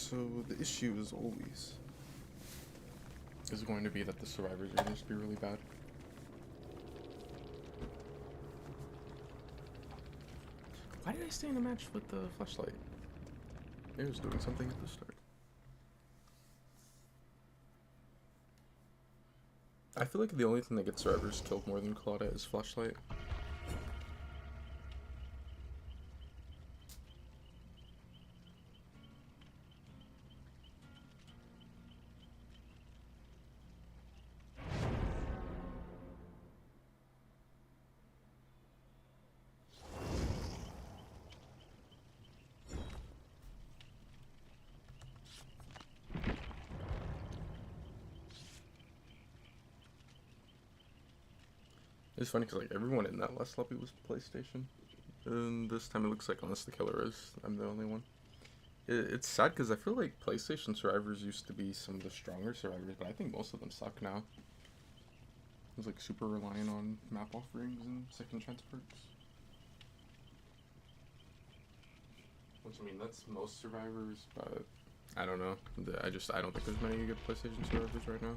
So the issue, as always, is going to be that the survivors are going to be really bad. Why did I stay in the match with the flashlight? It was doing something at the start. I feel like the only thing that gets survivors killed more than Claudette is flashlight. It's funny because like everyone in that last lobby was PlayStation, and this time it looks like Honest the Killer is. I'm the only one. It's sad because I feel like PlayStation survivors used to be some of the stronger survivors, but I think most of them suck now. It's like super reliant on map offerings and second chance perks. Which I mean that's most survivors, but I don't know. I don't think there's many good PlayStation survivors right now.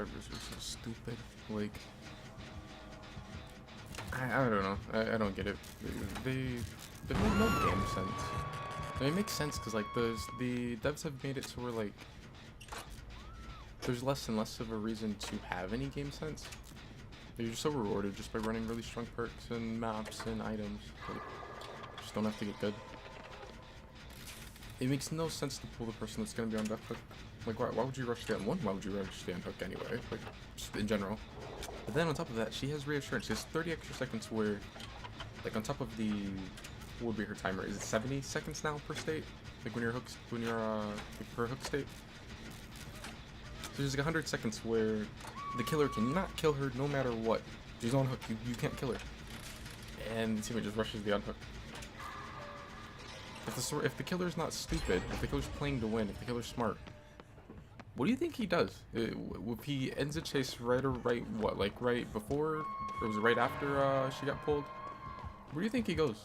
survivors are so stupid. Like, I don't know. I don't get it. They make no game sense. I mean, it makes sense because like the devs have made it so we're like there's less and less of a reason to have any game sense. You're just so rewarded just by running really strong perks and maps and items. Like, just don't have to get good. It makes no sense to pull the person that's gonna be on death hook. Like, why would you rush the one? Why would you rush the hook anyway? Like, just in general. But then on top of that, she has reassurance. She has 30 extra seconds where, like, on top of the, what would be her timer? Is it 70 seconds now per state? Like when you're hooked, like per hook state. So there's like 100 seconds where the killer cannot kill her no matter what. She's on hook. You can't kill her. And the teammate just rushes the unhook. If the killer's not stupid, if the killer's playing to win, if the killer's smart, what do you think he does? If he ends a chase right before, or was it right after she got pulled? Where do you think he goes?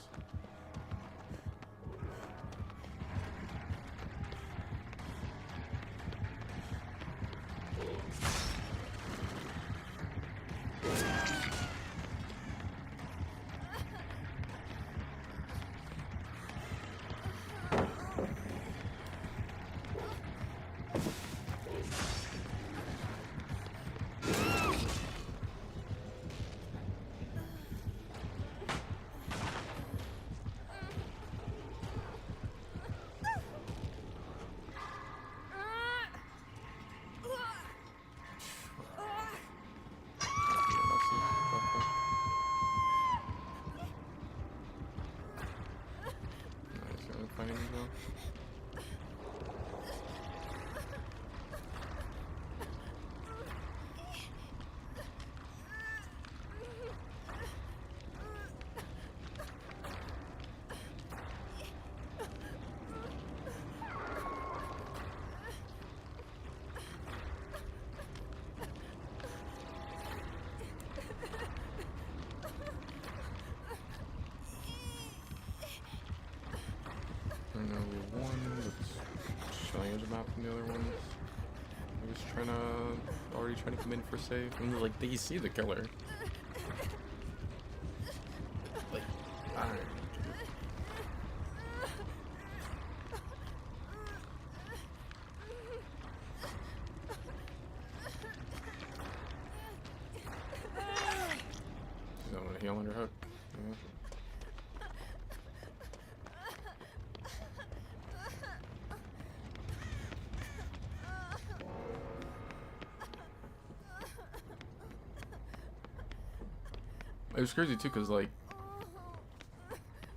And now we have one that's showing us a map from the other ones. He was already trying to come in for safe. And like, they see the killer. Like, alright. She's not gonna heal under hook. Yeah. It was crazy too, cause like,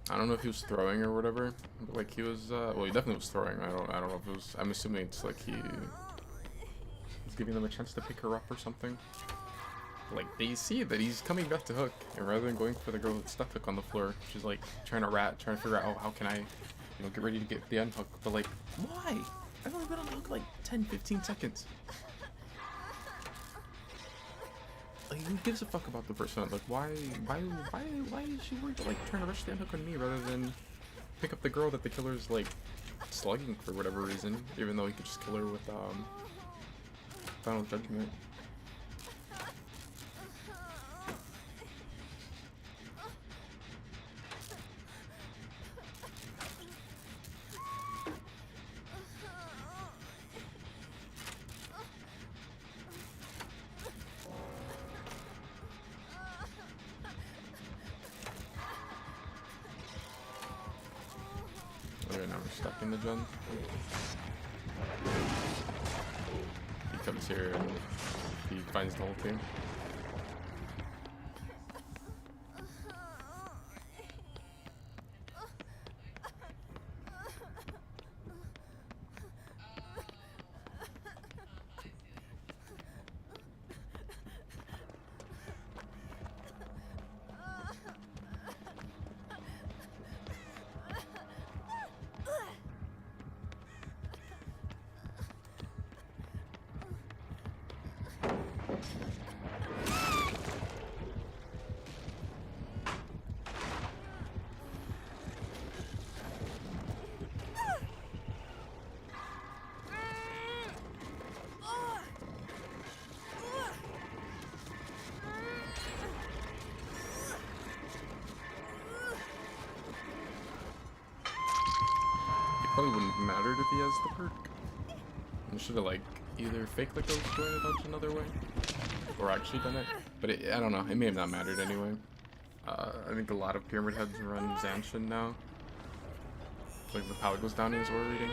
I don't know if he was throwing or whatever, but like he was, well, he definitely was throwing. I don't know if it was. I'm assuming it's like he was giving them a chance to pick her up or something. Like they see that he's coming back to hook, and rather than going for the girl that's stuck hook on the floor, she's like trying to figure out, oh, how can I, get ready to get the unhook? But like, why? I've only been on the hook like 10-15 seconds. Like, who gives a fuck about the person? Like, why is she worried to, like, trying to rush the unhook on me rather than pick up the girl that the killer's, like, slugging for whatever reason, even though he could just kill her with, Final Judgment. Okay, now we're stuck in the gen. He comes here and he finds the whole team. probably wouldn't have mattered if he has the perk. I should have like either faked like I was going to dodge another way, or actually done it. But I don't know. It may have not mattered anyway. I think a lot of Pyramid Heads run Zanshin now. Like the power goes down in his aura reading.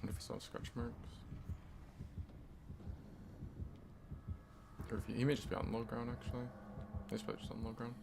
If he saw scratch marks. Or if he may just be on low ground actually. He's probably just on low ground.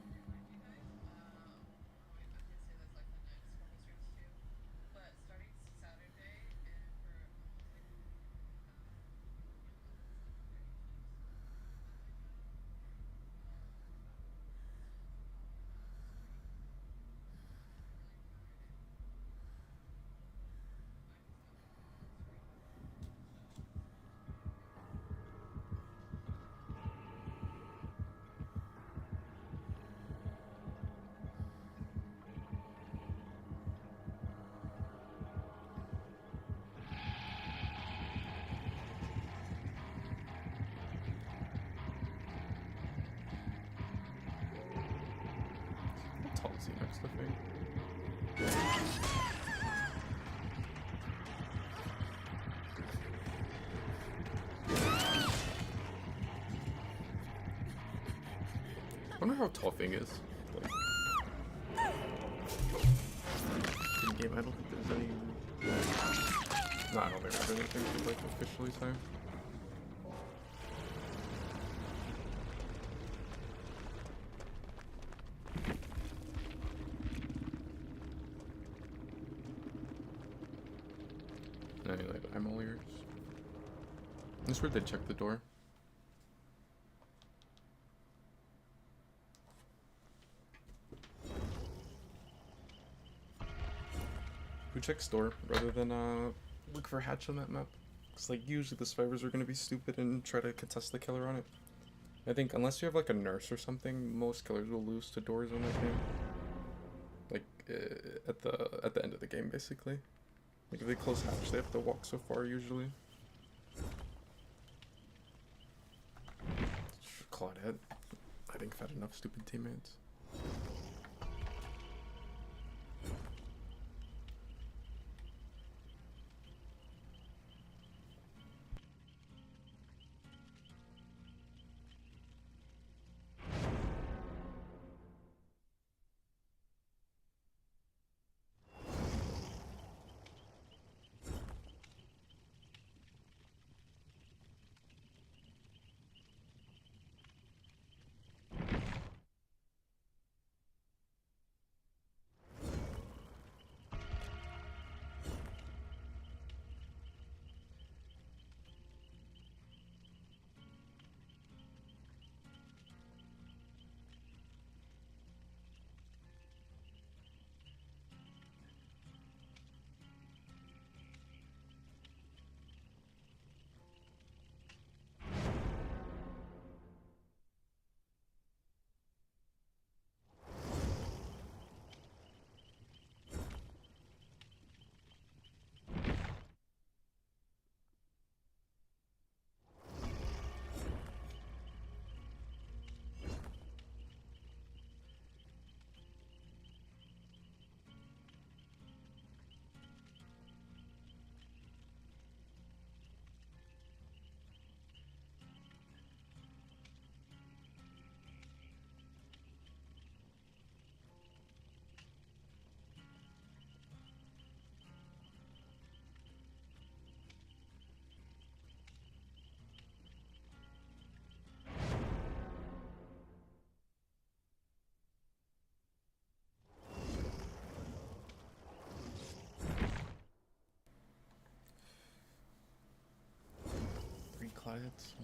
How tall is he next to me? I wonder how tall Thing is. Like, in game, I don't think there's any. No, I don't think there's anything to like officially say. Any like eye molliers. That's where they check the door. Who checks door rather than look for hatch on that map? Because like usually the survivors are gonna be stupid and try to contest the killer on it. I think unless you have like a nurse or something, most killers will lose to doors on that game. Like at the end of the game, basically. Like if they close hatch, they have to walk so far usually. Claudette, I think I've had enough stupid teammates.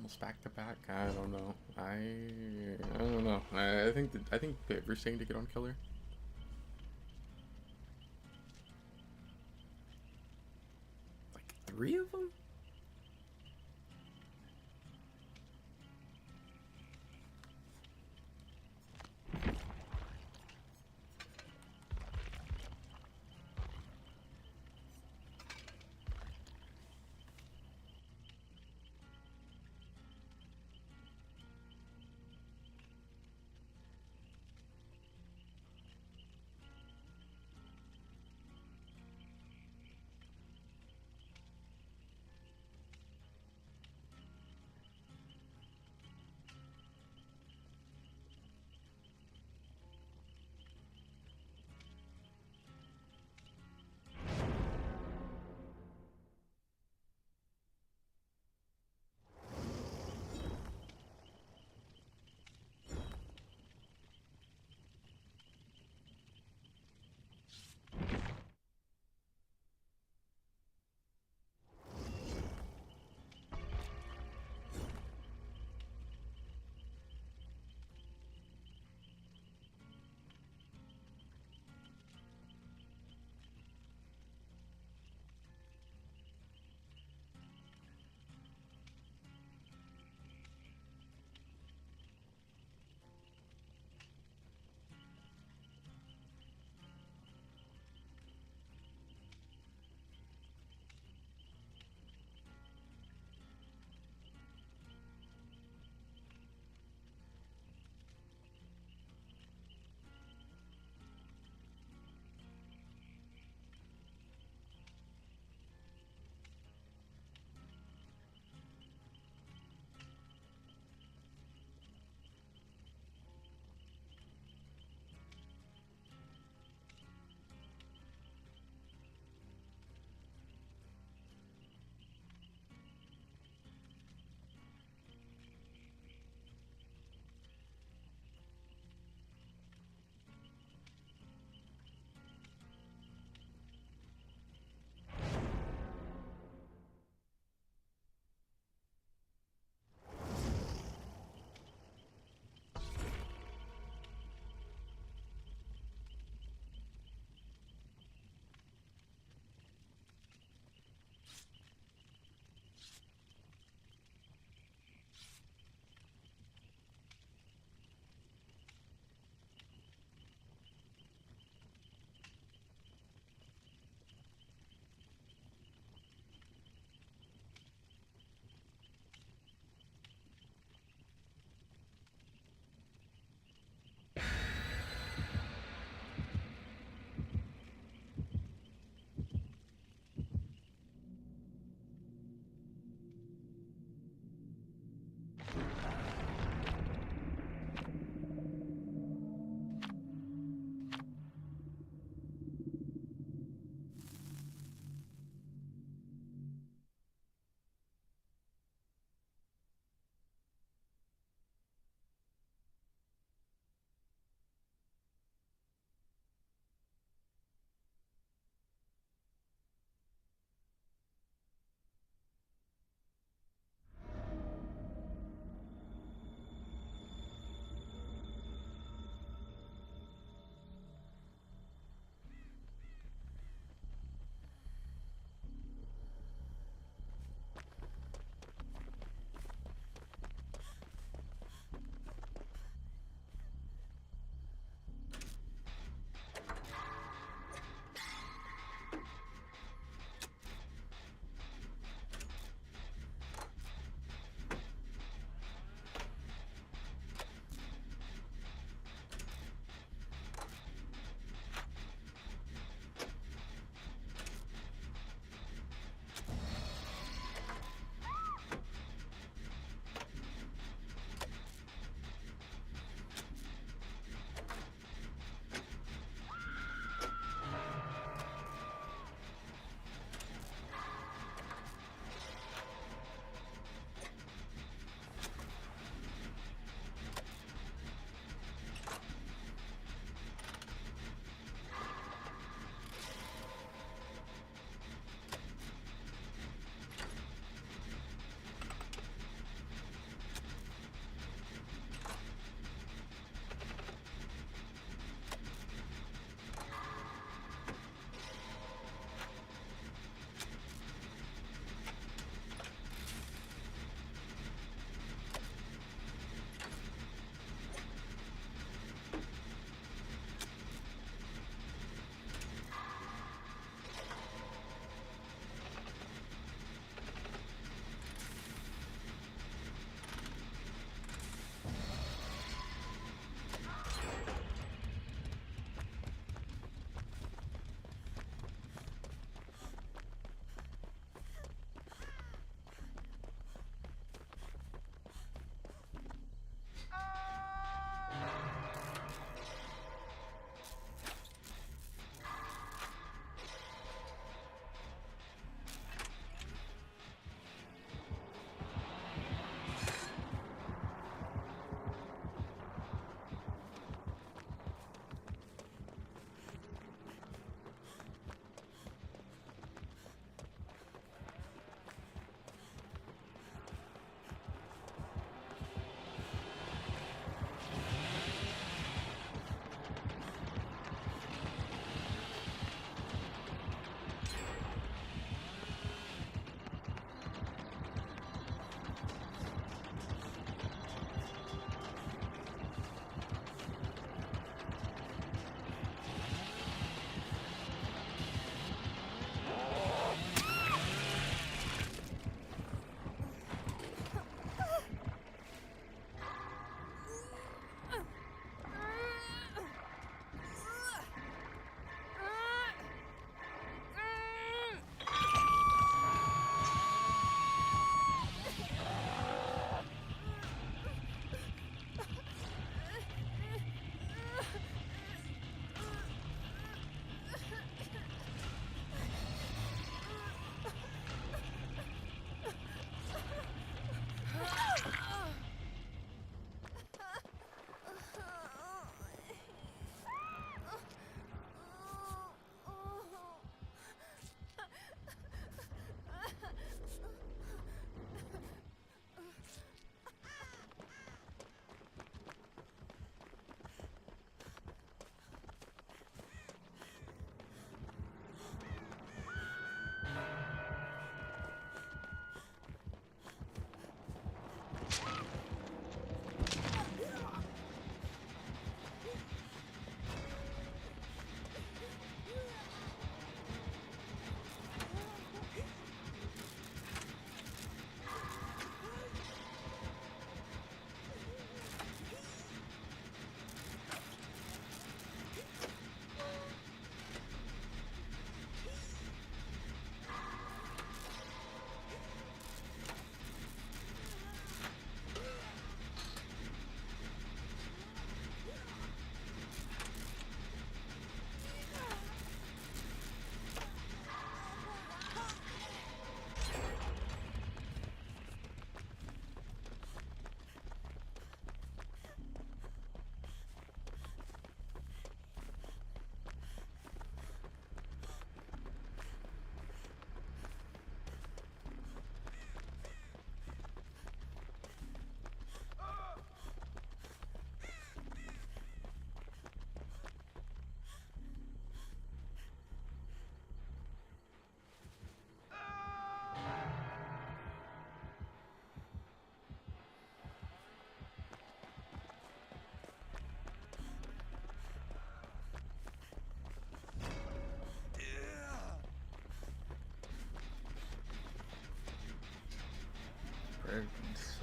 almost back to back. I don't know. I don't know. I think we're saying to get on killer. Like three of them.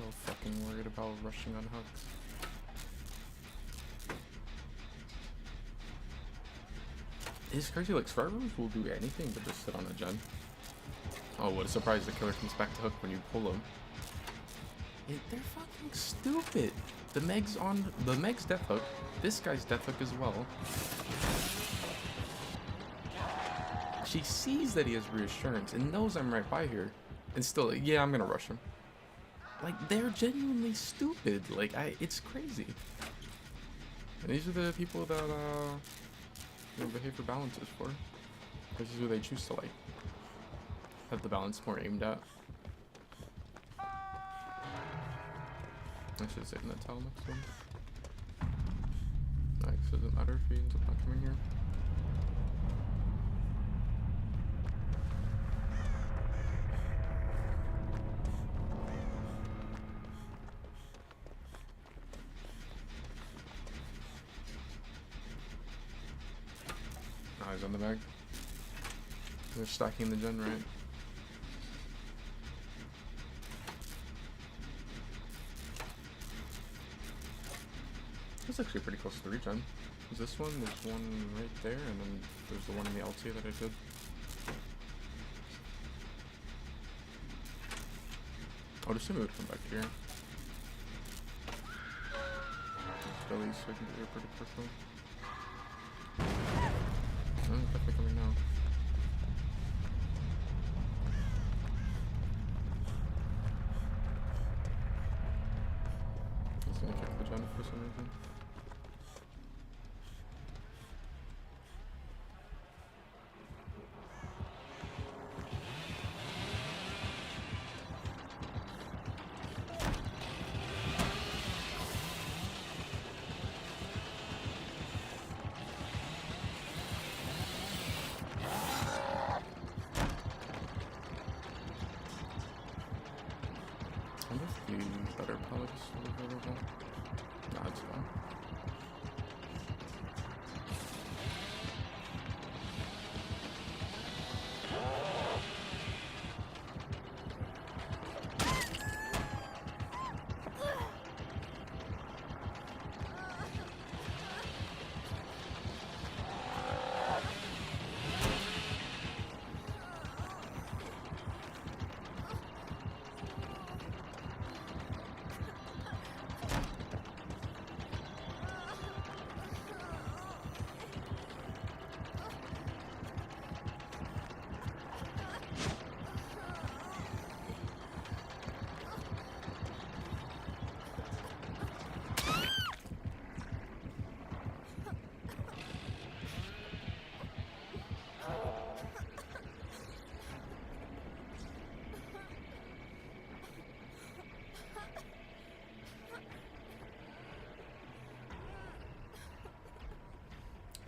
so fucking worried about rushing on hooks. It's crazy, like, survivors will do anything but just sit on a gen. Oh, what a surprise, the killer comes back to hook when you pull him. They're fucking stupid. The Meg's death hook, this guy's death hook as well. She sees that he has reassurance and knows I'm right by here. And still, like, yeah, I'm gonna rush him. Like, they're genuinely stupid. Like, it's crazy. And these are the people that, behavior balance is for. This is who they choose to, like, have the balance more aimed at. I should save that towel next one. Like, so does it matter if he ends up not coming here? Oh, he's on the bag. They're stacking the gen, right? It's actually pretty close to the regen. There's this one, there's one right there, and then there's the one in the LT that I did. I would assume it would come back here. Belly, so I can get here pretty quickly. Oh, it's definitely coming now. He's gonna kick the gen for some reason. I wonder if the better palette is still available. Nah, it's fine.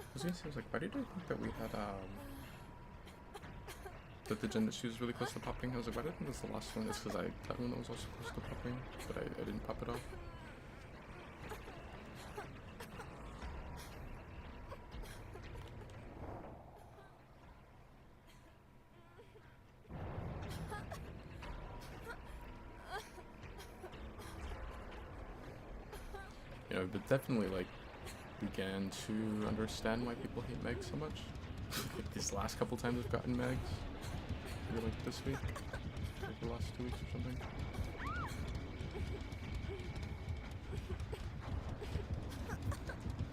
I was gonna say, I was like, why did I think that we had, that the gen that she was really close to popping? I was like, why did I think this was the last one? It's because I had one that was also close to popping, but I didn't pop it off. You know, but definitely, like, began to understand why people hate Meg so much. Like these last couple times I've gotten Megs, maybe like this week, like the last 2 weeks or something.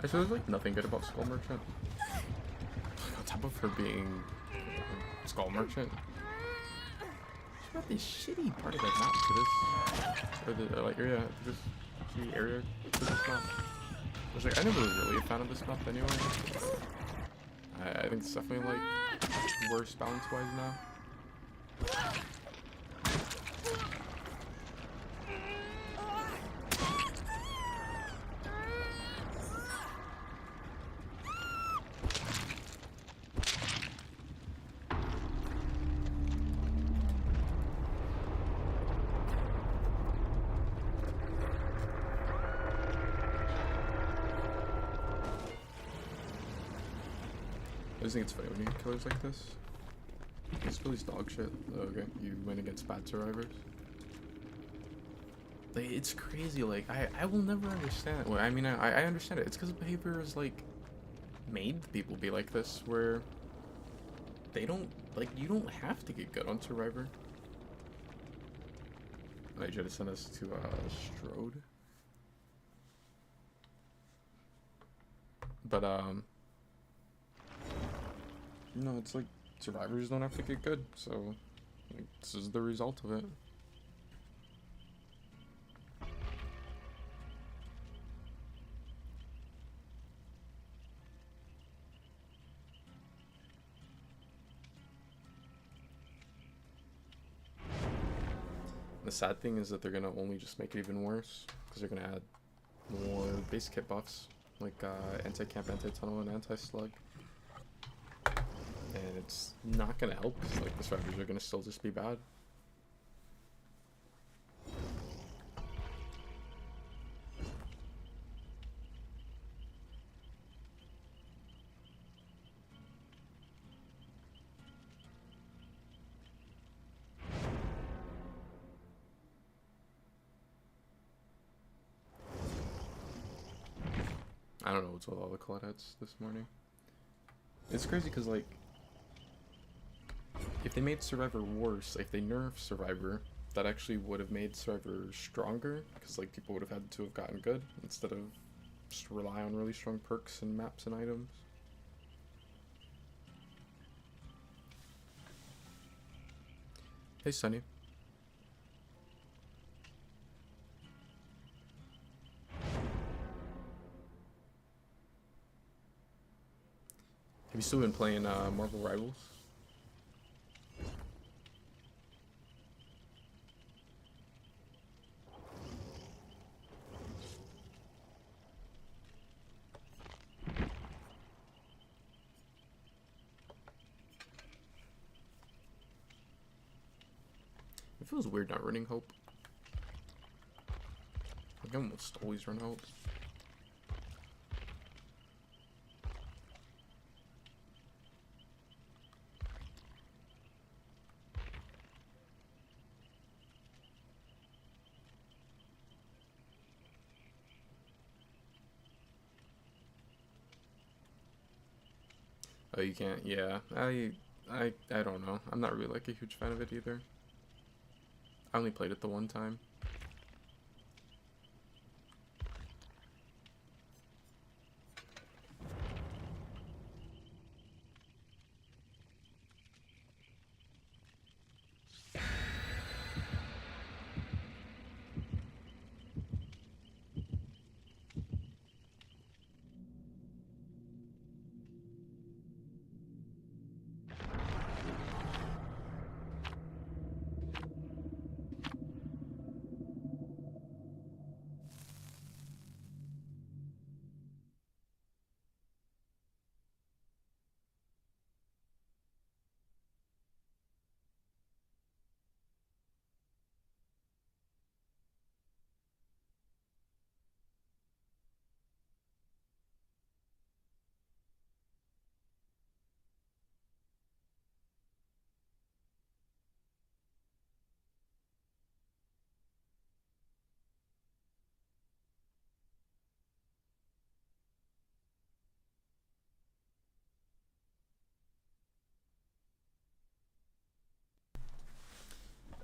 Actually, there's like nothing good about Skull Merchant. On top of her being Skull Merchant, she got this shitty part of the map to this, or the like area, this shitty area to this map. I was like, I never was really a fan of this map anyway. I think it's definitely like worse balance-wise now. I just think it's funny when you get killers like this. It's really dog shit. Oh, okay, you win against bad survivors. Like, it's crazy. Like, I will never understand it. Well, I mean, I understand it. It's because behavior is, like, made people be like this, where they don't, like, you don't have to get good on Survivor. I try to send us to, Strode. But, no, it's like, survivors don't have to get good, so, like, this is the result of it. The sad thing is that they're gonna only just make it even worse, because they're gonna add more base kit buffs, like anti-camp, anti-tunnel, and anti-slug. And it's not gonna help, because like the survivors are gonna still just be bad. I don't know what's with all the Colette this morning. It's crazy because, like, if they made Survivor worse, if they nerfed Survivor, that actually would have made Survivor stronger, because, like, people would have had to have gotten good, instead of just rely on really strong perks and maps and items. Hey, Sunny. Have you still been playing Marvel Rivals? It feels weird not running Hope. Like, I almost always run Hope. Oh, you can't? Yeah. I don't know. I'm not really, like, a huge fan of it either. I only played it the one time.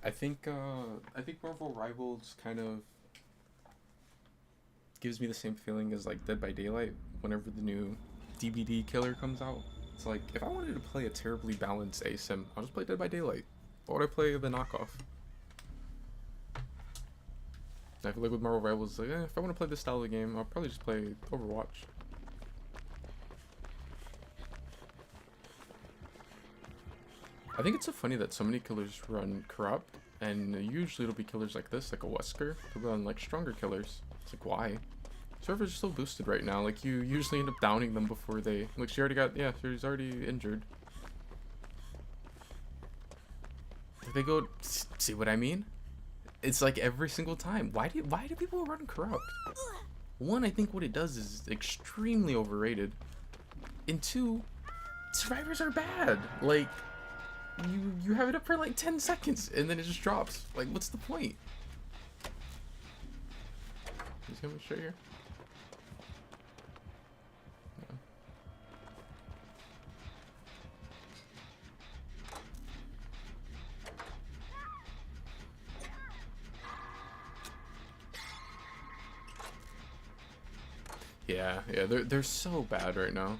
I think Marvel Rivals kind of gives me the same feeling as like Dead by Daylight whenever the new DVD killer comes out. It's like, if I wanted to play a terribly balanced ASIM, I'll just play Dead by Daylight. Why would I play the knockoff? I feel like with Marvel Rivals, like, if I want to play this style of game, I'll probably just play Overwatch. I think it's so funny that so many killers run Corrupt, and usually it'll be killers like this, like a Wesker, who run like stronger killers. It's like, why? Servers are so boosted right now, like you usually end up downing them before they, like she already got, yeah, she's already injured. They go, see what I mean? It's like every single time. Why do people run Corrupt? One, I think what it does is extremely overrated. And two, survivors are bad. Like, you have it up for like 10 seconds and then it just drops. Like, what's the point? He's coming straight here. No. Yeah, they're so bad right now.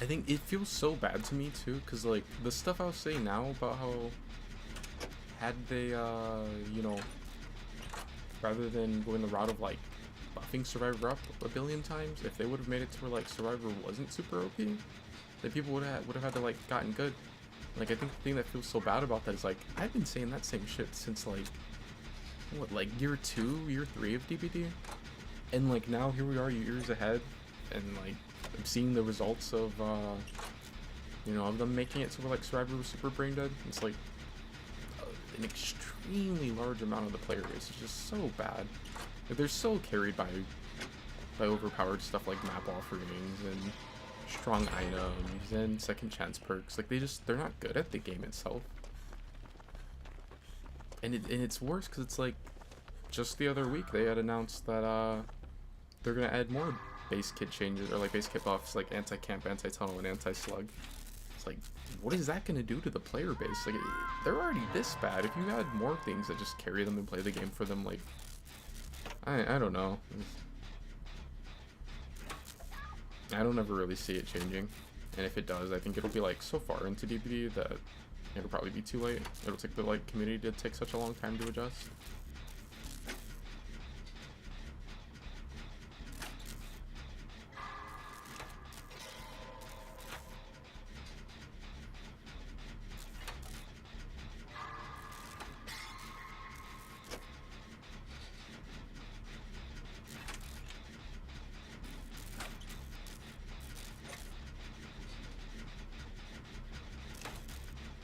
I think it feels so bad to me too, because like the stuff I was saying now about how had they you know, rather than going the route of like buffing Survivor up a billion times, if they would have made it to where like Survivor wasn't super OP, then people would have had to like gotten good. Like I think the thing that feels so bad about that is like I've been saying that same shit since like what, like year 2, year 3 of DBD, and like now here we are years ahead, and like I'm seeing the results of you know, of them making it to where like Survivor was super brain dead. It's like an extremely large amount of the player base is just so bad. Like, they're so carried by overpowered stuff like map offerings and strong items and second chance perks. Like they're not good at the game itself. And it's worse because it's like just the other week they had announced that they're gonna add more base kit changes, or like base kit buffs, like anti-camp, anti-tunnel, and anti-slug. It's like, what is that gonna do to the player base? Like, they're already this bad. If you add more things that just carry them and play the game for them, like, I don't know. I don't ever really see it changing. And if it does, I think it'll be like so far into DBD that it'll probably be too late. It'll take the like community to take such a long time to adjust.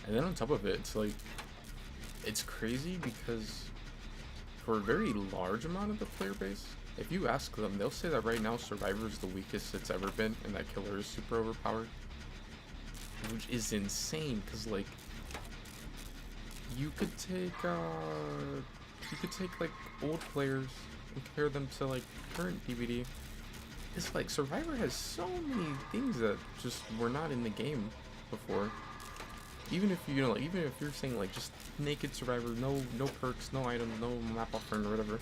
And then on top of it, it's like, it's crazy because for a very large amount of the player base, if you ask them, they'll say that right now Survivor is the weakest it's ever been, and that Killer is super overpowered. Which is insane, because like, you could take like old players and compare them to like current DBD. It's like Survivor has so many things that just were not in the game before. Even if you know, like, even if you're saying like just naked Survivor, no perks, no items, no map offering or whatever.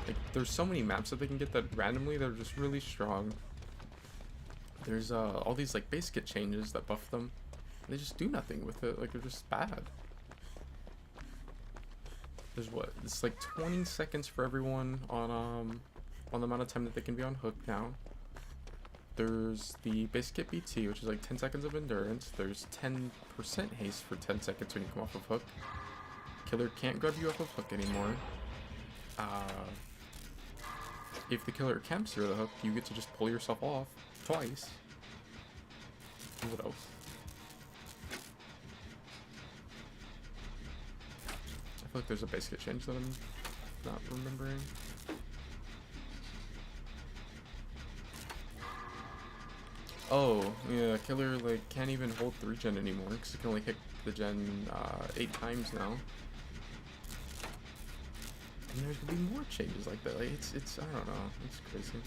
Like there's so many maps that they can get that randomly that are just really strong. There's all these like base kit changes that buff them. They just do nothing with it. Like they're just bad. There's what? It's like 20 seconds for everyone on the amount of time that they can be on hook now. There's the base kit BT, which is like 10 seconds of endurance. There's 10% haste for 10 seconds when you come off of hook. Killer can't grab you off of hook anymore. If the killer camps through the hook, you get to just pull yourself off twice. What else? I feel like there's a base kit change that I'm not remembering. Oh, yeah, Killer like can't even hold 3-gen anymore because it can only hit the gen 8 times now. And there's gonna be more changes like that. Like it's I don't know, it's crazy.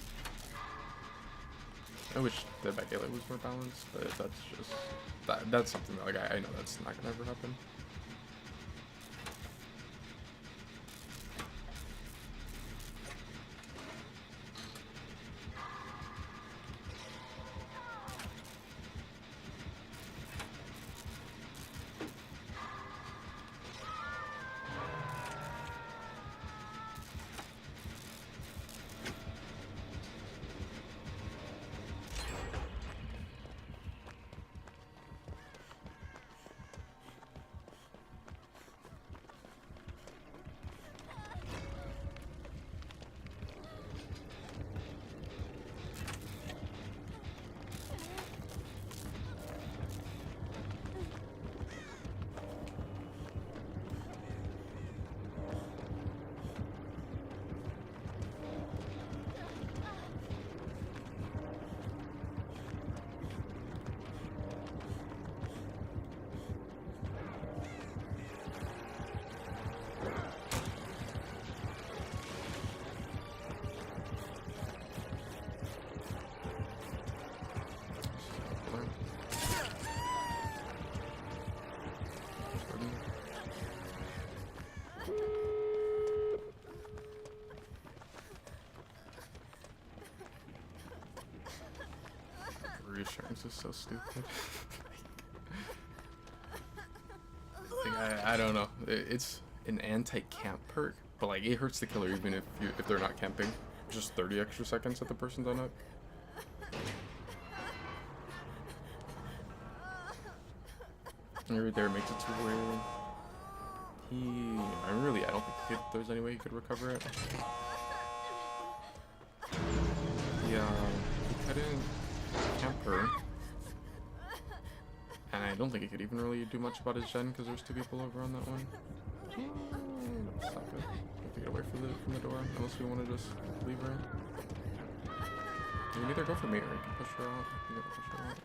I wish the back gateway was more balanced, but that's just that's something that like I know that's not gonna ever happen. Sharks is so stupid. I don't know. It's an anti-camp perk, but like it hurts the killer even if they're not camping. Just 30 extra seconds that the person's on up. And right there makes it to where I don't think there's any way he could recover it. Yeah, he couldn't camp her. And I don't think he could even really do much about his gen because there's two people over on that one. Stop it. We have to get away from the door unless we want to just leave her. You can either go for me or you can push her out. You gotta push her out.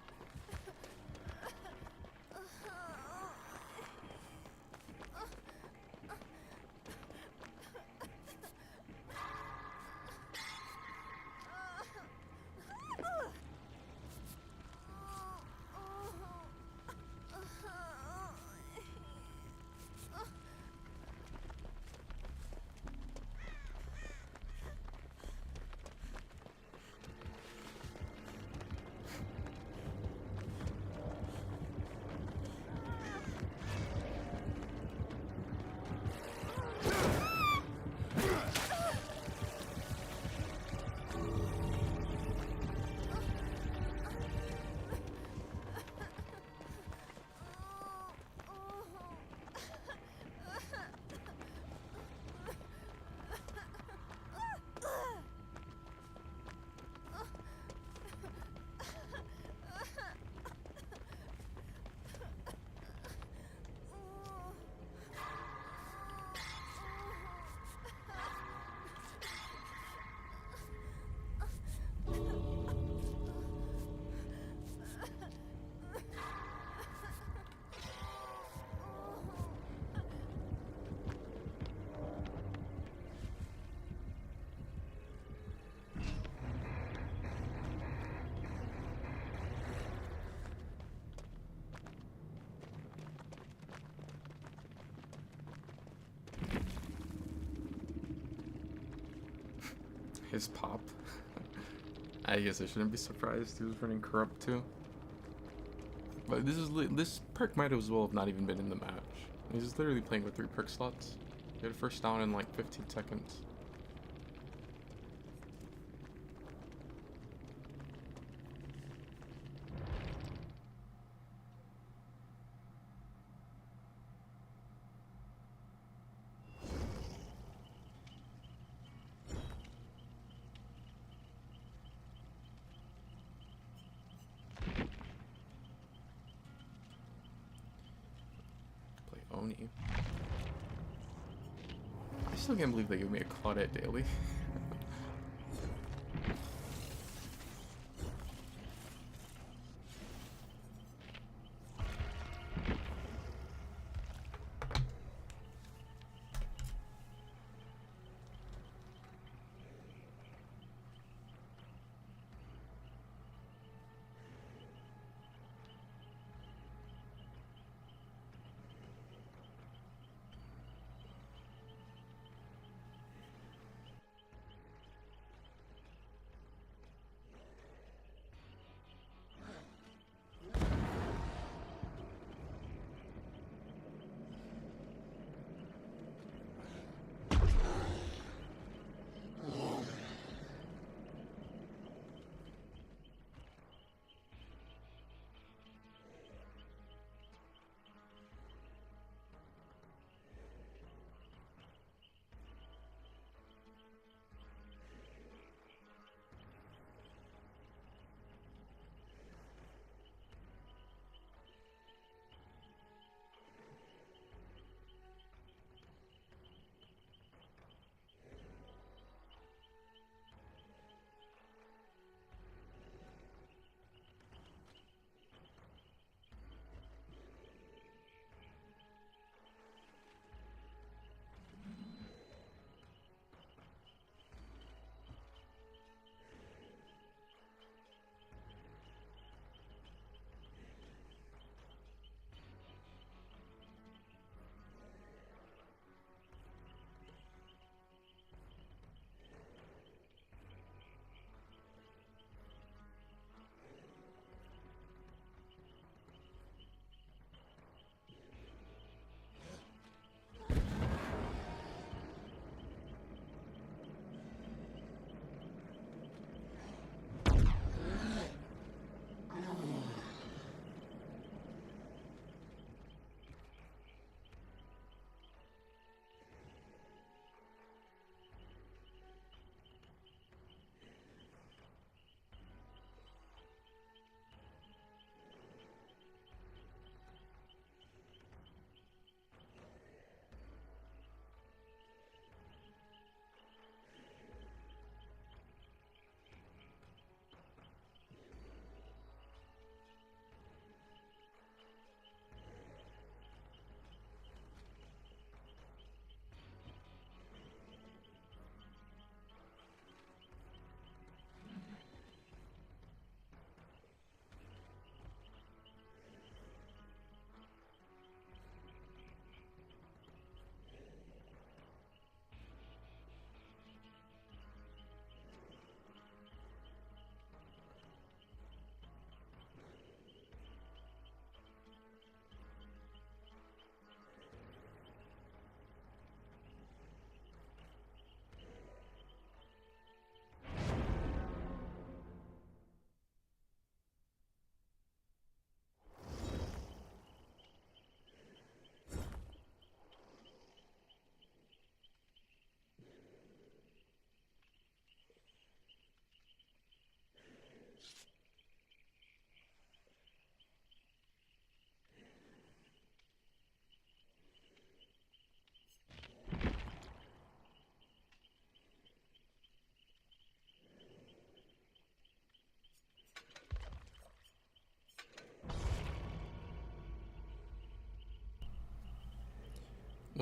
His pop. I guess I shouldn't be surprised he was running corrupt too. But this perk might as well have not even been in the match. He's literally playing with 3 perk slots. He had a first down in like 15 seconds. Oni. I still can't believe they gave me a Claudette daily.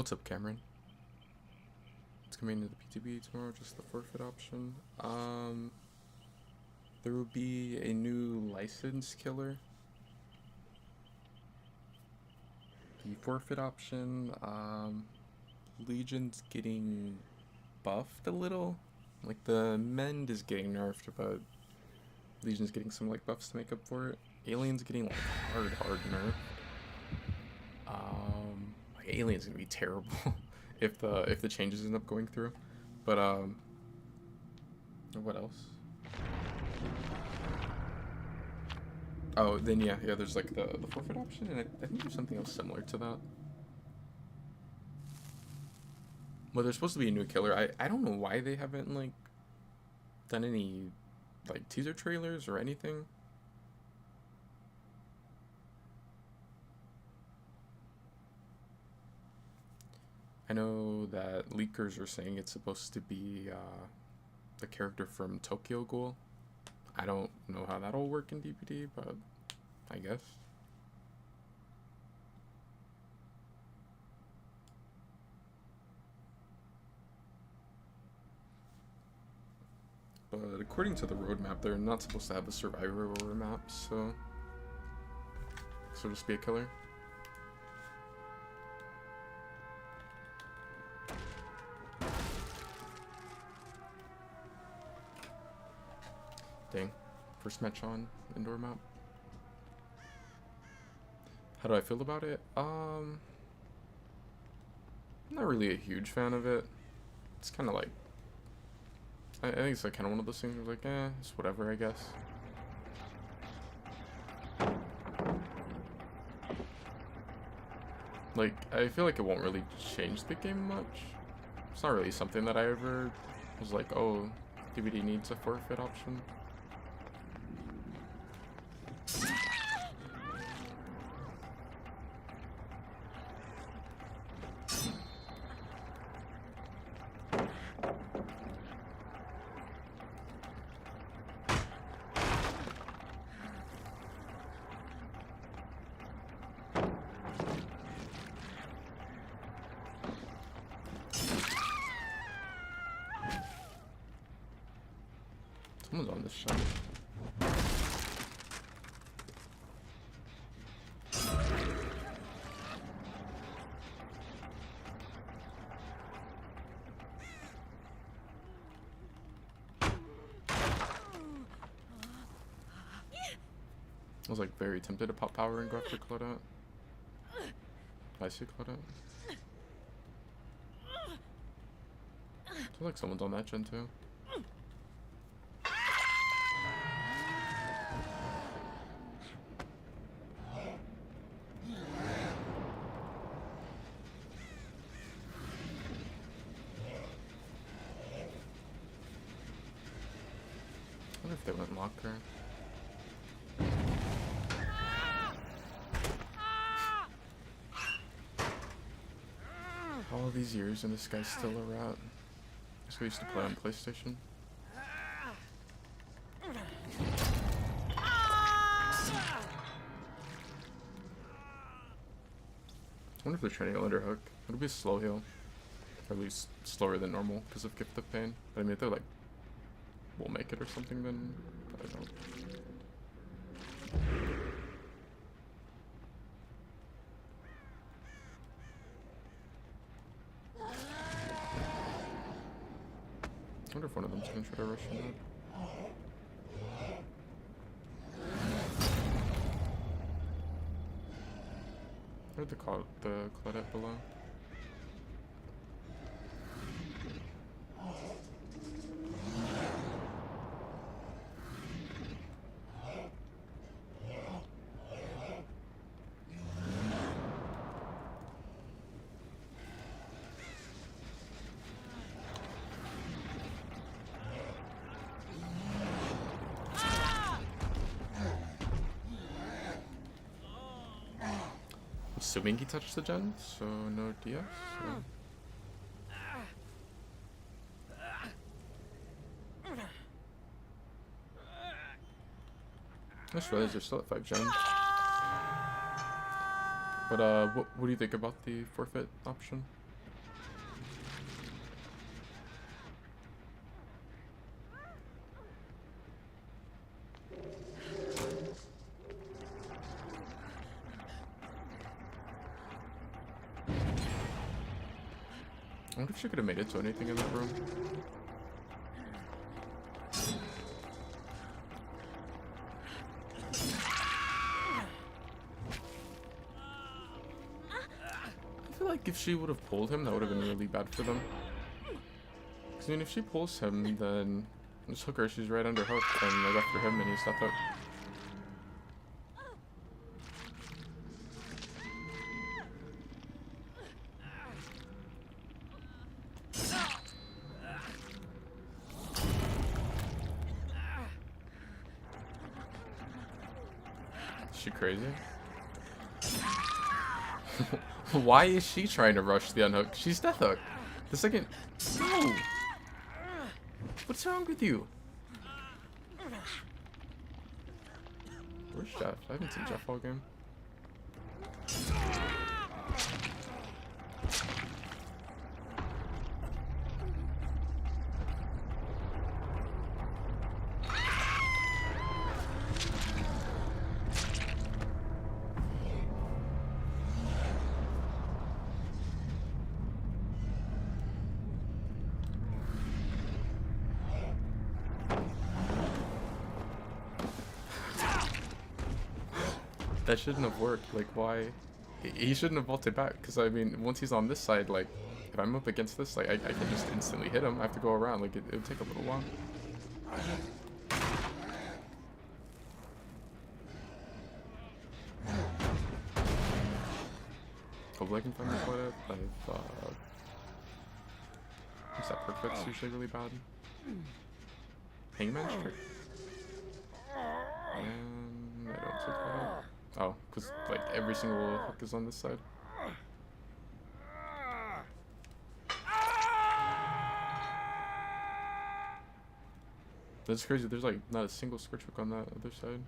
What's up, Cameron? It's coming to the PTB tomorrow, just the forfeit option. There will be a new license killer. The forfeit option, Legion's getting buffed a little. Like, the Mend is getting nerfed, but Legion's getting some, like, buffs to make up for it. Alien's getting, like, hard nerfed. Like, Alien's gonna be terrible if the changes end up going through. But, what else? Oh, then yeah, there's, like, the forfeit option, and I think there's something else similar to that. Well, there's supposed to be a new killer. I don't know why they haven't, like, done any, like, teaser trailers or anything. I know that leakers are saying it's supposed to be the character from Tokyo Ghoul. I don't know how that'll work in DPD, but I guess. But according to the roadmap, they're not supposed to have a survivor map, so just be a killer. Dang. First match on indoor map. How do I feel about it? I'm not really a huge fan of it. It's kind of like, I think it's like kind of one of those things where like, it's whatever, I guess. Like, I feel like it won't really change the game much. It's not really something that I ever was like, oh, DVD needs a forfeit option. Someone's on this shot. I was like very tempted to pop power and go after Claudette. I see Claudette. I feel like someone's on that gen too. I wonder if they went locker. All these years and this guy's still a rat. That's what I used to play on PlayStation. I wonder if they're trying to underhook. It'll be a slow heal. Or at least slower than normal because of Gift of Pain. But I mean, if they're like, we'll make it or something, then I don't know. I wonder if one of them's gonna try to rush him out. I heard the Claudette below. Assuming he touched the gen, so no DS. So. I just realized they're still at 5 gens. But what do you think about the forfeit option? wonder if she could have made it to anything in that room. I feel like if she would have pulled him, that would have been really bad for them. Because, I mean, if she pulls him, then just hook her, she's right under hook, and they go for him, and he's not hooked. Is she crazy? Why is she trying to rush the unhook? She's death hook. The second... No! What's wrong with you? Where's Jeff? I haven't seen Jeff all game. That shouldn't have worked. Like, why? He shouldn't have vaulted back. Because, I mean, once he's on this side, like, if I'm up against this, like, I can just instantly hit him. I have to go around. Like, it would take a little while. Hopefully I can find the toilet. What's that perk that's usually really bad? Hangman's trick? And I don't see that. Oh, because like every single hook is on this side. That's crazy. There's like not a single scorch hook on that other side.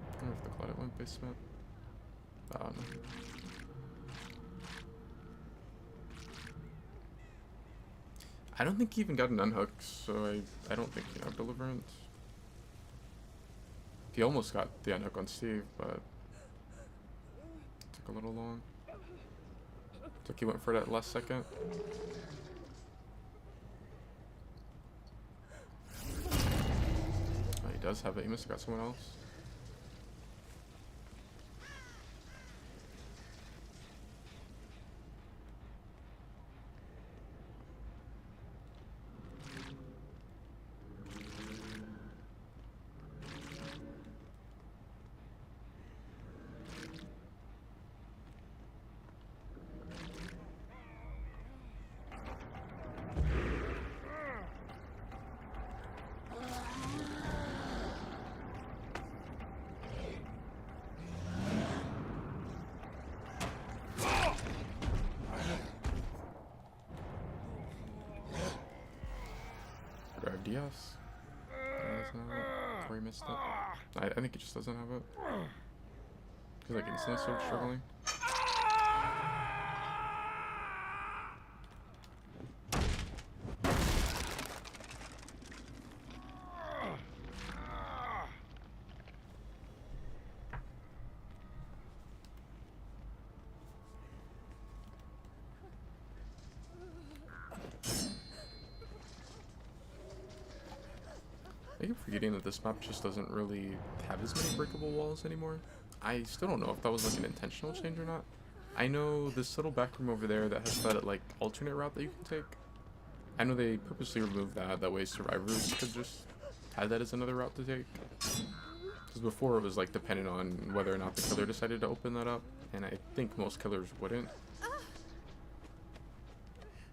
I wonder if the Clouded went basement. I don't know. I don't think he even got an unhook, so I don't think he had Deliverance. He almost got the unhook on Steve, but it took a little long. It's like he went for that last second. Oh, he does have it. He must have got someone else. Drive DS. Doesn't have it. Or he missed it. I think he just doesn't have it. He's like instantly started struggling. I keep forgetting that this map just doesn't really have as many breakable walls anymore. I still don't know if that was like an intentional change or not. I know this little back room over there that has that like alternate route that you can take. I know they purposely removed that, that way survivors could just have that as another route to take. Because before it was like dependent on whether or not the killer decided to open that up, and I think most killers wouldn't.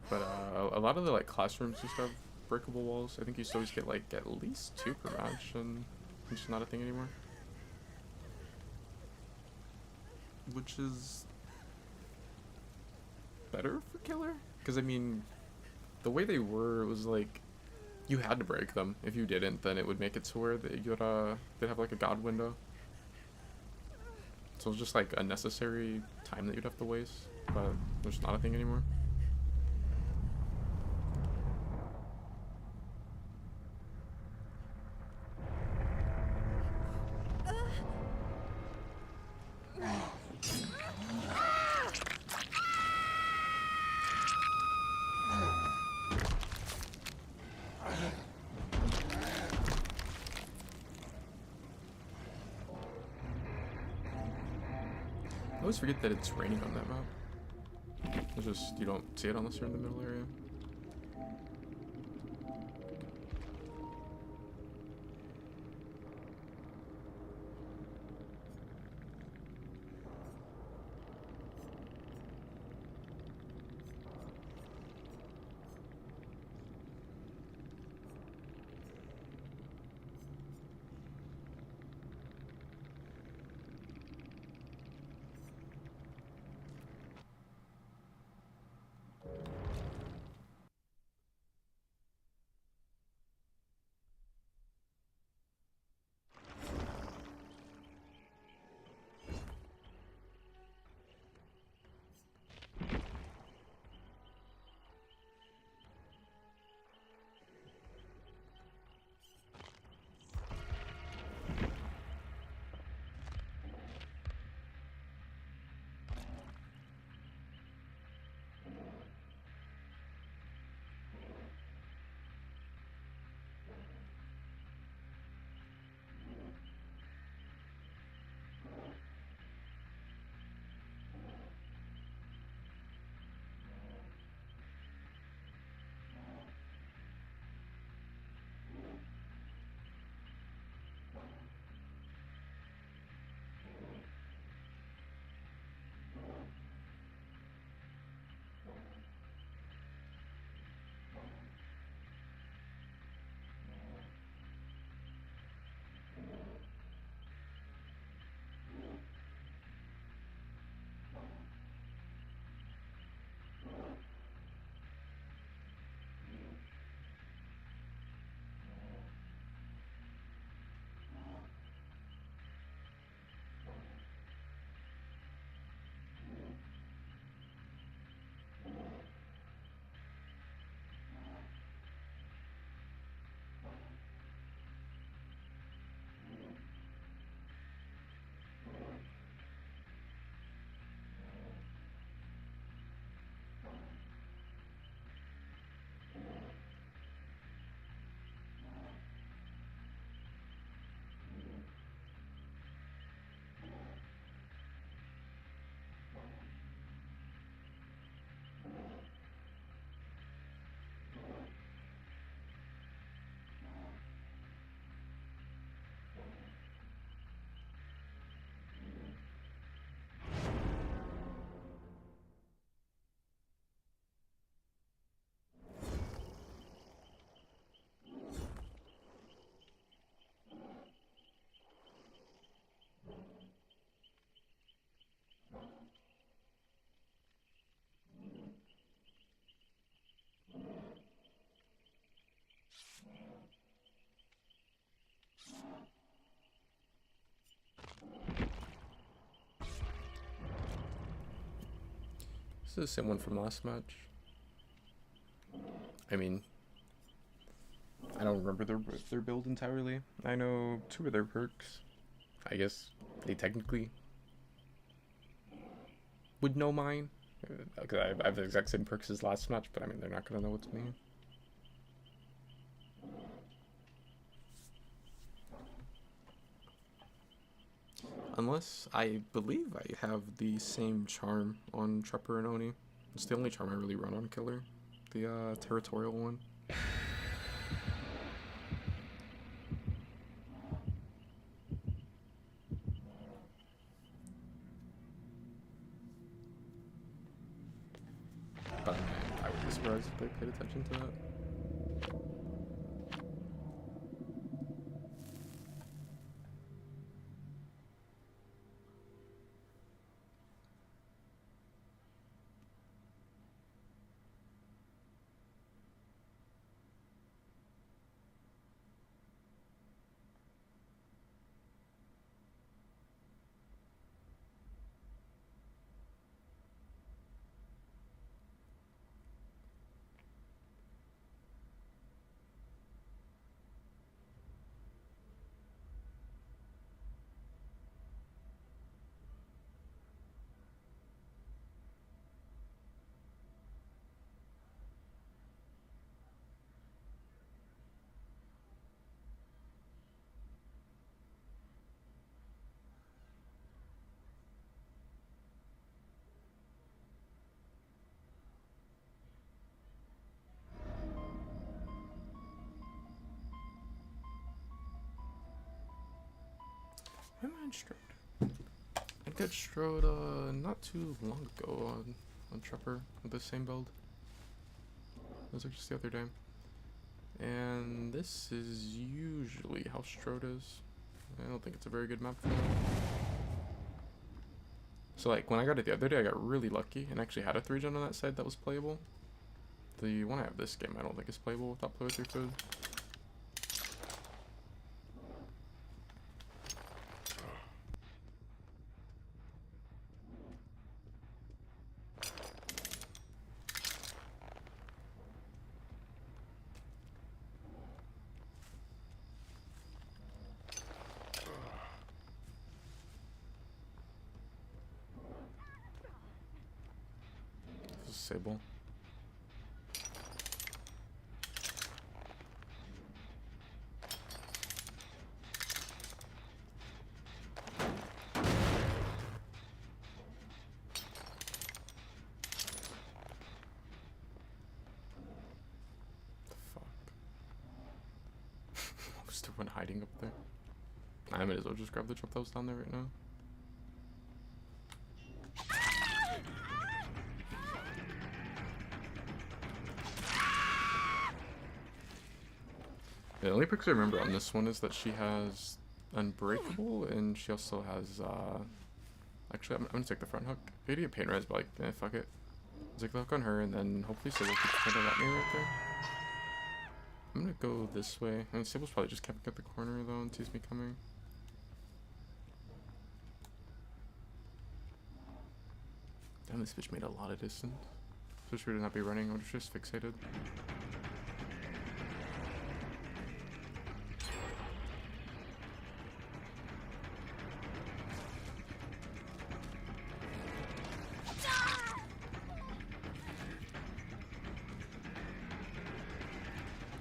But a lot of the like classrooms used to have breakable walls. I think you used to always get like at least 2 per match, and it's just not a thing anymore. Which is better for killer, because I mean, the way they were, it was like you had to break them. If you didn't, then it would make it to where they'd have like a god window. So it was just like unnecessary time that you'd have to waste, but there's not a thing anymore. always forget that it's raining on that map. It's just, you don't see it unless you're in the middle area. This is the same one from last match. I mean, I don't remember their build entirely. I know 2 of their perks. I guess they technically would know mine. Because I have the exact same perks as last match, but I mean, they're not going to know it's me. Unless, I believe I have the same charm on Trapper and Oni. It's the only charm I really run on Killer. The territorial one. But I would be surprised if they paid attention to that. Why am I on Strode? I got Strode not too long ago on Trapper with the same build. It was like just the other day. And this is usually how Strode is. I don't think it's a very good map for that. So like when I got it the other day, I got really lucky and actually had a 3-gen on that side that was playable. The one I have this game I don't think is playable without Play With Your Food. This is Sable. Was there one hiding up there? I might as well just grab the drop that was down there right now. The only perks I remember on this one is that she has Unbreakable, and she also has, actually, I'm gonna take the front hook. I could get Pain Res, but like, fuck it. I'll take the hook on her, and then hopefully Sable keeps pointing at me right there. I'm gonna go this way. I mean, Sable's probably just camping at the corner, though, and sees me coming. Damn, this bitch made a lot of distance. So sure to not be running, I'm just fixated.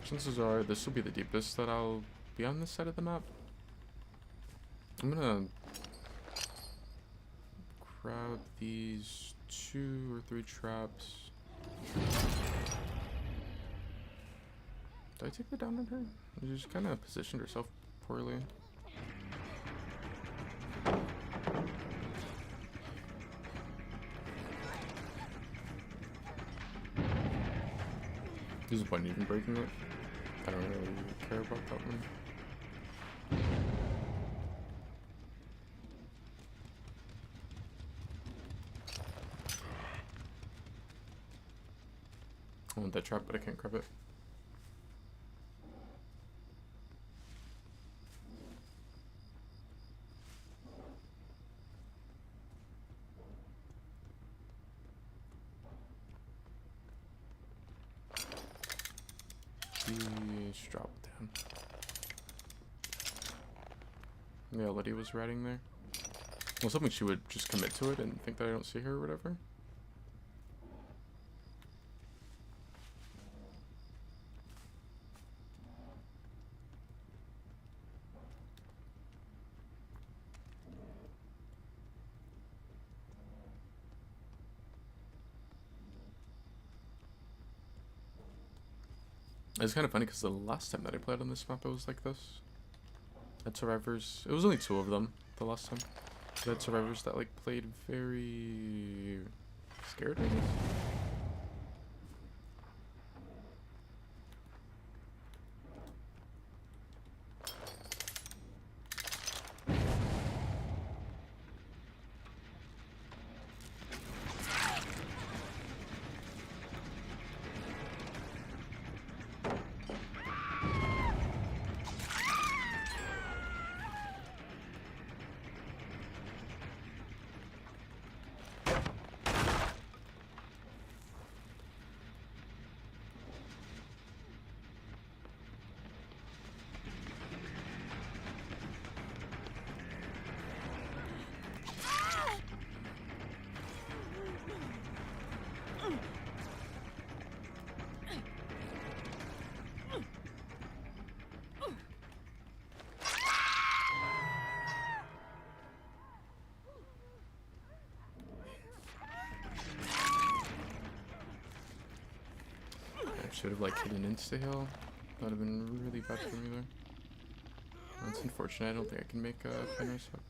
Chances are this will be the deepest that I'll be on this side of the map. I'm gonna grab these 2 or 3 traps. Did I take the down on her? She just kind of positioned herself poorly. There's a point in even breaking it. I don't really care about that one. I want that trap, but I can't grab it. She's dropped down. Yeah, Letty was riding there. I was hoping she would just commit to it and think that I don't see her or whatever. It's kind of funny because the last time that I played on this map, it was like this. I had survivors. It was only 2 of them the last time. I had survivors that like played very scared, I guess. Should have like hit an insta heal. That would have been really bad for me there. That's unfortunate. I don't think I can make a Penrose hook.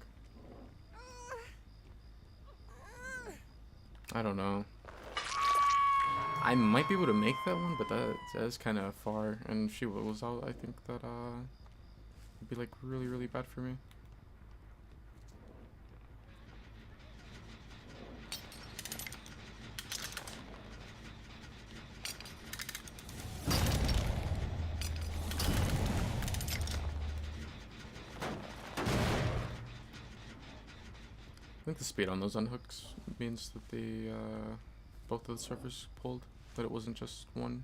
I don't know. I might be able to make that one, but that is kind of far. And if she was out, I think that would be like really, really bad for me. I think the speed on those unhooks means that the both of the servers pulled, that it wasn't just one.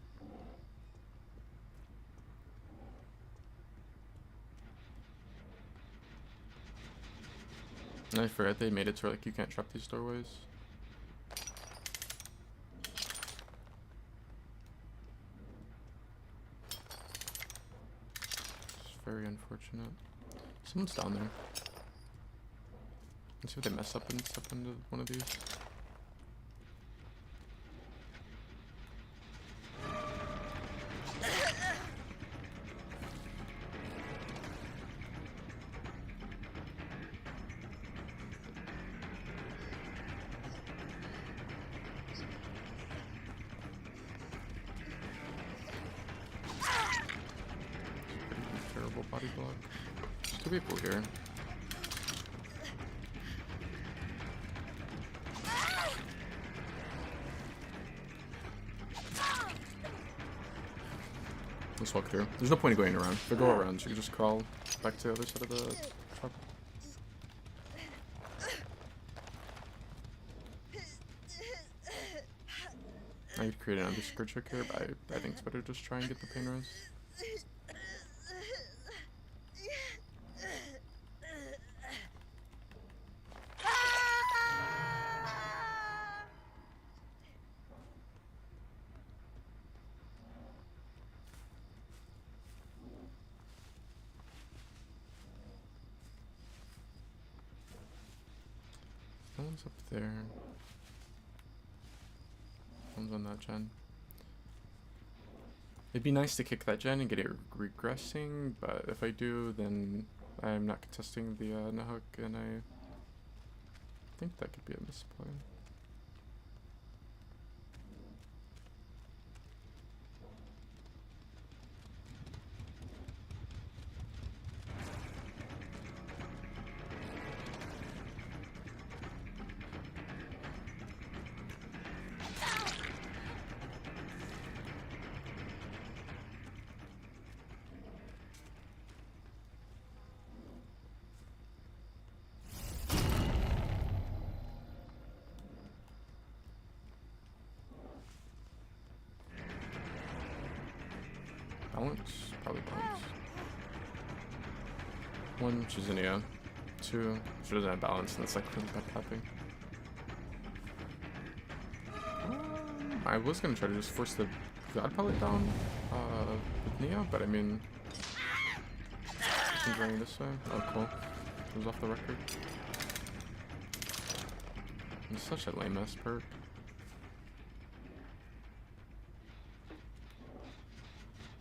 And I forgot they made it to like you can't trap these doorways. It's very unfortunate. Someone's down there. Let's see if they mess up and step into one of these. Terrible body block. There's two people here. Let's walk through. There's no point in going around. If I go around, you can just crawl back to the other side of the truck. I could create another skirt trick here, but I think it's better to just try and get the pain res. No one's up there. One's on that gen. It'd be nice to kick that gen and get it regressing, but if I do, then I'm not contesting the Nahuk, and I think that could be a misplay. Balance? Probably balance. One, she's in EO. Two, she doesn't have balance, and that's like really bad tapping. I was gonna try to just force the God Pellet down with Neo, but I mean, she's running this way. Oh, cool. It was off the record. It's such a lame ass perk.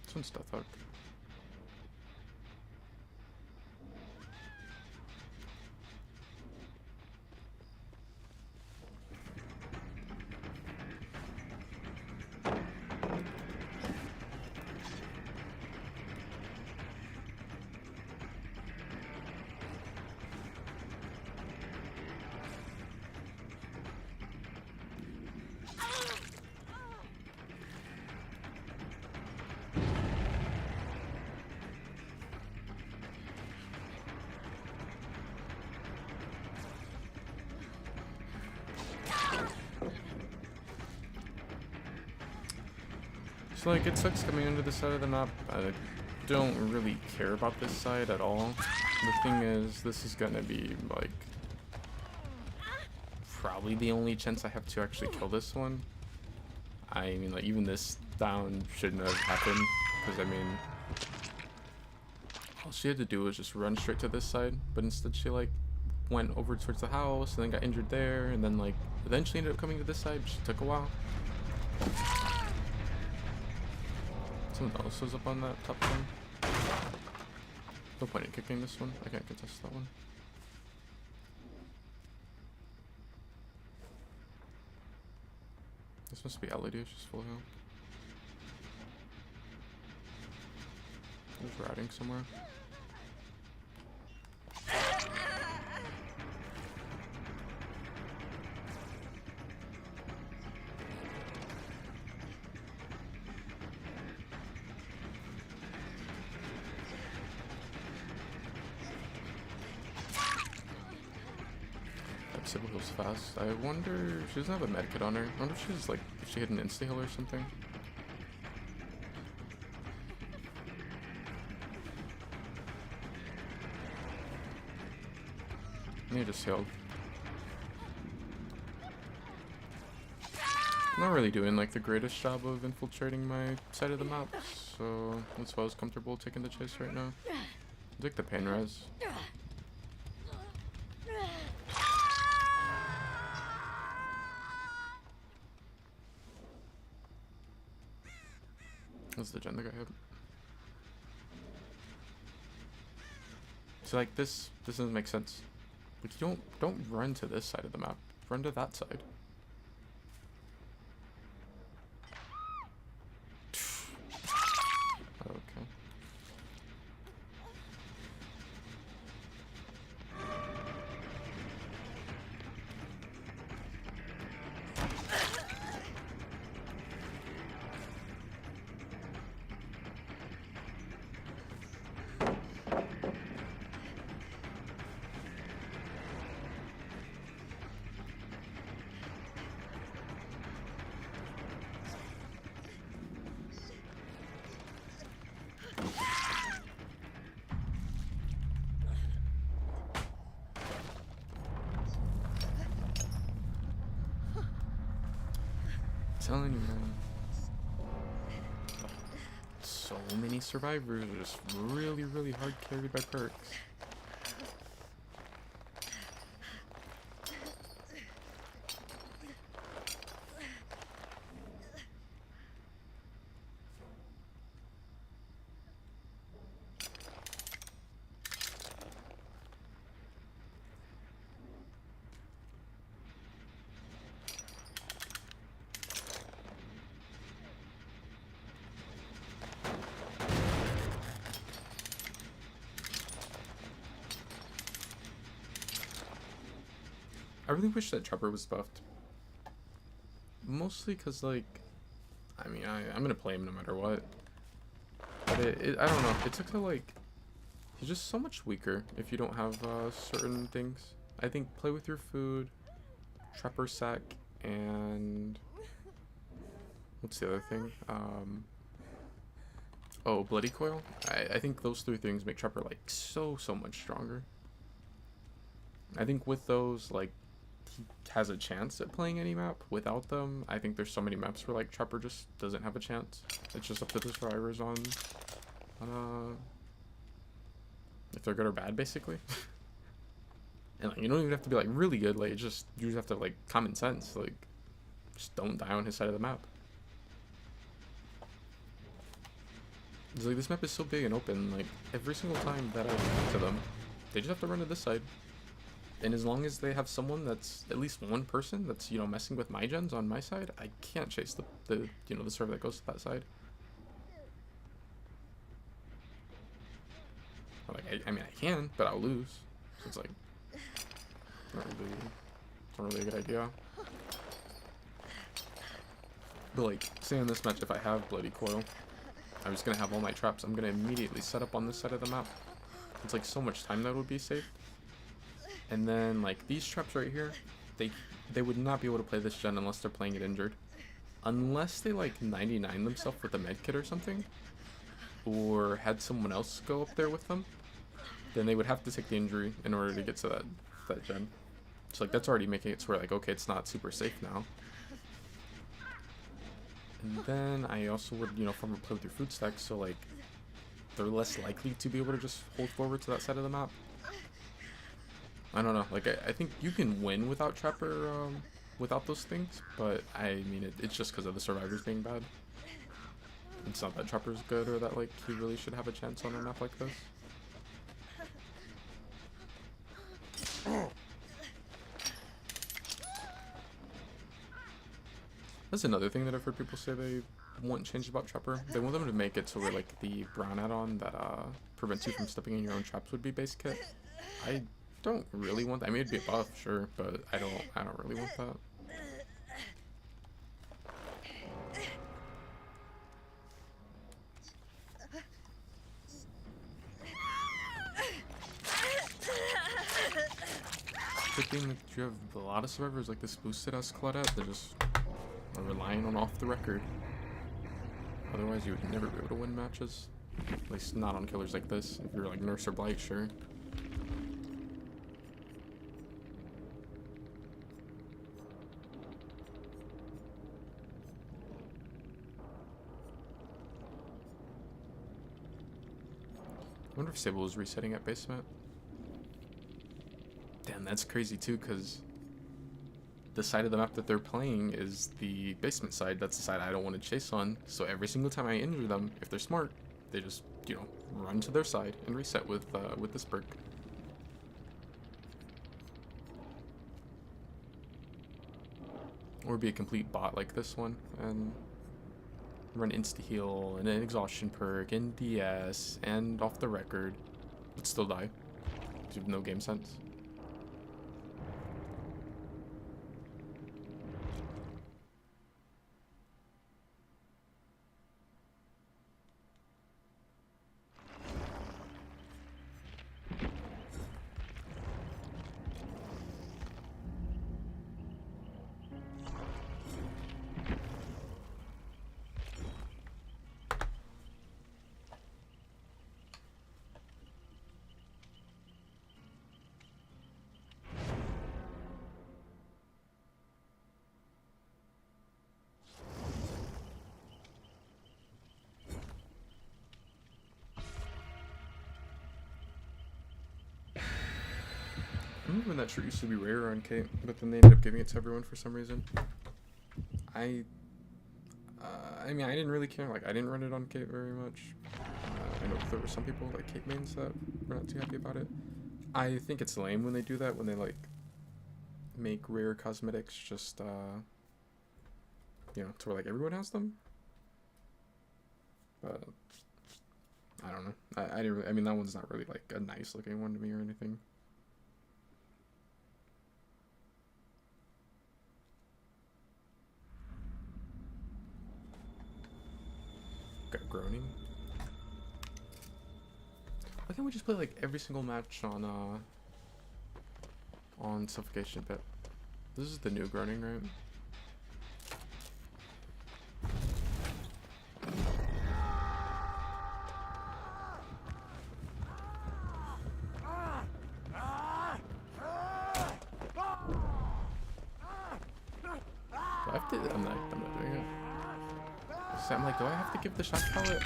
This one's Death Hook. So like, it sucks coming into the side of the map. I don't really care about this side at all. The thing is, this is gonna be like probably the only chance I have to actually kill this one. I mean, like, even this down shouldn't have happened, because I mean, all she had to do was just run straight to this side, but instead she like went over towards the house and then got injured there, and then like eventually ended up coming to this side. Just took a while. Someone else was up on that top one. No point in kicking this one. I can't contest that one. This must be LED, it's just full heal. There's riding somewhere. Sybil heals fast. I wonder, she doesn't have a medkit on her. I wonder if she's like, if she hit an insta heal or something. Maybe just healed. I'm not really doing like the greatest job of infiltrating my side of the map, so that's why I was comfortable taking the chase right now. I'll take the pain res. That's the gen that got hit. So like this doesn't make sense. Like you don't run to this side of the map. Run to that side. Okay. Telling you, man. So many survivors are just really, really hard carried by perks. I really wish that Trapper was buffed. Mostly because, like, I mean, I'm gonna play him no matter what. But I don't know. It took to, like, he's just so much weaker if you don't have certain things. I think play with your food, Trapper sack, and what's the other thing? Oh, Bloody Coil. I think those three things make Trapper, like, so much stronger. I think with those, like, he has a chance at playing any map. Without them, I think there's so many maps where like Trapper just doesn't have a chance. It's just up to the survivors on if they're good or bad, basically. And like, you don't even have to be like really good. Like, you just have to like common sense. Like, just don't die on his side of the map. It's like this map is so big and open. Like every single time that I talk to them, they just have to run to this side. And as long as they have someone that's at least one person that's, you know, messing with my gens on my side, I can't chase the you know, the server that goes to that side. Like, I mean, I can, but I'll lose. So it's like, not really a good idea. But like, say in this match, if I have Bloody Coil, I'm just gonna have all my traps. I'm gonna immediately set up on this side of the map. It's like so much time that would be saved. And then like these traps right here, they would not be able to play this gen unless they're playing it injured. Unless they like 99 themselves with a medkit or something, or had someone else go up there with them, then they would have to take the injury in order to get to that gen. So like that's already making it so we're like, okay, it's not super safe now. And then I also would, you know, farm or play with your food stacks, so like they're less likely to be able to just hold forward to that side of the map. I don't know, like, I think you can win without Trapper, without those things, but I mean, it's just because of the survivors being bad. It's not that Trapper's good or that, like, he really should have a chance on a map like this. That's another thing that I've heard people say they want changed about Trapper. They want them to make it so where like the brown add-on that prevents you from stepping in your own traps would be base kit. I don't really want that. I mean, it'd be a buff, sure, but I don't really want that. Good thing that you have a lot of survivors like this boosted as Claudette. They're just relying on off the record. Otherwise, you would never be able to win matches. At least not on killers like this. If you're like Nurse or Blight, sure. I wonder if Sable is resetting at basement. Damn, that's crazy too, because the side of the map that they're playing is the basement side. That's the side I don't want to chase on. So every single time I injure them, if they're smart, they just, you know, run to their side and reset with this perk. Or be a complete bot like this one and run insta-heal and an exhaustion perk and DS and off the record, but still die because you have no game sense. I remember when that shirt used to be rare on Kate, but then they ended up giving it to everyone for some reason. I mean, I didn't really care. Like, I didn't run it on Kate very much. I know there were some people, like Kate mains, that were not too happy about it. I think it's lame when they do that, when they, like, make rare cosmetics just, you know, to where, like, everyone has them. But, I don't know. I didn't really, I mean, that one's not really, like, a nice looking one to me or anything. Got groaning. Why can't we just play like every single match on Suffocation Pit? This is the new groaning, right? Do I have to? I'm not doing it. So I'm like, do I have to give the shock palette?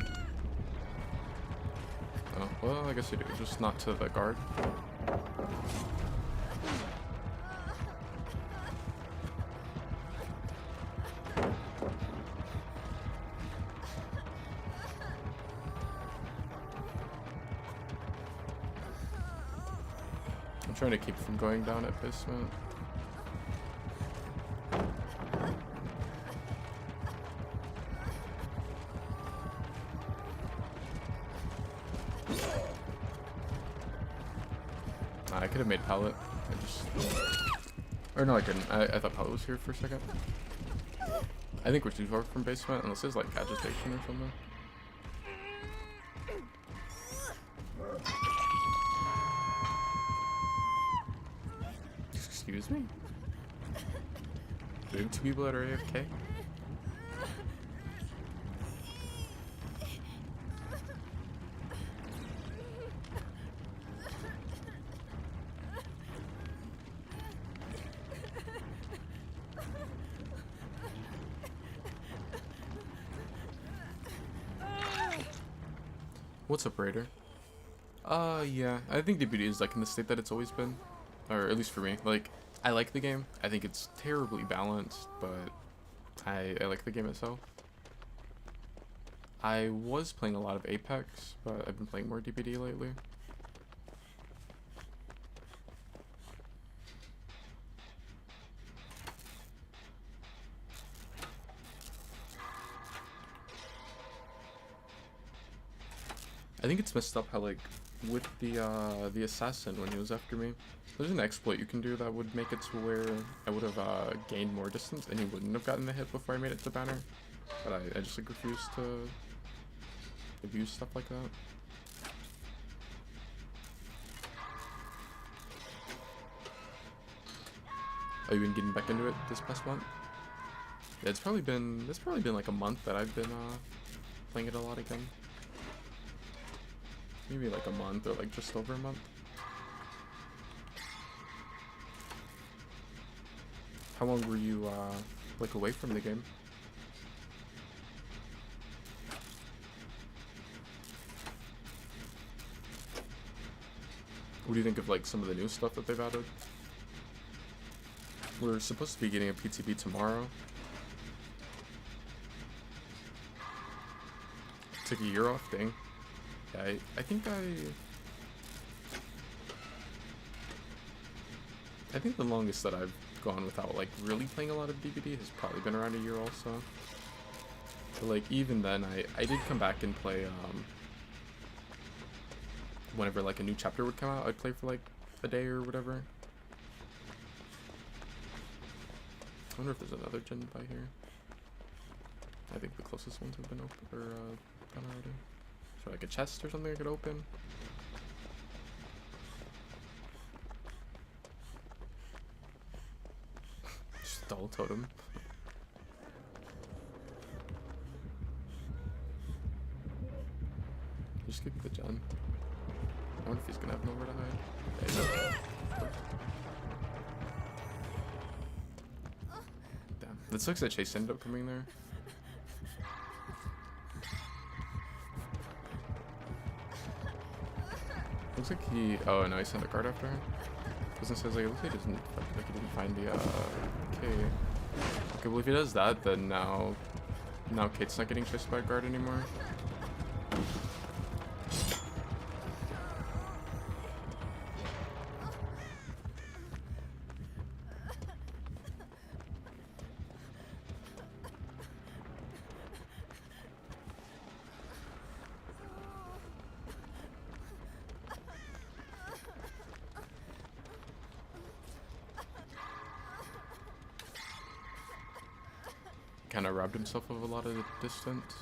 Oh, well, I guess you do. Just not to the guard. I'm trying to keep from going down at basement. I could have made pallet. I just... Or no, I couldn't. I thought pallet was here for a second. I think we're too far from basement, unless there's like agitation or something. Excuse me? Do we have two people that are AFK? What's up, Raider? Yeah. I think DBD is like in the state that it's always been. Or at least for me. Like, I like the game. I think it's terribly balanced, but I like the game itself. I was playing a lot of Apex, but I've been playing more DBD lately. I think it's messed up how, like, with the assassin when he was after me, there's an exploit you can do that would make it to where I would have gained more distance and he wouldn't have gotten the hit before I made it to banner. But I just like refuse to abuse stuff like that. Oh, you been getting back into it this past month? Yeah, it's probably been like a month that I've been playing it a lot again. Maybe like a month or like just over a month. How long were you like away from the game? What do you think of like some of the new stuff that they've added? We're supposed to be getting a PTB tomorrow. Took a year off, dang. Yeah, I think the longest that I've gone without like really playing a lot of DBD has probably been around a year also. But like even then I did come back and play whenever like a new chapter would come out, I'd play for like a day or whatever. I wonder if there's another gen by here. I think the closest ones have been open or done already. Is there like a chest or something I could open? Stall totem. Just give me the gen. I wonder if he's gonna have nowhere to hide. Yeah, damn. That sucks that Chase ended up coming there. Looks like he. Oh, no, he sent a guard after him. Doesn't say like, it looks like he doesn't like he didn't find the okay. Okay, well if he does that, then now Kate's not getting chased by a guard anymore. Kind of robbed himself of a lot of the distance.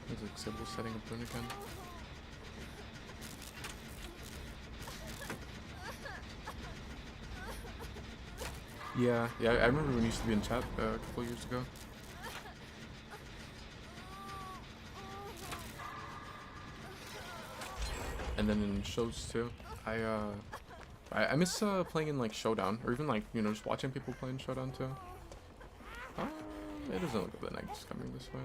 There's like Sybil setting up Boone again. Yeah, I remember when he used to be in chat a couple years ago. And then in shows too. I miss playing in like Showdown, or even like, you know, just watching people play in Showdown too. It doesn't look like the night's coming this way.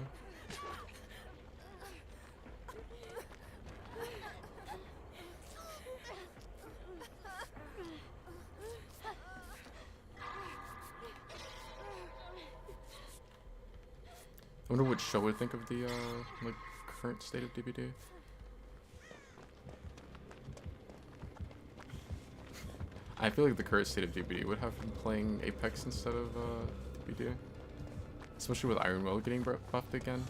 wonder what show would think of the like current state of DBD. I feel like the current state of DBD would have him playing Apex instead of DBD, especially with Iron Will getting buffed again.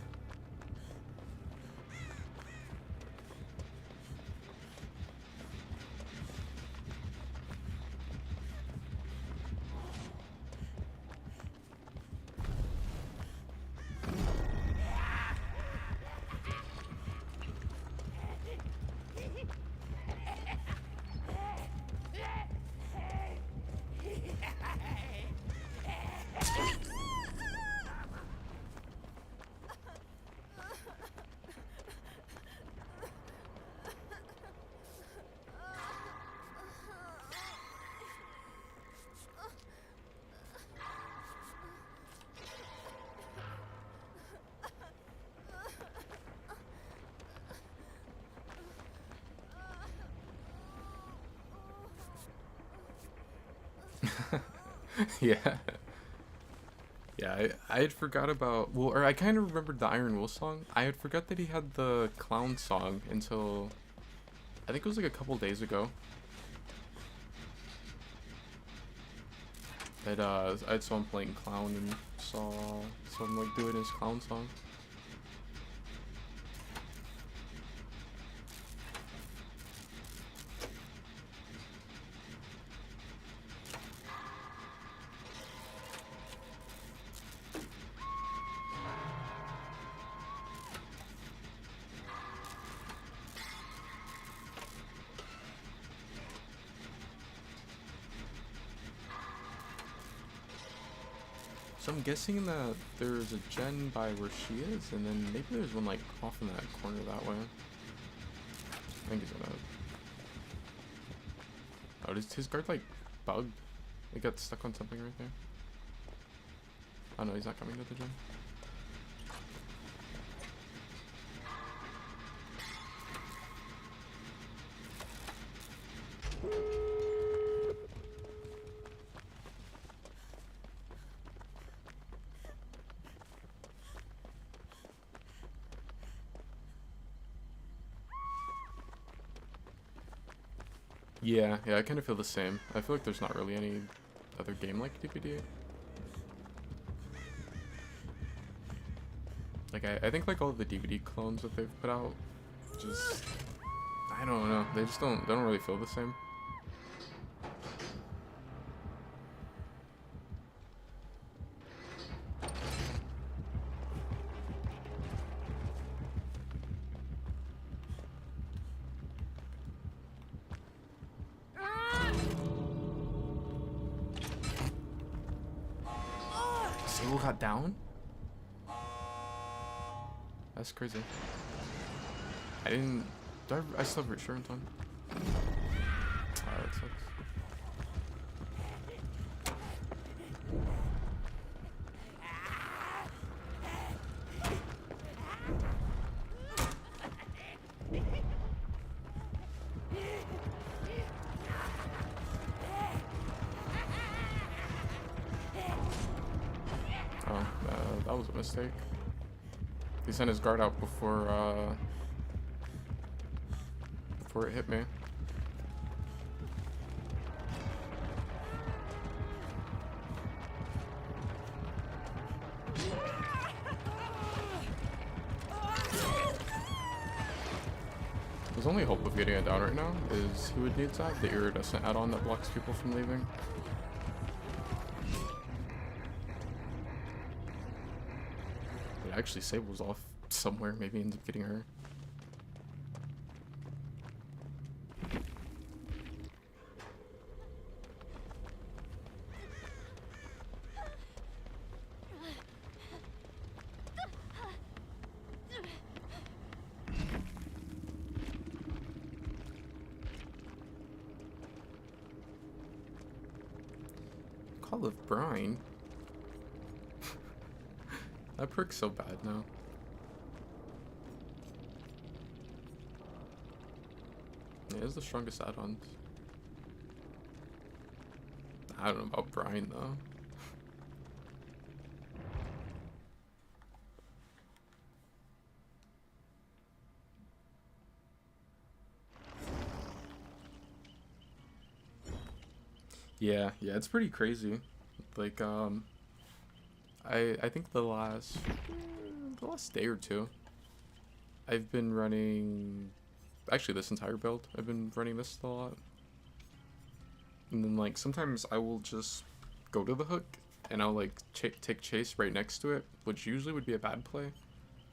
Yeah. Yeah, I had forgot about, well, or I kind of remembered the Iron Will song. I had forgot that he had the clown song until, I think it was like a couple days ago. That I saw him playing clown and saw him like doing his clown song. So I'm guessing that there's a gen by where she is, and then maybe there's one like off in that corner that way. I think he's gonna. Oh, does his guard like bugged? He got stuck on something right there. Oh no, he's not coming to the gen. Yeah, I kind of feel the same. I feel like there's not really any other game like DBD. Like, I think like all of the DVD clones that they've put out, just, I don't know, they don't really feel the same. Sable got down? That's crazy. I didn't... I still have reassurance on. That sucks. Oh, that was a mistake. He sent his guard out before it hit me. His only hope of getting it down right now is he would need to have the iridescent add-on that blocks people from leaving. But actually Sable's off somewhere, maybe ends up getting her. Call of Brine? That perk's so bad now. Yeah, it's the strongest add-ons. I don't know about Brine though. Yeah, yeah, it's pretty crazy. Like, I think the last day or two, I've been running. Actually, this entire build, I've been running this a lot. And then like sometimes I will just go to the hook and I'll like take chase right next to it, which usually would be a bad play.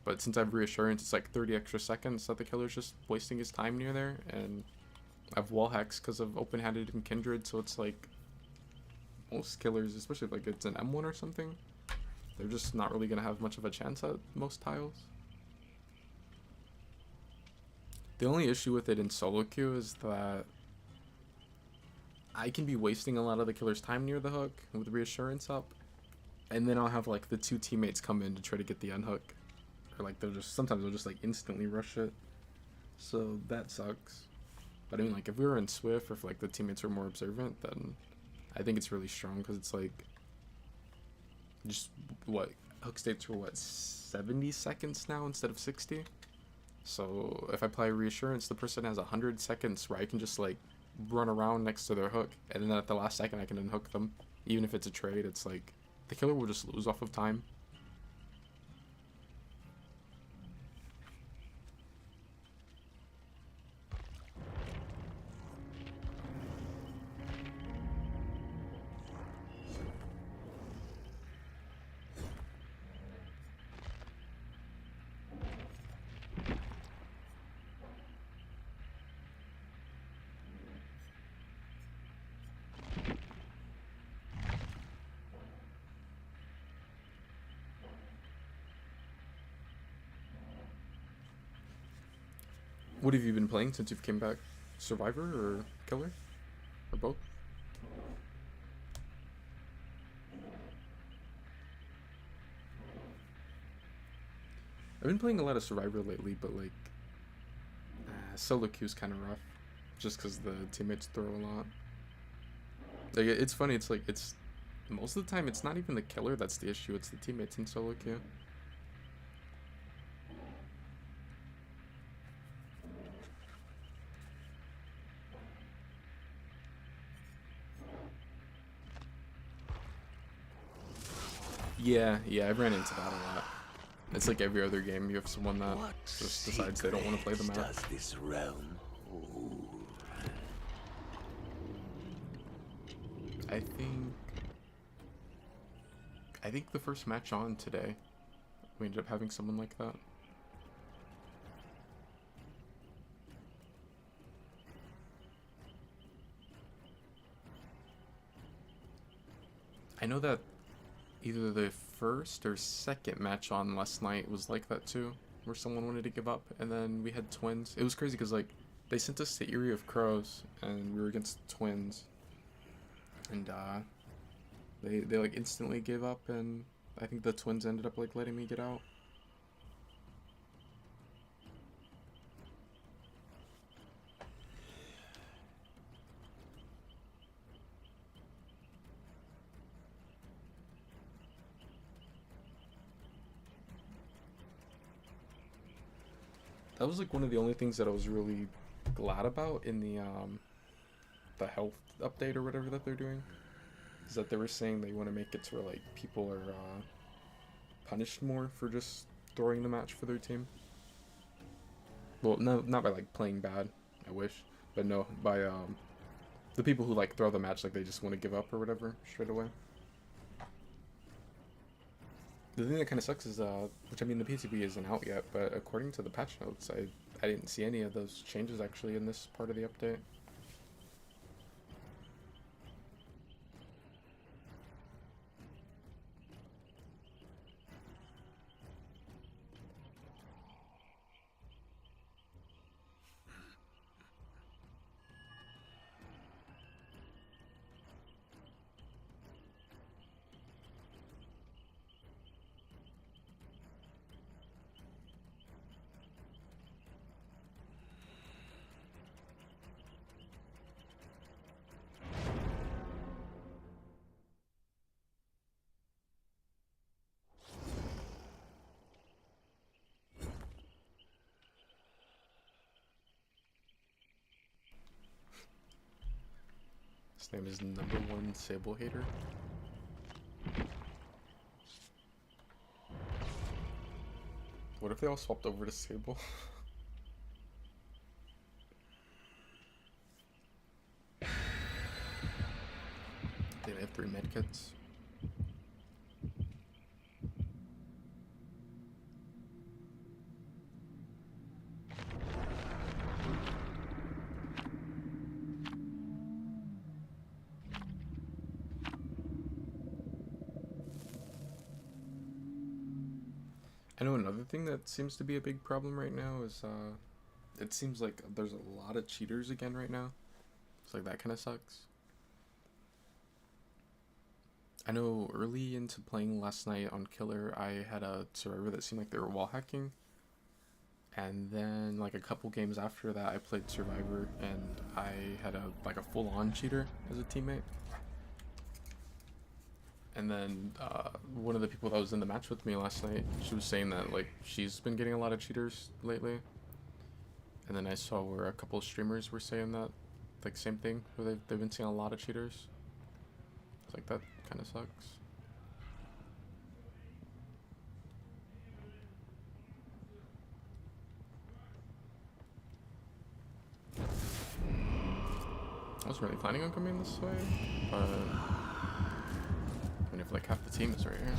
But since I have reassurance, it's like 30 extra seconds that the killer's just wasting his time near there, and I have wall hacks because of open-handed and kindred, so it's like most killers, especially if like it's an M1 or something, they're just not really gonna have much of a chance at most tiles. The only issue with it in solo queue is that I can be wasting a lot of the killer's time near the hook with reassurance up, and then I'll have like the two teammates come in to try to get the unhook, or like sometimes they'll just like instantly rush it, so that sucks. But I mean, like if we were in Swift or if like the teammates were more observant, then I think it's really strong because it's like just what hook states are what 70 seconds now instead of 60. So if I apply reassurance, the person has 100 seconds where I can just like run around next to their hook, and then at the last second I can unhook them. Even if it's a trade, it's like the killer will just lose off of time. What have you been playing since you've came back? Survivor or killer? Or both? I've been playing a lot of Survivor lately, but like solo queue's kind of rough, just because the teammates throw a lot. Like it's funny. It's like it's most of the time it's not even the killer that's the issue. It's the teammates in solo queue. Yeah, yeah, I've ran into that a lot. It's like every other game, you have someone that What just decides they don't want to play the map. does this realm hold? I think I think the first match on today, we ended up having someone like that. I know that either the first or second match on last night was like that too, where someone wanted to give up, and then we had twins. It was crazy because like they sent us to Eerie of Crows, and we were against twins, and they like instantly gave up, and I think the twins ended up like letting me get out. That was like one of the only things that I was really glad about in the health update or whatever that they're doing, is that they were saying they want to make it to where like people are punished more for just throwing the match for their team. Well, no, not by like playing bad. I wish, but no, by the people who like throw the match like they just want to give up or whatever straight away. The thing that kind of sucks is which I mean the PTB isn't out yet, but according to the patch notes, I didn't see any of those changes actually in this part of the update. name is Number One Sable Hater. What if they all swapped over to Sable? They have 3 medkits. I know another thing that seems to be a big problem right now is it seems like there's a lot of cheaters again right now. It's like that kind of sucks. I know early into playing last night on Killer, I had a survivor that seemed like they were wall hacking. And then like a couple games after that, I played Survivor and I had a full-on cheater as a teammate. And then one of the people that was in the match with me last night, she was saying that like she's been getting a lot of cheaters lately. And then I saw where a couple of streamers were saying that, like same thing, where they've been seeing a lot of cheaters. It's like that kind of sucks. I was really planning on coming this way, but I mean, if like half the team is right here.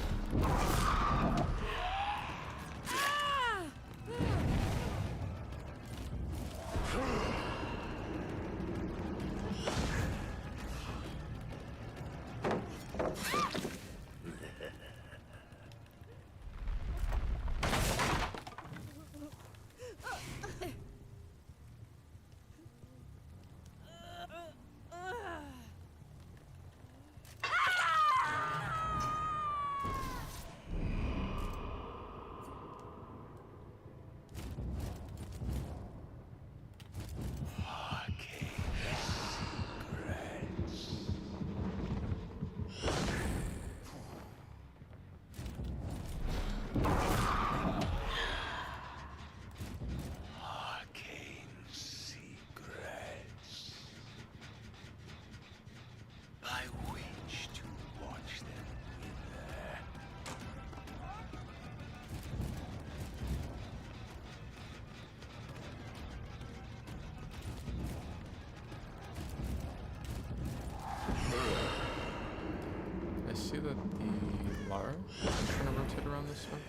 I see that the Lara is trying to rotate around this one.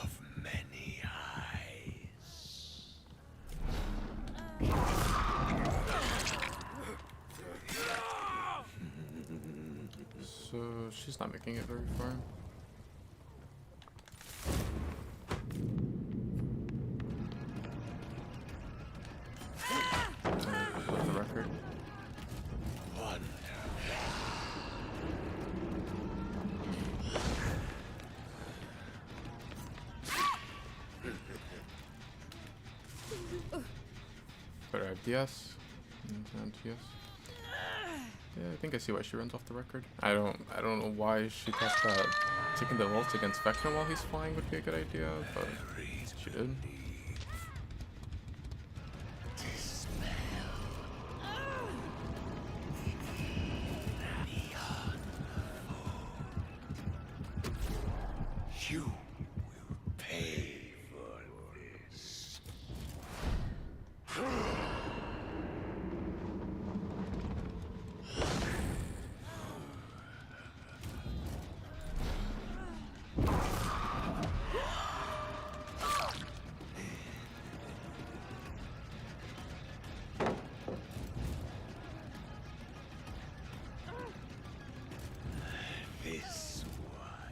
Of many eyes. So she's not making it very far. For the record. Better have DS. And DS. Yeah, I think I see why she runs off the record. I don't know why she thought that taking the ult against Vecna while he's flying would be a good idea, but she did. You will pay for this. This one.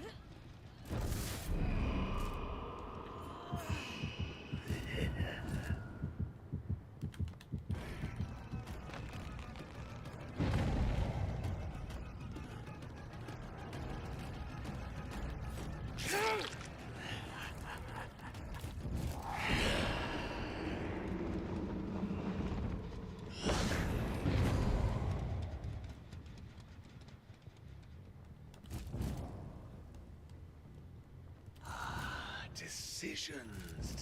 Decisions.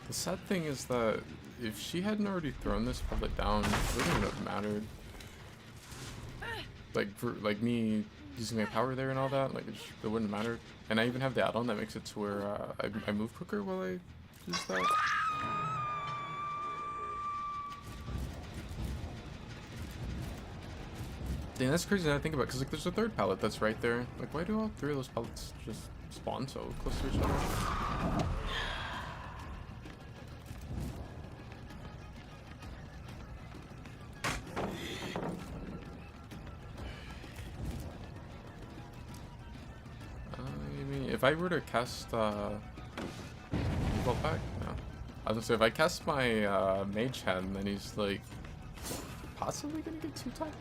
The sad thing is that if she hadn't already thrown this bullet down, it wouldn't have mattered. Like, for, like me using my power there and all that, like it wouldn't matter. And I even have the add-on that makes it to where I move quicker while I use that. Dang, that's crazy now to think about, because like there's a third pallet that's right there. Like, why do all three of those pallets just spawn so close to each other? If I were to cast Vault back? No. I was gonna say, if I cast my Mage Hand, then he's like possibly gonna get 2-type.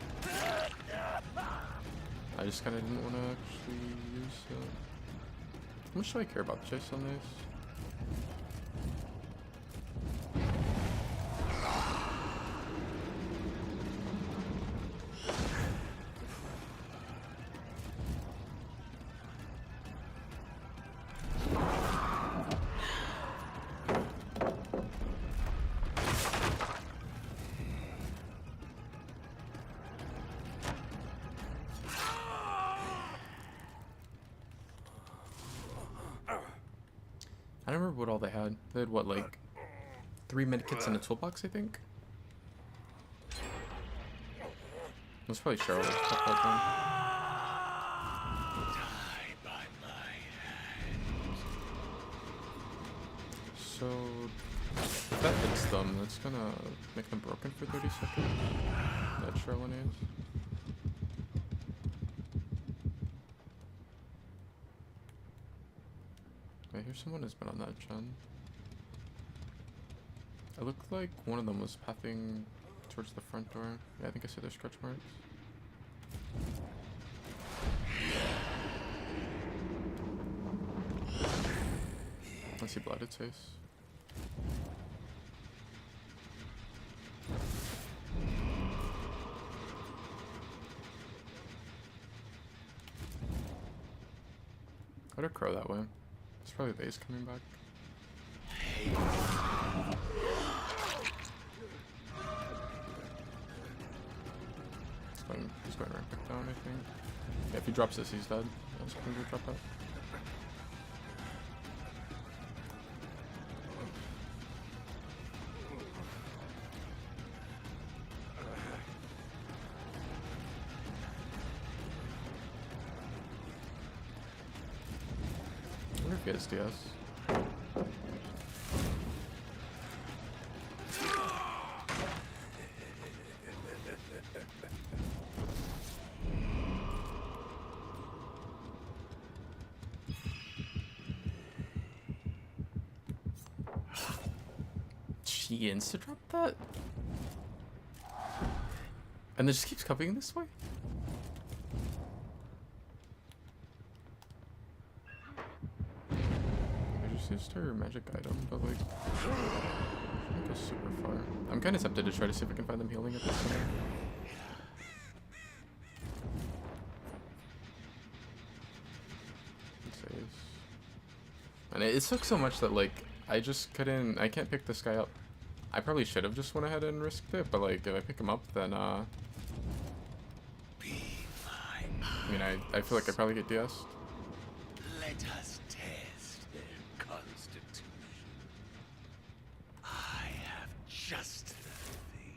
I just kinda didn't wanna actually use it. How much do I care about chase on these? I don't remember what all they had. They had what, like 3 medikits in a toolbox, I think? That's probably Cheryl. So if that hits them, that's gonna make them broken for 30 seconds. That Cheryl needs. I hear someone has been on that gen. It looked like one of them was pathing towards the front door. Yeah, I think I see their stretch marks. I see Blooded Face. I'd have Crow that way. It's probably base coming back. He's going right back down, I think. Yeah, if he drops this, he's dead. I was going to drop that. I wonder if he has DS. She insta-drop that? And it just keeps coming this way? I just used her magic item, but like, she didn't go super far. I'm kind of tempted to try to see if I can find them healing at this point. And it sucks so much that like, I can't pick this guy up. I probably should have just went ahead and risked it, but like if I pick him up, then I mean, I feel like I probably get DS'd. Let us test their constitution. I have just the thing.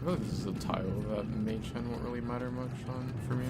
feel like this is a tile that Mage Hand won't really matter much on for me.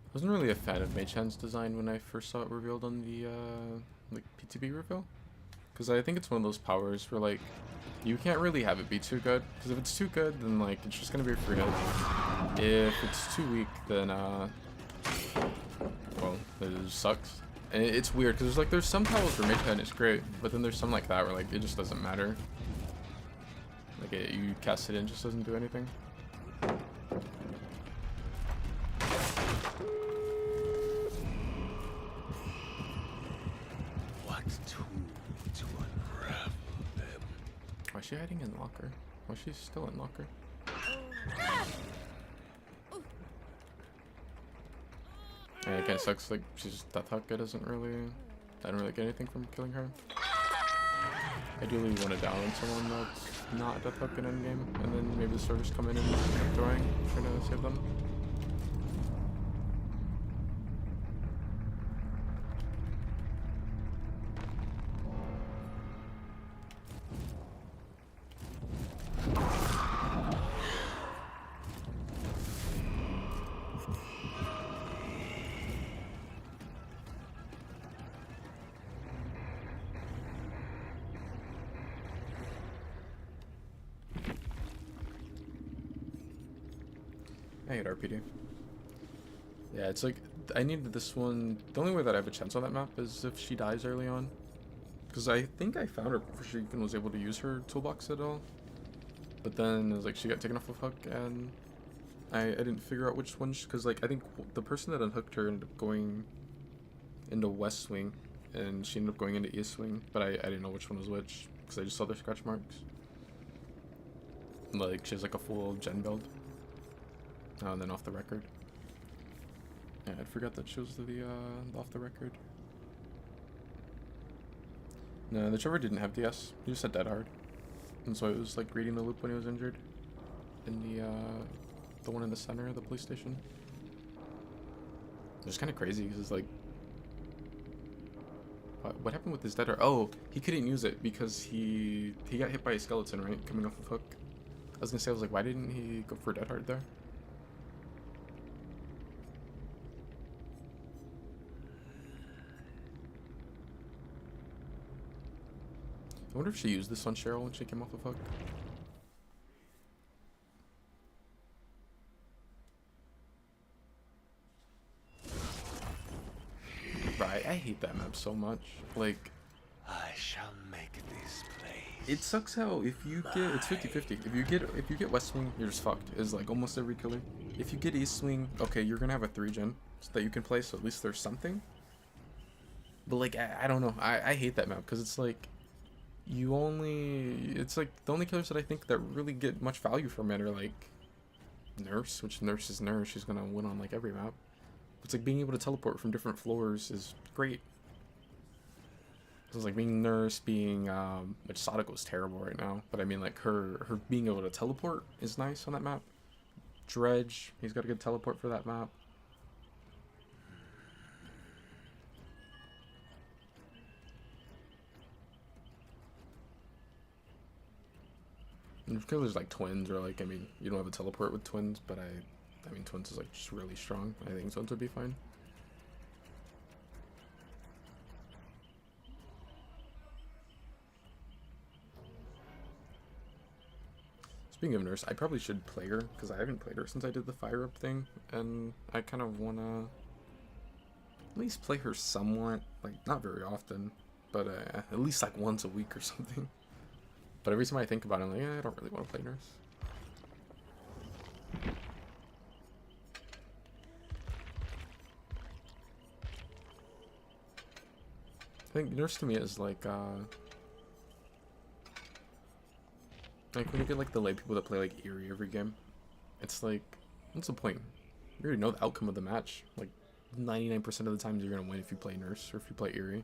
I wasn't really a fan of Mage Hand's design when I first saw it revealed on the like PTB reveal, because I think it's one of those powers where like you can't really have it be too good, because if it's too good then like it's just gonna be a free hit. If it's too weak then well, it just sucks. And it's weird because there's some powers where Mage Hand is great, but then there's some like that where like it just doesn't matter. Like you cast it in, just doesn't do anything. Why is she hiding in locker? Why is she still in locker? Yeah, it kinda sucks, like, she's Death Hook. I don't really get anything from killing her. Ideally you want to down someone that's not Death Hook in endgame, and then maybe the servers come in and start throwing, trying to save them. I hate RPD. Yeah, it's like, I needed this one. The only way that I have a chance on that map is if she dies early on. Because I think I found her before she even was able to use her toolbox at all. But then it was like she got taken off of Hook, and I didn't figure out which one, because like I think the person that unhooked her ended up going into West Wing, and she ended up going into East Wing, but I didn't know which one was which, because I just saw their scratch marks. Like, she has like a full gen build. Oh, and then off the record. Yeah, I forgot that she was the off the record. No, the Trevor didn't have DS. He just had Dead Hard, and so it was like reading the loop when he was injured. In the one in the center of the police station. It's kind of crazy because it's like, what happened with his Dead Hard? Oh, he couldn't use it because he got hit by a skeleton, right, coming off of Hook. I was gonna say, I was like, why didn't he go for Dead Hard there? I wonder if she used this on Cheryl when she came off of Hook. Right, I hate that map so much. Like, I shall make this place. it sucks how if you get, it's 50-50. If you get West Wing, you're just fucked. Is like almost every killer. If you get East Wing, okay, you're gonna have a 3-gen so that you can play, so at least there's something. But like, I don't know. I hate that map because it's like, it's like the only killers that I think that really get much value from it are like Nurse, which Nurse is Nurse. She's gonna win on like every map. It's like being able to teleport from different floors is great. So it's like being Nurse, being which Sadako's terrible right now, but I mean like her being able to teleport is nice on that map. Dredge, he's got a good teleport for that map. And of killers like Twins, or like, I mean, you don't have a teleport with Twins, but I mean, Twins is like just really strong. I think Twins would be fine. Speaking of Nurse, I probably should play her, because I haven't played her since I did the Fire Up thing, and I kind of want to at least play her somewhat, like, not very often, but at least like once a week or something. But every time I think about it, I'm like, I don't really want to play Nurse. think nurse to me is like when you get like the late people that play like Eerie every game, it's like, what's the point? You already know the outcome of the match. Like 99% of the times you're gonna win if you play nurse or if you play Eerie.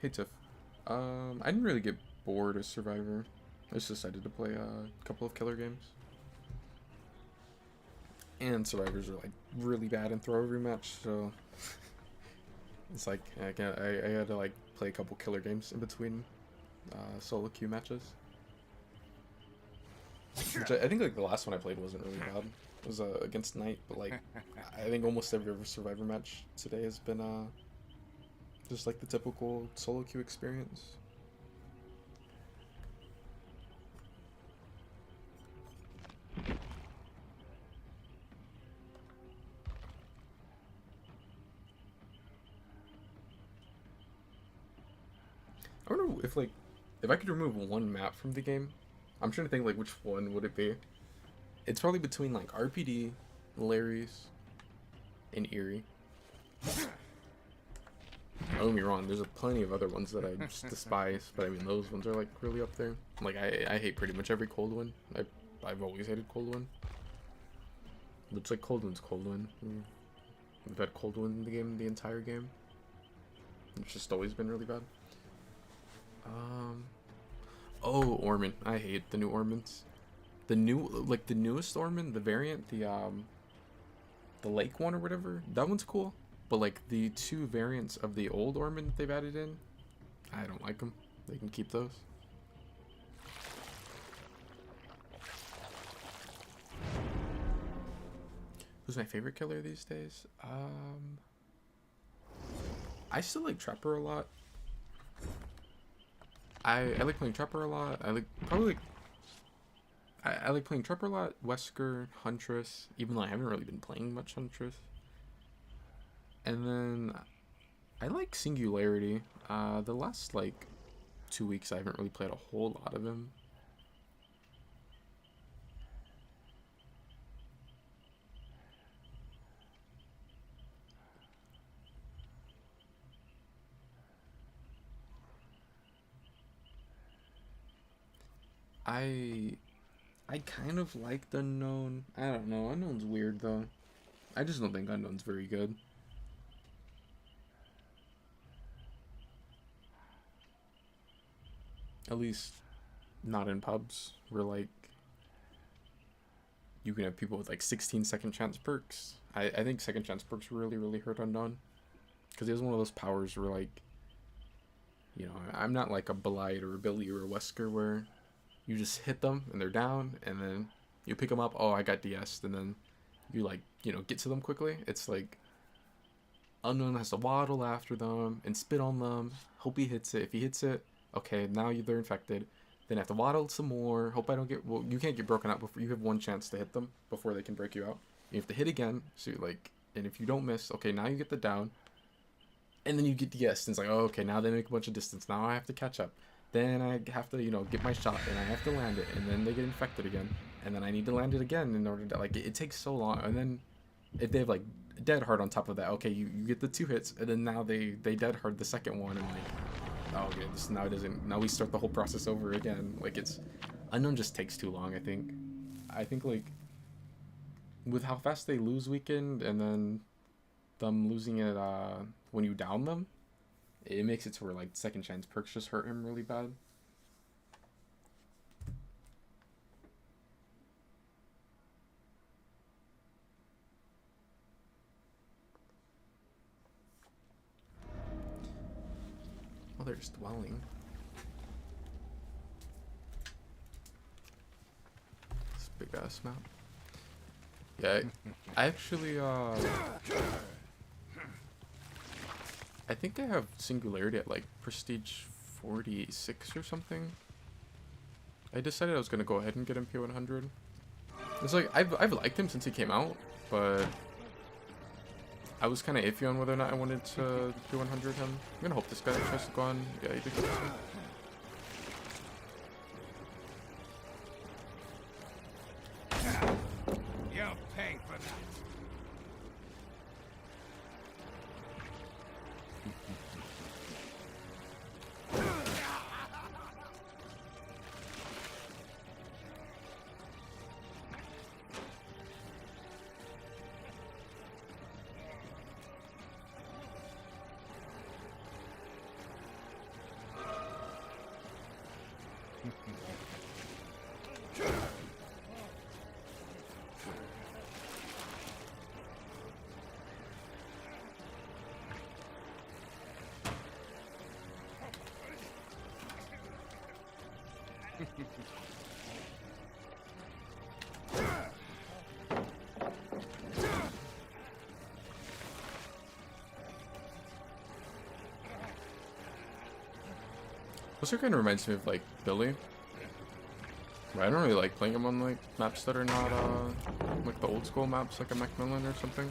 Hey Tiff. I didn't really get bored of Survivor. I just decided to play a couple of killer games. And Survivors are like really bad in throw every match, so it's like I had to like play a couple killer games in between solo queue matches. Which I think like the last one I played wasn't really bad. It was against Knight, but like I think almost every other Survivor match today has been just like the typical solo queue experience. I wonder if like if I could remove one map from the game. I'm trying to think like which one would it be. It's probably between like RPD, Larry's, and Eerie. Don't get me wrong, there's plenty of other ones that I just despise, but I mean those ones are like really up there. Like I hate pretty much every cold win. I've always hated cold win. Looks like cold win's cold win. We've had cold win in the game the entire game. It's just always been really bad. Oh, Orman. I hate the new Ormans. The newest Orman, the variant, the lake one or whatever. That one's cool. But like the two variants of the old Orman they've added in, I don't like them. They can keep those. Who's my favorite killer these days? I still like Trapper a lot. I like playing Trapper a lot. I like I like playing Trapper a lot. Wesker, Huntress, even though I haven't really been playing much Huntress. And then I like Singularity. The last like 2 weeks I haven't really played a whole lot of him. I kind of like the Unknown. I don't know. Unknown's weird though. I just don't think Unknown's very good. At least not in pubs where like you can have people with like 16 second chance perks. I think second chance perks really hurt Unknown. Because he has one of those powers where like, you know, I'm not like a Blight or a Billy or a Wesker where you just hit them and they're down and then you pick them up. Oh, I got DS'd, and then you like, you know, get to them quickly. It's like Unknown has to waddle after them and spit on them. Hope he hits it. If he hits it, okay, now they're infected. Then I have to waddle some more. Hope I don't get... Well, you can't get broken out before... You have one chance to hit them before they can break you out. You have to hit again. So, like... And if you don't miss... Okay, now you get the down. And then you get DS'd. And it's like, oh, okay, now they make a bunch of distance. Now I have to catch up. Then I have to, you know, get my shot. And I have to land it. And then they get infected again. And then I need to land it again in order to... Like, it takes so long. And then... If they have, like, dead hard on top of that. Okay, you get the 2 hits. And then now they dead hard the second one. And, like... Oh, okay, this now it doesn't. Now we start the whole process over again. Like, it's Unknown just takes too long. I think like with how fast they lose weekend and then them losing it when you down them, it makes it to where like second chance perks just hurt him really bad. Oh, there's dwelling. This big ass map. Yeah, I actually I think I have Singularity at like Prestige 46 or something. I decided I was gonna go ahead and get him P100. It's like I've liked him since he came out, but I was kind of iffy on whether or not I wanted to P100 him. I'm gonna hope this guy tries to go on. Yeah, he did good. You'll pay for that. Also kind of reminds me of like Billy. But I don't really like playing him on like maps that are not like the old school maps like a Macmillan or something.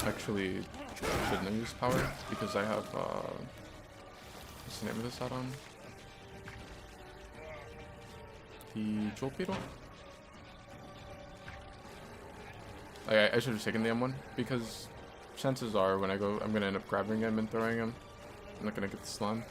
Actually shouldn't have used power because I have what's the name of this add-on? The Jolt Beetle? I should have taken the M1 because chances are when I go I'm gonna end up grabbing him and throwing him. I'm not gonna get the slime.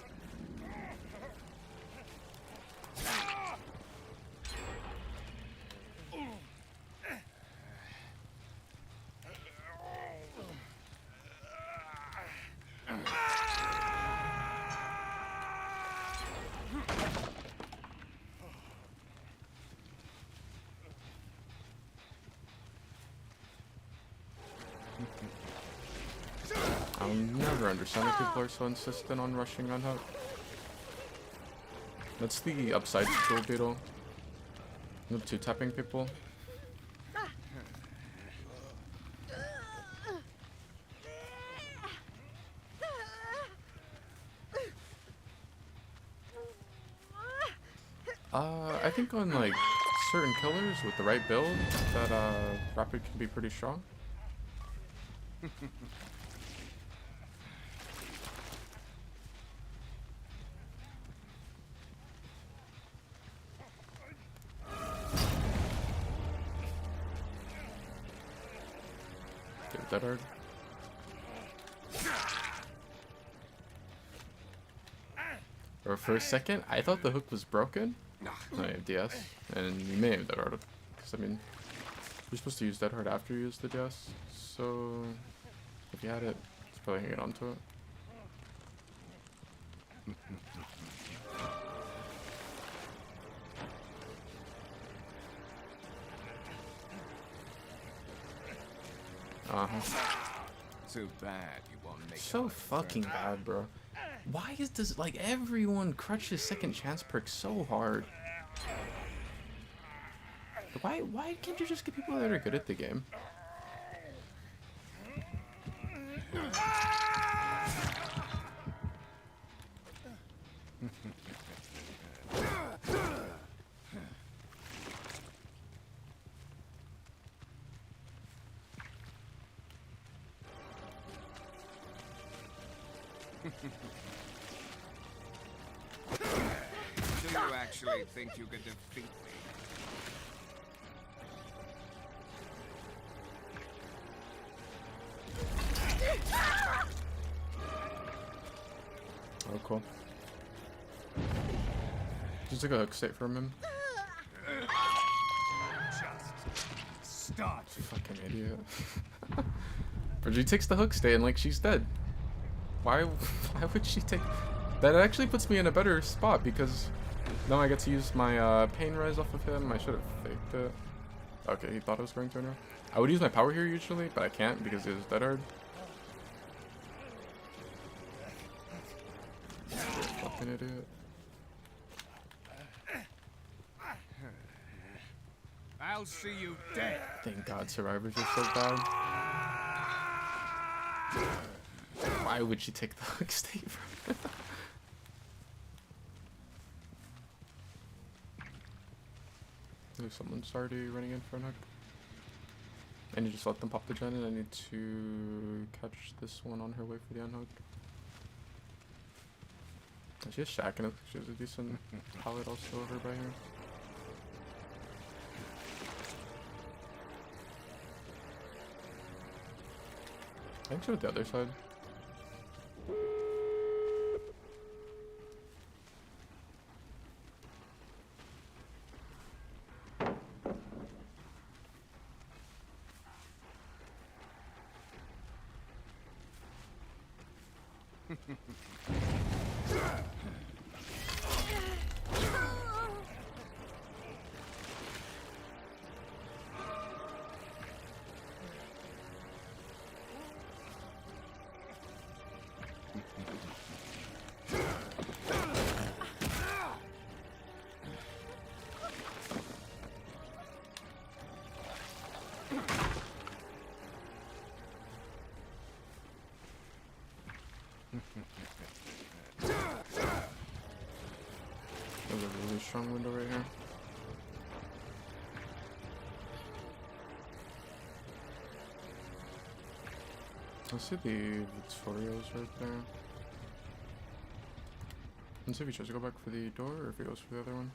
I'll never understand why people are so insistent on rushing on Hook. That's the upside to Jolt Beetle. No two-tapping people. I think on like certain killers with the right build, that Rapid can be pretty strong. Get that hard. Or for a second, I thought the hook was broken. I have DS, and you may have Dead Hard, because I mean, you're supposed to use Dead Hard after you use the DS, so if you had it, it's probably gonna get onto it. Too bad you won't make So it. fucking bad, bro. Why is this, like, everyone crutches second chance perk so hard? Why can't you just get people that are good at the game? Do you actually think you can defeat me? Oh, cool. Just took a hook state from him. Just start. Fucking idiot. But she takes the hook state and like she's dead. Why would she take... That actually puts me in a better spot because now I get to use my pain res off of him. I should have faked it. Okay, he thought I was going to. I would use my power here usually, but I can't because it is Dead Hard. Fucking idiot. I'll see you dead. Thank God survivors are so bad. Why would you take the hook state from There's someone's already running in for an hook. And you just let them pop the gen, and I need to catch this one on her way for the unhook. She has Shack, and it looks like she has a decent pallet also over by her. I think she's at the other side. There's a really strong window right here. I see the Victorios right there. Let's see if he tries to go back for the door or if he goes for the other one.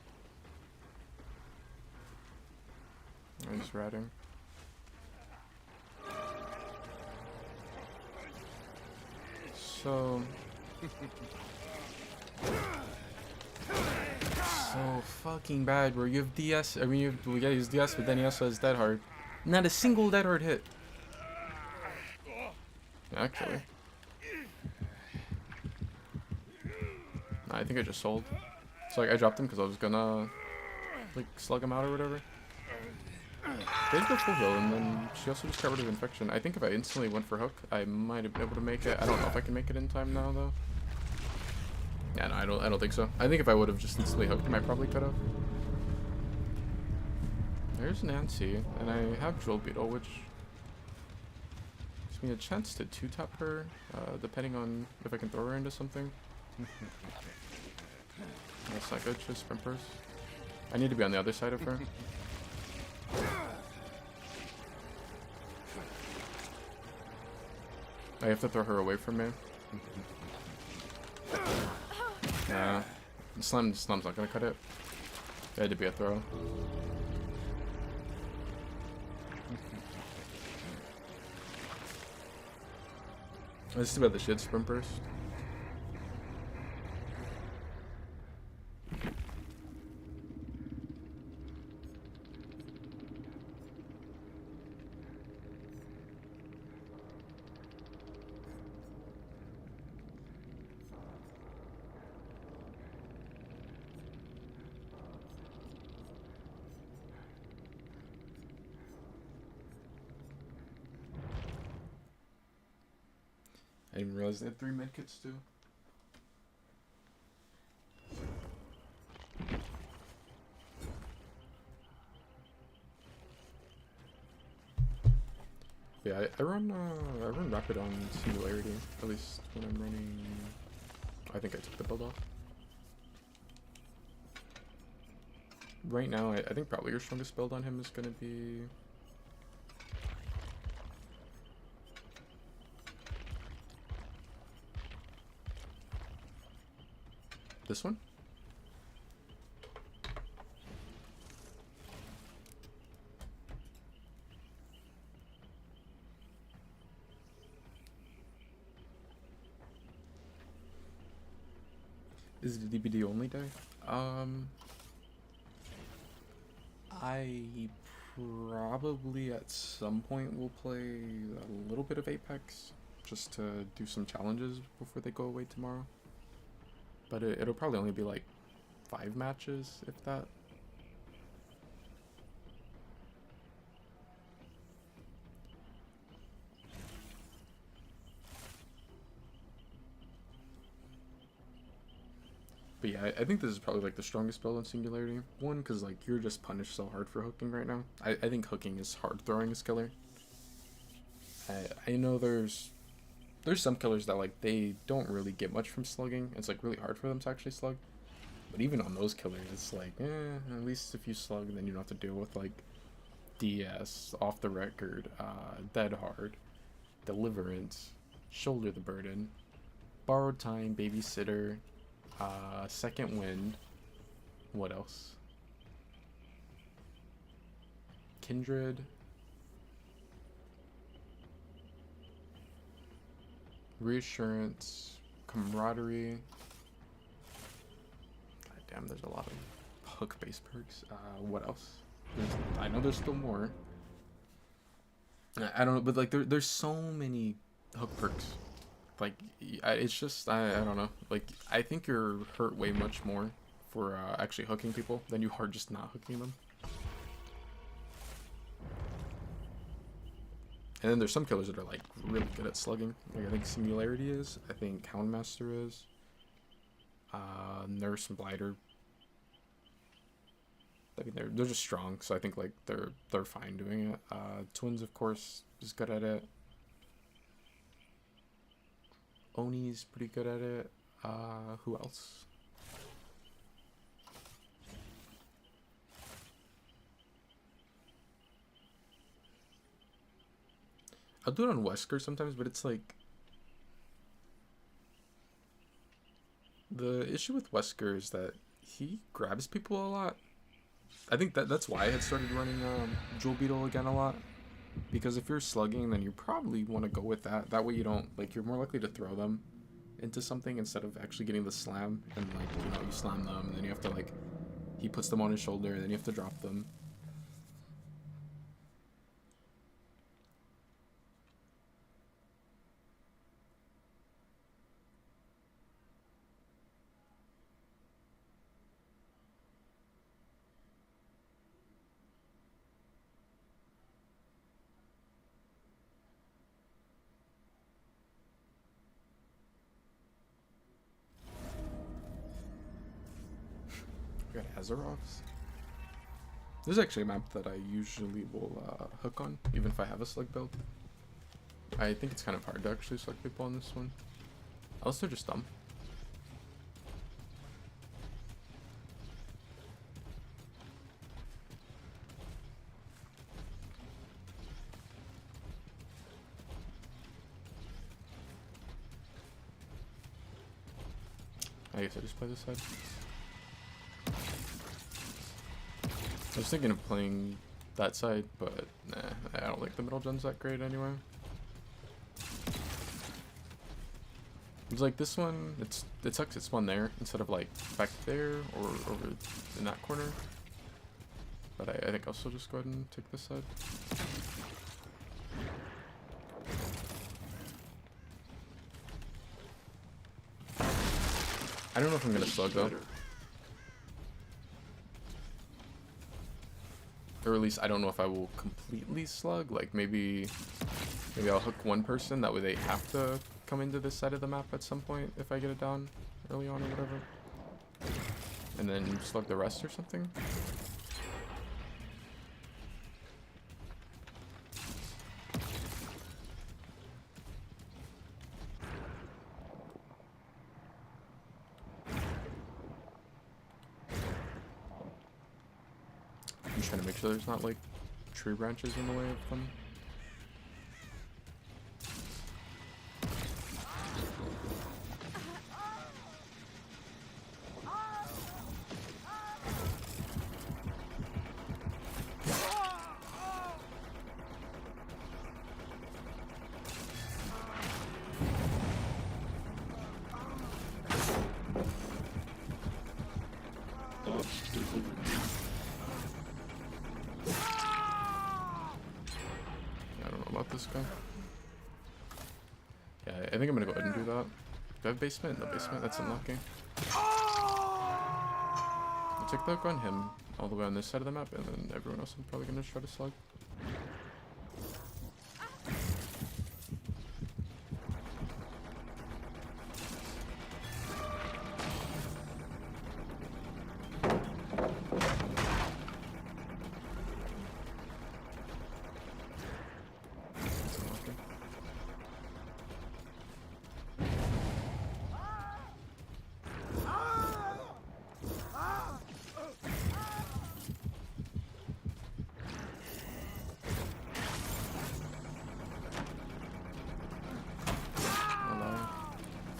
Oh, he's ratting. So fucking bad, bro. You have DS. I mean, we gotta use DS, but then he also has Dead Hard. Not a single Dead Hard hit. Actually, I think I just sold. So like, I dropped him because I was gonna like slug him out or whatever. There's the full heal, and then she also just got rid of infection. I think if I instantly went for hook, I might have been able to make it. I don't know if I can make it in time now though. Yeah, no, I don't think so. I think if I would have just instantly hooked him, I probably could have. There's Nancy, and I have Drill Beetle, which gives me a chance to 2-tap her, depending on if I can throw her into something. That's not good, just sprint burst. I need to be on the other side of her. I have to throw her away from me. Yeah, Slam's not gonna cut it. It had to be a throw. This is about the shit sprint burst. I didn't realize they had 3 medkits too. Yeah, I run rapid on Singularity, at least when I'm running. I think I took the build off. Right now, I think probably your strongest build on him is gonna be this one? Is it a DBD only day? I probably at some point will play a little bit of Apex just to do some challenges before they go away tomorrow. But it'll probably only be like 5 matches, if that. But yeah, I think this is probably like the strongest build on Singularity. One, because like you're just punished so hard for hooking right now. I think hooking is hard throwing is killer. I know there's There's some killers that like they don't really get much from slugging. It's like really hard for them to actually slug. But even on those killers, it's like, at least if you slug, then you don't have to deal with like DS, off the record, dead hard, deliverance, shoulder the burden, borrowed time, babysitter, second wind. What else? Kindred. Reassurance, camaraderie. God damn, there's a lot of hook-based perks. What else? I know there's still more. I don't know, but like there's so many hook perks. Like it's just I don't know. Like I think you're hurt way much more for actually hooking people than you are just not hooking them. And then there's some killers that are like really good at slugging. Like I think Singularity is. I think Houndmaster is. Nurse and Blighter. I mean they're just strong, so I think like they're fine doing it. Twins of course is good at it. Oni's pretty good at it. Who else? I'll do it on Wesker sometimes, but it's like the issue with Wesker is that he grabs people a lot. I think that's why I had started running Jewel Beetle again a lot. Because if you're slugging, then you probably want to go with that. That way you don't, like, you're more likely to throw them into something instead of actually getting the slam. And, like, you know, you slam them, and then you have to, like, he puts them on his shoulder, and then you have to drop them. We got Azeroths. This is actually a map that I usually will hook on, even if I have a slug build. I think it's kind of hard to actually slug people on this one. Unless they're just dumb. I guess I just play this side. I was thinking of playing that side, but nah, I don't think the middle gen's that great anyway. It's like this one, it sucks it's one there instead of like back there or over in that corner. But I think I'll still just go ahead and take this side. I don't know if I'm gonna slug though. Or at least I don't know if I will completely slug. Like maybe I'll hook one person, that way they have to come into this side of the map at some point if I get it down early on or whatever. And then slug the rest or something. I'm just trying to make sure there's not like tree branches in the way of them. This guy. Yeah, I think I'm gonna go ahead and do that. Do I have basement? No basement, that's unlucky. I'll take the hook on him all the way on this side of the map, and then everyone else is probably gonna try to slug.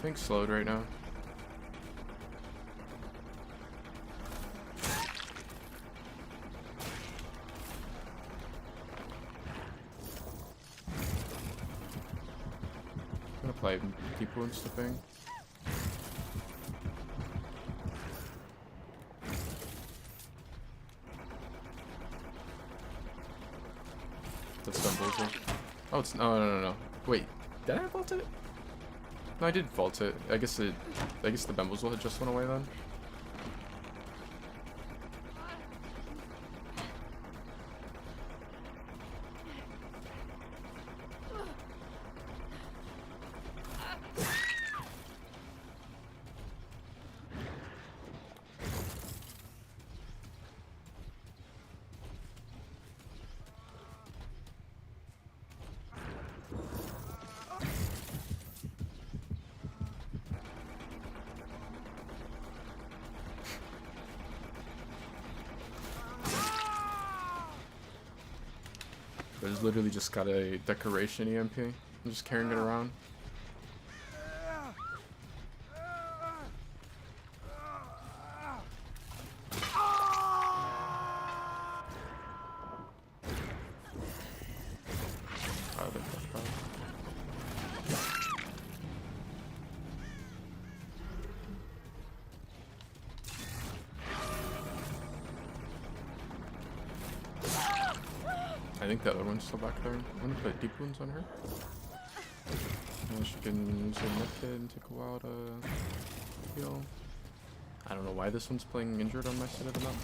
Everything's slowed right now. I'm gonna play deep wound stuffing. That's Dumbledore. Oh, it's no. Wait, did I vault it? No, I did vault it. I guess the Bamboozle had just went away then. There's literally just got a decoration EMP. I'm just carrying it around. Oh, they're fucked up. I think the other one's still back there. I'm gonna put deep wounds on her. And she can use her method and take a while to heal. I don't know why this one's playing injured on my side of the map.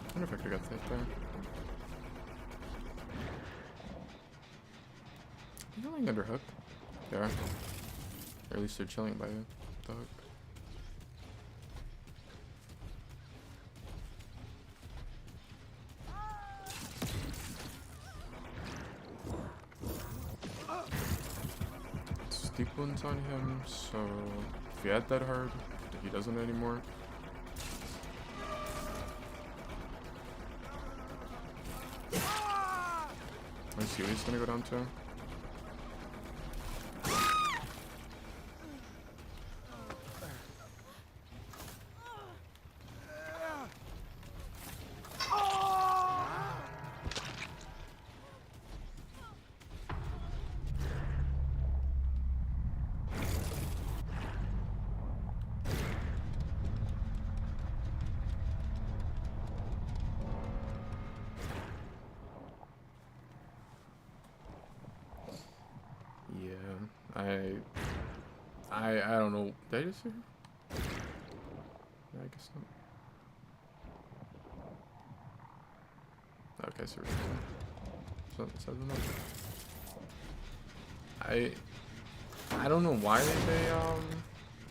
I wonder if I could get that there. They're going under hook. They are. Or at least they're chilling by the hook. It's deep wounds on him, so if he had that hard, he doesn't anymore. I see what he's gonna go down to. I don't know. Did I just see her? Yeah, I guess not. Okay, so I don't know why they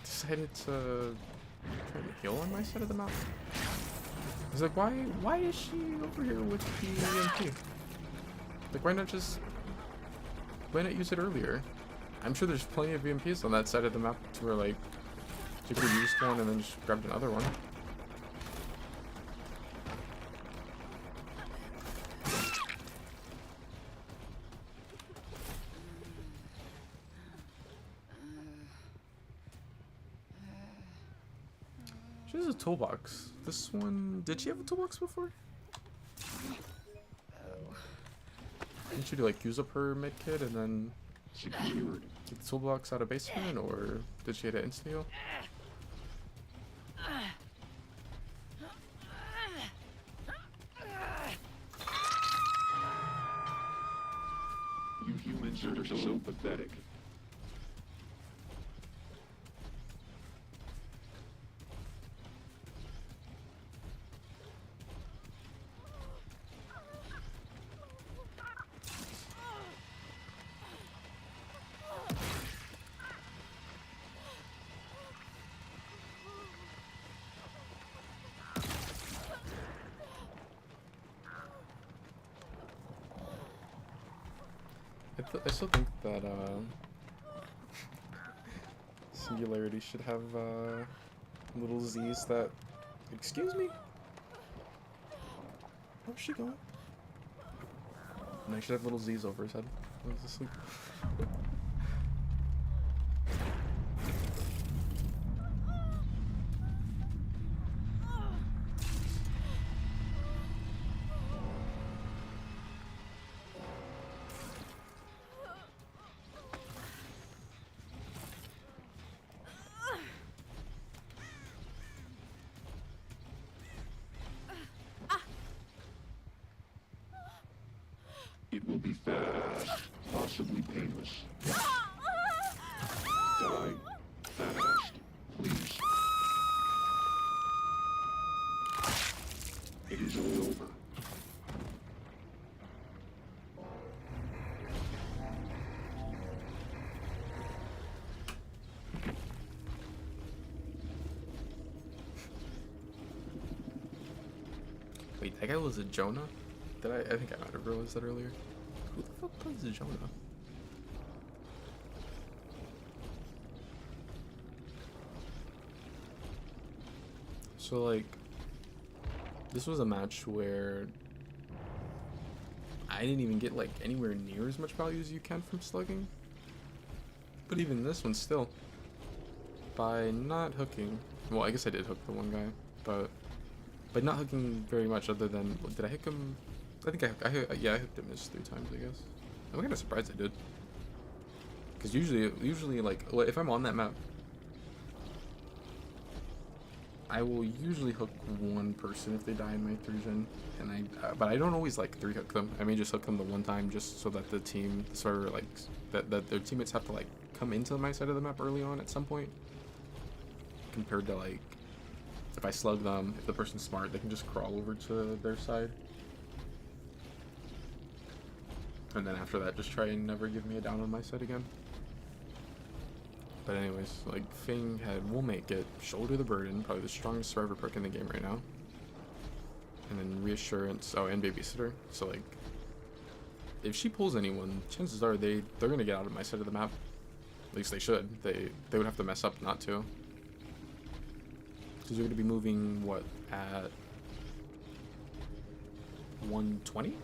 decided to try to heal on my side of the map. I was like, why is she over here with the EMP? Like, why not use it earlier? I'm sure there's plenty of EMPs on that side of the map to where, like, she could have used one and then just grabbed another one. She has a toolbox. This one, did she have a toolbox before? Didn't she, like, use up her med kit and then secured get the toolbox out of basement, or did she hit an insta heal? You humans are so pathetic. I still think that Singularity should have little Z's that. Excuse me? Where's she going? No, he should have little Z's over his head when he's asleep. It will be fast, possibly painless. Die fast, please. It is all over. Wait, that guy was a Jonah? I think I might have realized that earlier. Who the fuck plays Jonah? So like, this was a match where I didn't even get like anywhere near as much value as you can from slugging. But even this one still, by not hooking, well I guess I did hook the one guy, but by not hooking very much other than, did I hook him? I think I hooked him just 3 times, I guess. I'm kind of surprised I did. Because usually like, if I'm on that map, I will usually hook one person if they die in my 3-gen, and but I don't always like 3-hook them. I may just hook them the one time just so that the team, sort of like, that their teammates have to like come into my side of the map early on at some point. Compared to like, if I slug them, if the person's smart, they can just crawl over to their side. And then after that, just try and never give me a down on my side again. But anyways, like, Fing had Will Make It, Shoulder the Burden, probably the strongest survivor perk in the game right now. And then Reassurance, oh, and Babysitter. So like, if she pulls anyone, chances are they're gonna get out of my side of the map. At least they should. They would have to mess up not to. Because they're gonna be moving, what, at 120?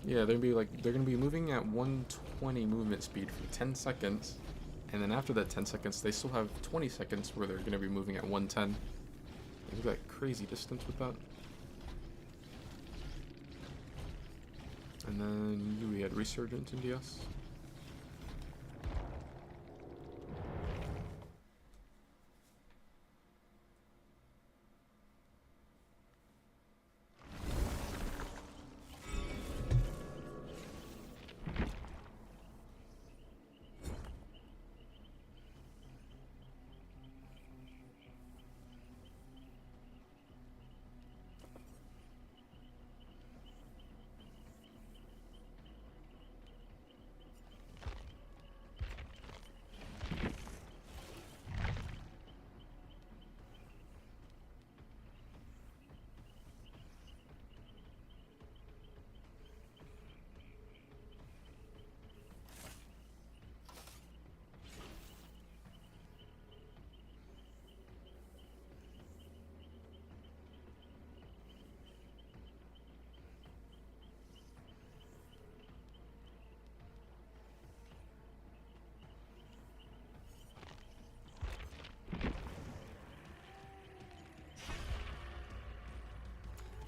Yeah, they're gonna be moving at 120 movement speed for 10 seconds, and then after that 10 seconds, they still have 20 seconds where they're gonna be moving at 110. Look at that crazy distance with that. And then we had Resurgence in DS.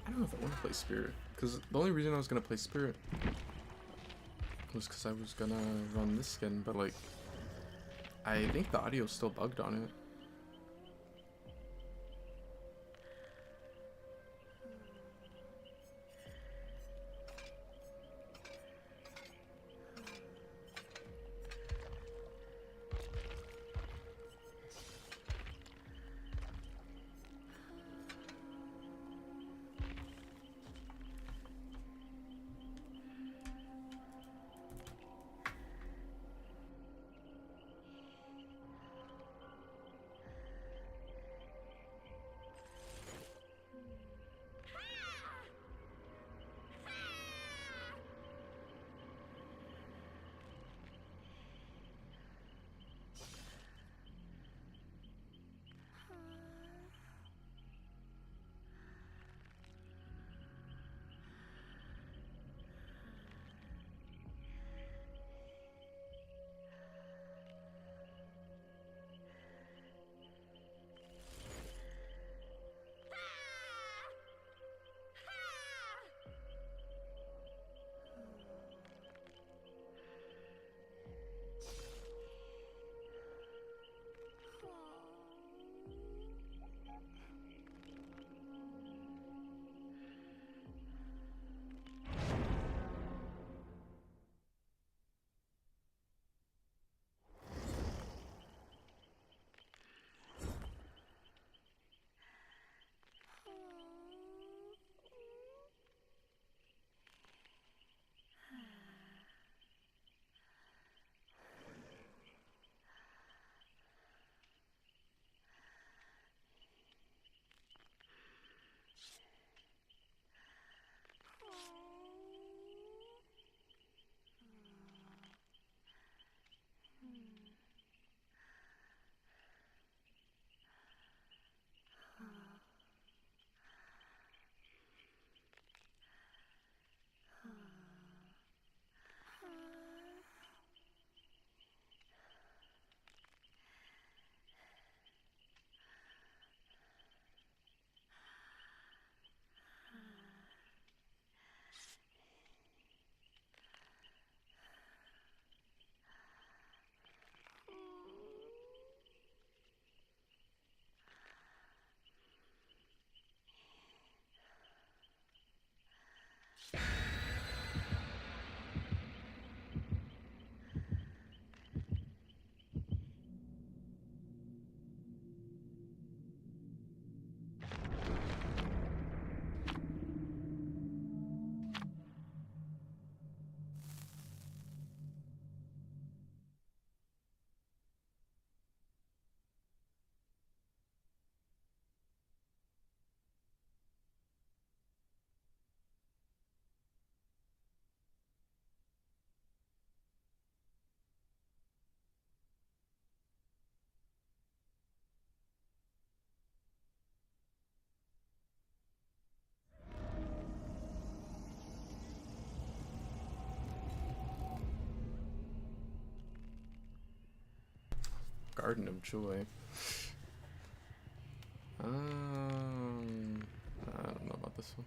I don't know if I want to play Spirit, because the only reason I was going to play Spirit was because I was going to run this skin, but like, I think the audio's still bugged on it. Garden of Joy. I don't know about this one.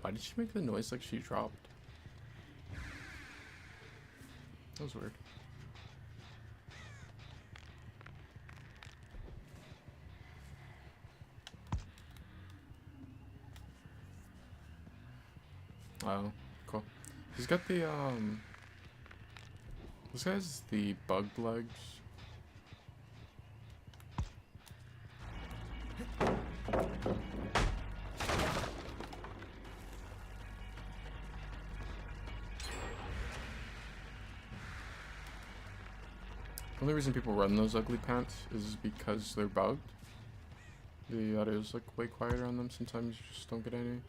Why did she make the noise like she dropped? That was weird. Oh, cool. He's got the, this guy's the bug legs. The only reason people run those ugly pants is because they're bugged. The audio's like way quieter on them, sometimes you just don't get any.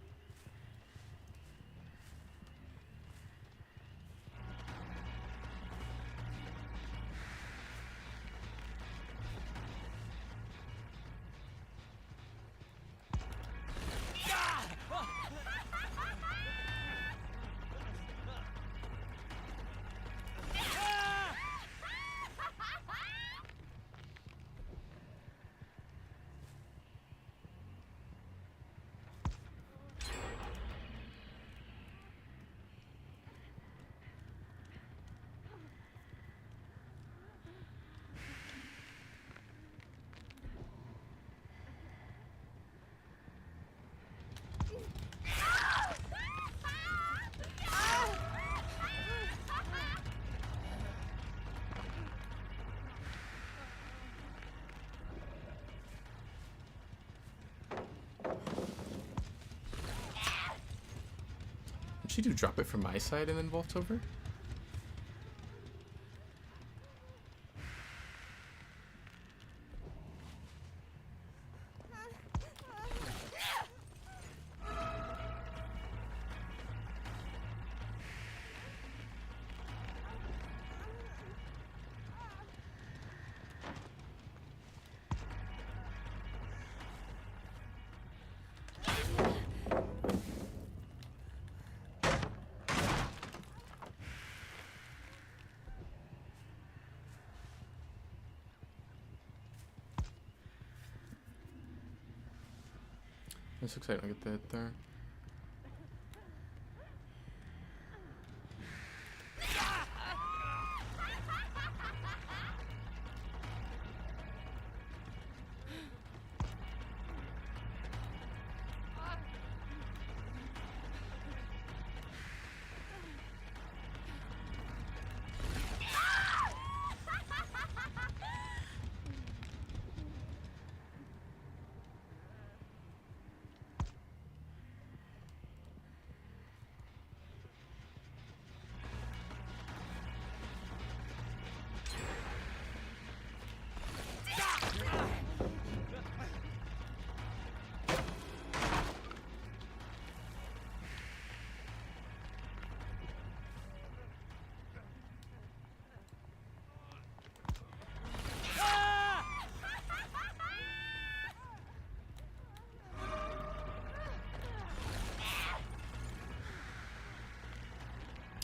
Did she do drop it from my side and then vault over? This looks like I get the hit there.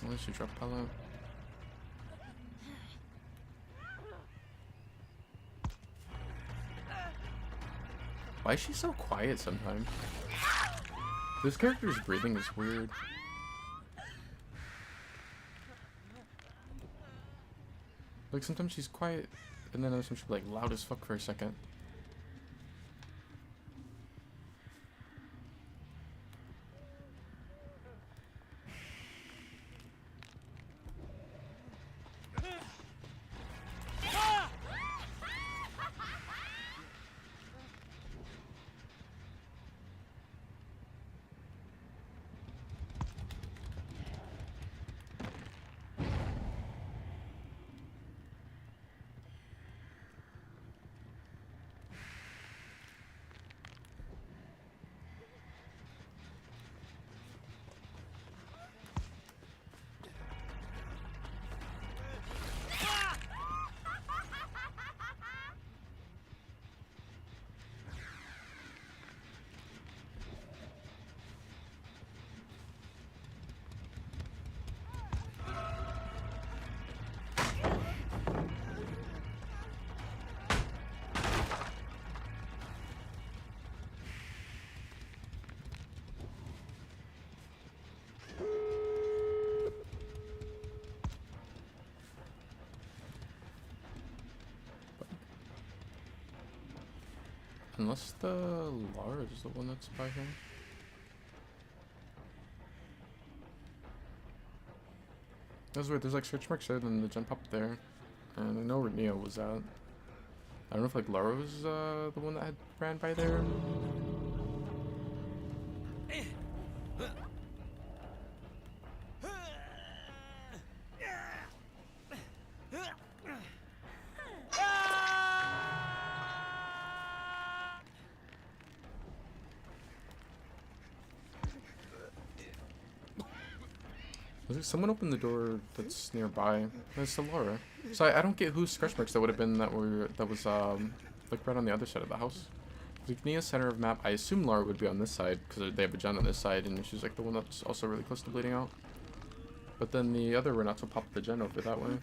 Unless you drop Pella. Why is she so quiet sometimes? This character's breathing is weird. Like sometimes she's quiet, and then other times she'll be like loud as fuck for a second. Unless the Lara is the one that's by him. That's weird, there's like search marks there and the jump up there. And I know where Neo was at. I don't know if like Lara was the one that had ran by there. Someone opened the door that's nearby. It's Lara. So I don't get whose scratch marks that would have been that was like right on the other side of the house. Like Nea's center of map, I assume Lara would be on this side because they have a gen on this side, and she's like the one that's also really close to bleeding out. But then the other Renato popped the gen over that way.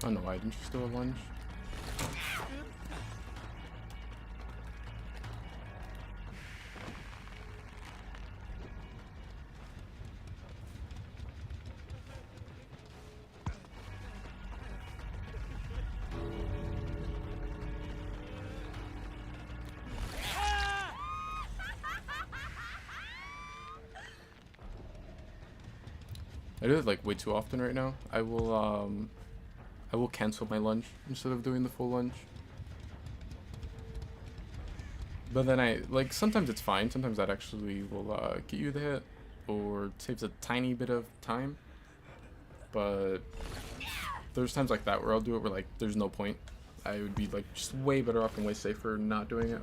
Oh no, why didn't you steal a lunge? I do it like way too often right now. I will cancel my lunge instead of doing the full lunge. But then sometimes it's fine. Sometimes that actually will get you the hit or saves a tiny bit of time. But there's times like that where I'll do it where like there's no point. I would be like just way better off and way safer not doing it.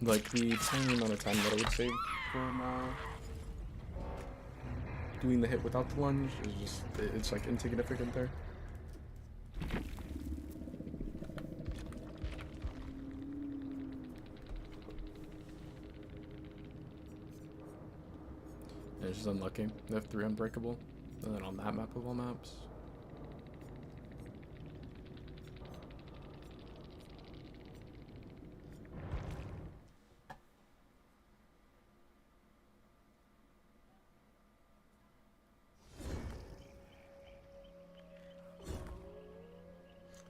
Like the tiny amount of time that I would save from doing the hit without the lunge is just, it's like insignificant there. And it's just unlucky. They have 3 unbreakable, and then on that map of all maps.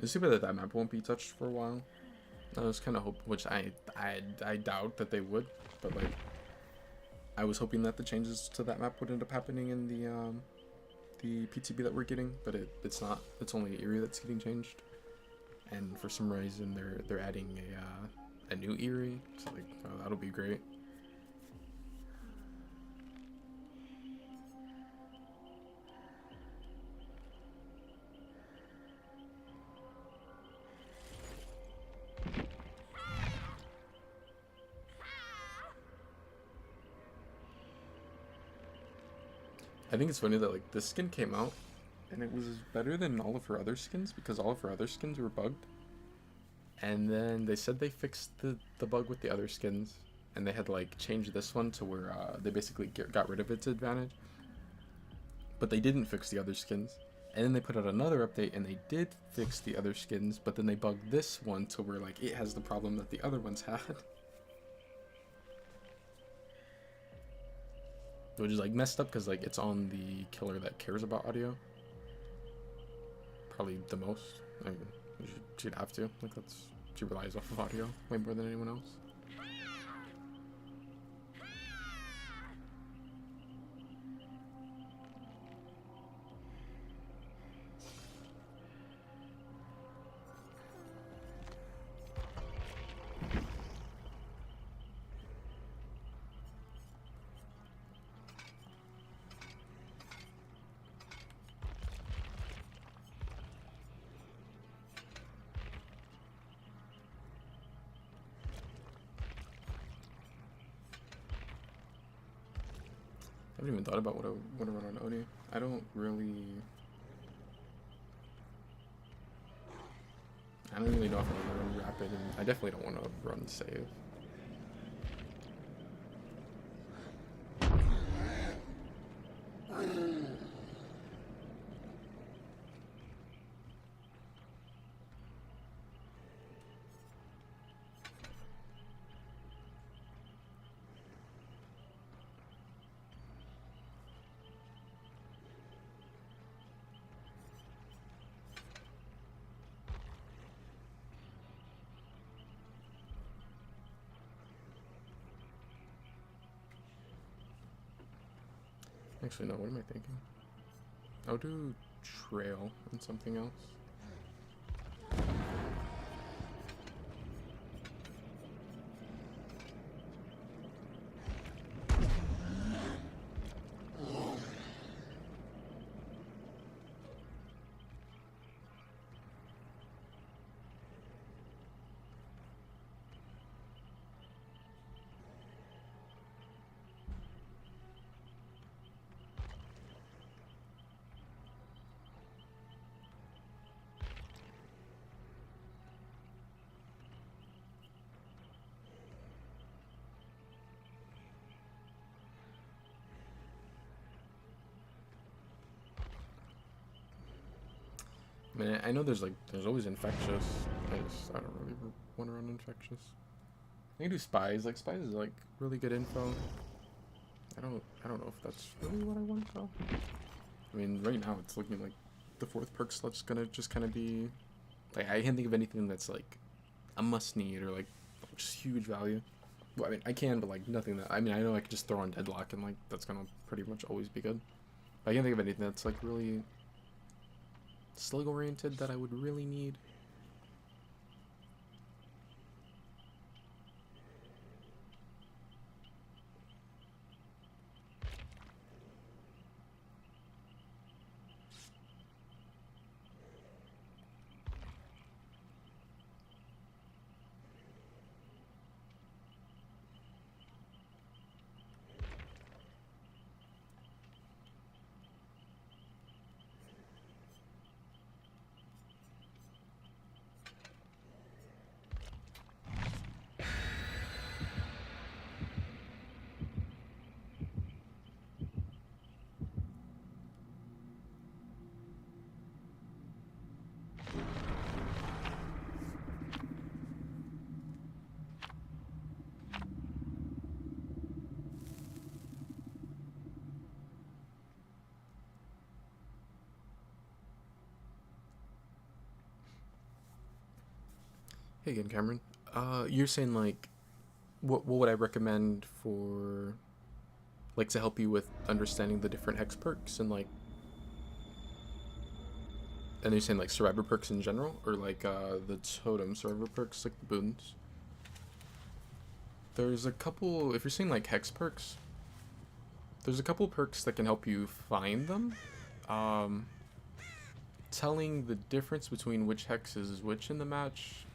It's too bad that that map won't be touched for a while. I was kind of hoping, which I doubt that they would, but like I was hoping that the changes to that map would end up happening in the PTB that we're getting, but it's not. It's only Eerie that's getting changed, and for some reason they're adding a new Eerie, so like that'll be great. I think it's funny that like this skin came out and it was better than all of her other skins because all of her other skins were bugged. And then they said they fixed the bug with the other skins and they had like changed this one to where they basically got rid of its advantage. But they didn't fix the other skins. And then they put out another update and they did fix the other skins, but then they bugged this one to where like it has the problem that the other ones had. Which is like messed up because like it's on the killer that cares about audio. Probably the most. I mean, she'd have to. Like she relies off of audio way more than anyone else. I haven't even thought about what I want to run on Oni. I don't really know if I want to run rapid, and I definitely don't want to run save. Actually, no, what am I thinking? I'll do trail and something else. I mean, I know there's always infectious. I don't really want to run infectious. I can do spies. Like spies is like really good info. I don't know if that's really what I want though. I mean, right now it's looking like the 4th perk slot's gonna just kind of be like I can't think of anything that's like a must need or like just huge value. Well, I mean, I can, but like nothing that I mean, I know I could just throw on Deadlock and like that's gonna pretty much always be good. But I can't think of anything that's like really slug oriented that I would really need. Hey again, Cameron. You're saying like, what would I recommend for, like, to help you with understanding the different hex perks and like, and you're saying like survivor perks in general, or like the totem survivor perks, like the boons. There's a couple. If you're saying like hex perks, there's a couple perks that can help you find them. Um, Telling the difference between which hex is which in the match.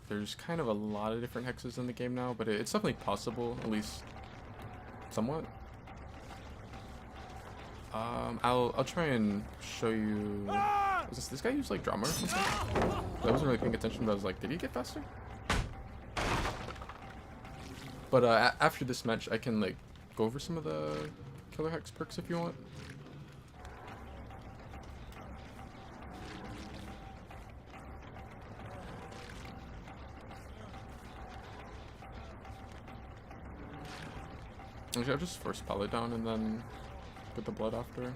There's kind of a lot of different hexes in the game now, but it's definitely possible, at least somewhat. I'll try and show you. Was this guy use like drama or something? I wasn't really paying attention, but I was like, did he get faster? But after this match, I can like go over some of the killer hex perks if you want. Actually, I'll just first pal it down and then get the blood after.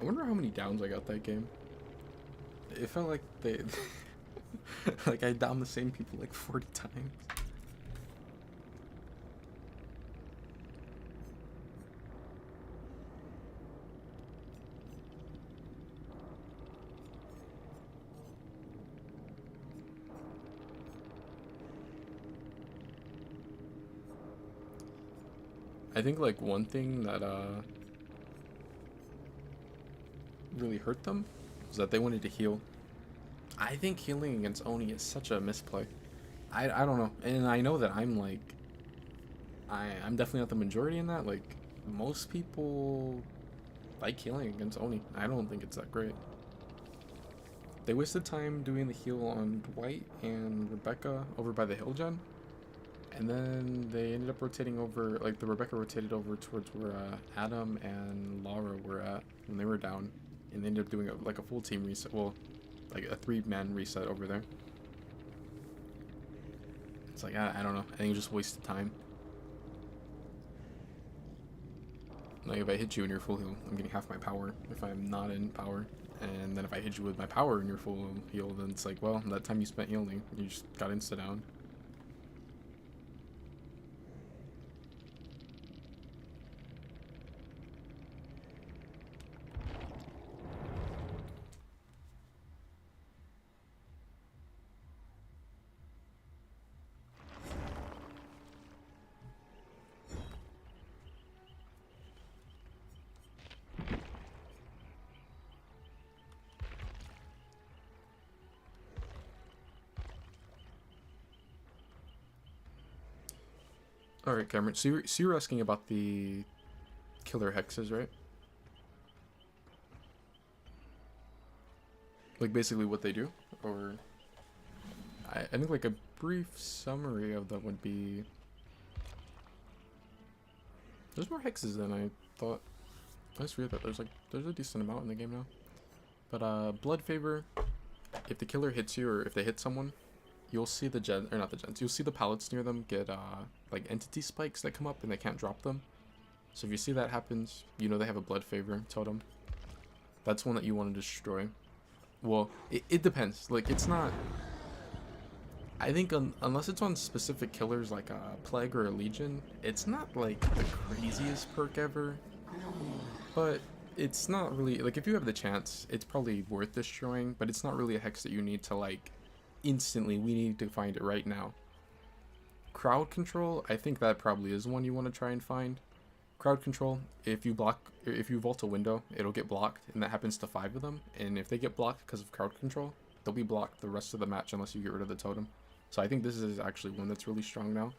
I wonder how many downs I got that game. It felt like they like I downed the same people like 40 times. I think like one thing that really hurt them was that they wanted to heal. I think healing against Oni is such a misplay. I don't know, and I know that I'm like I'm definitely not the majority in that. Like most people like healing against Oni. I don't think it's that great. They wasted time doing the heal on Dwight and Rebecca over by the hill gen. And then they ended up rotating over, like the Rebecca rotated over towards where Adam and Laura were at when they were down. And they ended up doing like a full team reset, well, like a 3-man reset over there. It's like, I don't know, I think it just wasted time. Like if I hit you in your full heal, I'm getting half my power if I'm not in power. And then if I hit you with my power in your full heal, then it's like, well, that time you spent healing, you just got insta down. Alright, Cameron, so you're asking about the killer hexes, right? Like basically what they do? Or I think like a brief summary of them would be... There's more hexes than I thought. That's weird that there's a decent amount in the game now. But Blood Favor, if the killer hits you or if they hit someone, you'll see the you'll see the pallets near them get like entity spikes that come up and they can't drop them. So if you see that happens, you know they have a Blood Favor totem. That's one that you want to destroy. Well, it depends. Like it's not, I think unless it's on specific killers like a Plague or a Legion, it's not like the craziest perk ever. But it's not really, like if you have the chance, it's probably worth destroying, but it's not really a hex that you need to like instantly, we need to find it right now. Crowd Control, I think that probably is one you want to try and find. Crowd Control, if you vault a window, it'll get blocked, and that happens to 5 of them, and if they get blocked because of Crowd Control, they'll be blocked the rest of the match unless you get rid of the totem. So I think this is actually one that's really strong now.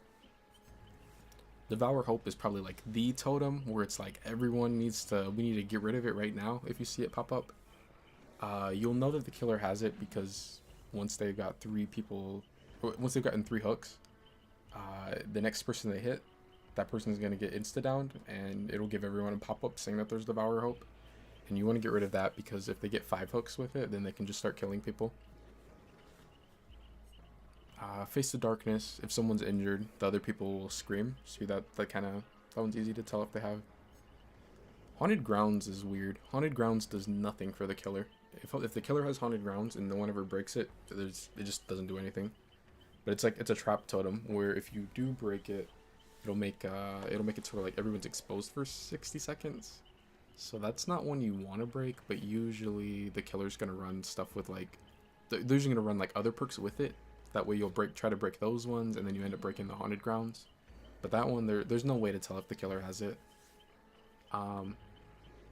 Devour Hope is probably like the totem where it's like everyone needs to, we need to get rid of it right now if you see it pop up. You'll know that the killer has it because once they've got 3 people, once they've gotten 3 hooks, the next person they hit, that person is going to get insta-downed, and it'll give everyone a pop-up saying that there's Devour Hope. And you want to get rid of that because if they get 5 hooks with it, then they can just start killing people. Face the Darkness, if someone's injured, the other people will scream. See that one's easy to tell if they have. Haunted Grounds is weird. Haunted Grounds does nothing for the killer. If the killer has Haunted Grounds and no one ever breaks it, it just doesn't do anything. But it's a trap totem where if you do break it, it'll make it so like everyone's exposed for 60 seconds. So that's not one you want to break, but usually the killer's gonna run stuff with like they're usually gonna run like other perks with it. That way you'll try to break those ones, and then you end up breaking the Haunted Grounds. But that one, there's no way to tell if the killer has it. The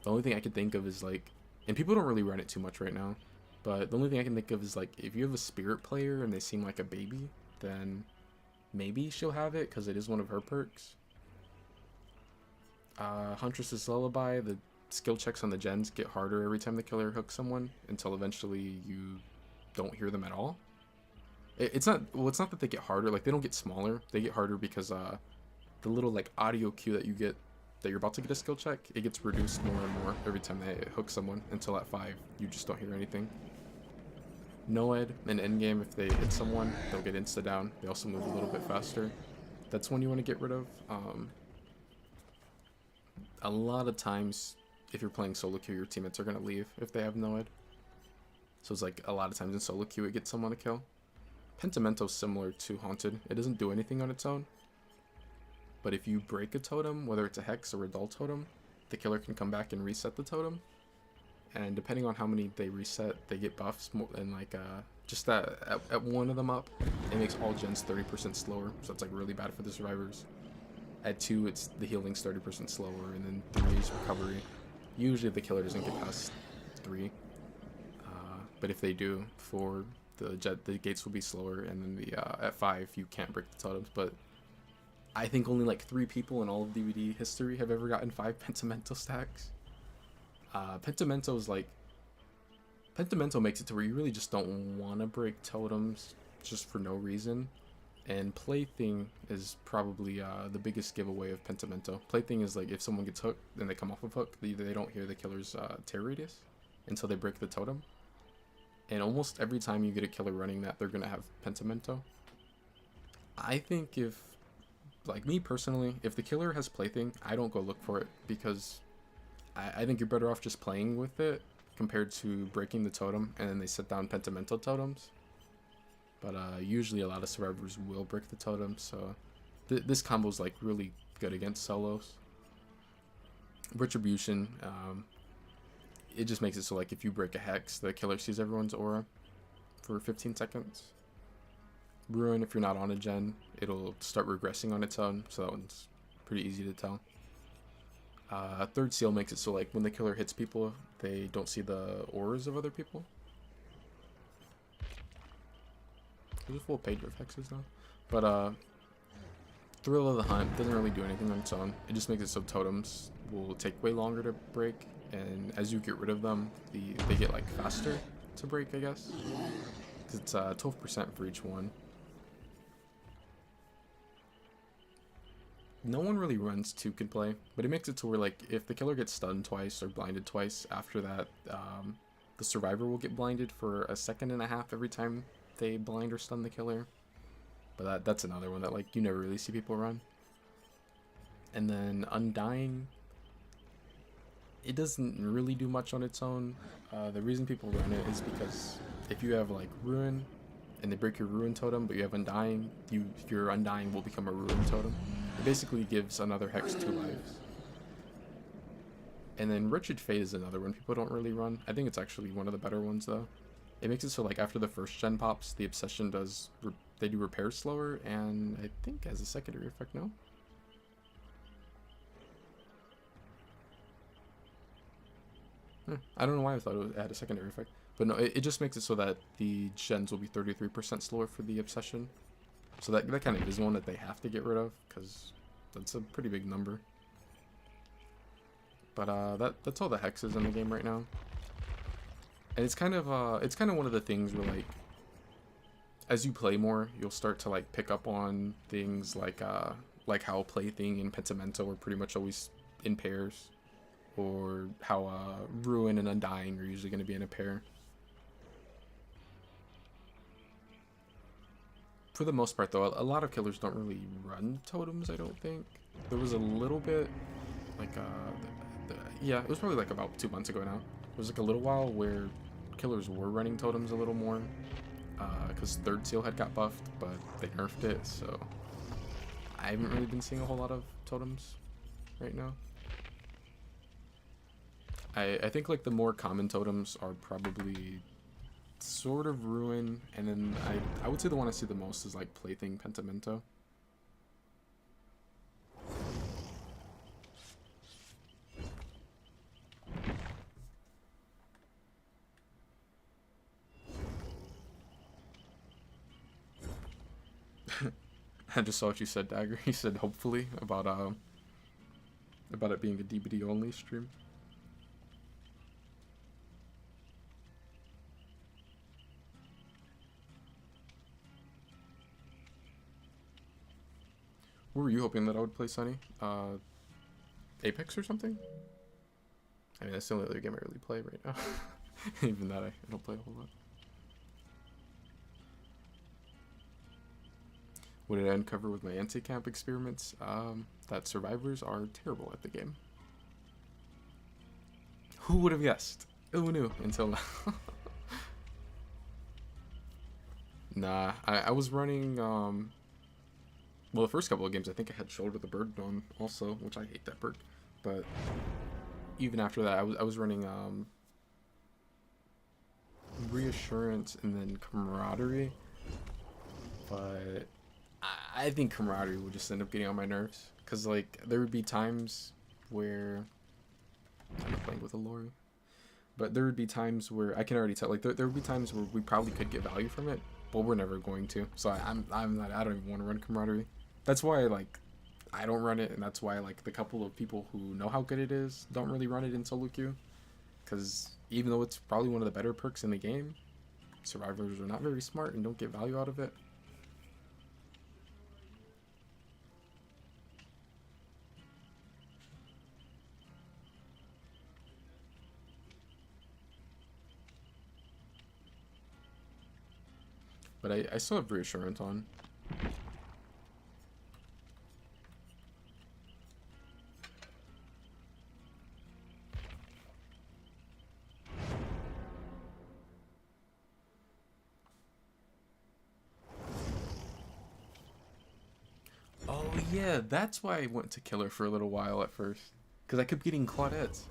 only thing I can think of is like, and people don't really run it too much right now, but the only thing I can think of is like, if you have a spirit player and they seem like a baby, then maybe she'll have it because it is one of her perks. Huntress's Lullaby, the skill checks on the gens get harder every time the killer hooks someone until eventually you don't hear them at all. It's not that they get harder, like they don't get smaller, they get harder because the little like audio cue that you get that you're about to get a skill check, it gets reduced more and more every time they hook someone until at 5 you just don't hear anything. Noed in endgame, if they hit someone, they'll get insta down. They also move a little bit faster. That's one you want to get rid of. A lot of times if you're playing solo queue, your teammates are gonna leave if they have no ed. So it's like a lot of times in solo queue it gets someone to kill. Pentamento's similar to Haunted. It doesn't do anything on its own. But if you break a totem, whether it's a hex or a dull totem, the killer can come back and reset the totem. And depending on how many they reset, they get buffs. And like just that at one of them up, it makes all gens 30% slower. So it's like really bad for the survivors. At 2, it's the healing's 30% slower, and then 3 is recovery. Usually the killer doesn't get past 3. But if they do, 4, the gates will be slower, and then the at 5 you can't break the totems. But I think only like 3 people in all of DBD history have ever gotten 5 Pentimento stacks. Pentimento makes it to where you really just don't want to break totems just for no reason. And Plaything is probably the biggest giveaway of Pentimento. Plaything is like if someone gets hooked and they come off of hook, they don't hear the killer's tear radius until they break the totem. And almost every time you get a killer running that, they're going to have Pentimento. I think if, like me personally, if the killer has Plaything, I don't go look for it, because I think you're better off just playing with it compared to breaking the totem and then they set down Pentimento totems. But usually a lot of survivors will break the totem, so this combo is like really good against solos. Retribution, it just makes it so like if you break a hex, the killer sees everyone's aura for 15 seconds. Ruin, if you're not on a gen, it'll start regressing on its own, so that one's pretty easy to tell. Third seal makes it so like when the killer hits people, they don't see the auras of other people. There's a full page of hexes now. But Thrill of the Hunt doesn't really do anything on its own. It just makes it so totems will take way longer to break, and as you get rid of them, they get like faster to break, I guess. Because it's 12% for each one. No one really runs 2 can play, but it makes it to where like if the killer gets stunned twice or blinded twice, after that the survivor will get blinded for a second and a half every time they blind or stun the killer. But that's another one that like you never really see people run. And then Undying, it doesn't really do much on its own. The reason people run it is because if you have like Ruin and they break your Ruin totem, but you have Undying, your Undying will become a Ruin totem. It basically gives another hex 2 lives. And then Wretched Fate is another one people don't really run. I think it's actually one of the better ones though. It makes it so like after the first gen pops, the Obsession they do repair slower, and I think as a secondary effect, no? I don't know why I thought it had a secondary effect. But no, it just makes it so that the gens will be 33% slower for the Obsession. So that kind of is one that they have to get rid of, because that's a pretty big number. But that's all the hexes in the game right now. And it's kind of one of the things where like as you play more, you'll start to like pick up on things like how Plaything and Pentimento are pretty much always in pairs, or how Ruin and Undying are usually going to be in a pair. For the most part though, a lot of killers don't really run totems, I don't think. There was a little bit like yeah, it was probably like about 2 months ago now. There was like a little while where killers were running totems a little more, because Third Seal had got buffed, but they nerfed it, so I haven't really been seeing a whole lot of totems right now. I think like the more common totems are probably sort of Ruin, and then I would say the one I see the most is like Plaything, Pentimento. I just saw what you said, Dagger. You said hopefully about it being a DBD only stream. What were you hoping that I would play, Sunny? Apex or something? I mean, that's the only other game I really play right now. Even that I don't play a whole lot. What did I uncover with my anti-camp experiments? That survivors are terrible at the game. Who would have guessed? Who knew until now? Nah, I was running, well, the first couple of games, I think I had Shoulder the Bird on also, which I hate that perk. But even after that, I was running, Reassurance and then Camaraderie. But I think Camaraderie would just end up getting on my nerves. Because, like, there would be times where... I'm not playing with a Lori. But there would be times where I can already tell, like, there would be times where we probably could get value from it, but we're never going to. So I'm not, I don't even want to run Camaraderie. That's why, like, I don't run it, and that's why, like, the couple of people who know how good it is don't really run it in solo queue. Because even though it's probably one of the better perks in the game, survivors are not very smart and don't get value out of it. But I still have Reassurance on. Oh yeah, that's why I went to Killer for a little while at first. Because I kept getting Claudettes.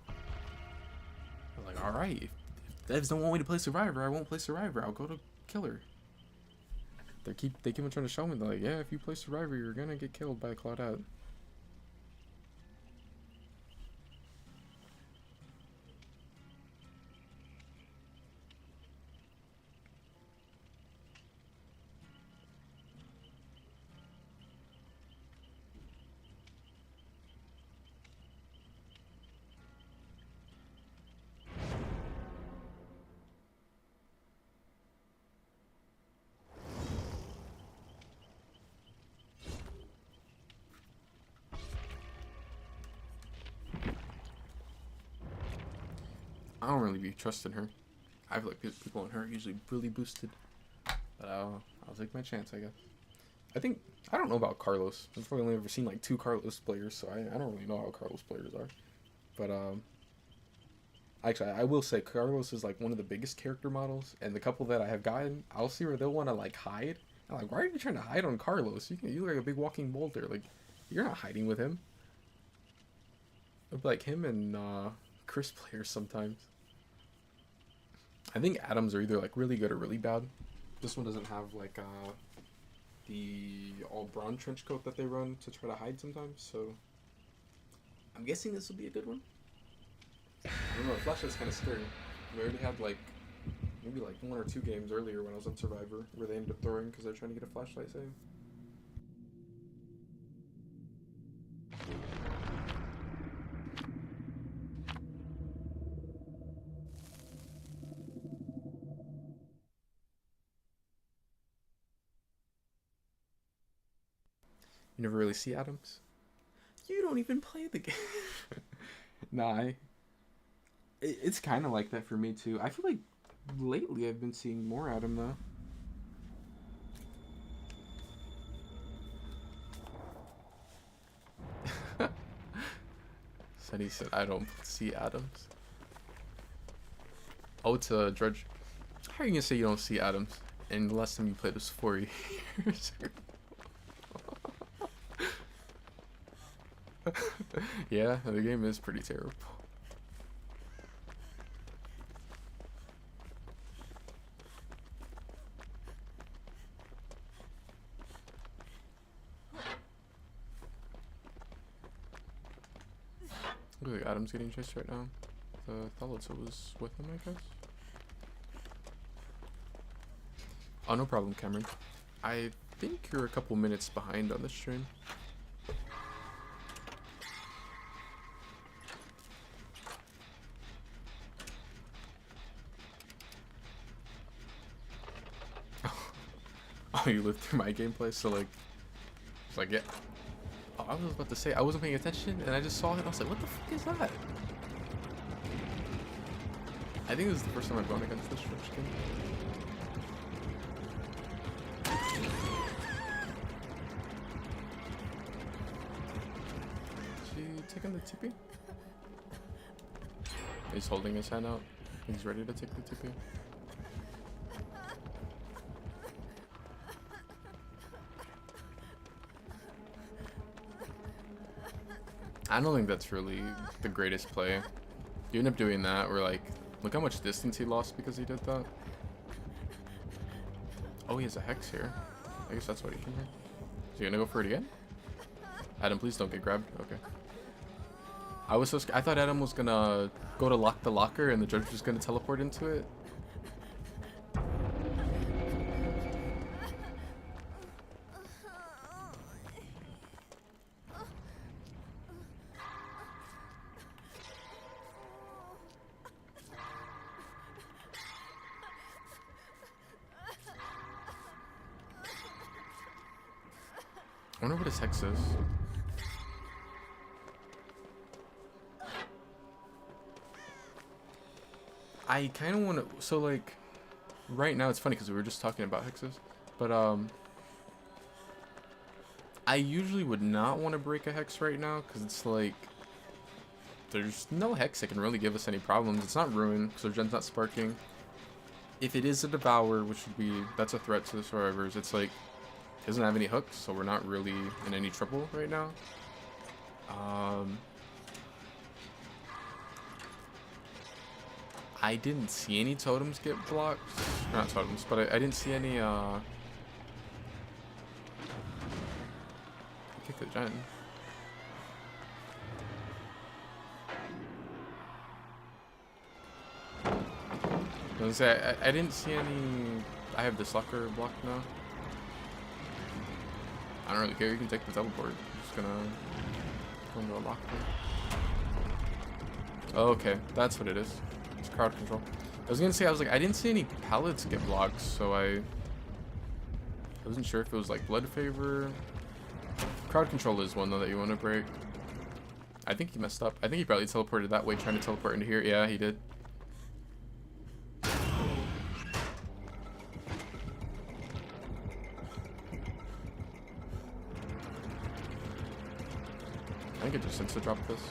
I'm like, alright, if devs don't want me to play Survivor, I won't play Survivor. I'll go to Killer. They keep on trying to show me, they're like, yeah, if you play Survivor, you're gonna get killed by a Claudette. I don't really be trusting her. I feel like people on her are usually really boosted. But I'll take my chance, I guess. I don't know about Carlos. I've probably only ever seen like 2 Carlos players, so I don't really know how Carlos players are. But actually, I will say Carlos is like one of the biggest character models, and the couple that I have gotten, I'll see where they'll want to like hide. I'm like, why are you trying to hide on Carlos? You look like a big walking boulder. Like, you're not hiding with him. Like him and Chris players sometimes. I think Adams are either like really good or really bad. This one doesn't have like the all brown trench coat that they run to try to hide sometimes, so I'm guessing this will be a good one. I don't know, Flashlight's kind of scary. We already had like maybe like 1 or 2 games earlier when I was on Survivor where they ended up throwing because they're trying to get a flashlight save. You never really see Adams? You don't even play the game. Nah, it's kind of like that for me too. I feel like lately I've been seeing more Adam though. Sunny said, I don't see Adams. Oh, it's a Drudge. How are you gonna say you don't see Adams? And the last time you played was 4 years. Yeah, the game is pretty terrible. Look like Adam's getting chased right now. The Thalotsa was with him, I guess. Oh, no problem, Cameron. I think you're a couple minutes behind on this stream. Oh, you lived through my gameplay, so like, it's like, yeah. Oh, I was about to say, I wasn't paying attention, and I just saw it, and I was like, what the fuck is that? I think this is the first time I've gone against this Twitch game. Did you take on the TP? He's holding his hand out. He's ready to take the TP. I don't think that's really the greatest play. You end up doing that, or like, look how much distance he lost because he did that. Oh, he has a Hex here. I guess that's what he can do. Is he gonna go for it again? Adam, please don't get grabbed. Okay. I was I thought Adam was gonna go to lock the locker and the judge was gonna teleport into it. I wonder what his Hex is. I kind of want to, so like, right now it's funny because we were just talking about hexes, but I usually would not want to break a hex right now because it's like, there's no hex that can really give us any problems. It's not ruin because our gen's not sparking. If it is a devour, which would be, that's a threat to the survivors, it's like, it doesn't have any hooks, so we're not really in any trouble right now. I didn't see any totems get blocked. Not totems, but I didn't see any, kick the gen. I was gonna say, I didn't see any. I have this locker blocked now. I don't really care, you can take the teleport. I'm just gonna go into a locker. Oh, okay, that's what it is. It's crowd control. I was gonna say, I didn't see any pallets get blocked, so I wasn't sure if it was like blood favor. Crowd control is one though that you want to break. I think he messed up. I think he probably teleported that way, trying to teleport into here. Yeah, he did. I think it just insta drop this.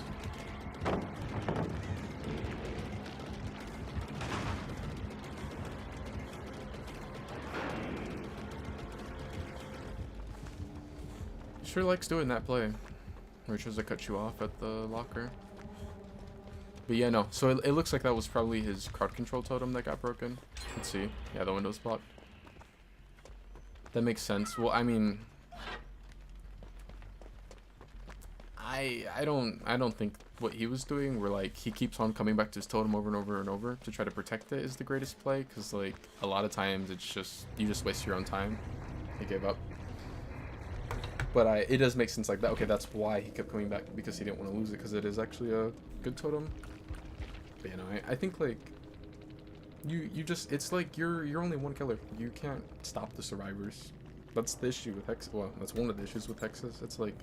Sure likes doing that play, where he tries to cut you off at the locker. But yeah, no. So it looks like that was probably his crowd control totem that got broken. Let's see. Yeah, the window's blocked. That makes sense. Well, I mean, I don't think what he was doing, where like he keeps on coming back to his totem over and over and over to try to protect it, is the greatest play, because like a lot of times it's just you just waste your own time. He gave up. But it does make sense like that. Okay, that's why he kept coming back, because he didn't want to lose it, because it is actually a good totem. But you know, I think like you just, it's like you're only one killer. You can't stop the survivors. That's the issue with hex. Well, that's one of the issues with hexes. It's like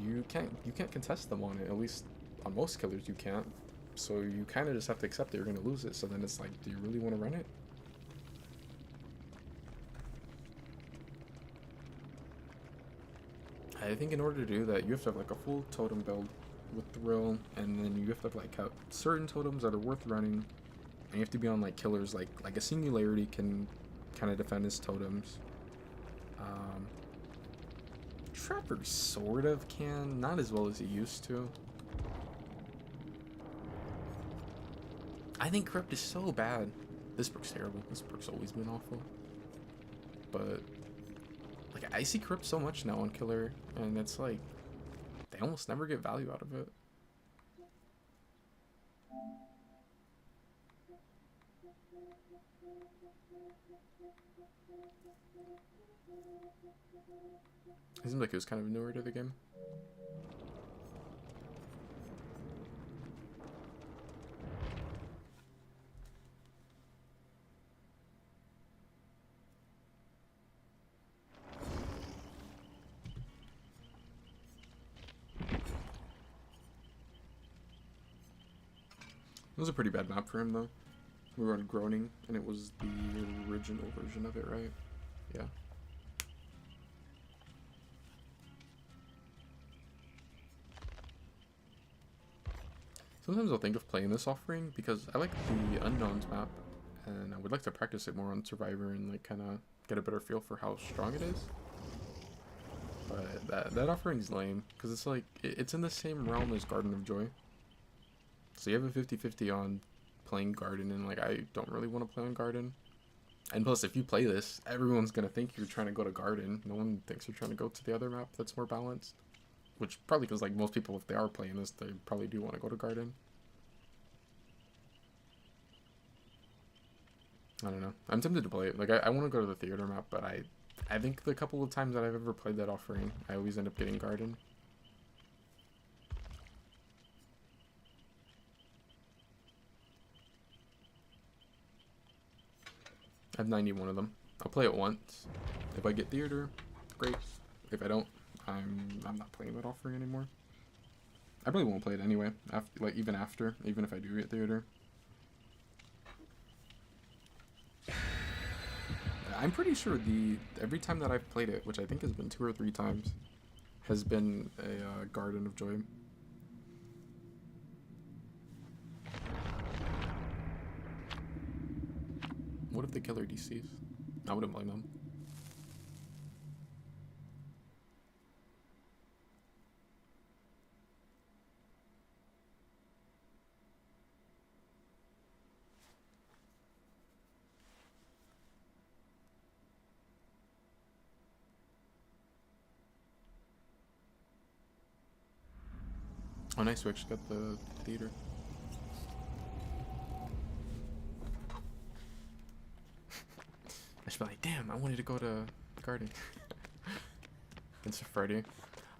you can't contest them on it. At least on most killers you can't. So you kind of just have to accept that you're gonna lose it. So then it's like, do you really want to run it? I think in order to do that, you have to have like a full totem build with thrill, and then you have to like have certain totems that are worth running, and you have to be on like killers like a Singularity can kind of defend his totems. Trapper sort of can, not as well as he used to. I think Crypt is so bad. This perk's terrible. This perk's always been awful. But like I see Crypt so much now on killer, and it's like they almost never get value out of it. It seems like it was kind of newer to the game. It was a pretty bad map for him though. We were on Groaning, and it was the original version of it, right? Yeah. Sometimes I'll think of playing this offering because I like the Unknowns map, and I would like to practice it more on Survivor and like kind of get a better feel for how strong it is. But that offering's lame because it's like it's in the same realm as Garden of Joy. So you have a 50-50 on playing Garden, and like I don't really want to play on Garden. And plus, if you play this, everyone's gonna think you're trying to go to Garden. No one thinks you're trying to go to the other map that's more balanced. Which probably because like most people, if they are playing this, they probably do want to go to Garden. I don't know. I'm tempted to play it. Like I want to go to the theater map, but I think the couple of times that I've ever played that offering, I always end up getting Garden. I have 91 of them. I'll play it once. If I get theater, great. If I don't, I'm not playing that offering anymore. I probably won't play it anyway. After, even if I do get theater. I'm pretty sure every time that I've played it, which I think has been 2 or 3 times, has been a Garden of Joy. What if the killer DCs? I wouldn't blame them. Oh, nice. We actually got the theater. I should be like, damn, I wanted to go to Garden. It's a Friday.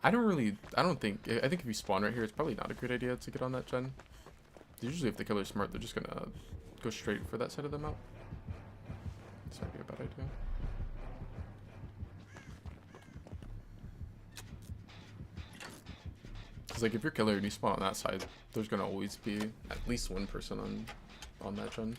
I think if you spawn right here, it's probably not a good idea to get on that gen. Usually if the killer's smart, they're just gonna go straight for that side of the map. This might be a bad idea. Because like if you're killer and you spawn on that side, there's gonna always be at least one person on that gen.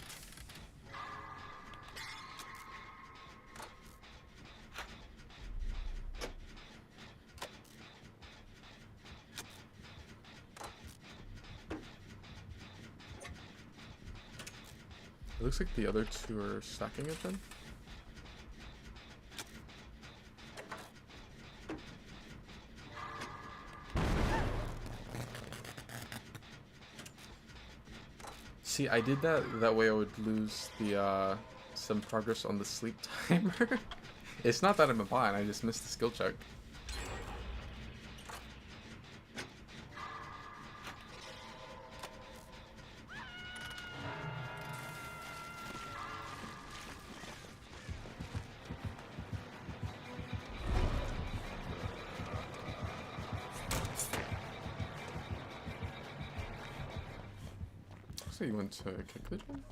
It looks like the other 2 are stacking it then. See, I did that way I would lose the some progress on the sleep timer. It's not that I'm a bot, I just missed the skill check. So you went to kick the gen?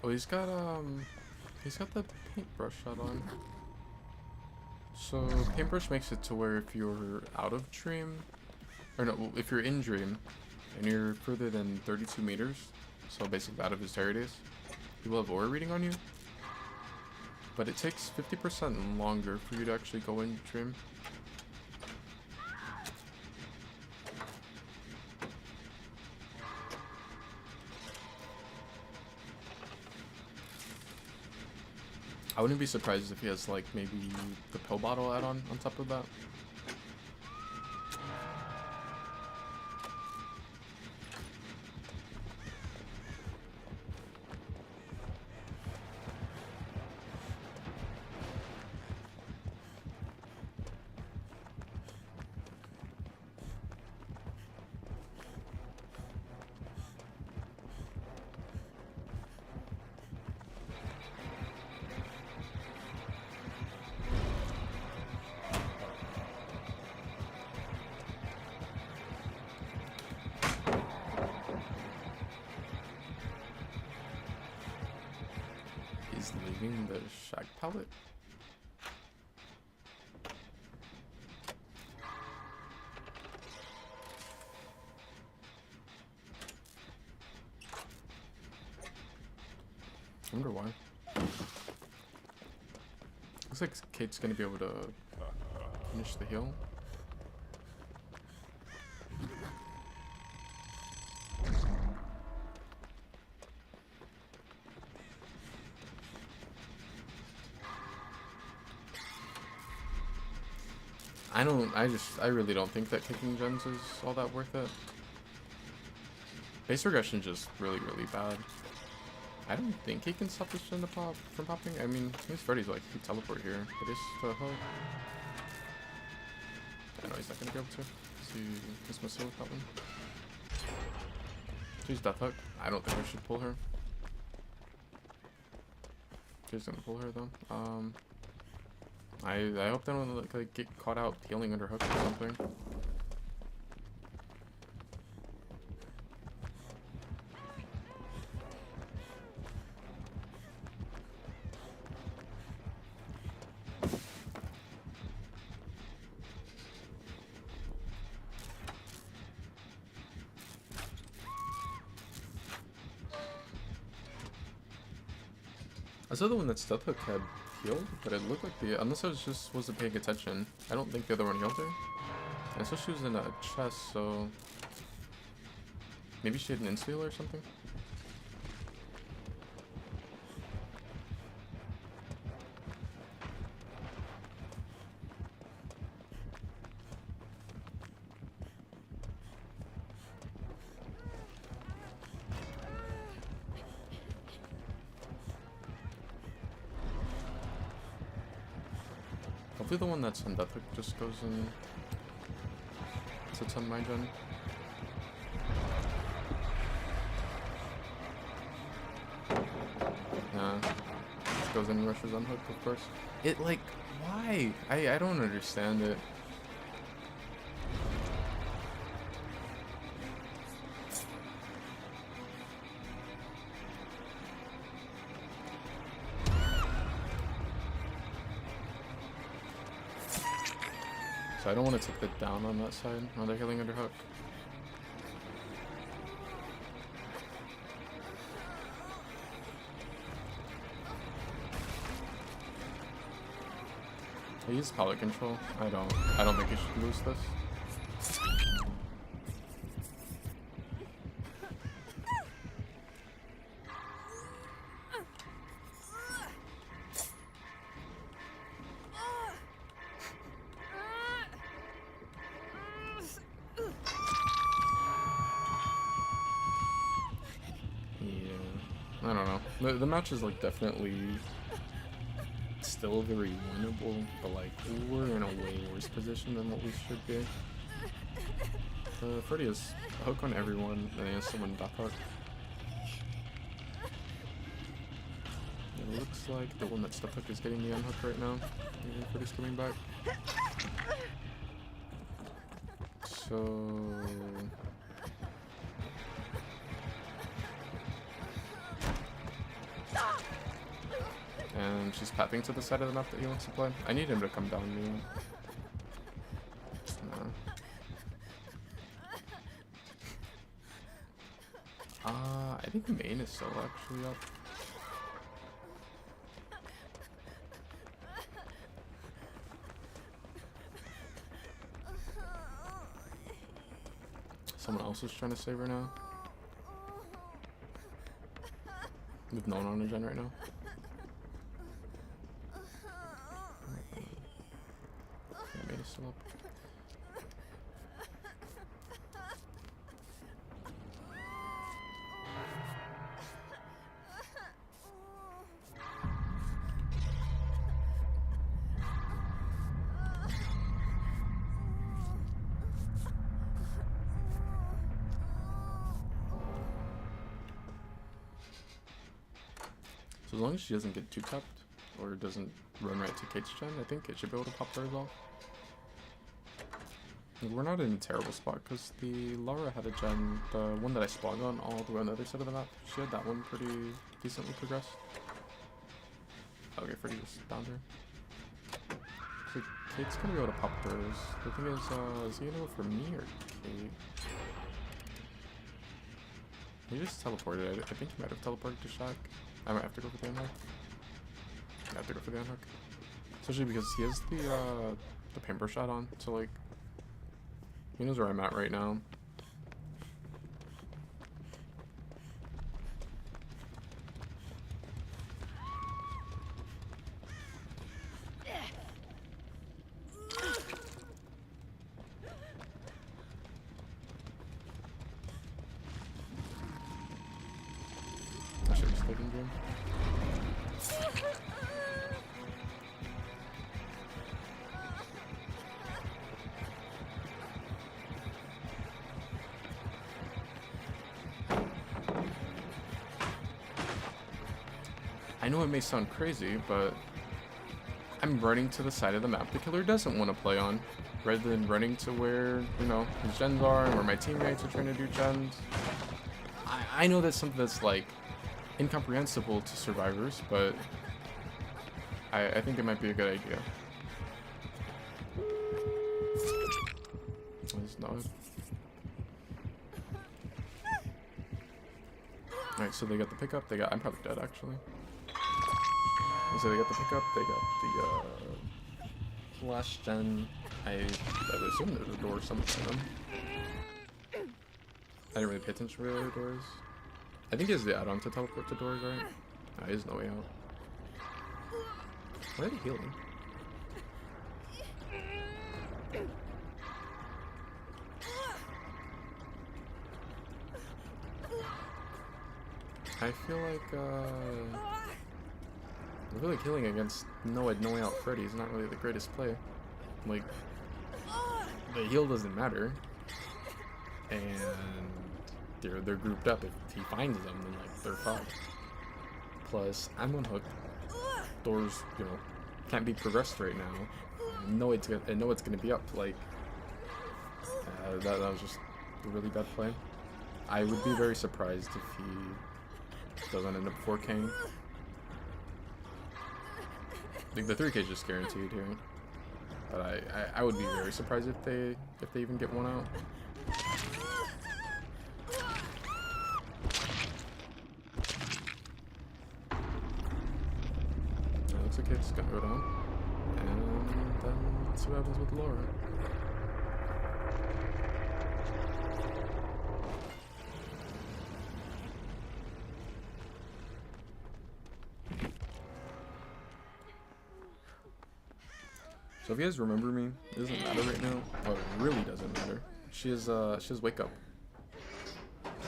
Oh, he's got the paintbrush shot on. So paintbrush makes it to where if you're out of dream, or no, if you're in dream, and you're further than 32 meters, so basically out of his terror days, he will have aura reading on you. But it takes 50% longer for you to actually go in dream. I wouldn't be surprised if he has like maybe the pill bottle add-on on top of that. He's leaving the shag palette. I wonder why. Looks like Kate's gonna be able to finish the heal. I really don't think that kicking gens is all that worth it. Base regression's just really bad. I don't think he can stop this gen from popping. I mean, his Freddy's like, he can teleport here. But it's the hook. I know he's not gonna be able to. See, miss missile with that one. She's death hook. I don't think I should pull her. She's gonna pull her though. I hope they don't like get caught out healing under hook or something. I saw the one that Stealth Hook had healed, but it looked like unless I wasn't paying attention, I don't think the other one healed her. And so she was in a chest, so maybe she had an insta-heal or something. Hopefully the one that's on Death Hook just goes and sits on my gen. Nah. Just goes and rushes on Hook, of course. It, like, why? I don't understand it. So I don't want to take the down on that side. Oh, they're healing under hook. I use pallet control. I don't think you should lose this. I don't know. The match is like definitely still very winnable, but like we're in a way worse position than what we should be. Freddy has a hook on everyone, and he has someone death hook. It looks like the one that's death hook is getting the unhook right now. Maybe Freddy's coming back. So and she's pathing to the side of the map that he wants to play. I need him to come down me. I think main is still actually up. Someone else is trying to save her now. With no one on her gen right now. Yeah, main is still up. So as long as she doesn't get too tapped, or doesn't run right to Kate's gen, I think it should be able to pop hers off. We're not in a terrible spot, because the Lara had a gen, the one that I spawned on all the way on the other side of the map, she had that one pretty decently progressed. Okay, Freddy just downed her. So Kate's gonna be able to pop hers. The thing is he gonna go for me or Kate? He just teleported. I think he might have teleported to Shaq. I might have to go for the unhook. I have to go for the unhook. Especially because he has the paintbrush shot on, so like he knows where I'm at right now. I should have just taken game. I know it may sound crazy, but I'm running to the side of the map the killer doesn't want to play on, rather than running to where, you know, his gens are and where my teammates are trying to do gens. I know that's something that's, like, incomprehensible to survivors, but I think it might be a good idea. There's no... Alright, so they got the pickup, they got... I'm probably dead, actually. So they got the pickup, they got the last gen. I would assume there's a door somewhere in them. I didn't really pay attention to where the doors. I think he has the add-on to teleport to doors, right? No, he has no way out. Why are they healing? I feel like healing against no way out Freddy is not really the greatest play. Like, the heal doesn't matter, and they're grouped up. If he finds them, then like they're fucked. Plus, I'm unhooked. Doors, you know, can't be progressed right now. I know it's gonna be up. Like, that was just a really bad play. I would be very surprised if he doesn't end up 4K'ing. Like, the 3K is just guaranteed here, but I would be very surprised if they even get one out. It looks like it's gonna go down, and then let's see what happens with Laura. So if you guys remember me, it doesn't matter right now. Oh, it really doesn't matter. She has wake up.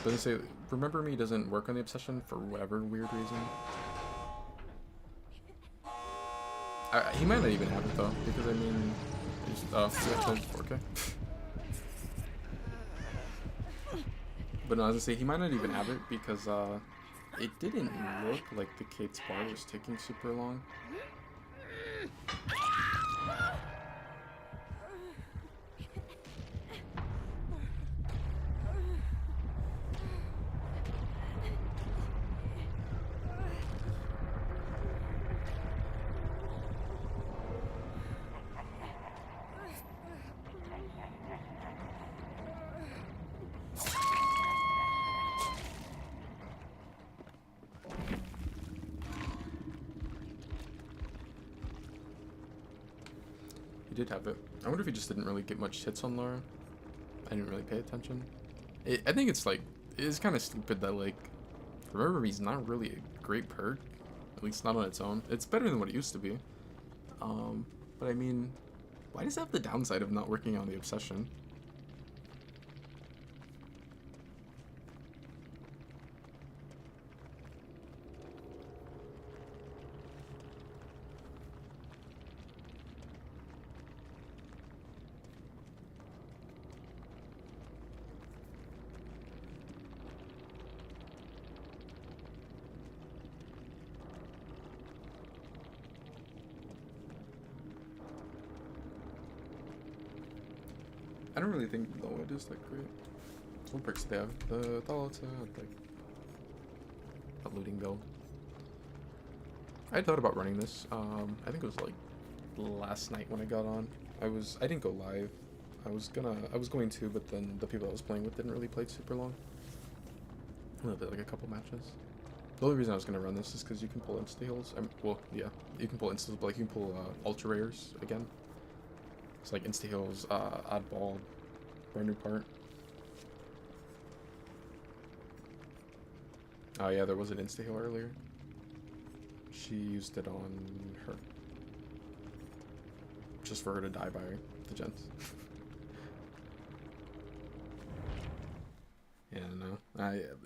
Doesn't say remember me doesn't work on the obsession for whatever weird reason. He might not even have it though, because I mean, he's yeah, 4K. But no, I was gonna say he might not even have it because it didn't look like the Kate's bar was taking super long. He did have it. I wonder if he just didn't really get much hits on Laura. I didn't really pay attention. I think it's like, it's kind of stupid that like, Remember Me's not really a great perk. At least not on its own. It's better than what it used to be. But I mean, why does it have the downside of not working on the obsession? I don't really think Load is that great. Some perks they have. The Thalata had like a looting build. I thought about running this. I think it was like last night when I got on. I didn't go live. I was going to, but then the people I was playing with didn't really play super long. A little bit, like a couple matches. The only reason I was gonna run this is because you can pull insta heals. Well, yeah, you can pull insta, but like you can pull ultra rares again. It's like insta heals, oddball, brand new part. Oh yeah, there was an insta heal earlier. She used it on her, just for her to die by the gens. Yeah, no.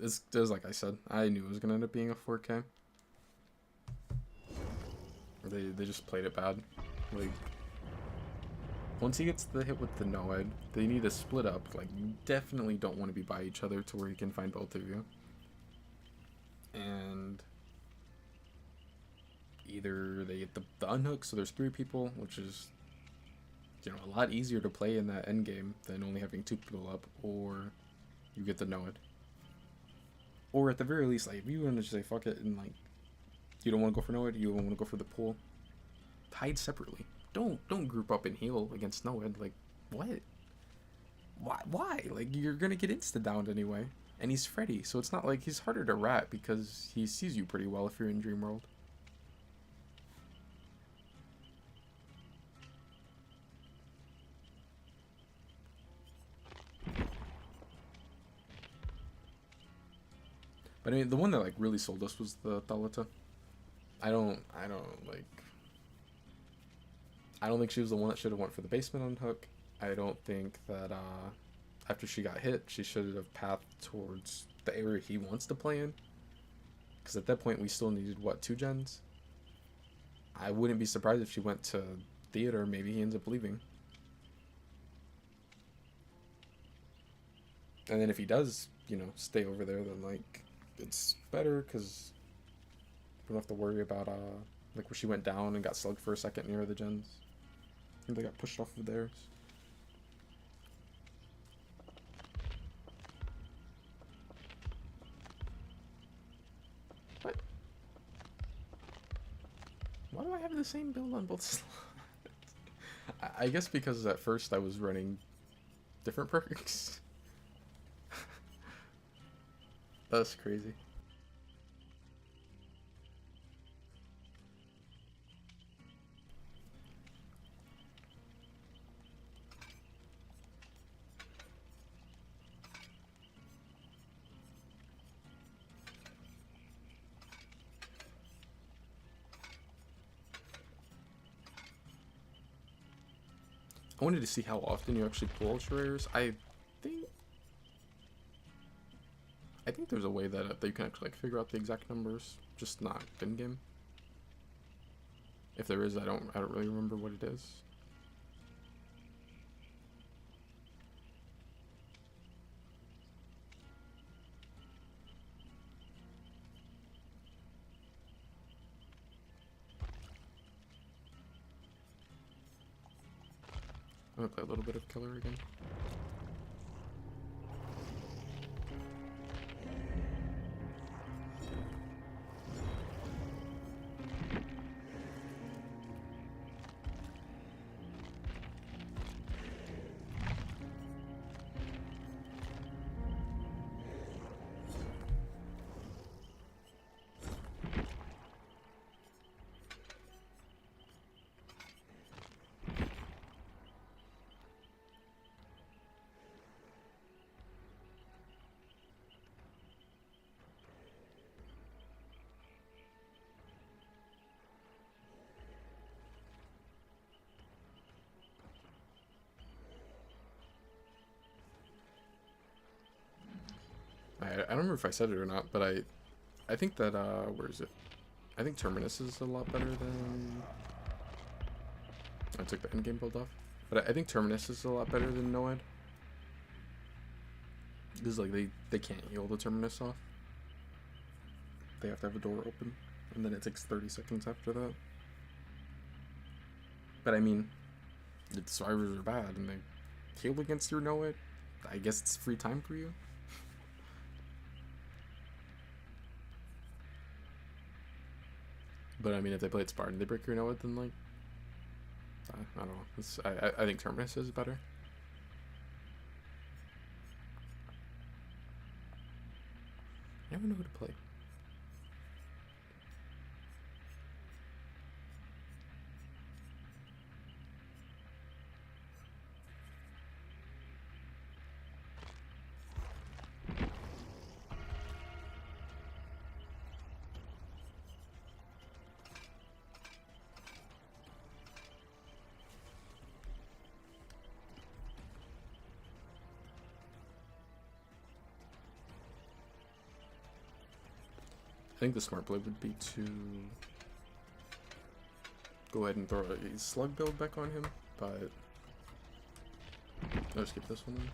It's like I said, I knew it was gonna end up being a 4K. They just played it bad. Like, once he gets the hit with the Noed, they need to split up. Like, you definitely don't want to be by each other to where he can find both of you. And either they get the unhook, so there's 3 people, which is, you know, a lot easier to play in that end game than only having 2 people up, or you get the Noed. Or at the very least, like, if you want to just say fuck it and like you don't want to go for Noed, you want to go for the pool, hide separately. Don't group up and heal against Noed. Like, what? Why? Like, you're gonna get insta downed anyway. And he's Freddy, so it's not like he's harder to rat because he sees you pretty well if you're in Dream World. But I mean, the one that like really sold us was the Thalita. I don't think she was the one that should have went for the basement on hook. I don't think that after she got hit, she should have pathed towards the area he wants to play in. Because at that point, we still needed, what, 2 gens? I wouldn't be surprised if she went to theater. Maybe he ends up leaving. And then if he does, you know, stay over there, then, like, it's better because we don't have to worry about, like, where she went down and got slugged for a second near the gens. I think they got pushed off of theirs. What? Why do I have the same build on both slots? I guess because at first I was running different perks. That's crazy. I wanted to see how often you actually pull ultra rares. I think there's a way that you can actually like figure out the exact numbers, just not in game. If there is, I don't really remember what it is. I'm gonna play a little bit of Killer again. I don't remember if I said it or not, but I think that where is it? I think Terminus is a lot better than. I took the endgame build off, but I think Terminus is a lot better than Noed. Because like they can't heal the Terminus off. They have to have a door open, and then it takes 30 seconds after that. But I mean, the survivors are bad, and they heal against your Noed. I guess it's free time for you. But I mean, if they played Spartan, they break your Noed, then like, I don't know. I think Terminus is better. I never know who to play. I think the smart play would be to go ahead and throw a slug build back on him, but I'll skip this one then.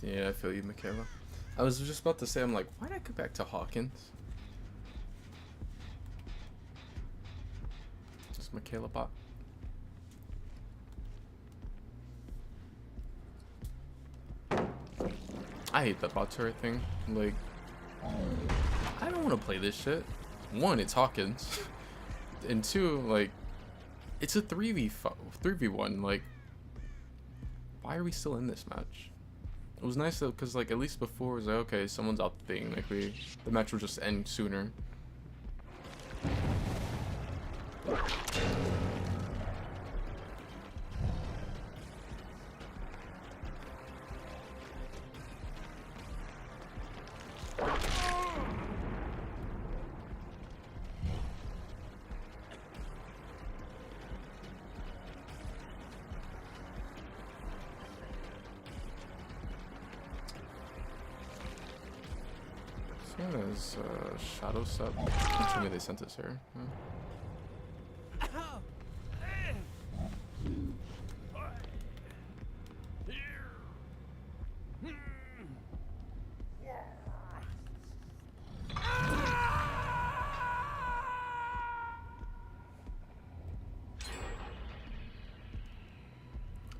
Yeah, I feel you, Michaela. I was just about to say, I'm like, why did I go back to Hawkins? Just Michaela bot. I hate that bot turret thing. Like, I don't want to play this shit. One, it's Hawkins. And two, like, it's a 3v1. Like, why are we still in this match? It was nice though, because like at least before it was like, okay, someone's out the thing. Like the match will just end sooner. Seeing as Shadow Sub. Don't tell me they sent us here. Huh?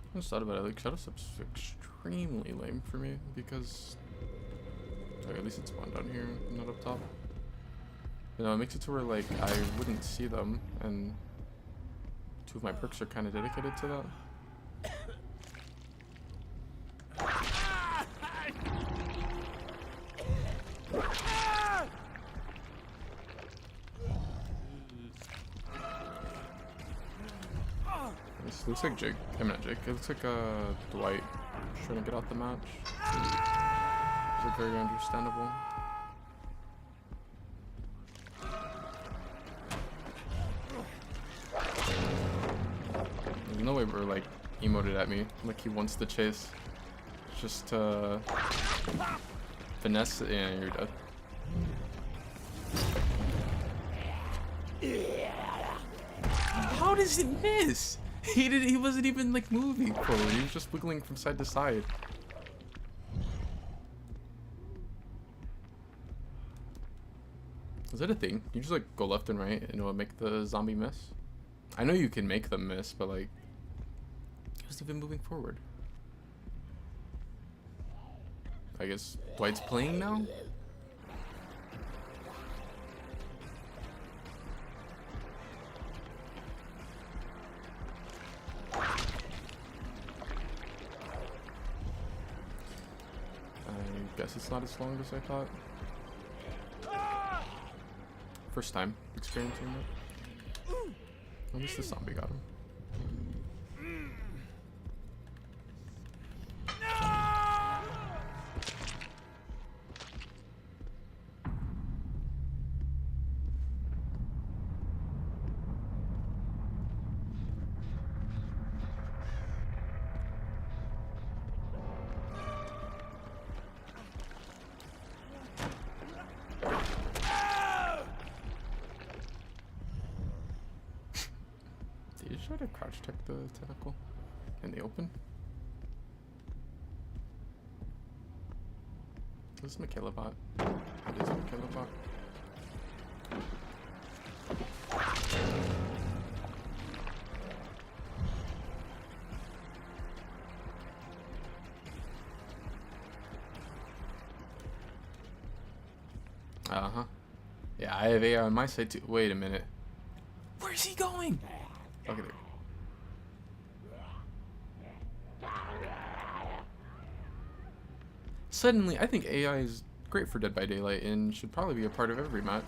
I just thought about it, like Shadow Sub's extremely lame for me because like, at least it's spawned down here, not up top. You know, it makes it to where like I wouldn't see them, and two of my perks are kind of dedicated to that. This looks like Jake. I'm not Jake. It looks like Dwight trying to get out the match. It's like very understandable. There's no way we're like emoted at me like he wants to chase. Just finesse. Yeah, you're dead. How does it miss? He wasn't even like moving forward. He was just wiggling from side to side. Is that a thing? You just like go left and right and it'll make the zombie miss? I know you can make them miss, but like he wasn't even moving forward. I guess Dwight's playing now? I guess it's not as long as I thought. First time experiencing that. At least the zombie got him. Did you try to crouch check the tentacle in the open? This is Michaela bot. It is a Michaela bot. Uh-huh. Yeah, I have AI on my side too. Wait a minute. Where's he going? Okay, there. Suddenly, I think AI is great for Dead by Daylight and should probably be a part of every match.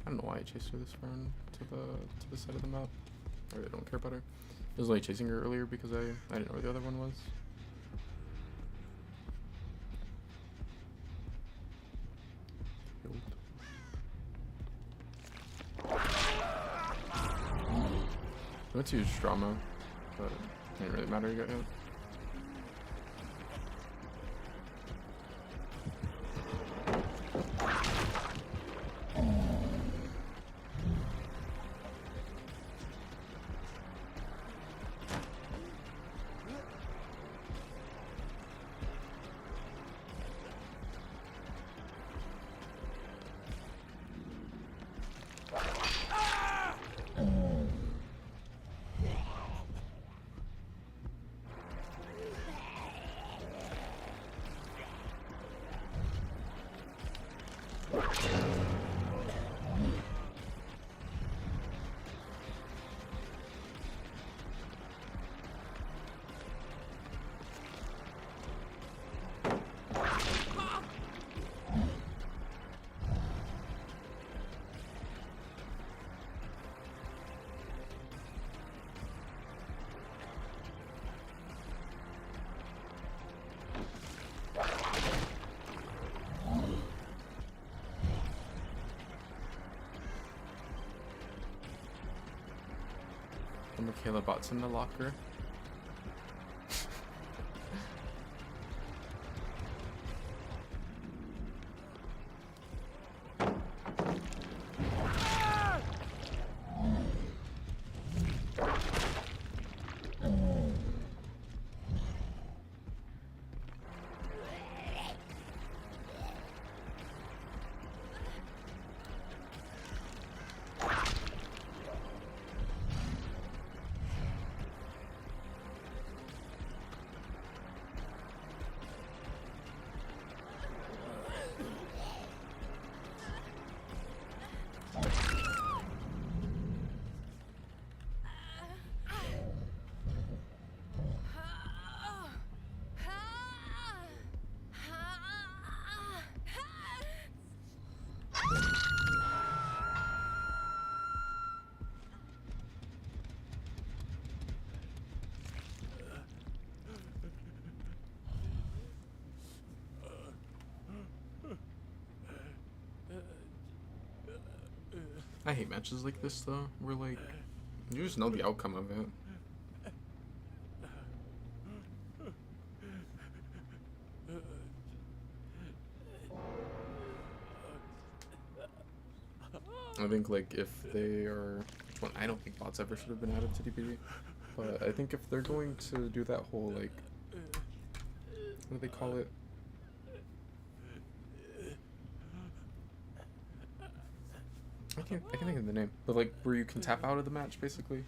I don't know why I chased her this far to the side of the map. I really don't care about her. I was only chasing her earlier because I didn't know where the other one was. I went to use Strama, but it didn't really matter, he got hit. Michaela bots in the locker. I hate matches like this though, where like you just know the outcome of it. I think like if they are, which one? I don't think bots ever should have been added to DBD, but I think if they're going to do that whole like, what do they call it? I can't think of the name, but like where you can tap out of the match basically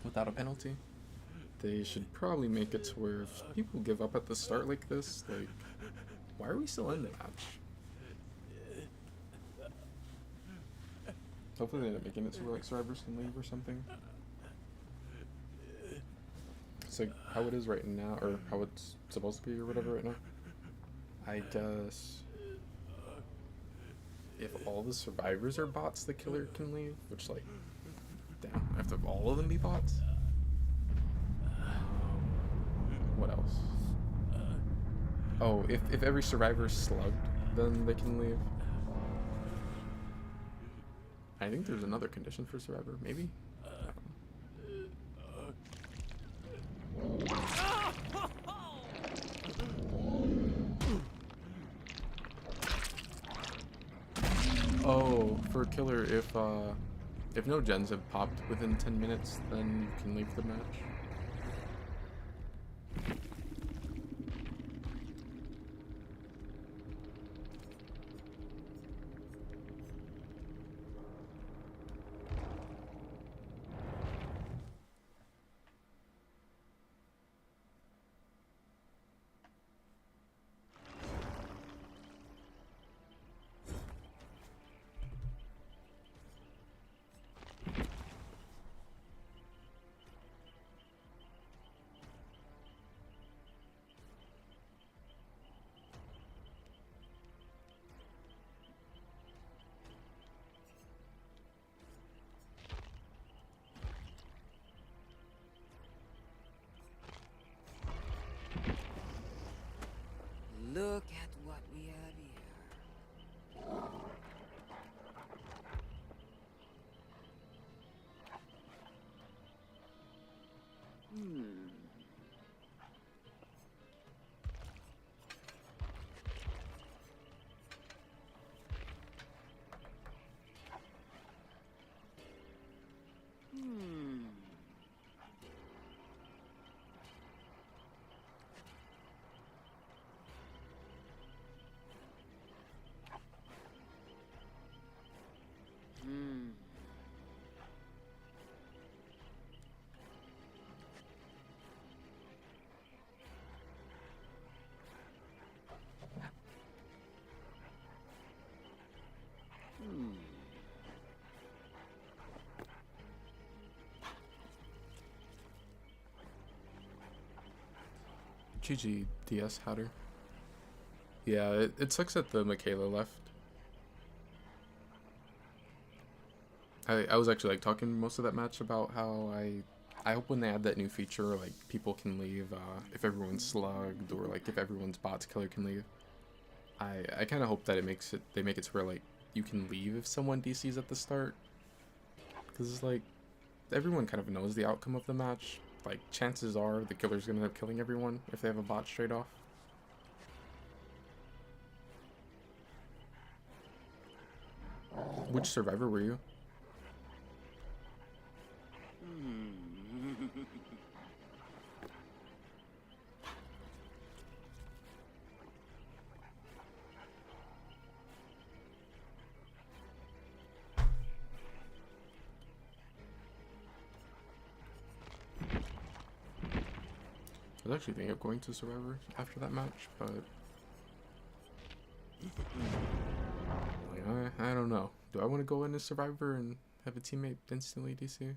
without a penalty. They should probably make it to where if people give up at the start like this, like, why are we still in the match? Hopefully they end up making it to where like survivors can leave or something. It's like how it is right now, or how it's supposed to be or whatever right now. I guess if all the survivors are bots, the killer can leave, which like, damn, have to all of them be bots? What else? Oh, if every survivor is slugged, then they can leave. I think there's another condition for survivor, maybe? Oh, for killer, if no gens have popped within 10 minutes, then you can leave the match. Look at what we have here. GG, DS Hatter. Yeah, it sucks that the Michaela left. I was actually like talking most of that match about how I hope when they add that new feature, like people can leave if everyone's slugged, or like if everyone's bots killer can leave. I kind of hope that they make it to where like you can leave if someone DCs at the start, because it's like everyone kind of knows the outcome of the match. Like, chances are the killer's gonna end up killing everyone if they have a bot straight off. Which survivor were you? I was actually thinking of going to Survivor after that match, but like, I don't know. Do I want to go into Survivor and have a teammate instantly DC?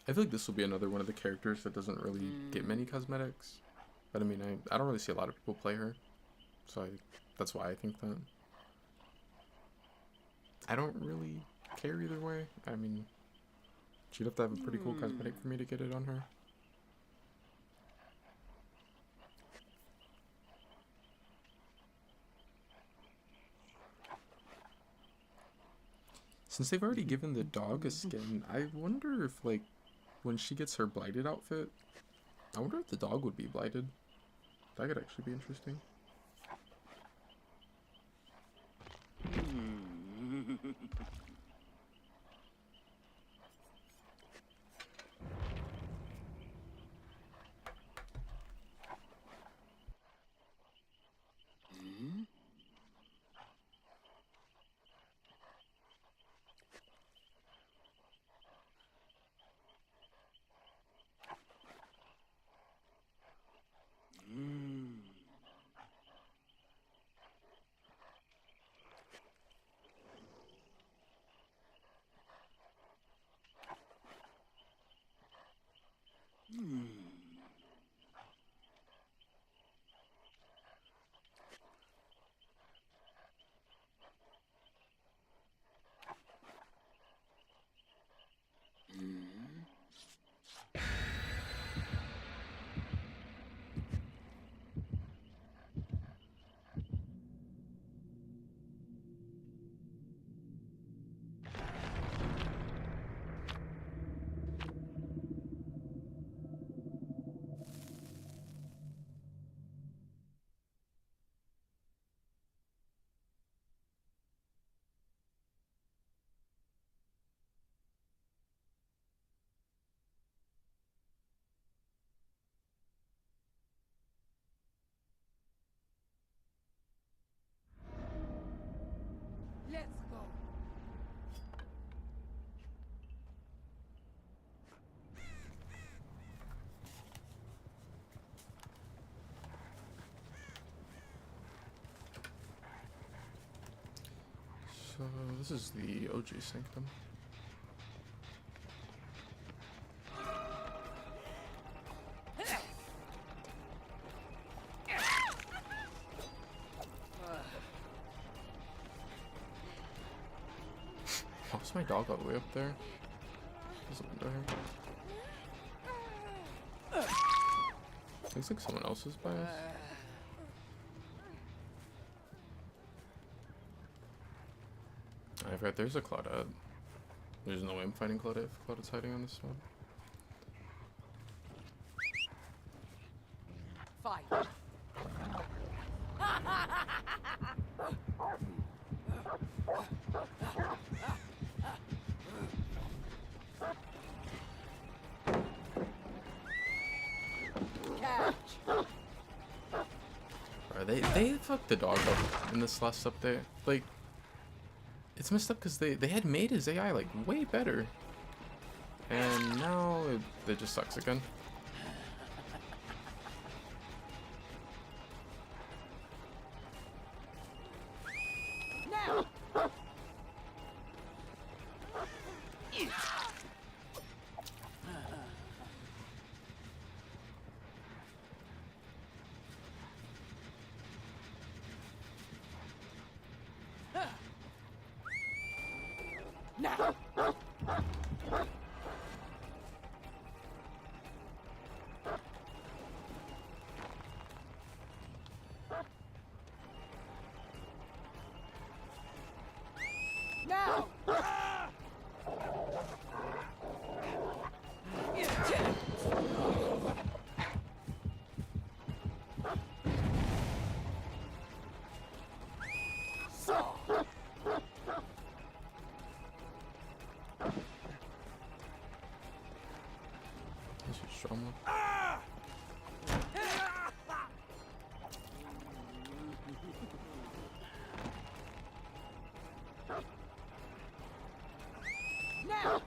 I feel like this will be another one of the characters that doesn't really get many cosmetics. But I mean, I don't really see a lot of people play her. So that's why I think that. I don't really care either way. I mean, she'd have to have a pretty cool cosmetic for me to get it on her. Since they've already given the dog a skin, I wonder if, like, when she gets her blighted outfit, I wonder if the dog would be blighted. That could actually be interesting. Let's go. So, this is the OG Sanctum. Why's my dog all the way up there? There's a window here. Looks like someone else is by us. I forgot there's a Claudette. There's no way I'm fighting Claudette if Claudette's hiding on this one. Fight. Bro, they fucked the dog up in this last update. Like, it's messed up because they had made his AI like way better, and now it just sucks again. Now. Now! Now! This is trauma. Now!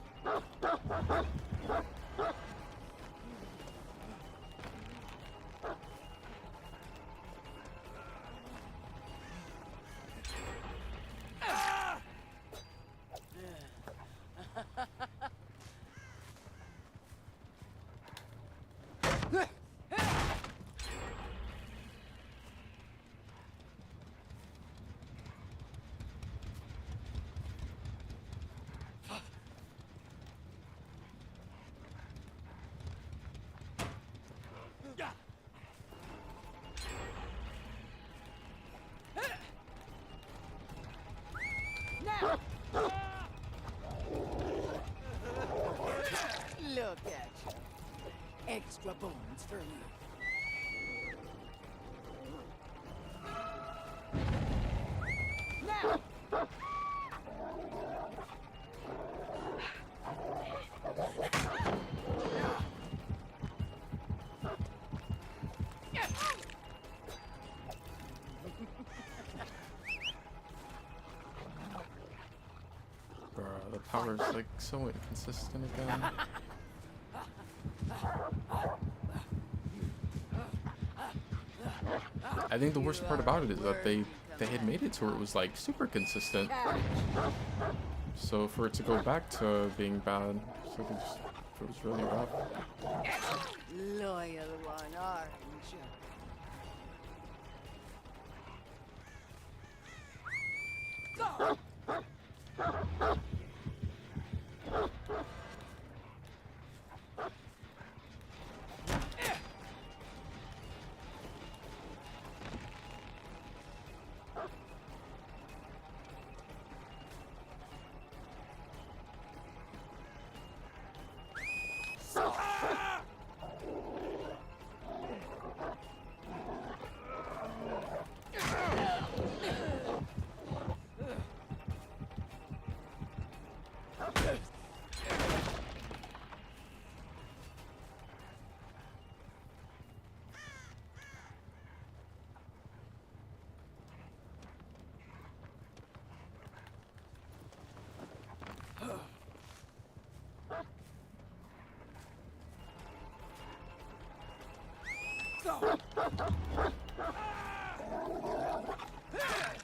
Now! Look at you. Extra bones for you. Now! Bruh, the power's like so inconsistent again. I think the worst part about it is that they had made it to where it was like super consistent. So for it to go back to being bad, so it was really rough. Loyal one, aren't you?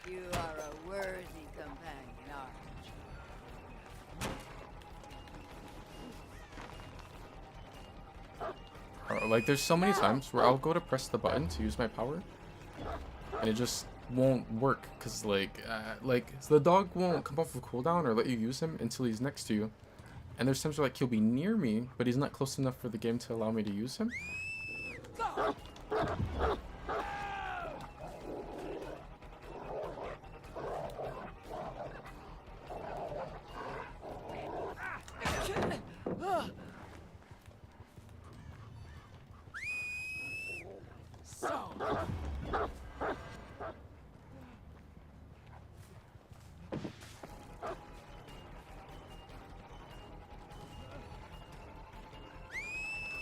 You are a worthy companion, aren't you? Like there's so many times where I'll go to press the button to use my power, and it just won't work because so the dog won't come off of cooldown or let you use him until he's next to you. And there's times where like he'll be near me, but he's not close enough for the game to allow me to use him.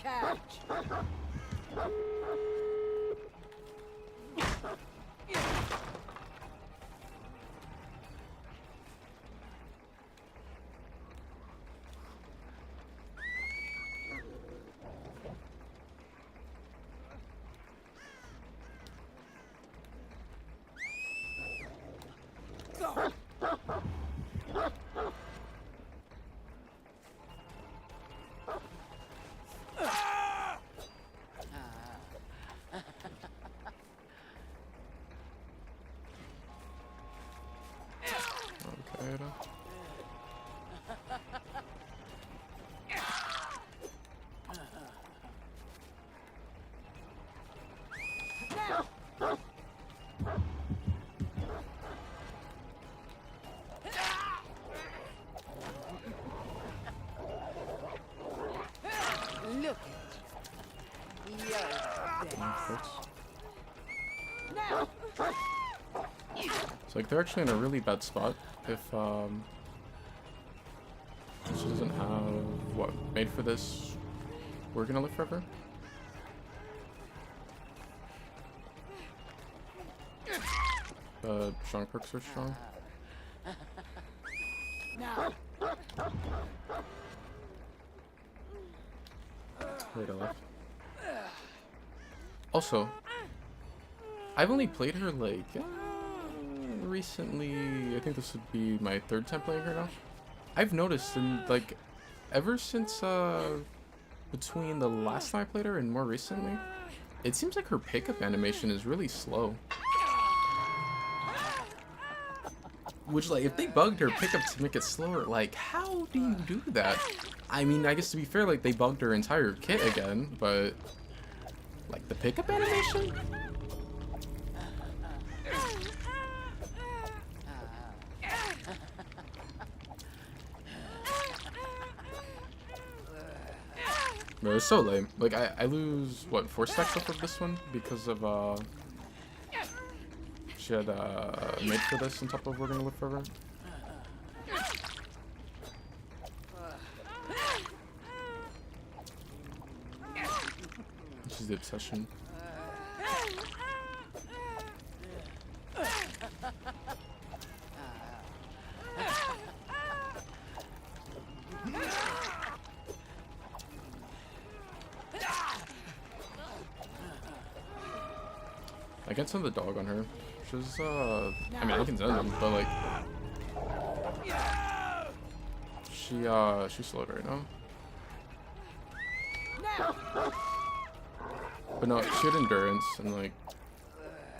Catch! perks. So like they're actually in a really bad spot if she doesn't have what made for this. We're gonna live forever. Strong perks are strong. Right to left. Also, I've only played her like recently. I think this would be my third time playing her now. I've noticed in like ever since between the last time I played her and more recently, it seems like her pickup animation is really slow. Which, like, if they bugged her pickup to make it slower, like, how do you do that? I mean, I guess to be fair, like, they bugged her entire kit again, but like the pickup animation? Bro, it's so lame. Like, I lose, what, 4 stacks off of this one because of, she had, made for this on top of We're Gonna Live Forever. This is the obsession. I can send the dog on her. She's, I mean, I can send him, but, like, she's slowed right now. But no, she had endurance, and, like,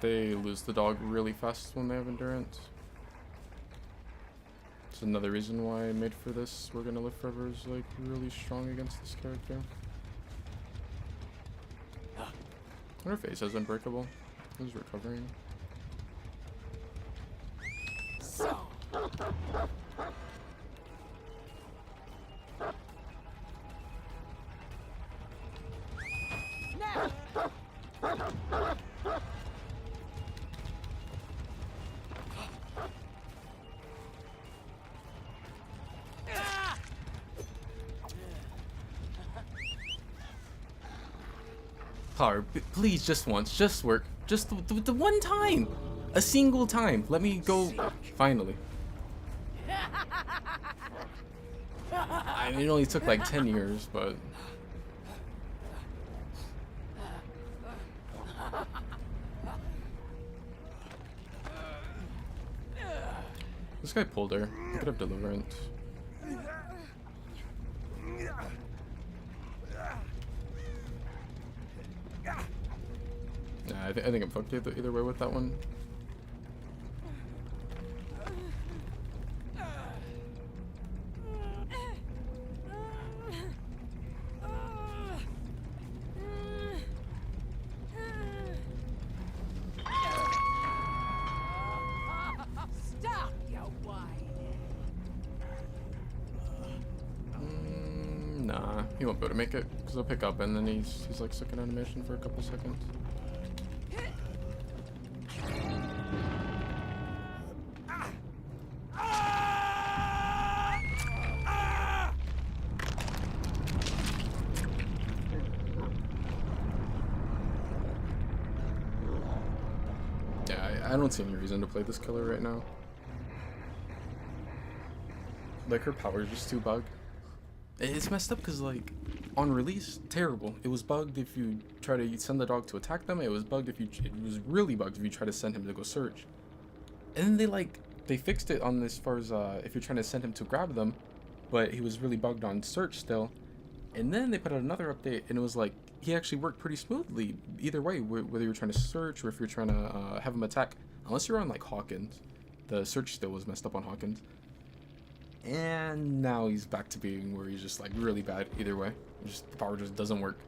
they lose the dog really fast when they have endurance. It's another reason why I made for this We're Gonna Live Forever is, like, really strong against this character. Her face is unbreakable. Who's recovering? Power, please, just once, just work. Just the one time! A single time! Let me go. Finally. I mean, it only took like 10 years, but... This guy pulled her. He could have Deliverance. Nah, I think I'm fucked either way with that one. Stop, you whining. Nah, he won't be able to make it because he'll pick up and then he's like stuck in animation for a couple seconds. I don't see any reason to play this killer right now. Like, her power is just too bugged. It's messed up because, like, on release, terrible. It was bugged if you try to send the dog to attack them. It was bugged if you... It was really bugged if you try to send him to go search. And then they fixed it on as far as, if you're trying to send him to grab them, but he was really bugged on search still. And then they put out another update, and it was like, he actually worked pretty smoothly either way, whether you're trying to search or if you're trying to have him attack. Unless you're on, like, Hawkins. The search still was messed up on Hawkins. And now he's back to being where he's just, like, really bad either way. The power just doesn't work.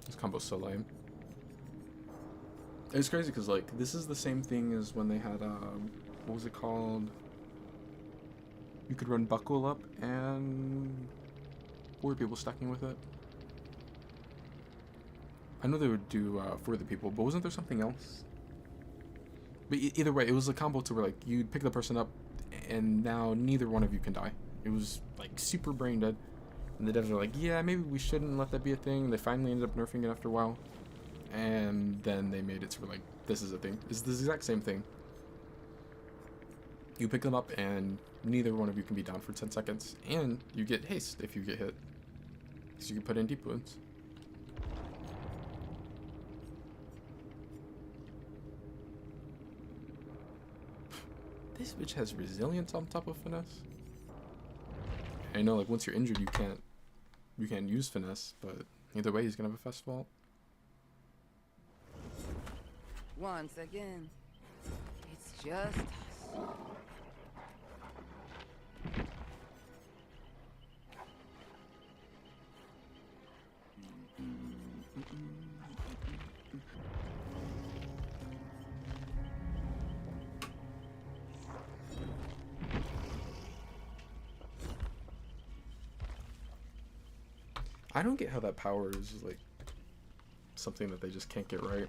This combo's so lame. It's crazy because like this is the same thing as when they had what was it called? You could run Buckle Up and 4 people stacking with it. I know they would do for the people, but wasn't there something else? But either way, it was a combo to where like you'd pick the person up, and now neither one of you can die. It was like super brain dead, and the devs are like, yeah, maybe we shouldn't let that be a thing. They finally ended up nerfing it after a while, and then they made it to where like this is a thing. It's the exact same thing. You pick them up, and neither one of you can be down for 10 seconds, and you get haste if you get hit, so you can put in deep wounds. This bitch has resilience on top of finesse. I know, like, once you're injured, you can't use finesse, but either way, he's gonna have a fast vault. Once again, it's just us. I don't get how that power is like something that they just can't get right.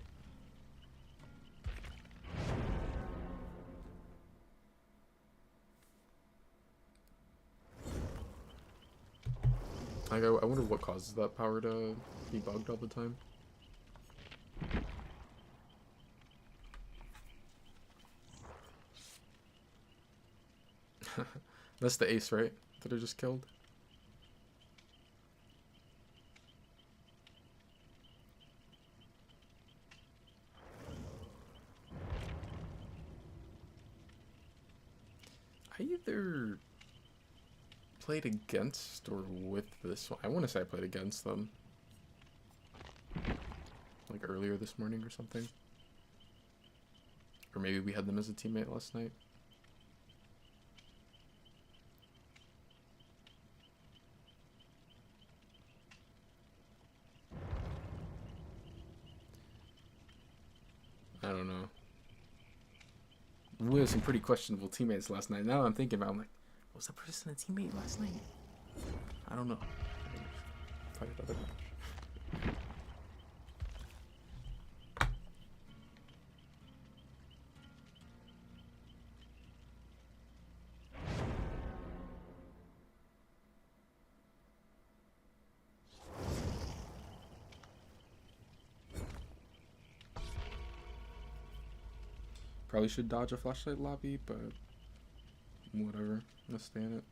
Like, I wonder what causes that power to be bugged all the time. That's the ace, right? That I just killed? I either played against or with this one. I want to say I played against them. Like earlier this morning or something. Or maybe we had them as a teammate last night. I don't know. We had some pretty questionable teammates last night. Now I'm thinking about it, I'm like, was that person a teammate last night? I don't know. Fight another match. Probably should dodge a flashlight lobby, but whatever. Let's stay in it.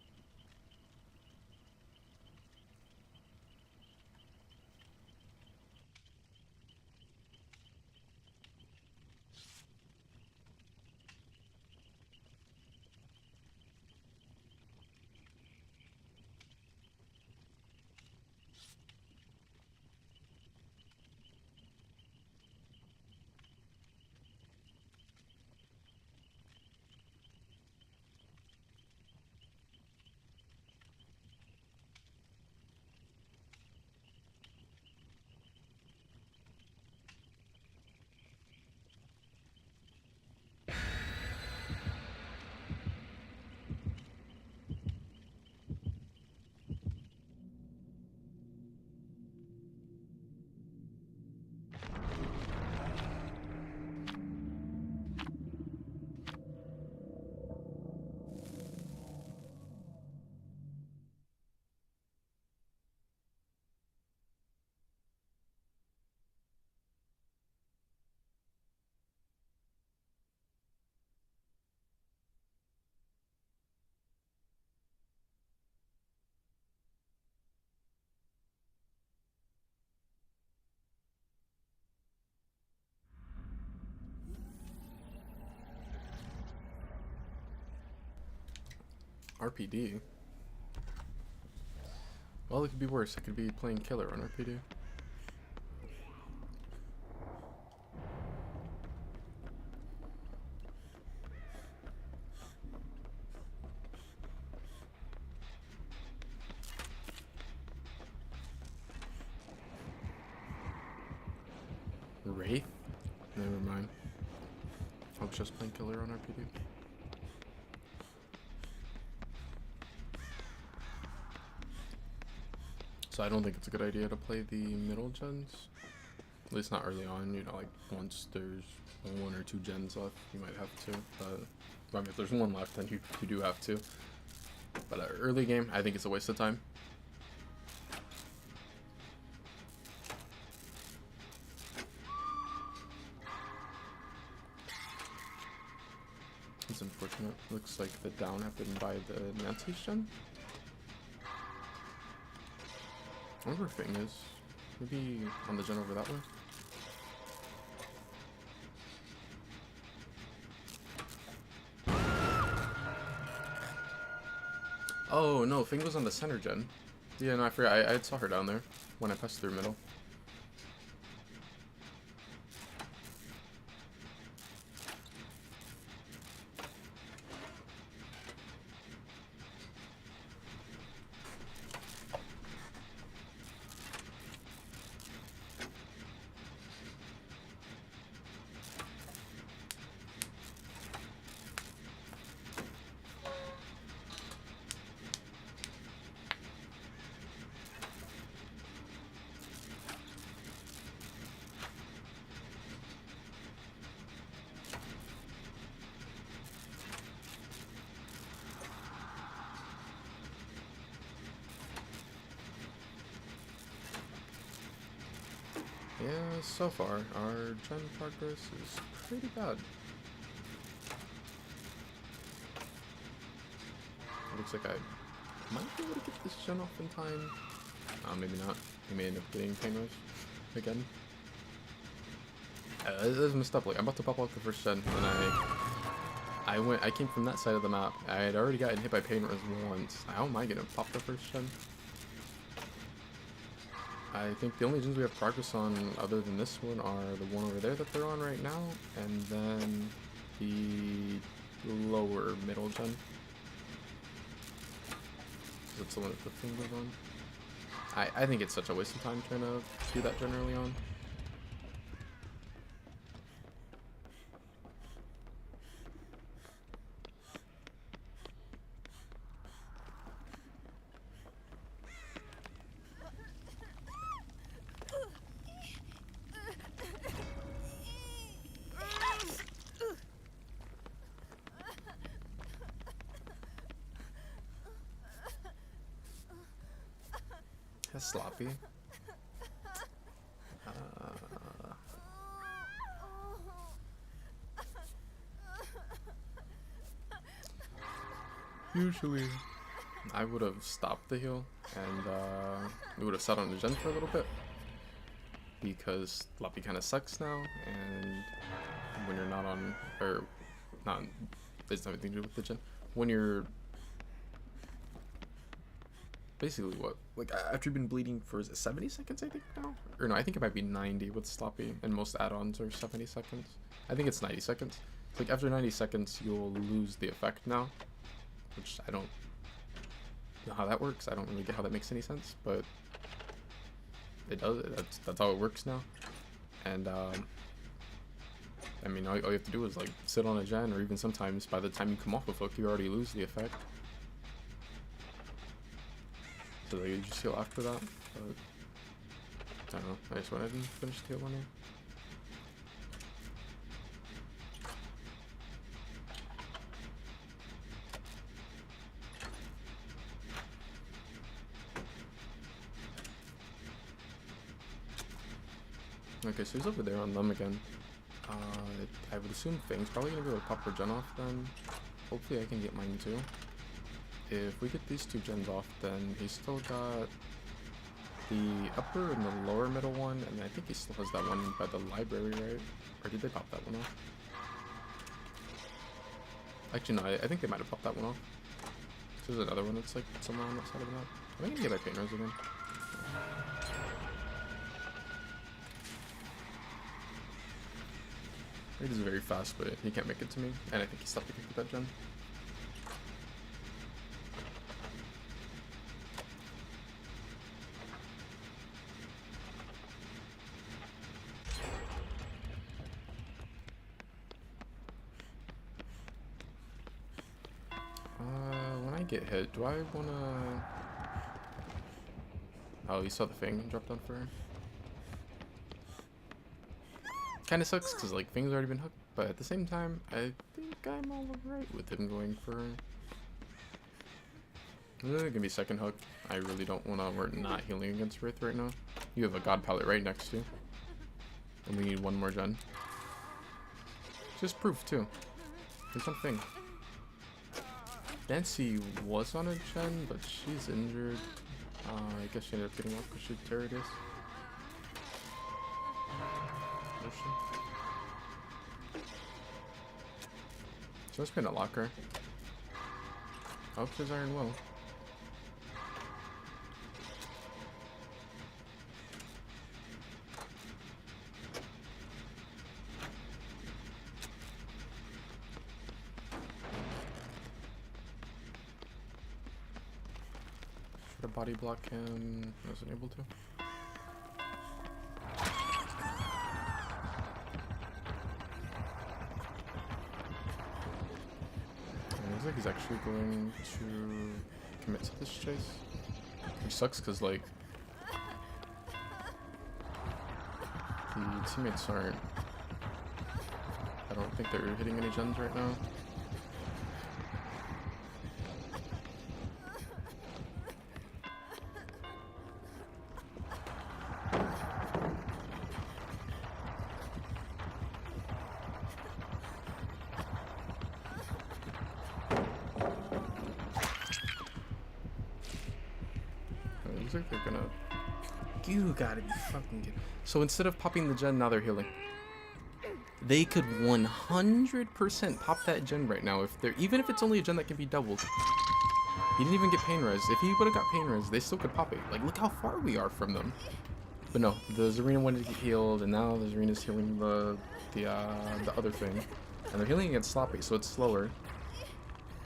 RPD? Well, it could be worse. I could be playing killer on RPD. Wraith? Never mind. just playing killer on RPD. So I don't think it's a good idea to play the middle gens. At least not early on, you know, like once there's 1 or 2 gens left, you might have to. But I mean, if there's 1 left, then you do have to. But early game, I think it's a waste of time. It's unfortunate. Looks like the down happened by the Nancy's gen. I wonder where Fing is. Maybe on the gen over that way. Oh no, Fing was on the center gen. Yeah, no, I forgot. I saw her down there when I passed through middle. Yeah, so far, our gen progress is pretty bad. Looks like I might be able to get this gen off in time. Maybe not. We may end up getting Painrush again. This is messed up. Like, I'm about to pop out the first gen, and I came from that side of the map. I had already gotten hit by Painrush once. How am I gonna pop the first gen? I think the only gens we have progress on other than this one are the one over there that they're on right now, and then the lower middle gen. That's the one that the thing was on. I think it's such a waste of time trying to do that gen early on. That's sloppy. Usually, I would have stopped the heal and we would have sat on the gen for a little bit because Sloppy kind of sucks now, and when you're not on, or not, there's nothing to do with the gen. When you're basically what, like after you've been bleeding for, is it 70 seconds I think now? Or no, I think it might be 90 with Sloppy, and most add-ons are 70 seconds. I think it's 90 seconds. It's like after 90 seconds you'll lose the effect now, which I don't know how that works. I don't really get how that makes any sense, but it does. That's how it works now. And I mean, all you have to do is like sit on a gen, or even sometimes by the time you come off of hook, you already lose the effect. So like, you just heal after that. But I don't know. I just went ahead and finished the heal on here. Okay, so he's over there on them again. I would assume Fang's probably gonna go to pop her gen off then. Hopefully I can get mine too. If we get these 2 gens off, then he's still got the upper and the lower middle one, and I think he still has that one by the library, right? Or did they pop that one off? Actually, no, I think they might have popped that one off. There's another one that's like somewhere on that side of the map. Am I gonna get my painters again? It is very fast, but he can't make it to me, and I think he stopped to kick with that gen. get hit, do I wanna... Oh, you saw the Fang drop down for her? Kinda sucks, because, like, Fang's already been hooked, but at the same time, I think I'm alright with him going for... This is gonna be second hook. I really don't wanna... We're not healing against Wraith right now. You have a God Palette right next to you. And we need one more gen. Just proof, too. There's one thing. Nancy was on a gen, but she's injured. I guess she ended up getting off because she carried us. She must be in a locker. I hope she's Iron Will. Should have body block him. Wasn't able to. Looks like he's actually going to commit to this chase, which sucks because, like, the teammates aren't... I don't think they're hitting any gens right now. Looks like they're gonna... You gotta be fucking kidding. So instead of popping the gen, now they're healing. They could 100% pop that gen right now if they're... Even if it's only a gen that can be doubled. He didn't even get pain res. If he would have got pain res, they still could pop it. Like, look how far we are from them. But no, the Zarina wanted to get healed, and now the Zarina's healing the other thing. And they're healing against Sloppy, so it's slower.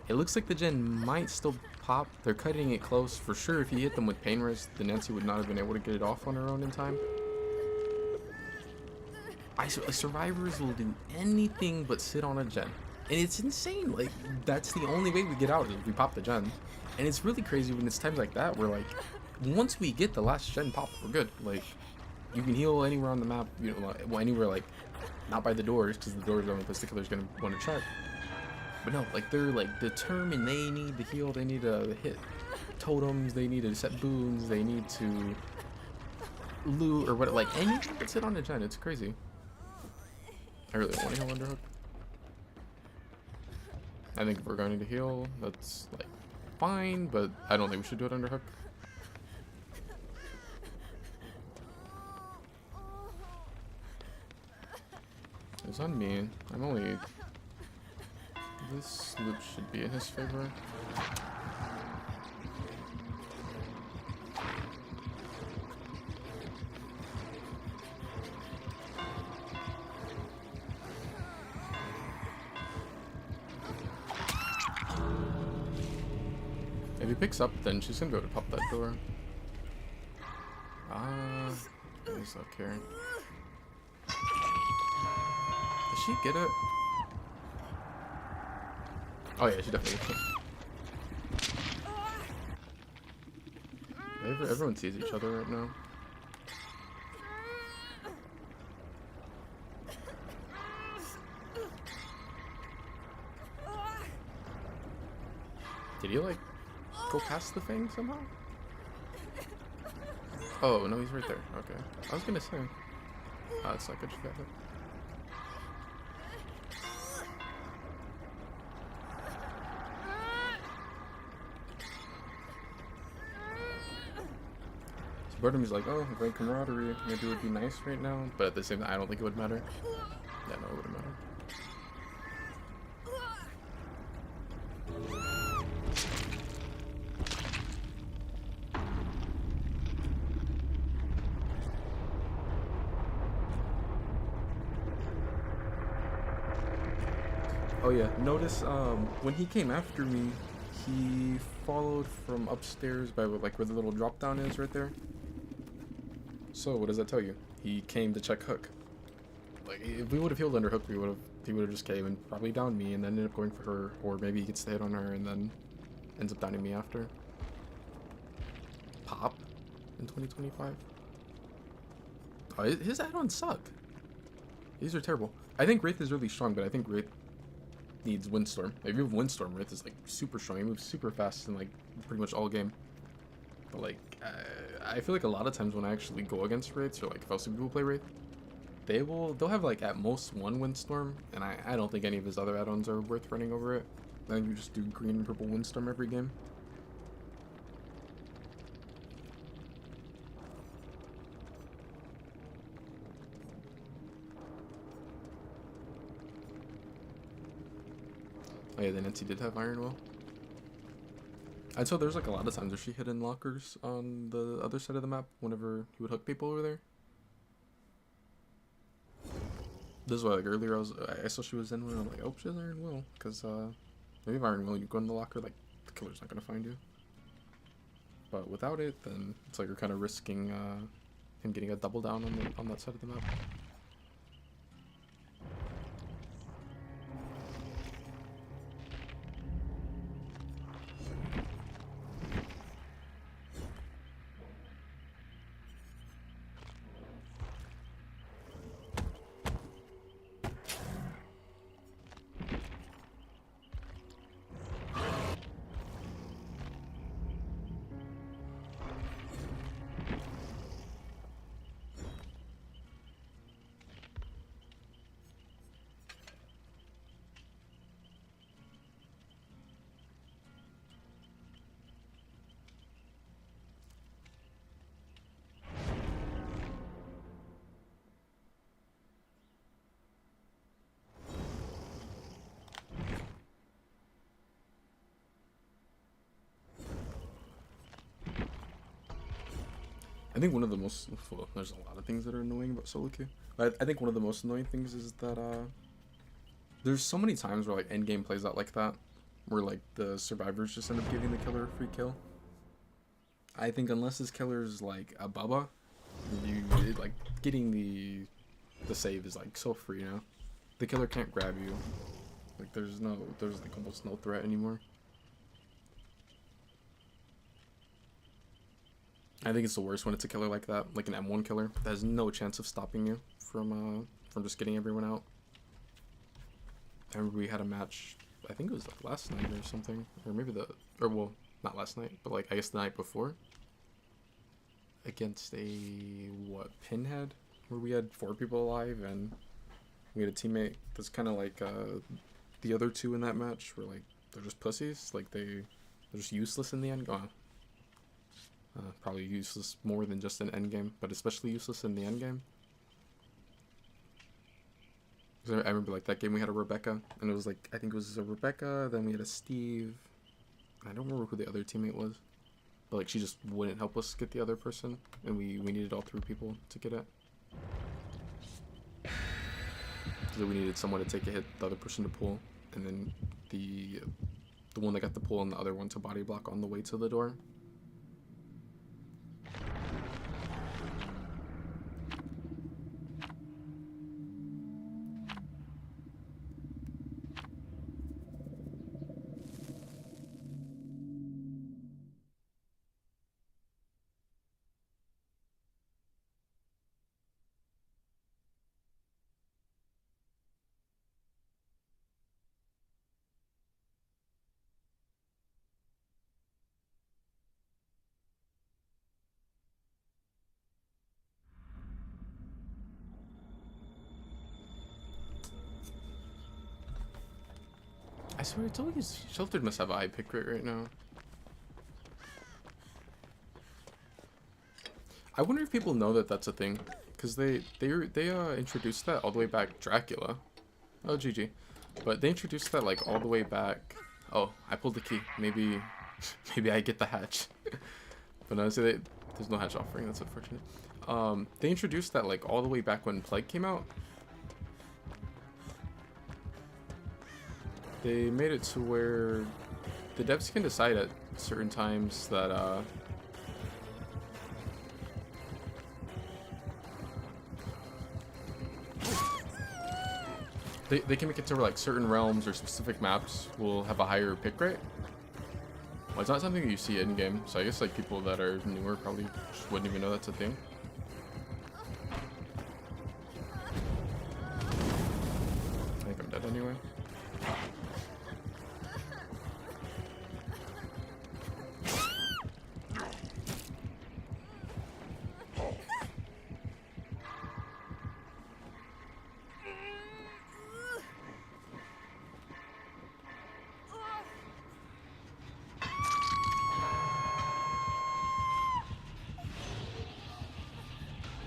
It looks like the gen might still pop. They're cutting it close. For sure, if he hit them with pain res, the Nancy would not have been able to get it off on her own in time. Survivors will do anything but sit on a gen. And it's insane. Like, that's the only way we get out is if we pop the gen. And it's really crazy when it's times like that where, like, once we get the last gen pop, we're good. Like, you can heal anywhere on the map, you know, well, anywhere, like, not by the doors, because the doors are the only place the killer's gonna want to check. But no, like, they're, like, determined. They need to heal. They need to hit totems. They need to set boons. They need to loot or what, like, anything but sit on a gen. It's crazy. I really don't want to heal Underhook. I think if we're going to heal, that's, like, fine, but I don't think we should do it Underhook. It's on me. I'm only... This loop should be in his favor. If he picks up, then she's gonna be able to pop that door. He's not caring. Does she get it? Oh yeah, she definitely gets it. Everyone sees each other right now. Did he, like, go past the thing somehow? Oh, no, he's right there. Okay. I was gonna say. Oh, it's not good she got hit. So part of me's like, oh, great camaraderie. Maybe it would be nice right now. But at the same time, I don't think it would matter. Yeah, no, it wouldn't matter. Oh yeah, notice when he came after me, he followed from upstairs by like where the little drop down is right there. So what does that tell you? He came to check Hook. Like if we would have healed under Hook, he would have just came and probably downed me and then ended up going for her, or maybe he gets the hit on her and then ends up downing me after. Pop in 2025. Oh, his add-ons suck. These are terrible. I think Wraith is really strong, but I think Wraith needs Windstorm. Like, if you have Windstorm, Wraith is like super strong. He moves super fast in like pretty much all game. But like, I feel like a lot of times when I actually go against Wraiths, or like if I see people play Wraith, they'll have like at most one Windstorm, and I don't think any of his other add-ons are worth running over it. I think you just do green and purple Windstorm every game. Oh yeah, the Nancy did have Iron Will. And so there's like a lot of times where she hid in lockers on the other side of the map whenever he would hook people over there. This is why like earlier I saw she was in one, I'm like, oh, she has Iron Will, because maybe if Iron Will you go in the locker, like the killer's not gonna find you. But without it, then it's like you're kind of risking him getting a double down on that side of the map. I think one of the most, well, there's a lot of things that are annoying about solo queue. But I think one of the most annoying things is that there's so many times where like endgame plays out like that, where like the survivors just end up giving the killer a free kill. I think unless this killer's like a Bubba, like getting the save is like so free now. The killer can't grab you. Like there's like almost no threat anymore. I think it's the worst when it's a killer like that, like an M1 killer that has no chance of stopping you from just getting everyone out. I remember we had a match, I think it was like last night or something, or maybe well, not last night, but like I guess the night before, against Pinhead, where we had 4 people alive and we had a teammate that's kind of like the other 2 in that match, where like they're just pussies, like they're just useless in the end. Probably useless more than just an endgame, but especially useless in the endgame. I remember like that game we had a Rebecca, and it was like, I think it was a Rebecca, then we had a Steve. I don't remember who the other teammate was, but like she just wouldn't help us get the other person, and we needed all 3 people to get it. So we needed someone to take a hit, the other person to pull, and then the one that got the pull and the other one to body block on the way to the door. I swear, it's always Sheltered must have a high pick rate right now. I wonder if people know that that's a thing, because they introduced that all the way back. Dracula, oh GG, but they introduced that like all the way back. Oh, I pulled the key. Maybe I get the hatch. But no, so there's no hatch offering. That's unfortunate. They introduced that like all the way back when Plague came out. They made it to where the devs can decide at certain times that they can make it to where like certain realms or specific maps will have a higher pick rate. Well, it's not something you see in game, so I guess like people that are newer probably just wouldn't even know that's a thing. I think I'm dead anyway.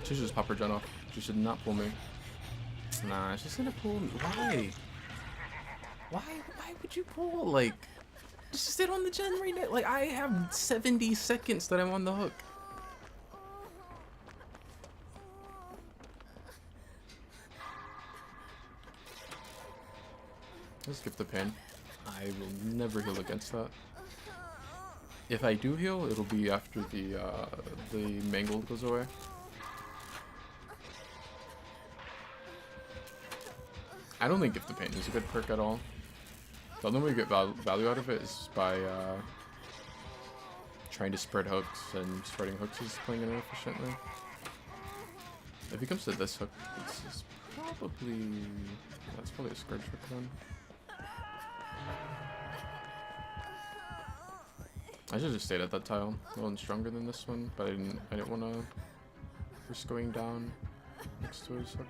She should just pop her gen off. She should not pull me. Nah, she's gonna pull me. Why? Why would you pull? Like, just sit on the gen right now. Like, I have 70 seconds that I'm on the hook. Let's skip the pain. I will never heal against that. If I do heal, it'll be after the mangled goes away. I don't think Gift of Pain is a good perk at all. The only way you get value out of it is by trying to spread hooks, and spreading hooks is playing it inefficiently. If he comes to this hook, it's probably... That's probably a Scourge hook one. I should have just stayed at that tile. A little stronger than this one, but I didn't want to risk going down next to his hook.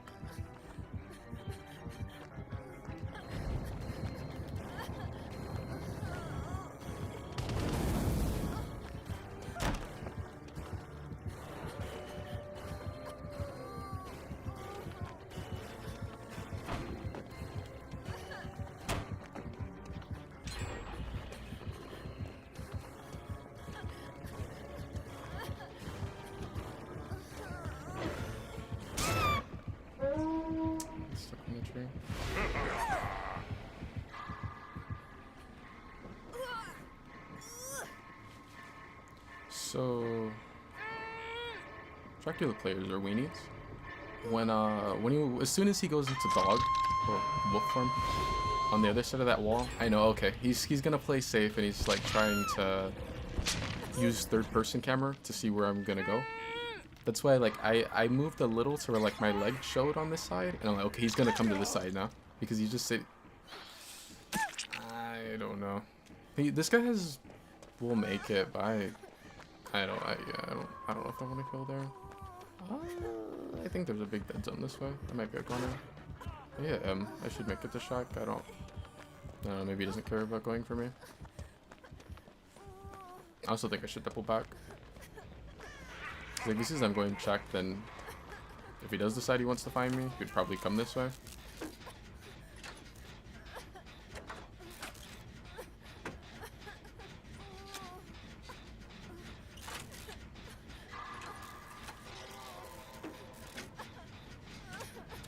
Stuck in the tree. So, Dracula players are weenies. When you, as soon as he goes into dog or wolf form on the other side of that wall, I know. Okay, he's gonna play safe, and he's like trying to use third-person camera to see where I'm gonna go. That's why, like, I moved a little to where, like, my leg showed on this side, and I'm like, okay, he's gonna come to this side now, because he just said, I don't know. This guy will make it, but I don't know if I want to go there. I think there's a big dead zone this way. I might be a corner. Yeah, I should make it to shock. I don't know, maybe he doesn't care about going for me. I also think I should double back. If he sees I'm going check, then if he does decide he wants to find me, he'd probably come this way.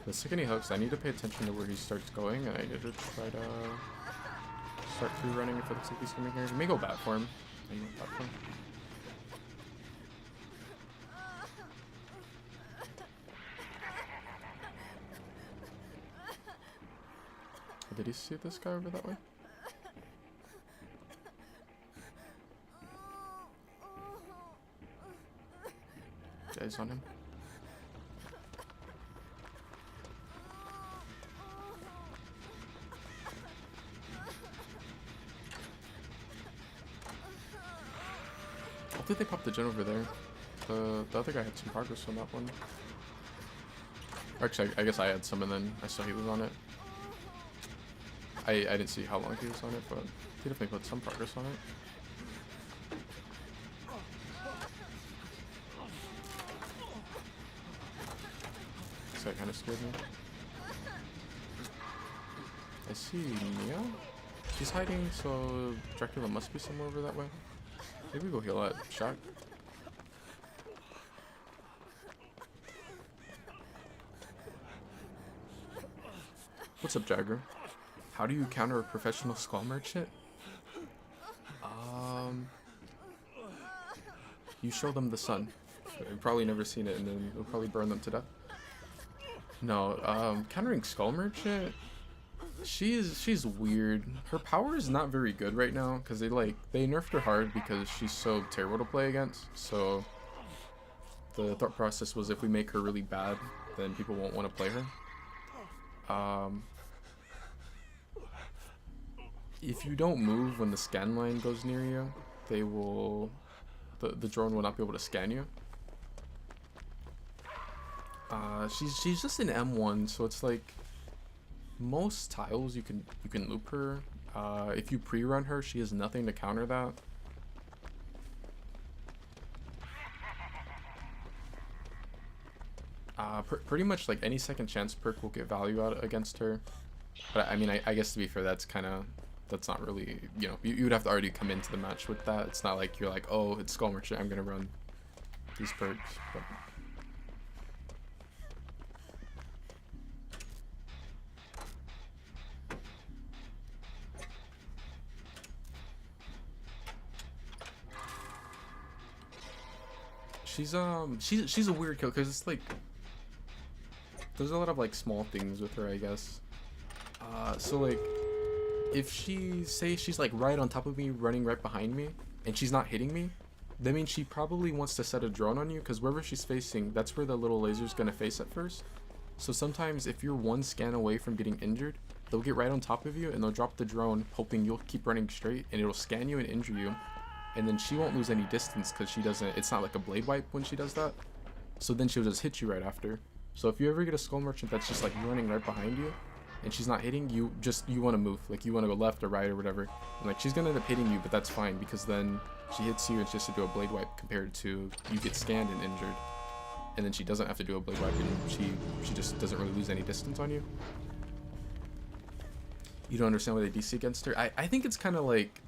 The second he hooks, I need to pay attention to where he starts going, and I need to try to start free running if it looks like he's coming here. He may go bat for him. I may go bat for him. Did he see this guy over that way? Yeah, he's on him. How did they pop the gen over there? The other guy had some progress on that one. Actually, I guess I had some, and then I saw he was on it. I didn't see how long he was on it, but he definitely put some progress on it. This guy kind of scared me. I see Mia. She's hiding, so Dracula must be somewhere over that way. Maybe we go heal at Shock. What's up, Jagger? How do you counter a professional skull merchant? You show them the sun. They've probably never seen it, and then you'll probably burn them to death. No, countering skull merchant. She's weird. Her power is not very good right now because they nerfed her hard because she's so terrible to play against. So the thought process was if we make her really bad, then people won't want to play her. If you don't move when the scan line goes near you, they will the drone will not be able to scan you. She's just an M1, so it's like most tiles you can loop her. If you pre-run her, she has nothing to counter that. Pretty much like any second chance perk will get value out against her. But I mean, I guess to be fair, that's not really, you know, you would have to already come into the match with that. It's not like you're like, oh, it's Skull Merchant, I'm gonna run these perks. But she's a weird kill because it's like there's a lot of like small things with her, I guess. So like if she's like right on top of me, running right behind me, and she's not hitting me, that means she probably wants to set a drone on you because wherever she's facing, that's where the little laser's gonna face at first. So sometimes if you're one scan away from getting injured, they'll get right on top of you and they'll drop the drone hoping you'll keep running straight and it'll scan you and injure you. And then she won't lose any distance because it's not like a blade wipe when she does that. So then she'll just hit you right after. So if you ever get a Skull Merchant that's just like running right behind you and she's not hitting you, you want to move, like you want to go left or right or whatever. And like she's gonna end up hitting you, but that's fine because then she hits you and she has to do a blade wipe compared to you get scanned and injured. And then she doesn't have to do a blade wipe and she just doesn't really lose any distance on you. You don't understand why they DC against her? I think it's kind of like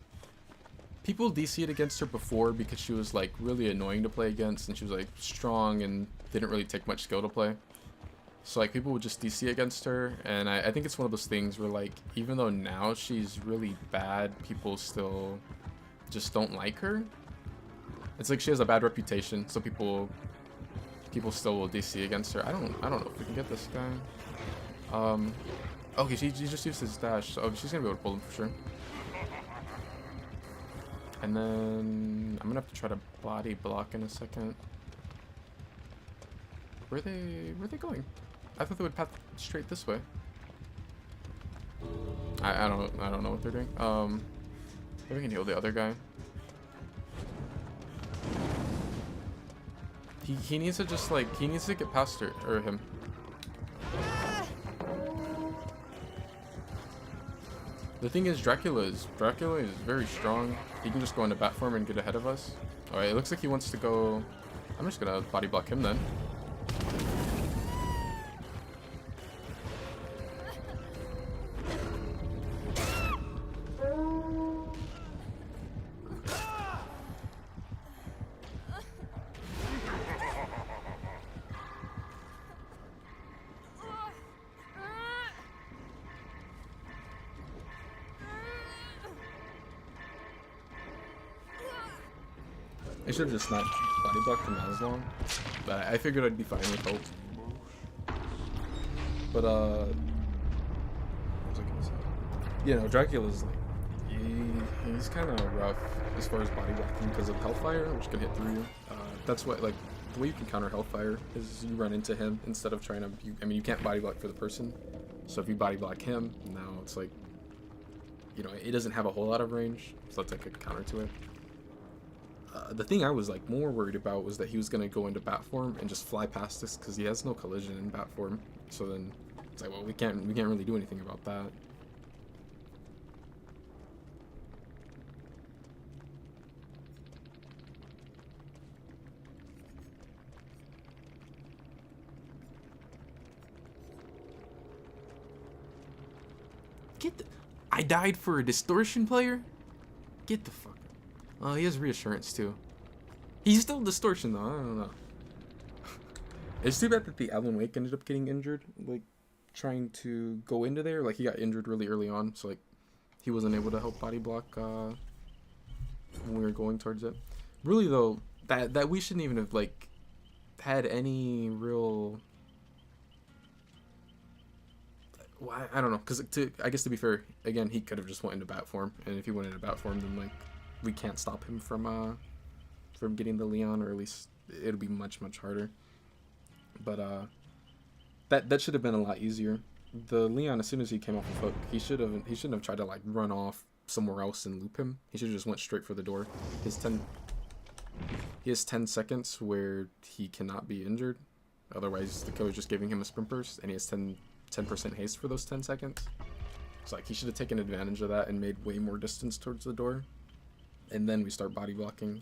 people DC'd against her before because she was like really annoying to play against and she was like strong and didn't really take much skill to play. So like people would just DC against her, and I think it's one of those things where like even though now she's really bad, people still just don't like her. It's like she has a bad reputation, so people still will DC against her. I don't know if we can get this guy. Okay, she just used his dash, so she's gonna be able to pull him for sure. And then I'm gonna have to try to body block in a second. Where are they going? I thought they would path straight this way. I don't know what they're doing. Maybe we can heal the other guy. He needs to just like he needs to get past her or him. The thing is, Dracula is very strong. He can just go into bat form and get ahead of us. All right, it looks like he wants to go. I'm just gonna body block him then. I should have just not body blocked him as long, but I figured I'd be fine with hope. But what was I gonna say? You know, Dracula's like he's kind of rough as far as body blocking because of Hellfire, which can hit through you. That's what like the way you can counter Hellfire is you run into him instead of trying to. I mean, you can't body block for the person, so if you body block him, now it's like, you know, it doesn't have a whole lot of range, so that's like a counter to it. The thing I was like more worried about was that he was gonna go into bat form and just fly past us because he has no collision in bat form. So then it's like, well, we can't really do anything about that. I died for a distortion player? Get the fuck. Oh, he has reassurance too. He's still distortion though. I don't know. It's too bad that the Alan Wake ended up getting injured, like trying to go into there. Like he got injured really early on, so like he wasn't able to help body block when we were going towards it. Really though, that we shouldn't even have like had any real. Well, I don't know, because I guess to be fair, again, he could have just went into bat form, and if he went into bat form, then like we can't stop him from getting the Leon, or at least it'll be much harder. But that should have been a lot easier. The Leon, as soon as he came off the hook, he shouldn't have tried to like run off somewhere else and loop him. He should have just went straight for the door. He has 10 seconds where he cannot be injured. Otherwise, the killer's just giving him a sprint burst, and he has 10% haste for those 10 seconds. So like he should have taken advantage of that and made way more distance towards the door, and then we start body blocking.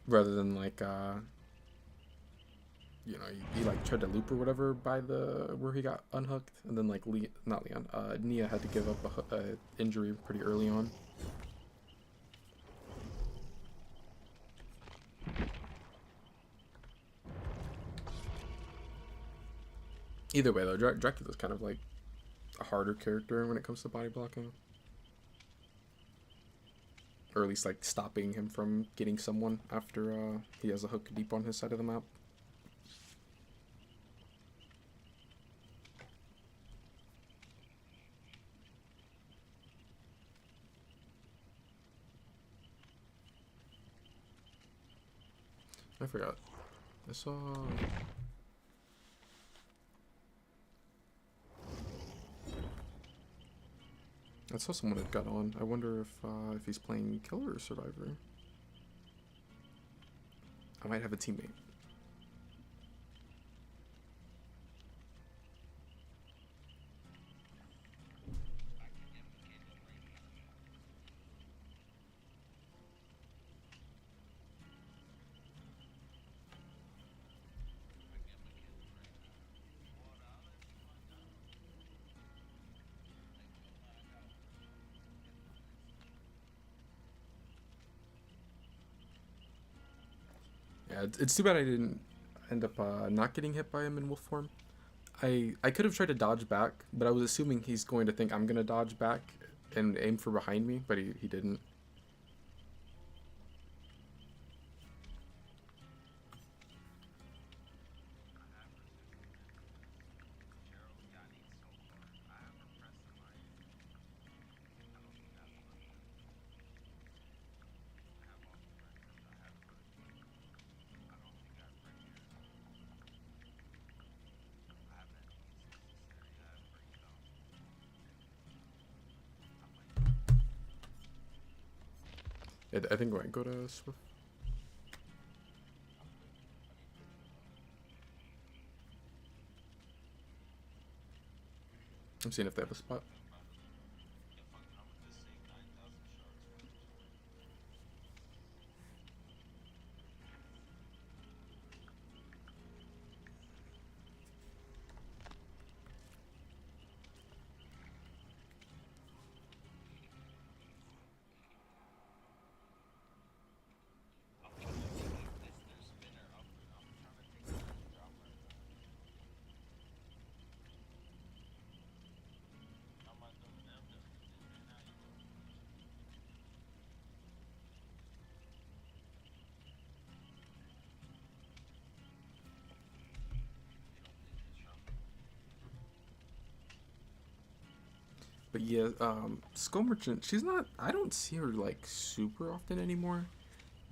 Rather than like you know, he like tried to loop or whatever by the where he got unhooked, and then like not Leon, Nia had to give up a injury pretty early on. Either way though, Dracula's kind of like a harder character when it comes to body blocking. Or at least like stopping him from getting someone after he has a hook deep on his side of the map. I forgot. I saw... someone had got on. I wonder if he's playing Killer or Survivor. I might have a teammate. Yeah, it's too bad I didn't end up not getting hit by him in wolf form. I could have tried to dodge back, but I was assuming he's going to think I'm going to dodge back and aim for behind me, but he didn't. I think I might go to Swift. I'm seeing if they have a spot. But yeah, Skull Merchant, she's not, I don't see her like super often anymore.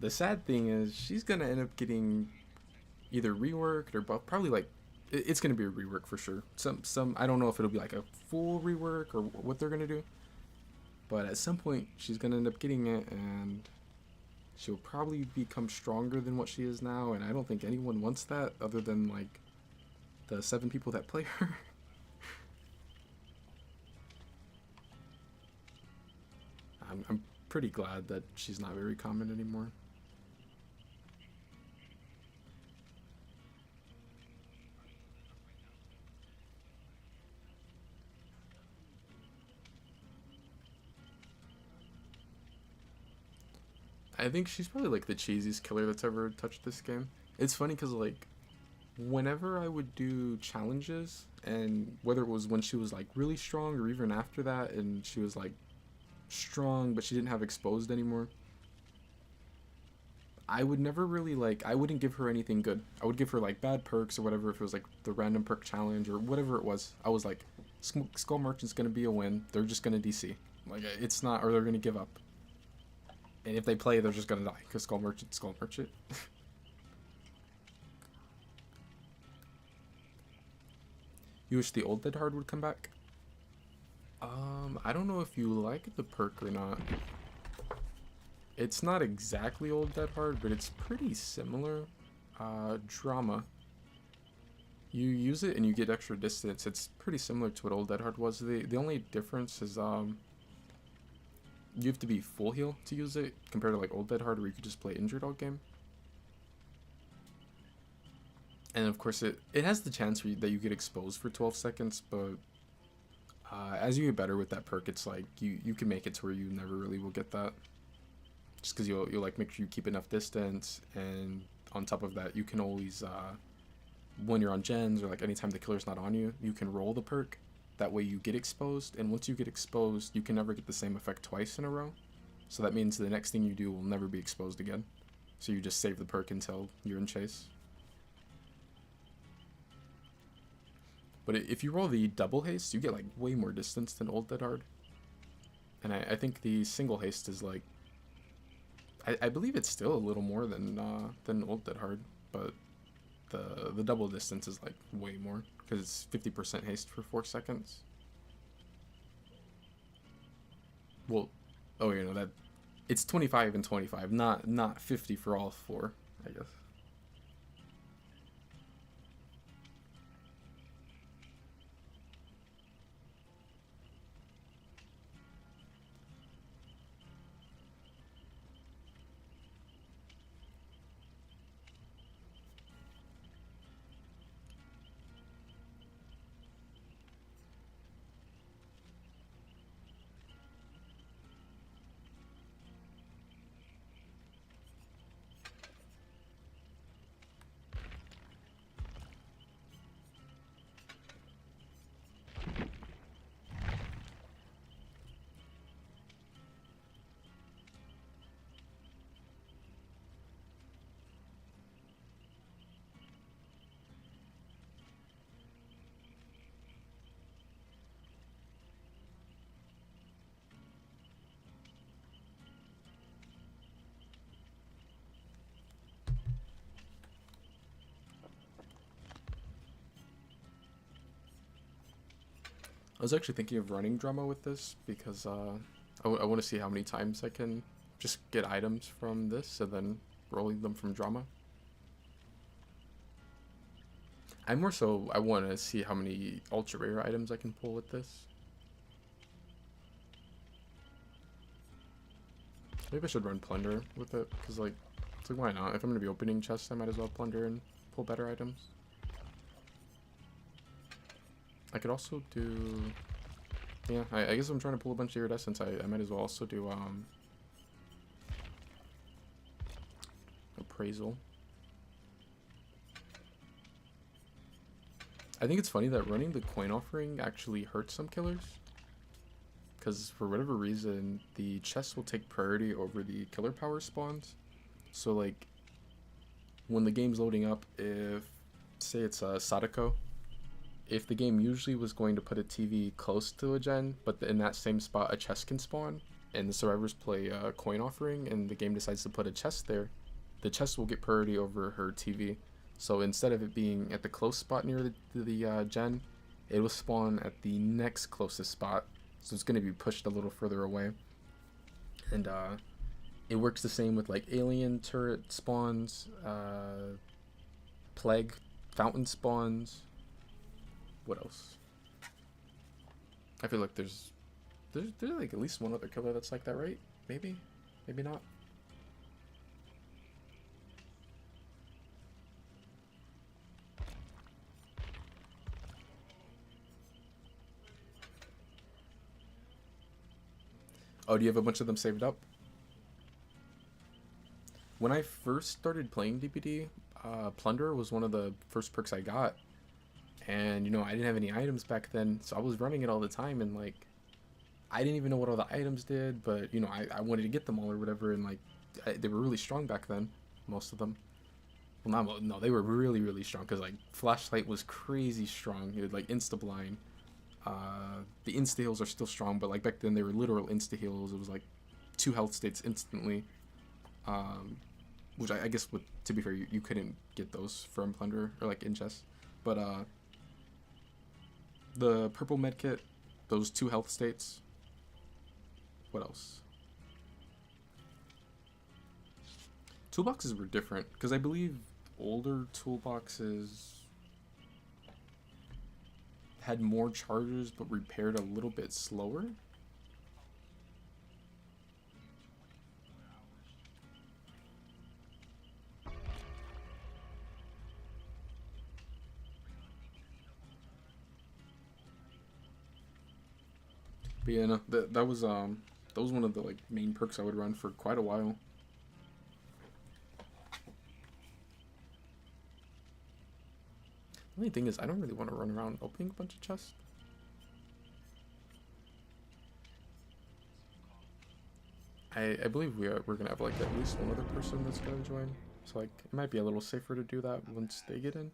The sad thing is she's gonna end up getting either reworked or both. Probably like, it's gonna be a rework for sure. Some I don't know if it'll be like a full rework or what they're gonna do. But at some point she's gonna end up getting it, and she'll probably become stronger than what she is now. And I don't think anyone wants that other than like the 7 people that play her. I'm pretty glad that she's not very common anymore. I think she's probably like the cheesiest killer that's ever touched this game. It's funny because like whenever I would do challenges, and whether it was when she was like really strong or even after that and she was like strong but she didn't have exposed anymore, I would never really like, I wouldn't give her anything good. I would give her like bad perks or whatever if it was like the random perk challenge or whatever it was. I was like, Skull Merchant's gonna be a win. They're just gonna DC. Like, it's not, or they're gonna give up. And if they play, they're just gonna die because Skull Merchant, Skull Merchant. You wish the old Dead Hard would come back? I don't know if you like the perk or not. It's not exactly old Dead Hard, but it's pretty similar. Drama. You use it and you get extra distance. It's pretty similar to what old Dead Hard was. The only difference is you have to be full heal to use it compared to like old Dead Hard where you could just play injured all game. And of course it has the chance that you get exposed for 12 seconds, but as you get better with that perk, it's like you can make it to where you never really will get that. Just because you'll like make sure you keep enough distance, and on top of that, you can always, when you're on gens or like anytime the killer's not on you, you can roll the perk. That way you get exposed, and once you get exposed, you can never get the same effect twice in a row. So that means the next thing you do will never be exposed again. So you just save the perk until you're in chase. But if you roll the double haste, you get like way more distance than old Dead Hard. And I think the single haste is like, I believe it's still a little more than old Dead Hard, but the double distance is like way more because it's 50% haste for 4 seconds. Well, oh, you know that it's 25 and 25, not 50 for all 4, I guess. I was actually thinking of running drama with this because I want to see how many times I can just get items from this and then rolling them from drama. I want to see how many ultra rare items I can pull with this. Maybe I should run plunder with it because like it's like why not? If I'm gonna be opening chests, I might as well plunder and pull better items. I could also do, yeah, I guess I'm trying to pull a bunch of iridescence. I might as well also do appraisal. I think it's funny that running the coin offering actually hurts some killers, because for whatever reason the chests will take priority over the killer power spawns. So like when the game's loading up, if say it's a Sadako, if the game usually was going to put a TV close to a gen, but in that same spot a chest can spawn, and the survivors play a coin offering, and the game decides to put a chest there, the chest will get priority over her TV. So instead of it being at the close spot near the gen, it will spawn at the next closest spot. So it's going to be pushed a little further away. And it works the same with like alien turret spawns, plague fountain spawns. What else? I feel like there's like at least one other killer that's like that, right? Maybe not. Oh, do you have a bunch of them saved up? When I first started playing DBD, Plunder was one of the first perks I got. And, you know, I didn't have any items back then, so I was running it all the time, and, like, I didn't even know what all the items did, but, you know, I wanted to get them all or whatever, and, like, they were really strong back then. most of them. Well, not no, they were really really strong because like flashlight was crazy strong. It would like insta blind. The insta heals are still strong, but like back then they were literal insta heals. It was like 2 health states instantly. Which I guess would, to be fair, you couldn't get those from Plunder or like in chess. But the purple medkit, those 2 health states. What else? Toolboxes were different because I believe older toolboxes had more charges but repaired a little bit slower. But yeah, no, that was one of the like main perks I would run for quite a while. The only thing is, I don't really want to run around opening a bunch of chests. I believe we're gonna have like at least one other person that's gonna join, so like it might be a little safer to do that once they get in.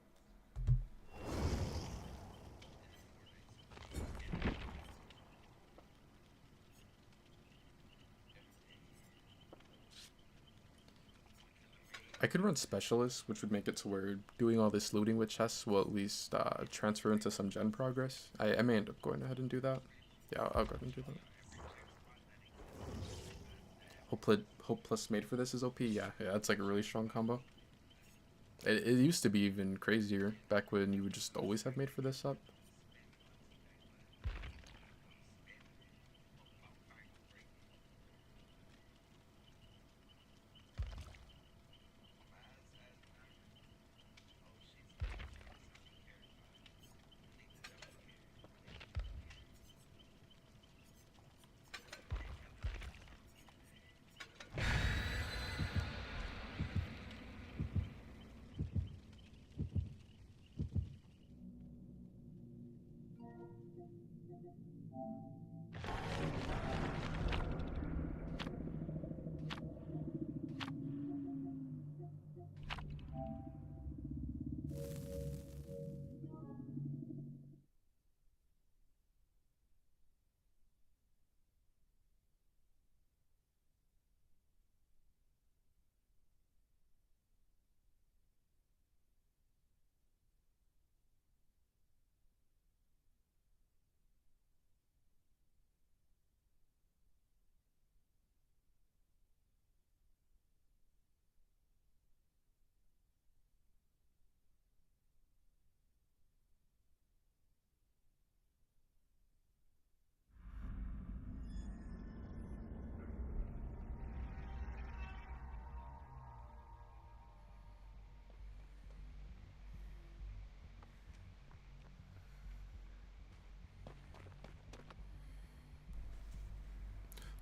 I could run specialists, which would make it to where doing all this looting with chests will at least transfer into some gen progress. I may end up going ahead and do that. Yeah, I'll go ahead and do that. Hope plus made for this is OP. Yeah, that's like a really strong combo. It used to be even crazier back when you would just always have made for this up.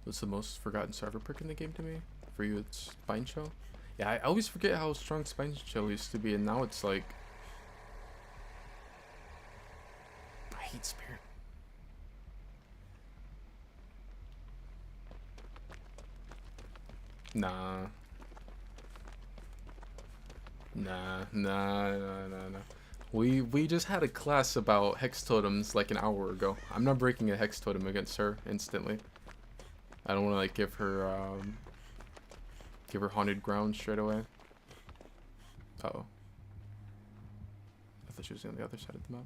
What's the most forgotten server perk in the game to me? For you, it's Spine Chill. Yeah, I always forget how strong Spine Chill used to be, and now it's like... I hate Spirit. Nah. We just had a class about Hex Totems like an hour ago. I'm not breaking a Hex Totem against her instantly. I don't want to like give her Haunted Ground straight away. Uh-oh. I thought she was on the other side of the map.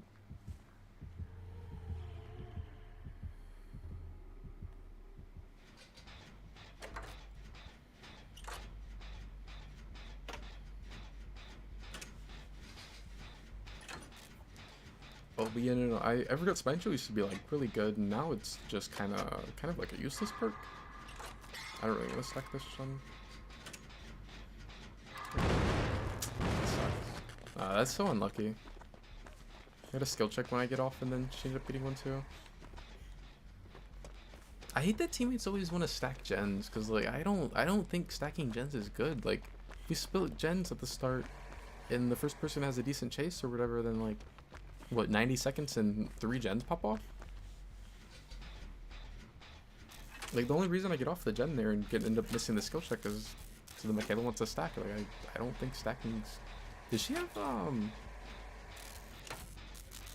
Oh, but yeah, no, I forgot Spine Chill used to be like really good, and now it's just kind of like a useless perk. I don't really want to stack this one. That's so unlucky. I got a skill check when I get off, and then she ended up getting one too. I hate that teammates always want to stack gens, cause like I don't think stacking gens is good. Like, if you split gens at the start, and the first person has a decent chase or whatever, then like, what, 90 seconds and 3 gens pop off? Like, the only reason I get off the gen there and end up missing the skill check is So the Michaela wants to stack it. Like I don't think stacking's. Does she have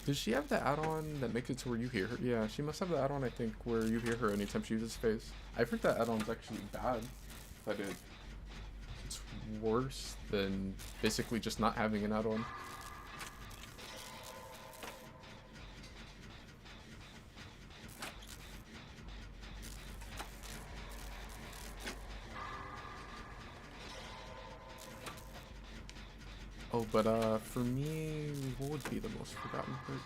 Does she have the add-on that makes it to where you hear her? Yeah, she must have the add-on, I think, where you hear her anytime she uses phase. I've heard that add-on's actually bad, but it's worse than basically just not having an add-on. Oh, but for me, what would be the most forgotten perk?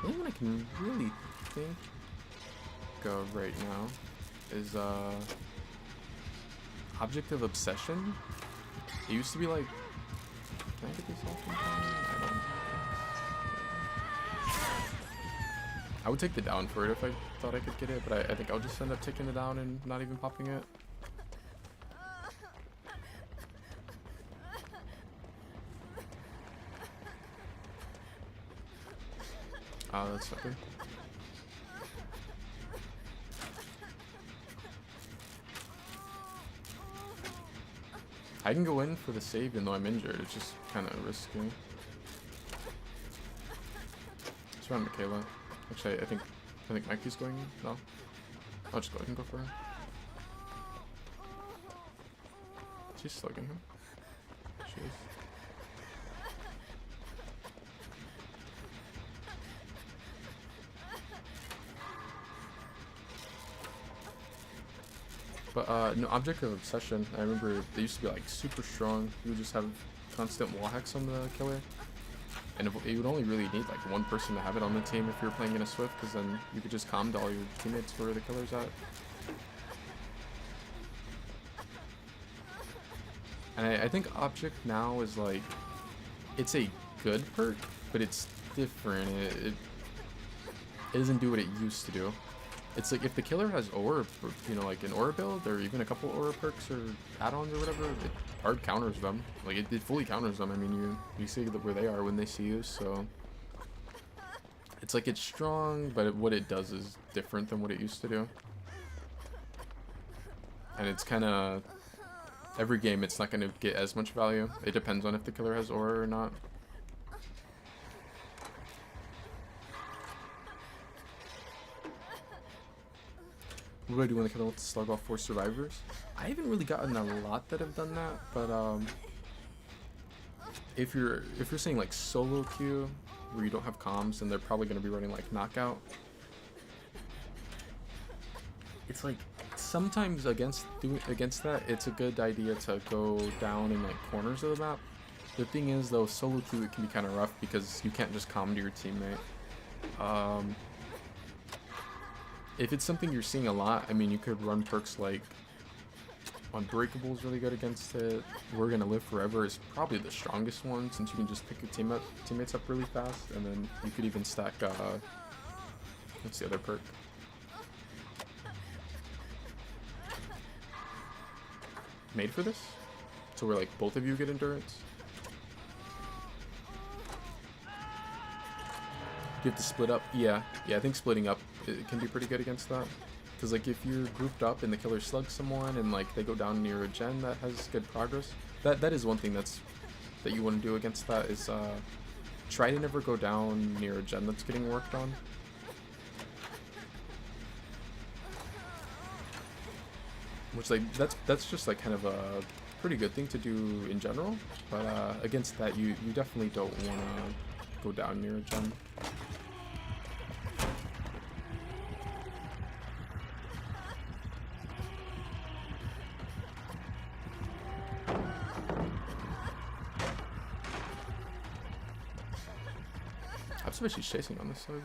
The only one I can really think of right now is Object of Obsession. It used to be like, can I get this off in time? I don't. I would take the down for it if I thought I could get it, but I think I'll just end up taking the down and not even popping it. That's not good. I can go in for the save even though I'm injured. It's just kind of risky. Let's run Michaela. Actually, I think Mikey's going in. No, I'll just go ahead and go for her. She's slugging him. She is. But no, Object of Obsession, I remember they used to be like super strong. You would just have constant wall hacks on the killer. And you would only really need like one person to have it on the team if you were playing in a Swift, because then you could just calm to all your teammates where the killer's at. And I think Object now is like, it's a good perk, but it's different. It doesn't do what it used to do. It's like if the killer has aura, you know, like an aura build or even a couple aura perks or add-ons or whatever, it hard counters them. Like it fully counters them. I mean, you see where they are when they see you, so it's like it's strong, but what it does is different than what it used to do. And it's kind of every game, it's not going to get as much value. It depends on if the killer has aura or not. What do I do when the killer wants to slug off 4 survivors? I haven't really gotten a lot that have done that, but if you're saying like solo queue where you don't have comms, then they're probably going to be running like knockout. It's like sometimes against that, it's a good idea to go down in like corners of the map. The thing is though, solo queue it can be kind of rough because you can't just comm to your teammate. If it's something you're seeing a lot, I mean, you could run perks like Unbreakable is really good against it. We're Gonna Live Forever is probably the strongest one since you can just pick your teammates up really fast, and then you could even stack. What's the other perk? Made for this, so where like both of you get endurance. You have to split up. Yeah, I think splitting up it can be pretty good against that. Because like if you're grouped up and the killer slugs someone and like they go down near a gen that has good progress, that is one thing that you want to do against that is try to never go down near a gen that's getting worked on. Which like that's just like kind of a pretty good thing to do in general, but against that you definitely don't want to go down near a gen. I'm surprised she's chasing on this side.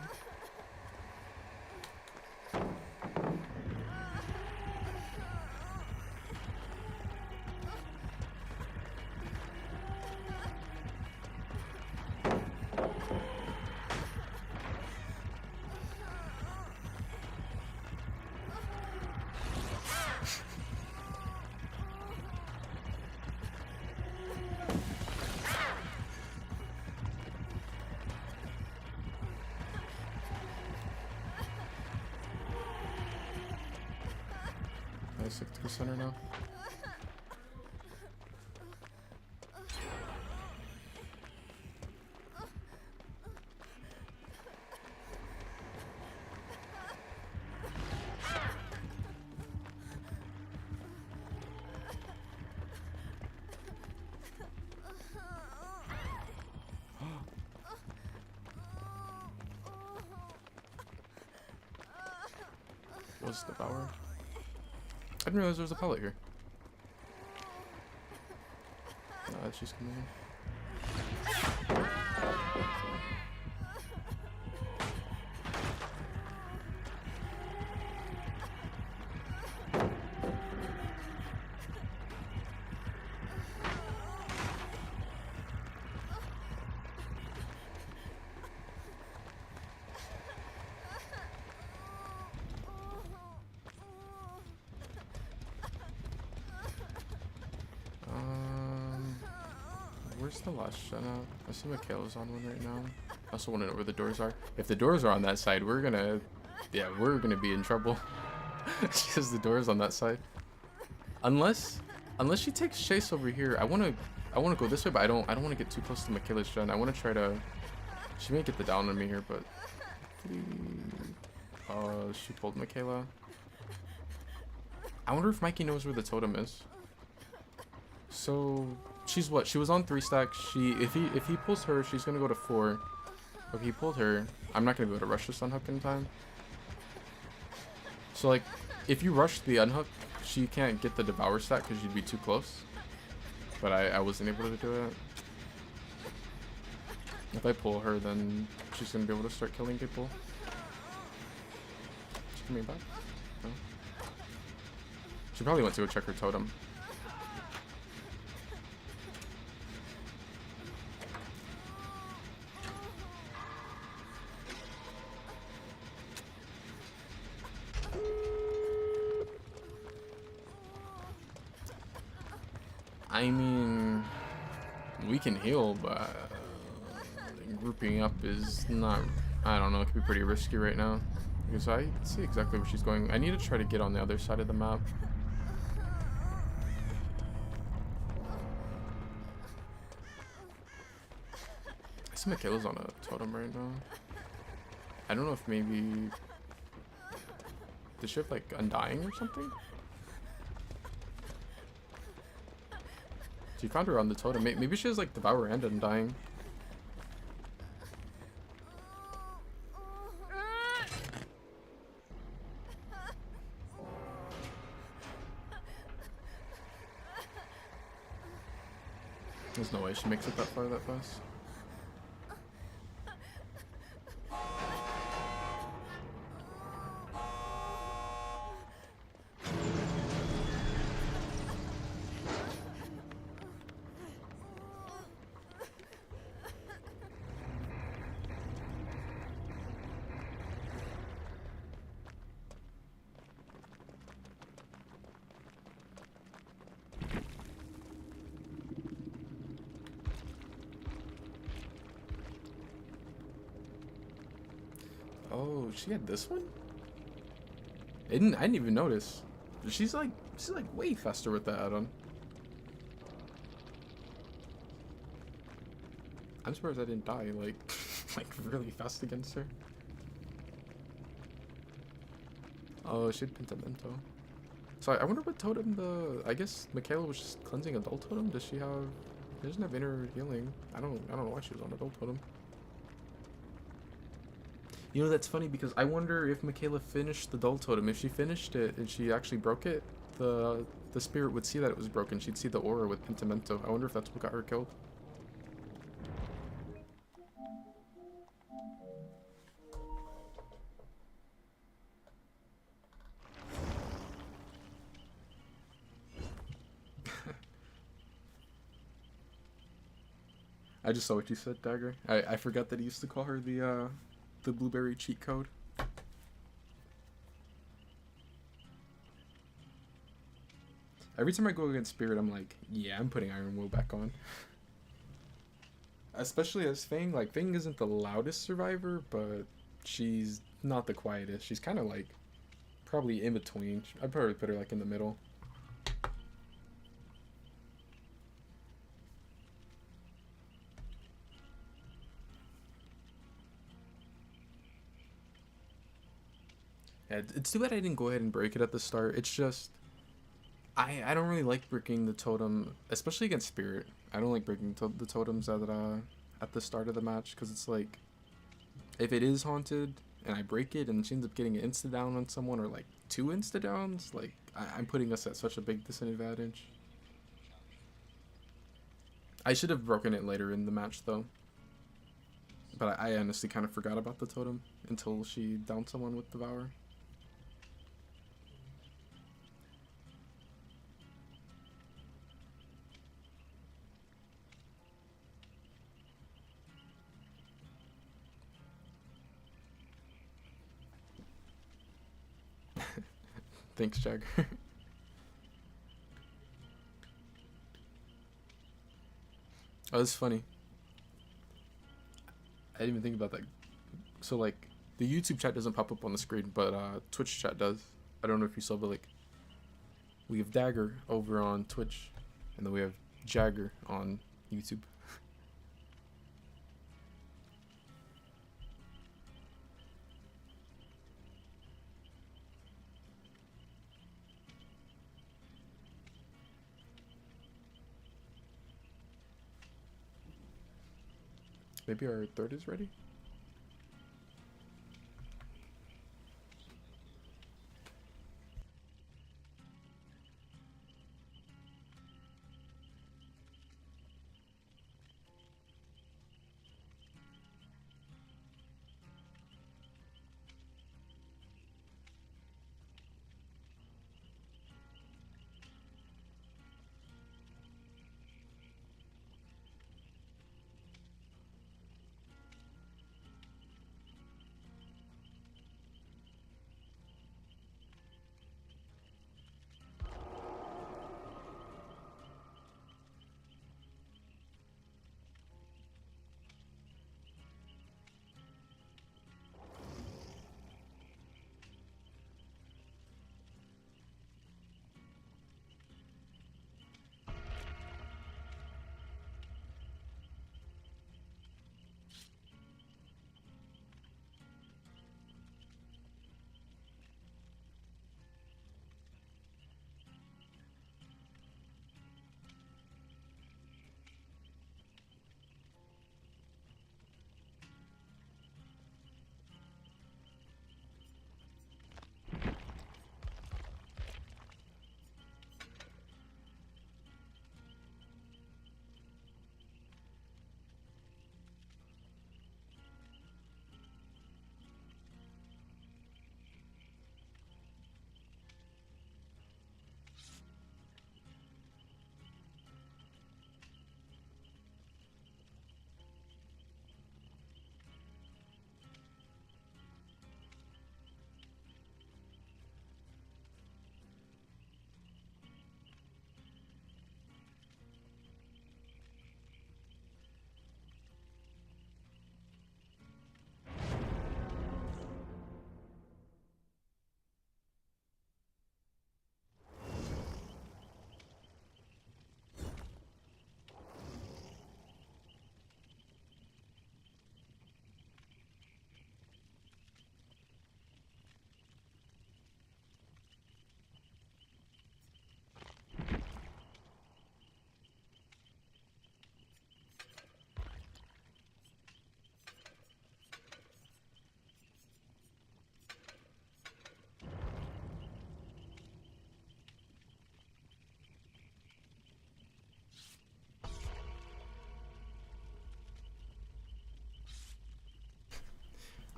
I stick to the center now. Was the power? I didn't realize there was a pellet here. No, she's coming in. Where's the last shut out? I see Michaela's on one right now. I also want to know where the doors are. If the doors are on that side, we're gonna be in trouble. Because the door's on that side. Unless she takes chase over here. I wanna go this way, but I don't want to get too close to Michaela's Jen. I want to try to. She may get the down on me here, but. She pulled Michaela. I wonder if Mikey knows where the totem is. So she's what? She was on 3 stack. If he pulls her, she's gonna go to 4. If he pulled her, I'm not gonna be able to rush this unhook in time. So like, if you rush the unhook, she can't get the devour stack because you'd be too close. But I wasn't able to do it. If I pull her, then she's gonna be able to start killing people. She coming back? No. She probably went to go check her totem. I mean, we can heal, but grouping up is not, I don't know, it could be pretty risky right now. Because I see exactly where she's going. I need to try to get on the other side of the map. I see Michaela's on a totem right now. I don't know if maybe... Did she have like Undying or something? She found her on the totem. Maybe she has like Devour and Undying. There's no way she makes it that far that fast. Oh, she had this one? I didn't even notice. She's like way faster with that add-on. I'm surprised I didn't die like like really fast against her. Oh, she had Pentimento. So I wonder what totem I guess Michaela was just cleansing adult totem. Does she have? She doesn't have inner healing. I don't know why she was on adult totem. You know, that's funny because I wonder if Michaela finished the Dull Totem. If she finished it and she actually broke it, the spirit would see that it was broken. She'd see the aura with Pentimento. I wonder if that's what got her killed. I just saw what you said, Dagger. I forgot that he used to call her the blueberry cheat code. Every time I go against Spirit, I'm like, yeah, I'm putting Iron Will back on. Especially as Fang. Like, Fang isn't the loudest survivor, but she's not the quietest. She's kind of like Probably in between. I'd probably put her like in the middle. Yeah, it's too bad I didn't go ahead and break it at the start. It's just I don't really like breaking the totem, especially against Spirit. I don't like breaking the totems at the start of the match because it's like if it is haunted and I break it and she ends up getting an insta down on someone or like 2 insta downs, like I'm putting us at such a big disadvantage. I should have broken it later in the match though, but I honestly kind of forgot about the totem until she downed someone with Devour. Thanks, Jagger. Oh, that's funny. I didn't even think about that. So, like, the YouTube chat doesn't pop up on the screen, but Twitch chat does. I don't know if you saw, but, like, we have Dagger over on Twitch, and then we have Jagger on YouTube. Maybe our third is ready?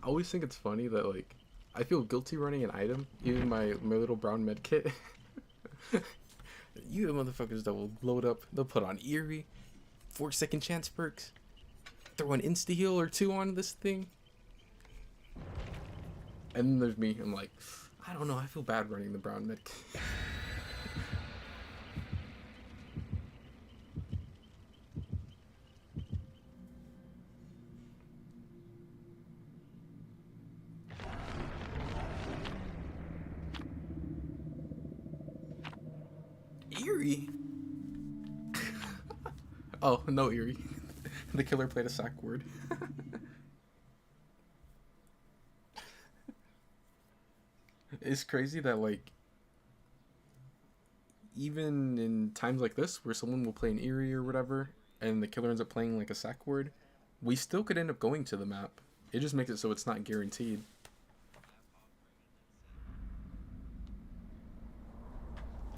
I always think it's funny that, like, I feel guilty running an item, even my little brown med kit. You motherfuckers that will load up, they'll put on Eerie, 4-second chance perks, throw an insta heal or 2 on this thing. And then there's me, I'm like, I don't know, I feel bad running the brown med kit. Eerie. Oh, no Eerie. The killer played a sack word. It's crazy that, like, even in times like this where someone will play an Eerie or whatever and the killer ends up playing like a sack word, we still could end up going to the map. It just makes it so it's not guaranteed.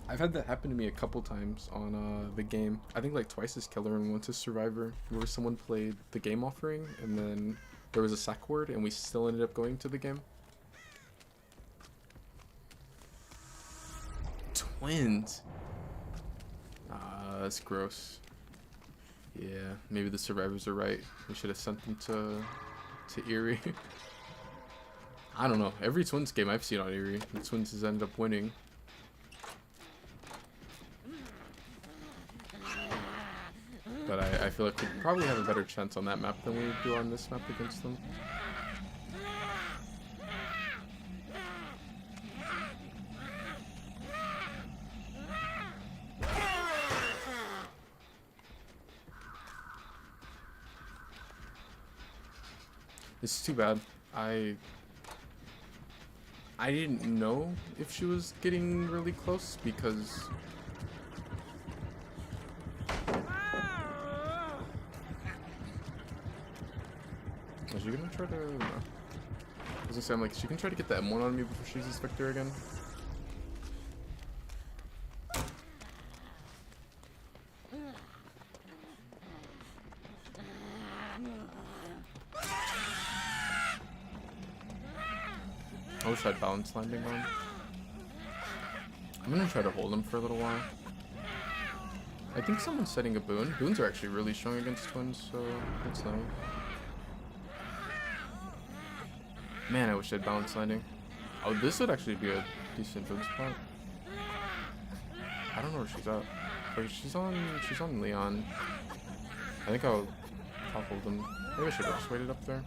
I've had that happen to me a couple times on the game. I think like twice as killer and once as survivor, where someone played the game offering and then there was a sack word and we still ended up going to the game. Twins. That's gross. Yeah, maybe the survivors are right. We should have sent them to Eerie. I don't know. Every Twins game I've seen on Eerie, the Twins has ended up winning. But I feel like we probably have a better chance on that map than we do on this map against them. This is too bad. I didn't know if she was getting really close because is she gonna try to? No. I was gonna say, I'm like, she can try to get that M1 on me before she uses Victor again. I wish I had balance landing on. I'm gonna try to hold him for a little while. I think someone's setting a boon. Boons are actually really strong against Twins, so that's nice. Man, I wish I had balance landing. Oh, this would actually be a decent boon spot. I don't know where she's at. But she's on Leon. I think I'll hold him. Maybe I should have just waited up there.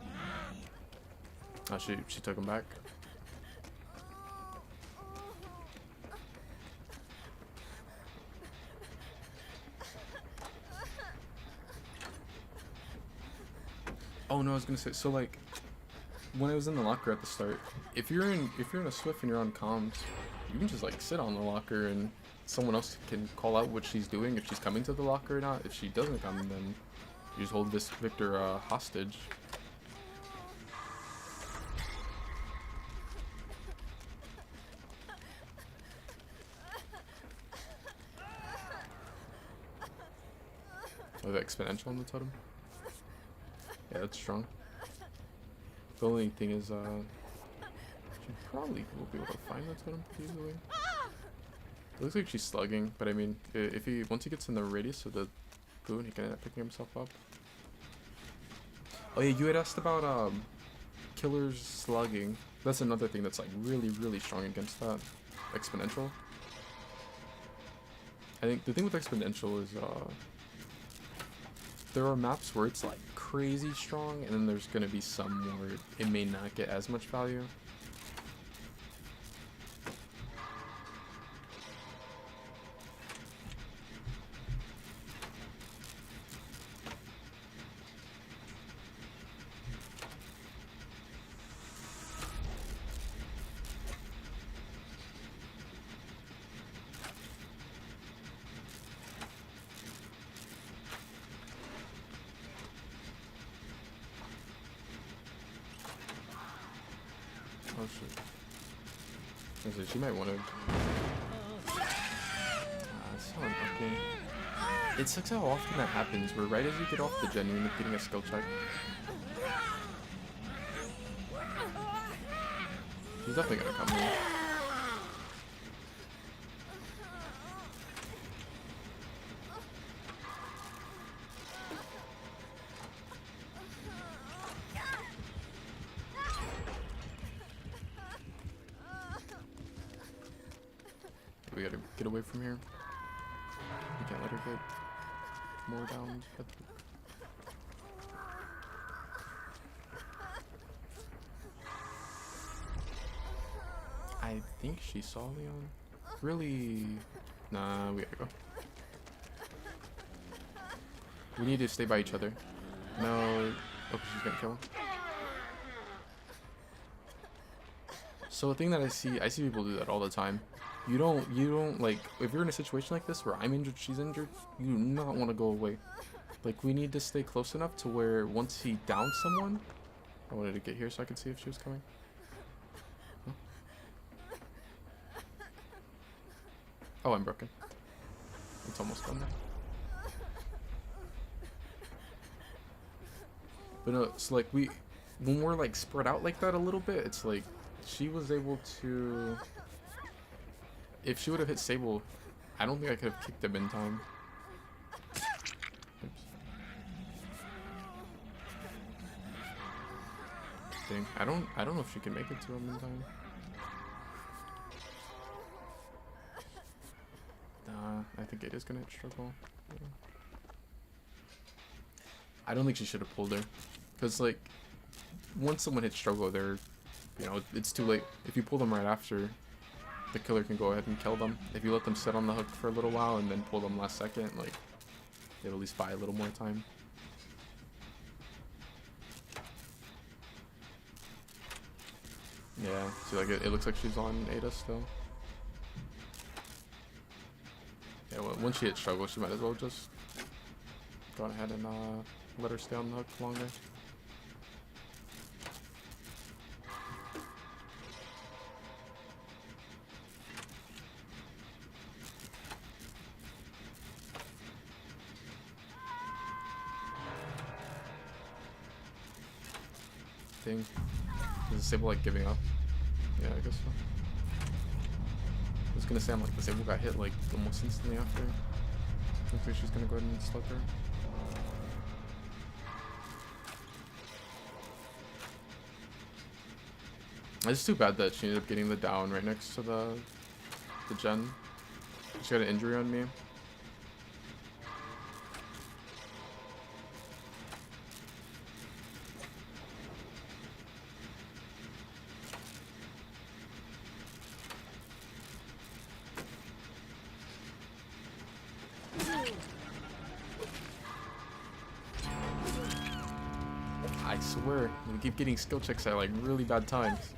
Oh, she took him back. Oh no, I was gonna say, so like when I was in the locker at the start, if you're in a Swift and you're on comms, you can just like sit on the locker and someone else can call out what she's doing, if she's coming to the locker or not. If she doesn't come, then you just hold this Victor hostage. Oh, the exponential on the totem? Yeah, that's strong. The only thing is, she probably will be able to find that totem pretty easily. It looks like she's slugging, but I mean, if once he gets in the radius of the boon, he can end up picking himself up. Oh yeah, you had asked about killers slugging. That's another thing that's like really, really strong against that exponential. I think the thing with exponential is there are maps where it's like crazy strong, and then there's gonna be some where it may not get as much value. Oh shit. She might want to. That's so unlucky. It sucks how often that happens, where right as you get off the gen, you end up getting a skill check. He's definitely gonna come in. We gotta get away from here. We can't let her get more down. I think she saw Leon. Really? Nah, we gotta go. We need to stay by each other. No. Oh, she's gonna kill him. So the thing that I see people do that all the time. You don't like, if you're in a situation like this where I'm injured, she's injured, you do not want to go away. Like, we need to stay close enough to where once he downs someone, I wanted to get here so I could see if she was coming. Huh? Oh, I'm broken. It's almost done now. But no, it's like when we're like spread out like that a little bit, it's like she was able to. If she would have hit Sable, I don't think I could have kicked him in time. Oops. Dang, I don't know if she can make it to him in time. Nah, I think it is gonna hit struggle. Yeah. I don't think she should have pulled her, cause like once someone hits struggle, they're, you know, it's too late. If you pull them right after, the killer can go ahead and kill them. If you let them sit on the hook for a little while and then pull them last second, like, they'll at least buy a little more time. Yeah, see, like, it looks like she's on Ada still. Yeah, well, once she hits struggle, she might as well just go ahead and let her stay on the hook longer. Thing. Is Sable like giving up? Yeah, I guess so. I was gonna say, I'm like, the Sable got hit like almost instantly after. Looks like she's gonna go ahead and slip her. It's too bad that she ended up getting the down right next to the gen. She got an injury on me. I swear, we keep getting skill checks at like really bad times.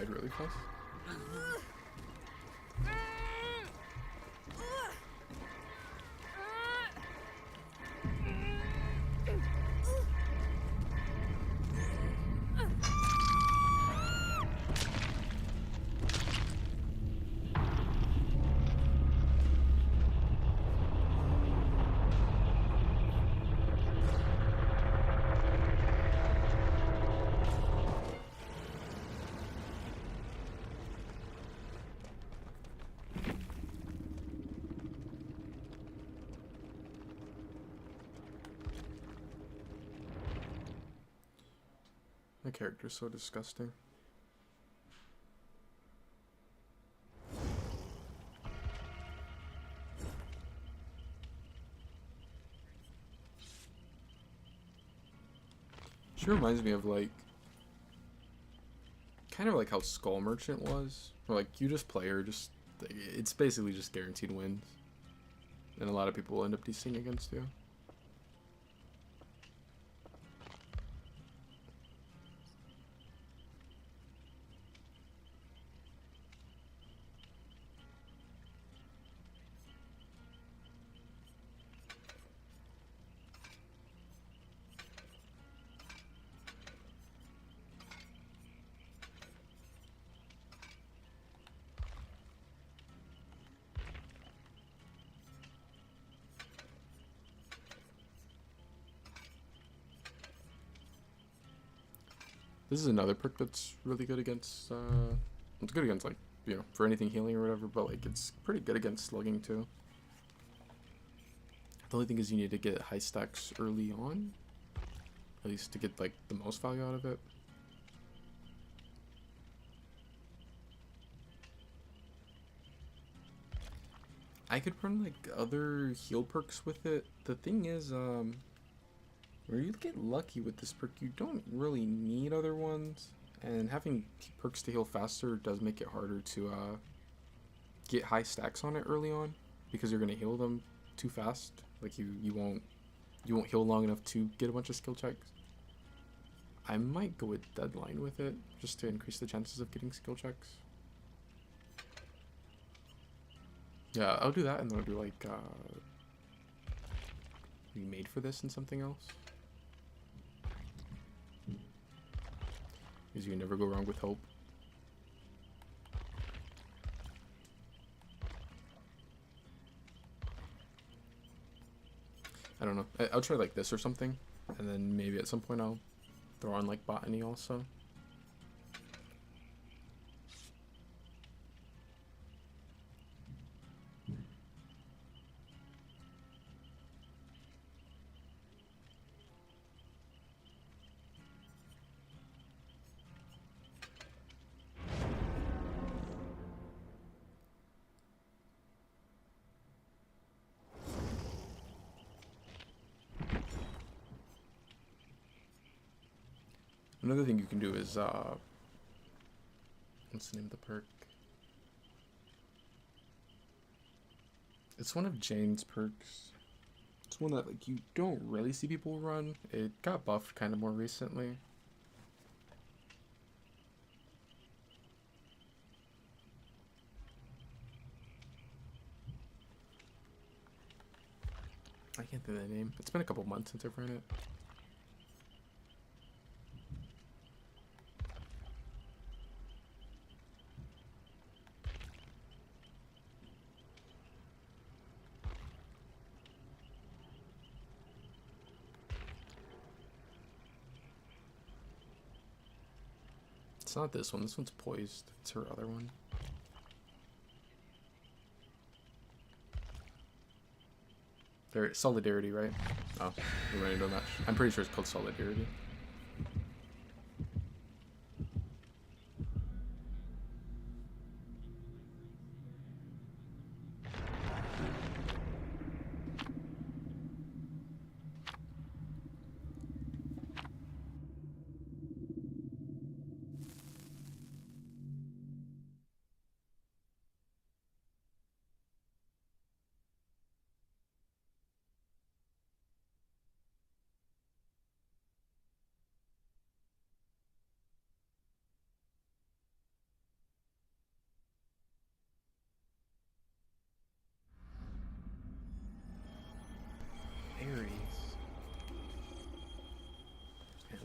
died really fast. My character's so disgusting. She reminds me of like kind of like how Skull Merchant was. Where like you just play her, just it's basically just guaranteed wins. And a lot of people will end up DCing against you. This is another perk that's really good against, it's good against, like, you know, for anything healing or whatever, but, like, it's pretty good against slugging, too. The only thing is you need to get high stacks early on, at least to get, like, the most value out of it. I could run, like, other heal perks with it. The thing is, where you get lucky with this perk, you don't really need other ones, and having perks to heal faster does make it harder to get high stacks on it early on, because you're gonna heal them too fast. Like you won't heal long enough to get a bunch of skill checks. I might go with Deadline with it just to increase the chances of getting skill checks. Yeah, I'll do that, and then I'll do like we made for this and something else. Because you can never go wrong with hope. I don't know. I'll try like this or something, and then maybe at some point I'll throw on like Botany also. Another thing you can do is, what's the name of the perk? It's one of Jane's perks. It's one that, like, you don't really see people run. It got buffed kind of more recently. I can't think of the name. It's been a couple months since I've ran it. It's not this one. This one's Poised. It's her other one. There, Solidarity, right? Oh, we're ready to a match. I'm pretty sure it's called Solidarity.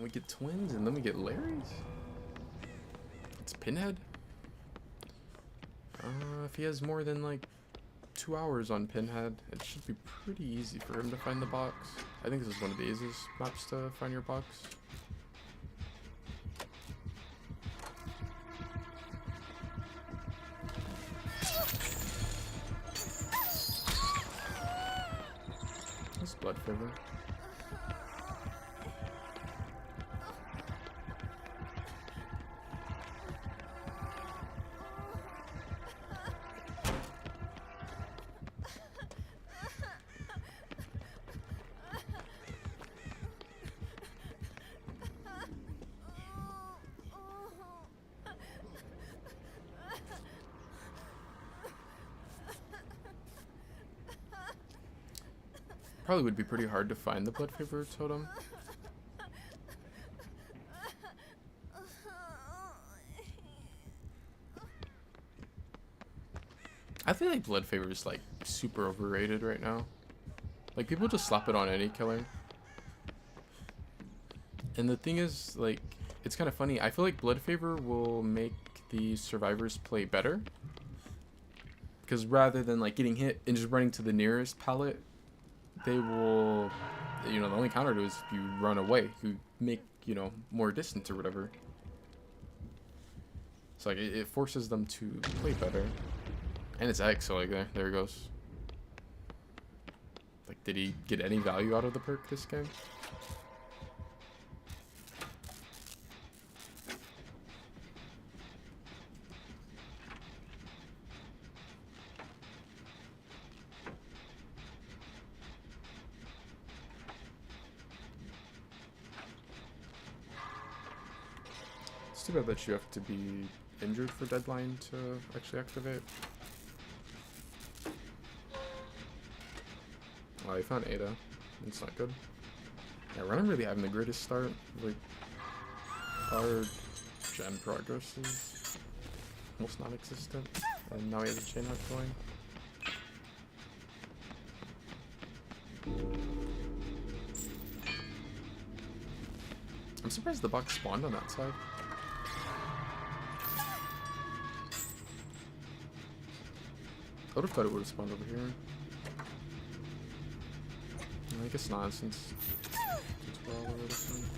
We get twins, and then we get Larry's. It's Pinhead. If he has more than like 2 hours on Pinhead, it should be pretty easy for him to find the box. I think this is one of the easiest maps to find your box. That's Blood Fever. Probably would be pretty hard to find the Blood Fever totem. I feel like Blood Fever is like super overrated right now. Like people just slap it on any killer. And the thing is, like, it's kind of funny. I feel like Blood Fever will make the survivors play better. Because rather than like getting hit and just running to the nearest pallet, they will, you know, the only counter to it is if you run away, you make, you know, more distance or whatever. So like it forces them to play better. And it's X, so like there he goes. Like, did he get any value out of the perk this game? It's too bad that you have to be injured for Deadline to actually activate. Oh, you found Ada. That's not good. Yeah, we're not really having the greatest start. Like, our gen progress is almost non-existent. And now he has a chain hunt going. I'm surprised the box spawned on that side. I would have thought it would have spawned over here. I guess not, since we're all over this one.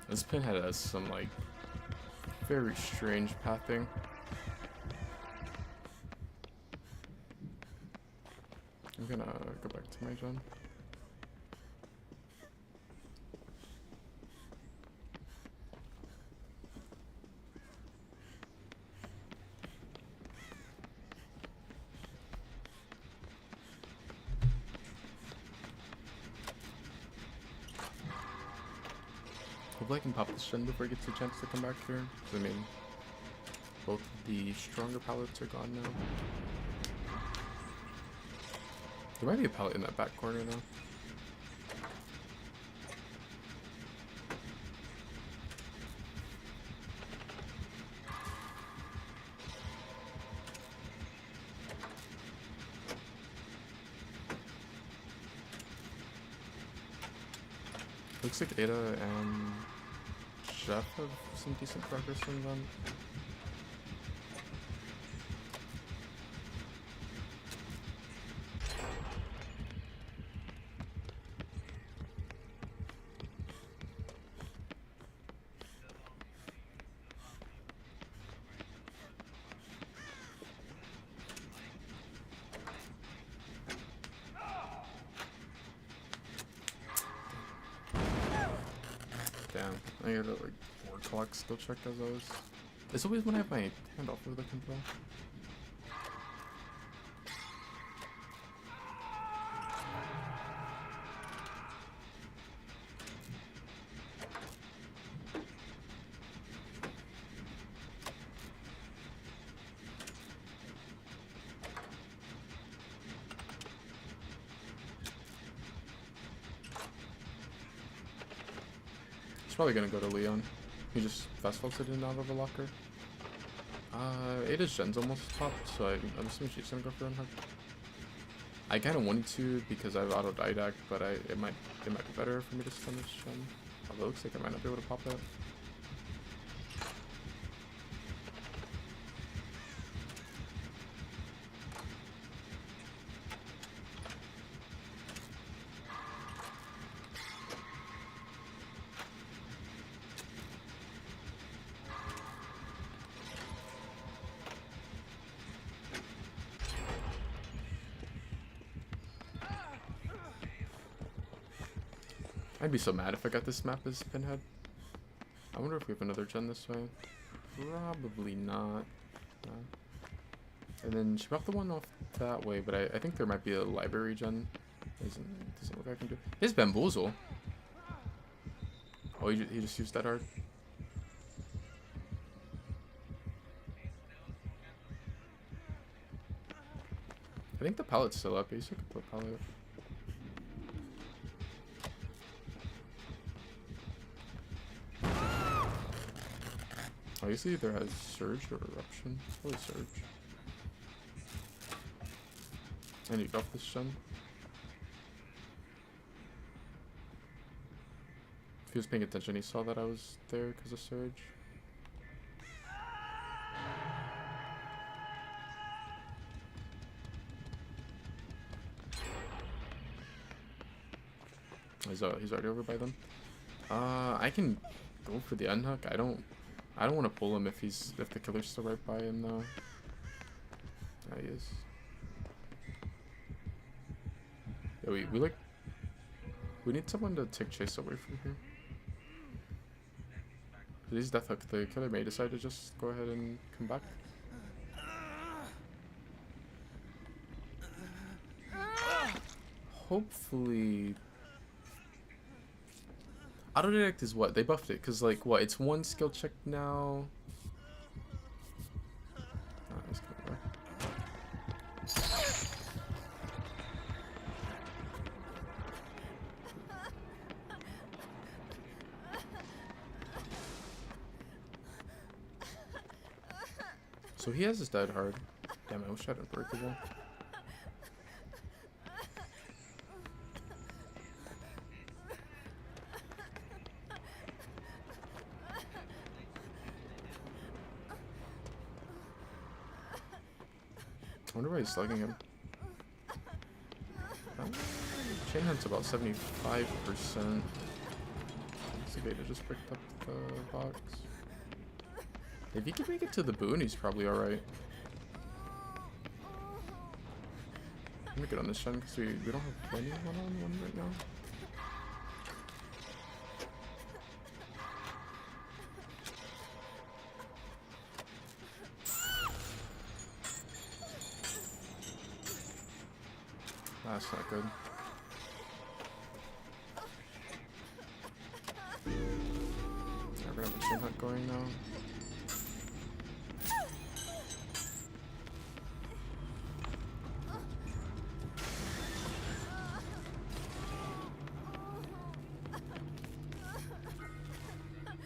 This Pinhead has some, like, very strange pathing. I'm gonna go back to my gen. Hopefully I can pop this gen before it gets a chance to come back here. 'Cause, I mean, both the stronger pallets are gone now. There might be a pallet in that back corner now. Looks like Ada and Jeff have some decent progress on them. I gotta like word clock skill check as always. It's always when I have my hand off of the control. He's probably gonna go to Leon. He just fast vaulted in out of the locker. Ada's gen's almost popped, so I'm assuming she's gonna go for Unhook. I kind of wanted to because I have auto didact, but it might be better for me to stun this gen. Although it looks like I might not be able to pop that. I'd be so mad if I got this map as Pinhead. I wonder if we have another gen this way. Probably not. No. And then she brought the one off that way, but I think there might be a library gen. Doesn't look like I can do. His bamboozle. Oh, he just used that hard. I think the pallet's still up. He's looking for a pallet. Oh, you see either has Surge or Eruption. Probably Surge. I need to go off this gen. If he was paying attention, he saw that I was there because of Surge. He's already over by them. I can go for the unhook. I don't want to pull him if the killer's still right by him though. Yeah, he is. Yeah, we need someone to take chase away from here. He's death hook. The killer may decide to just go ahead and come back. Hopefully. Auto detect is what? They buffed it because like what? It's one skill check now. He's coming back. So he has his dead hard. Damn, I wish I didn't break it all. I wonder why he's slugging him. Chain hunt's about 75%. Cicada just picked up the box. If he can make it to the boon, he's probably alright. Let me get on this gen because we don't have any one-on-one right now. That's not good. We're gonna have a chain hunt going now.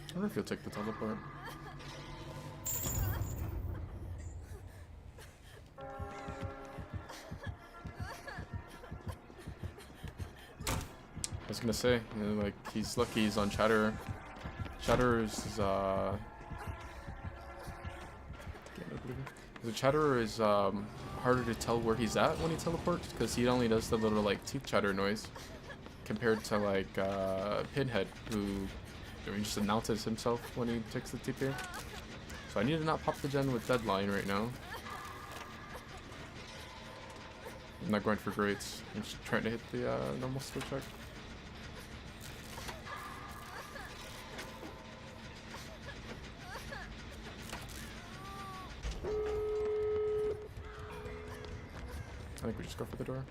I wonder if he'll take the teleport. I was gonna say, you know, like, he's lucky he's on Chatterer. Chatterer is, the Chatterer is, harder to tell where he's at when he teleports, because he only does the little, like, teeth chatter noise, compared to, like, Pinhead, who, I mean, just announces himself when he takes the TP. So I need to not pop the gen with Deadline right now. I'm not going for greats. I'm just trying to hit the, normal skill check. think we just go for the door.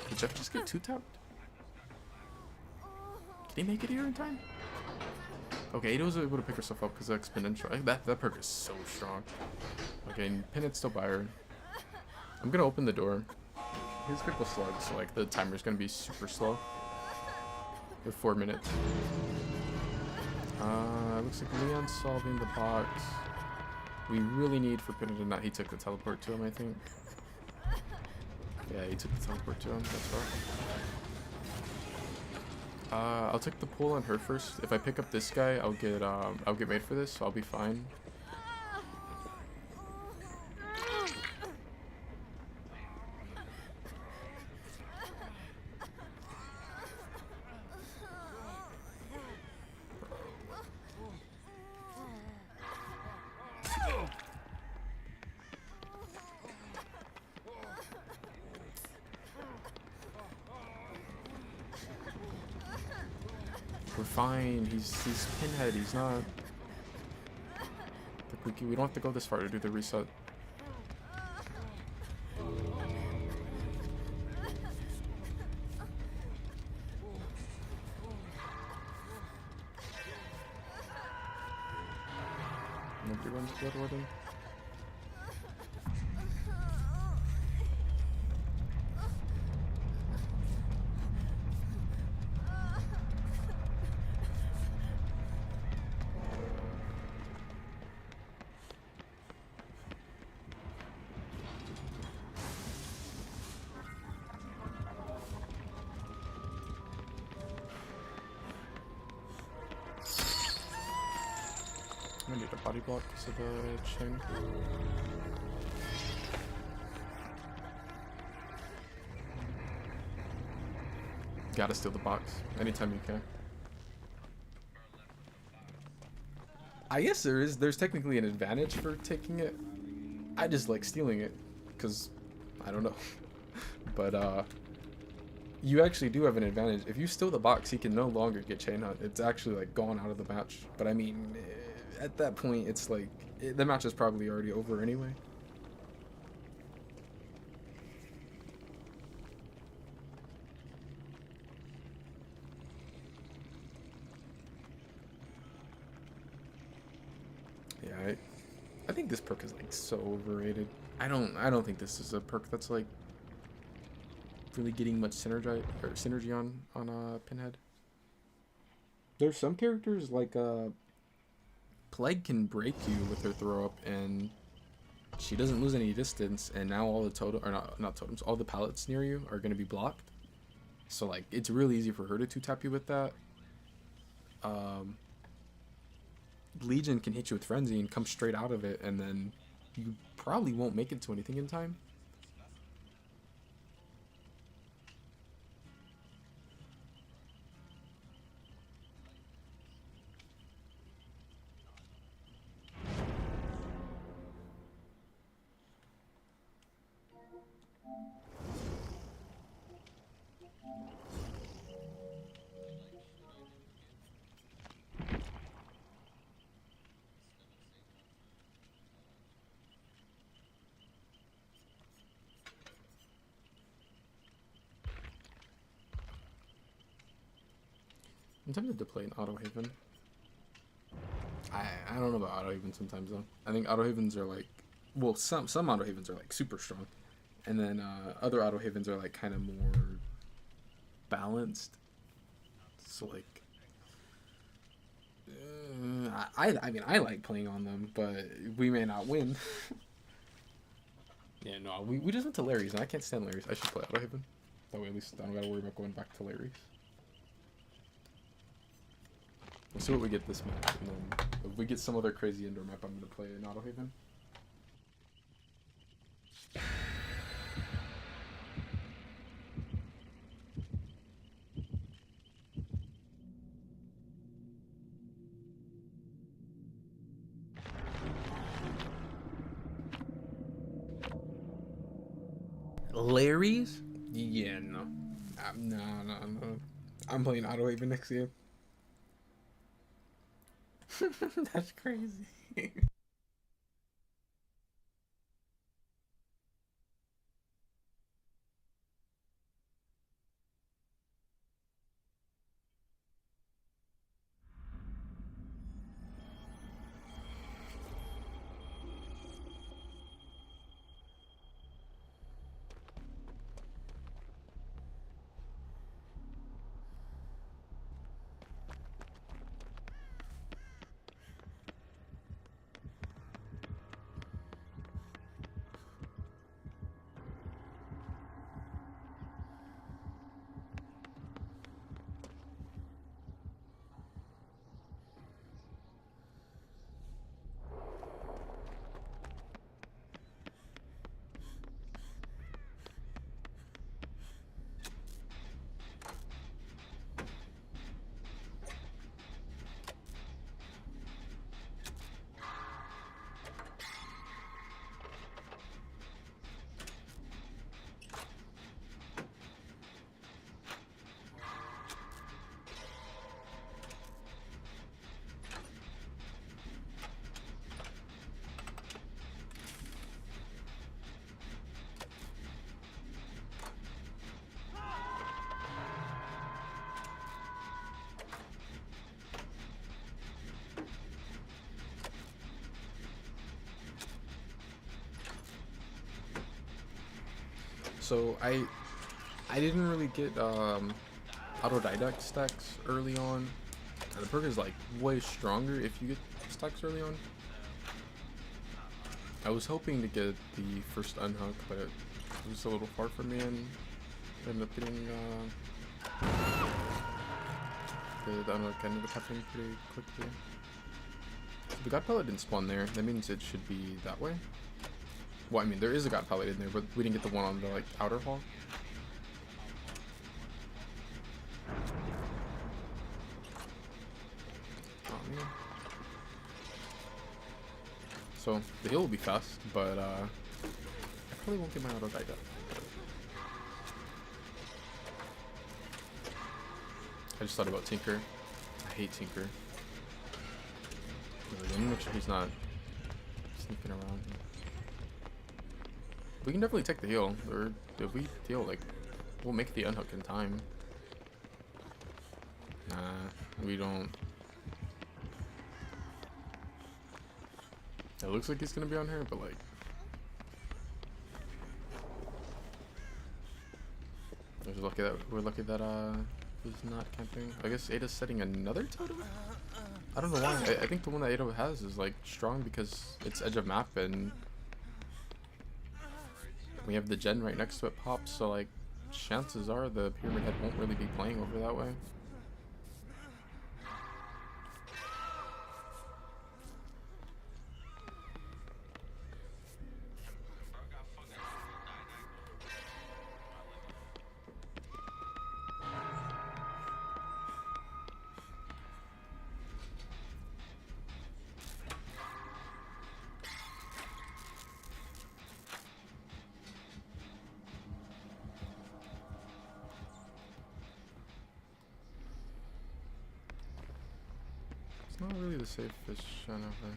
Did Jeff just get two-tapped? Did he make it here in time? Okay, Ada was able to pick herself up because of exponential. That perk is so strong. Okay, Pinhead's still by her. I'm gonna open the door. His grip was slug, so like the timer's gonna be super slow. With 4 minutes. Looks like Leon's solving the box. We really need for Pinhead to not. He took the teleport to him, I think. Yeah, he took the teleport to him. That's right. I'll take the pull on her first. If I pick up this guy, I'll get made for this, so I'll be fine. We're fine. He's Pinhead. He's not. We don't have to go this far to do the reset. Nobody runs Blood Warden. I need a body block because of the chain. Gotta steal the box anytime you can. I guess there's technically an advantage for taking it. I just like stealing it because I don't know. But you actually do have an advantage. If you steal the box, he can no longer get chain hunt. It's actually like gone out of the match. But I mean, at that point, it's like the match is probably already over anyway. Yeah, I think this perk is like so overrated. I don't think this is a perk that's like really getting much synergy on Pinhead. There's some characters like Plague can break you with her throw up and she doesn't lose any distance, and now all the not totems, all the pallets near you are gonna be blocked. So like it's really easy for her to two-tap you with that. Legion can hit you with Frenzy and come straight out of it, and then you probably won't make it to anything in time. I'm tempted to play an Auto Haven. I don't know about Auto Haven sometimes though. I think Auto Havens are like, well, some Auto Havens are like super strong, and then other Auto Havens are like kind of more balanced. So like, I mean I like playing on them, but we may not win. Yeah, no, we just went to Larry's and I can't stand Larry's. I should play Auto Haven. That way at least I don't gotta worry about going back to Larry's. We'll see what we get this map, and then if we get some other crazy indoor map, I'm gonna play in Auto Haven. Larry's? Yeah, no. No. I'm playing Auto Haven next year. That's crazy. So I didn't really get autodidact stacks early on. The perk is like way stronger if you get stacks early on. I was hoping to get the first unhook, but it was a little far from me and ended up getting the unhook ended up happening pretty quickly. So the God Pellet didn't spawn there. That means it should be that way. Well, I mean, there is a God Pellet in there, but we didn't get the one on the like outer hall. Oh man. So the heal will be fast, but I probably won't get my auto died up. I just thought about Tinker. I hate Tinker. Let me make sure he's not sneaking around. We can definitely take the heal, or if we heal, like, we'll make the unhook in time. Nah, we don't. It looks like he's gonna be on her, but like, we're lucky that he's not camping. I guess Ada's setting another totem. I don't know why. I think the one that Ada has is like strong because it's edge of map and we have the gen right next to it pops, so like chances are the Pyramid Head won't really be playing over that way. It's not really the safest Shen ever.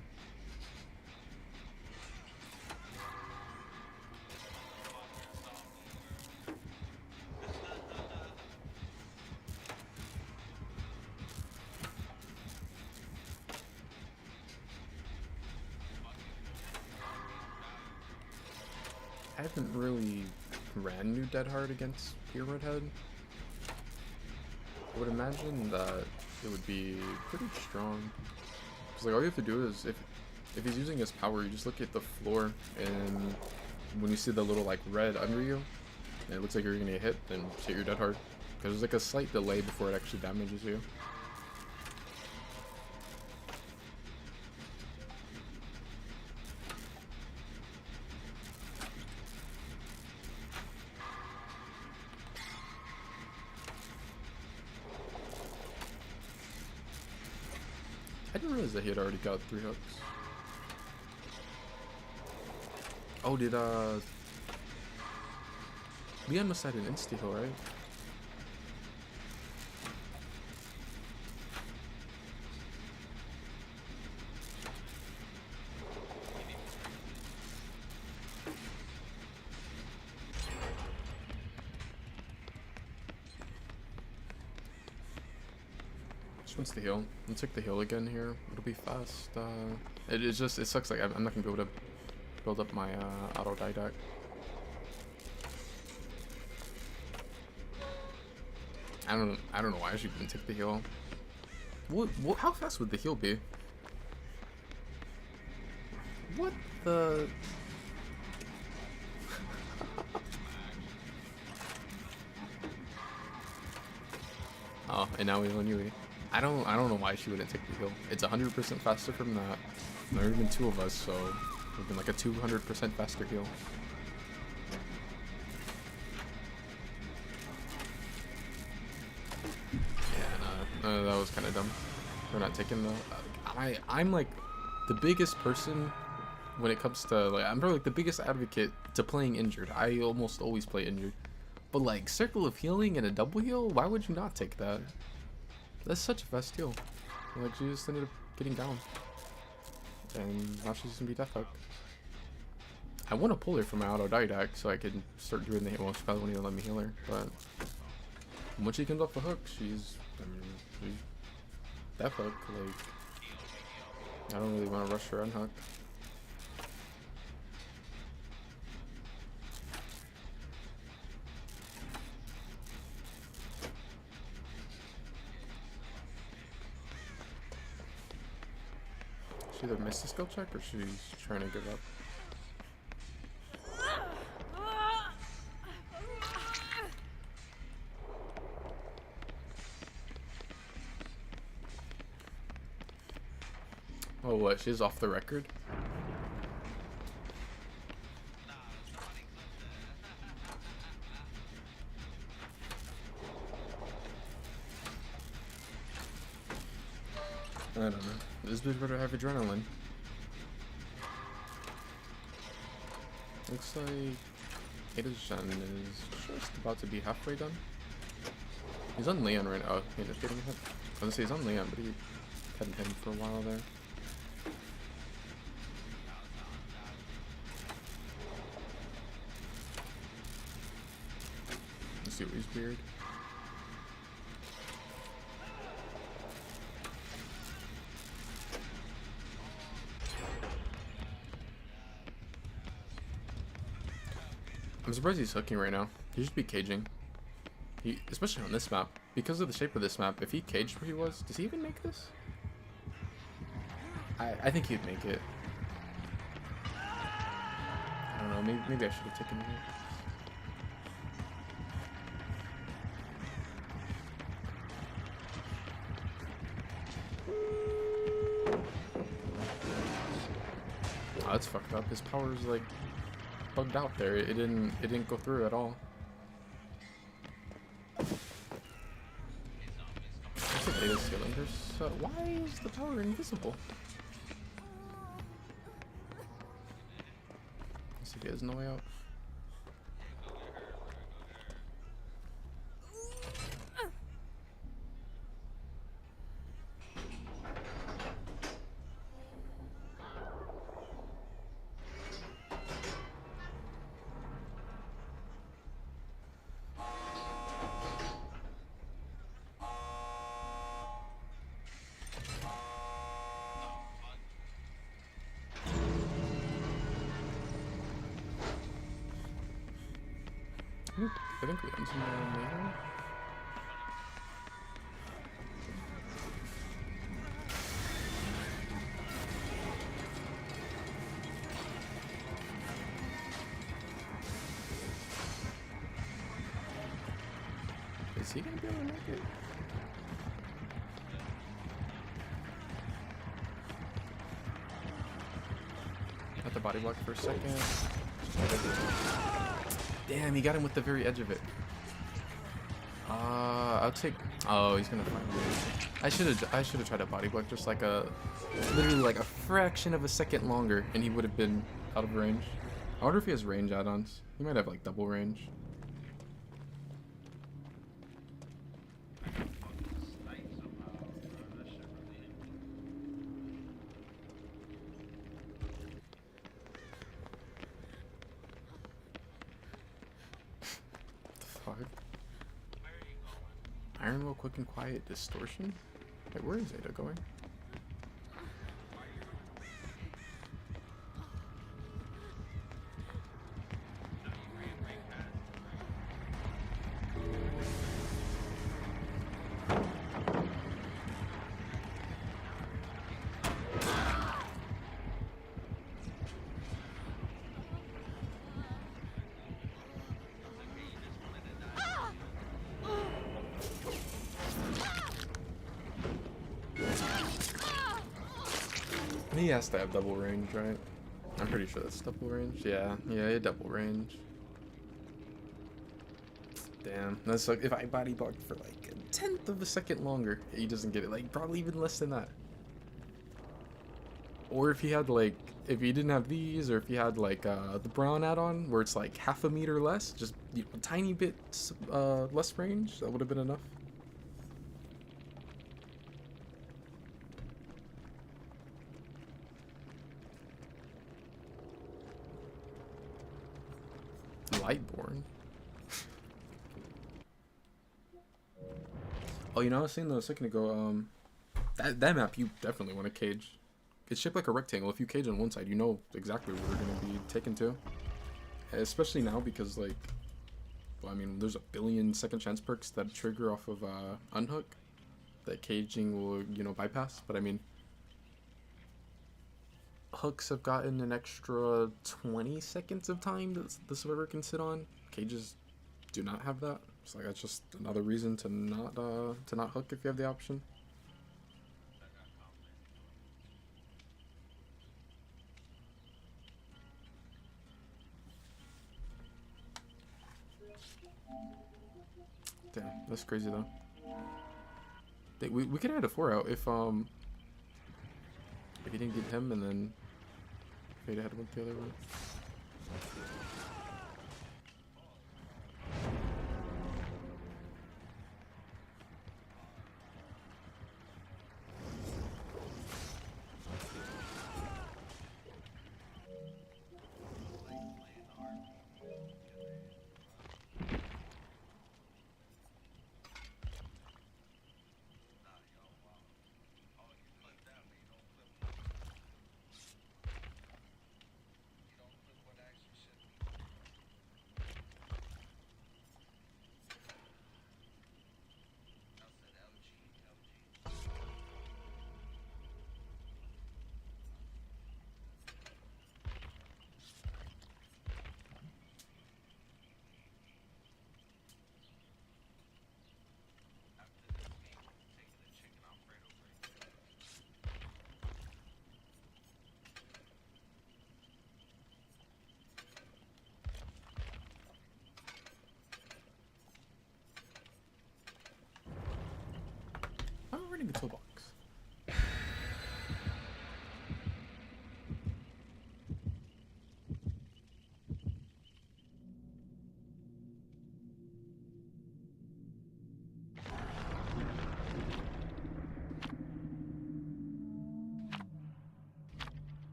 I haven't really ran New Dead Hard against Pyramid Head. I would imagine that it would be pretty strong. Cause like all you have to do is if he's using his power, you just look at the floor and when you see the little like red under you, and it looks like you're gonna get hit, then hit your Dead Hard. Cause there's like a slight delay before it actually damages you. I didn't realize that he had already got 3 hooks. Oh, did Leon must have had an insta-heal, right? just wants to heal. Let's take the heal again here. It'll be fast. It sucks. Like I'm not gonna be able to build up my auto didact. I don't know why she didn't take the heal. What? How fast would the heal be? What the? Oh, and now we have Yui. I don't know why she wouldn't take the heal. It's 100% faster from that. There have been 2 of us, so we've been like a 200% faster heal. Yeah, no, that was kind of dumb. We're not taking the. I'm like the biggest person when it comes to like I'm probably like the biggest advocate to playing injured. I almost always play injured. But like Circle of Healing and a double heal, why would you not take that? That's such a fast heal. Like she just ended up getting down. And now she's gonna be death hooked. I want to pull her from my auto didact so I can start doing the well, she probably won't even let me heal her, but once she comes off the hook, she's death hook, like I don't really want to rush her unhook. She either missed the skill check or she's trying to give up. Oh, what? She's off the record? I don't know. This bitch better have adrenaline. Looks like Ada-Shen is just about to be halfway done. He's on Leon right now. Oh, he's just getting hit. I was gonna say he's on Leon, but he hadn't hit him for a while there. Let's see what he's weird. I'm surprised he's hooking right now. He should be caging. Especially on this map. Because of the shape of this map, if he caged where he was, does he even make this? I think he'd make it. I don't know, maybe I should have taken it. Oh, that's fucked up. His power's like bugged out there. It didn't go through at all. Ada's healing her. So why is the power invisible? Let's see if he has no way out. I think Leon's in there later. Is he gonna be able to make it? Got the body block for a second. Damn, he got him with the very edge of it. I'll take. Oh, he's gonna find me. I should have tried a body block just like literally like a fraction of a second longer, and he would have been out of range. I wonder if he has range add-ons. He might have like double range. Iron Will Quick and Quiet Distortion? Wait, where is Ada going? He has to have double range, right? I'm pretty sure that's double range. Yeah, yeah, double range. Damn, that's like if I body blocked for like a tenth of a second longer, he doesn't get it. Like probably even less than that. Or if he had like, if he didn't have these, or if he had like the brown add-on where it's like half a meter less, just a tiny bit less range, that would have been enough. Lightborn. Oh, you know, I was saying though a second ago, that map you definitely want to cage. It's shaped like a rectangle. If you cage on one side, you know exactly where we're gonna be taken to. Especially now because like, well, I mean, there's a billion second chance perks that trigger off of unhook that caging will, you know, bypass. But I mean, hooks have gotten an extra 20 seconds of time that the server can sit on. Cages do not have that. So like that's just another reason to not hook if you have the option. Damn, that's crazy though. We could add a 4 out if he didn't get him and then Fade had went the other way.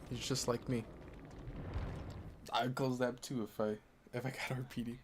He's just like me. I'd close that too if I got RPD.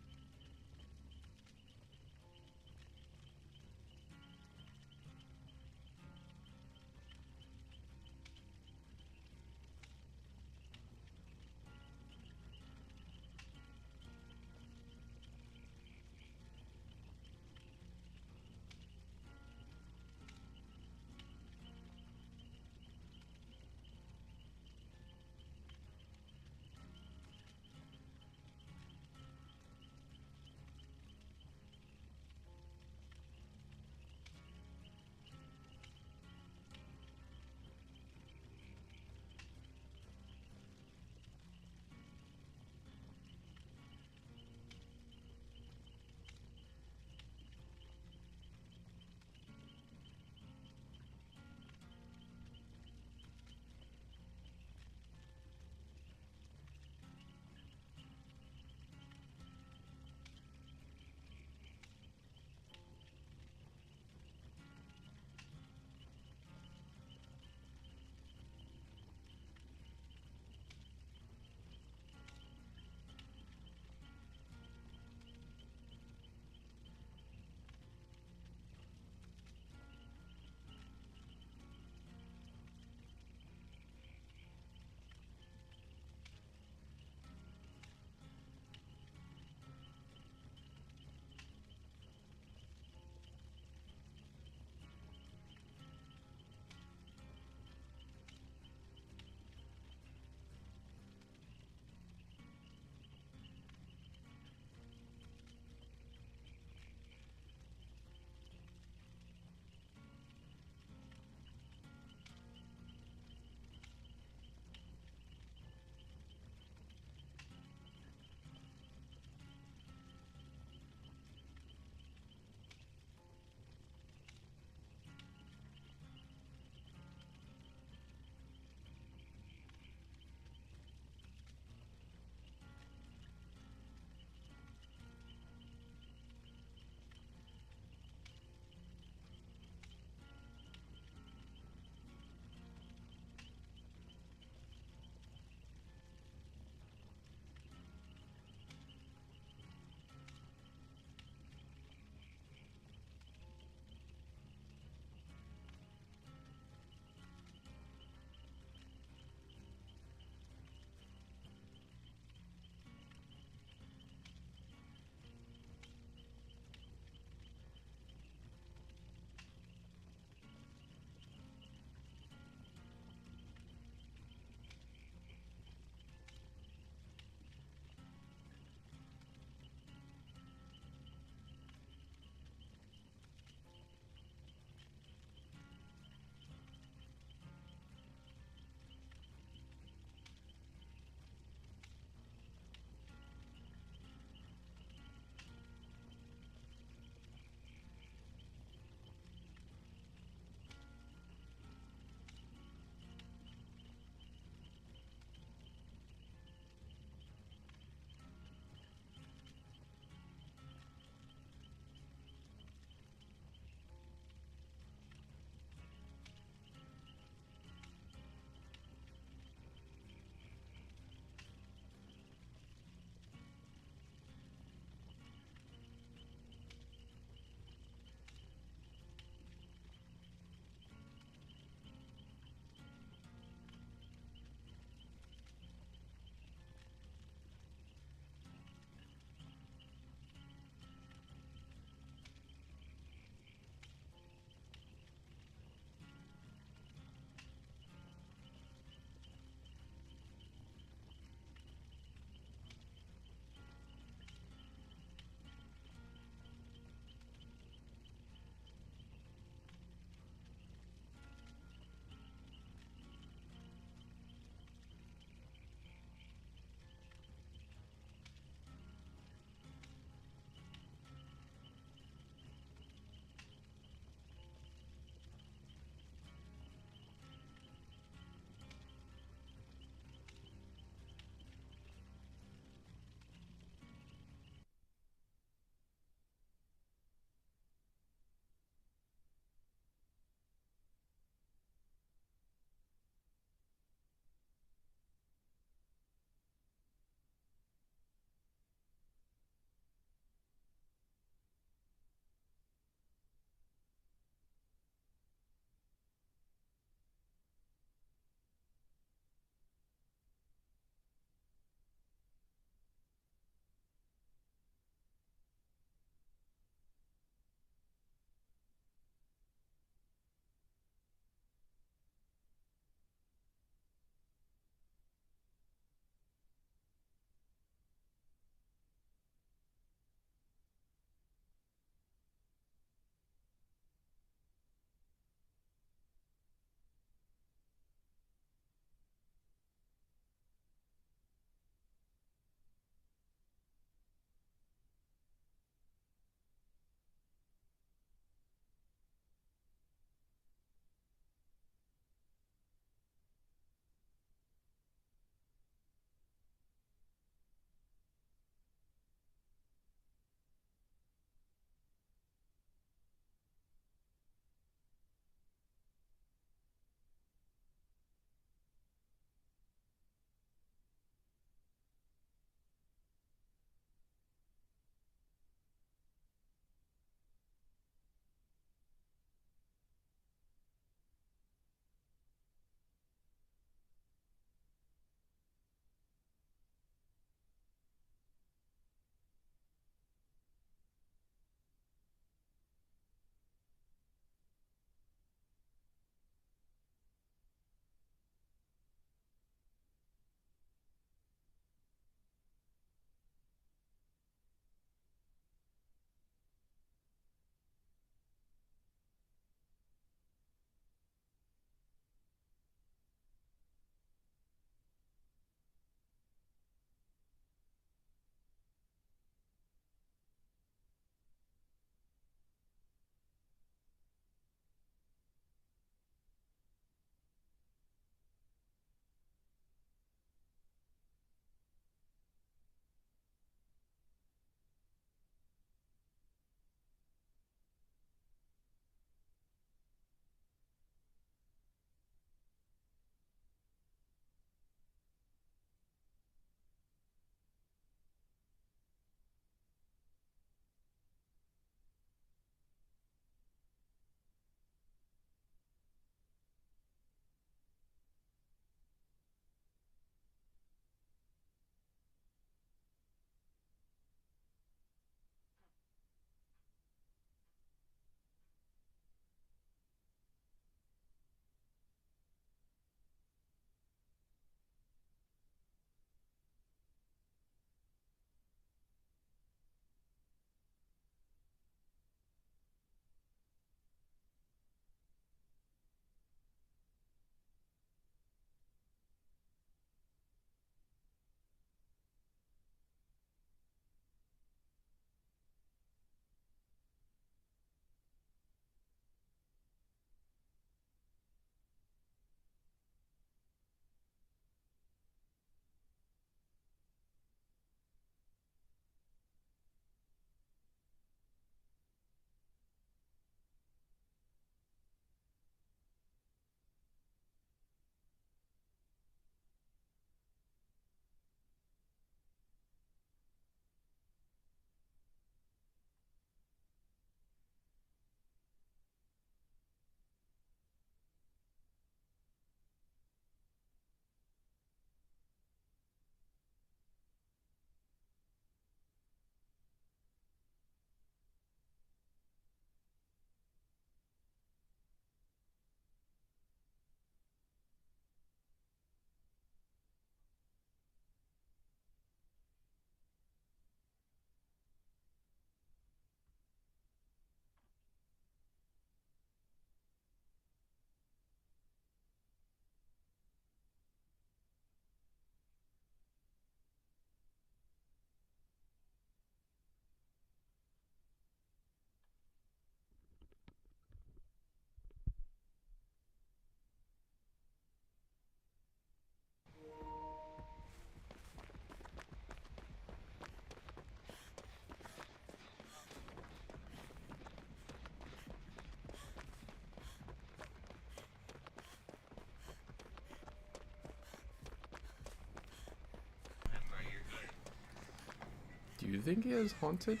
Do you think he has haunted?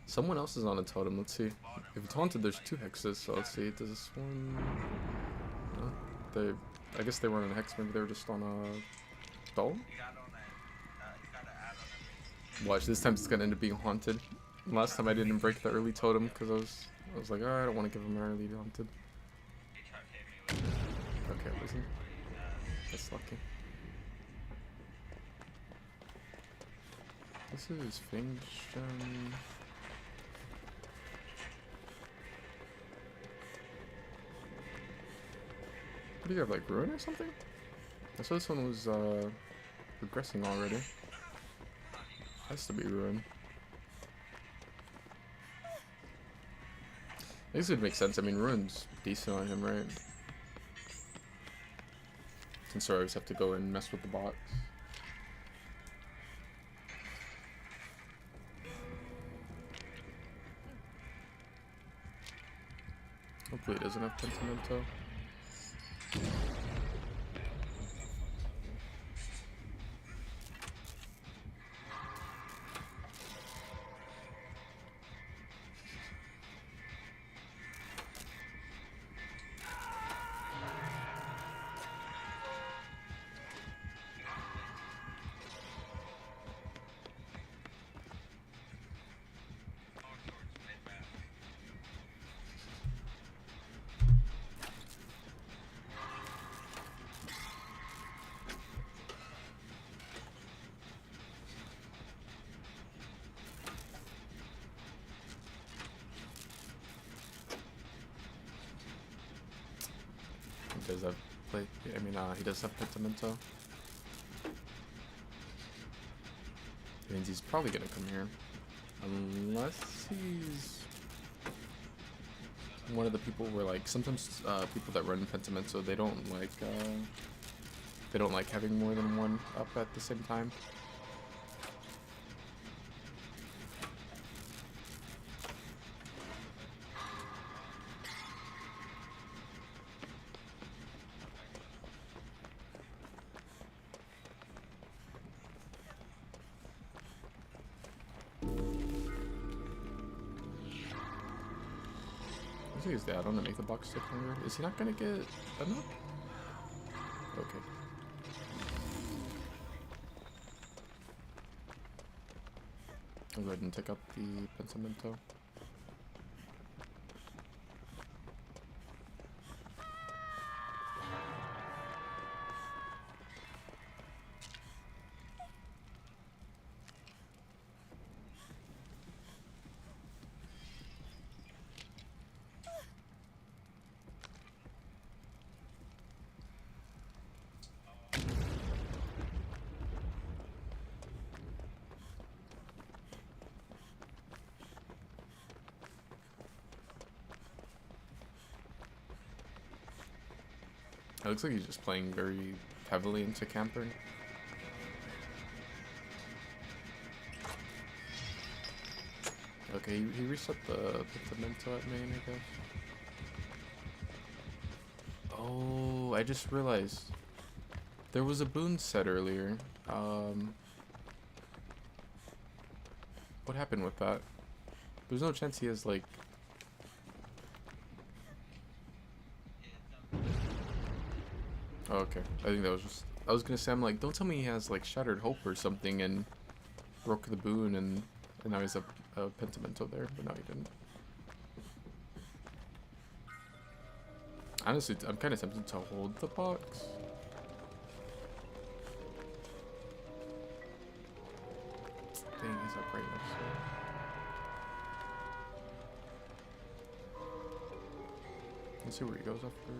Someone else is on a totem. Let's see. If it's haunted, there's 2 hexes. So let's see. Does this one? No. I guess they weren't on a hex. Maybe they were just on a dome. Watch. This time it's gonna end up being haunted. Last time I didn't break the early totem because I was like, oh, I don't want to give him an early haunted. Okay, it wasn't. That's lucky. This is Fang Shen. What do you have, like Ruin or something? I saw this one was progressing already. Has to be Ruin. I guess it would make sense. I mean, Ruin's decent on him, right? Since I always have to go and mess with the box. Hopefully it doesn't have Pentimento. Does have play? I mean, he does have Pentimento. Means he's probably gonna come here, unless he's one of the people where like sometimes people that run Pentimento they don't like having more than one up at the same time. His dad on to make the box stick longer. Is he not gonna get enough? Okay. I'll go ahead and pick up the Pentimento. It looks like he's just playing very heavily into camper. Okay, he reset the Pentimento at main, I guess. Oh, I just realized there was a boon set earlier. What happened with that? There's no chance he has like. Oh, okay, I think that was just. I was gonna say, I'm like, don't tell me he has like Shattered Hope or something and broke the boon and now he's a Pentimento there, but no, he didn't. Honestly, I'm kind of tempted to hold the box. Dang, he's up right next to it. Let's see where he goes after.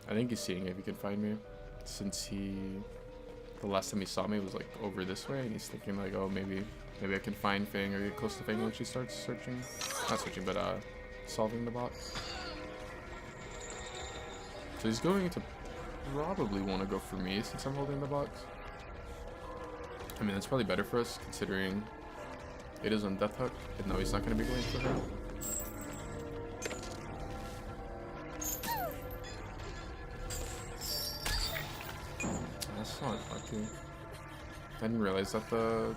I think he's seeing if he can find me, since the last time he saw me was like over this way, and he's thinking like, oh, maybe I can find Fang or get close to Fang when she starts searching, not searching, but solving the box. So he's going to probably want to go for me since I'm holding the box. I mean, that's probably better for us considering it is on Death Hook, and no, he's not going to be going for her. not lucky. I didn't realize that the...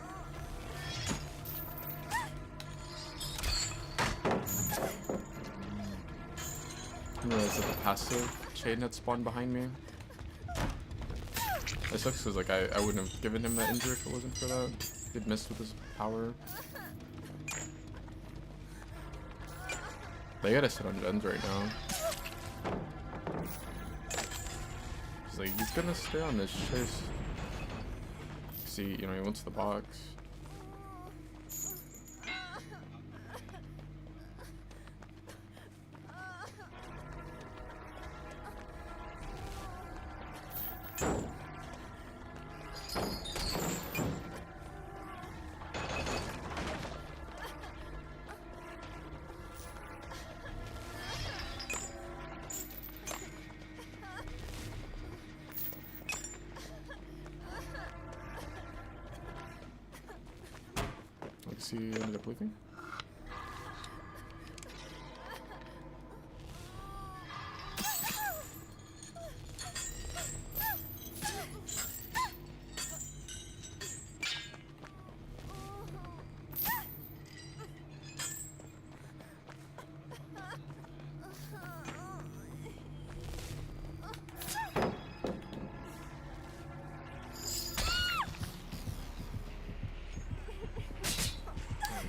I didn't realize that the passive chain had spawned behind me. It sucks because like I wouldn't have given him that injury if it wasn't for that. He'd missed with his power. They gotta sit on guns right now. He's like, he's gonna stay on this chase. See, you know, he wants the box. He ended up leaving.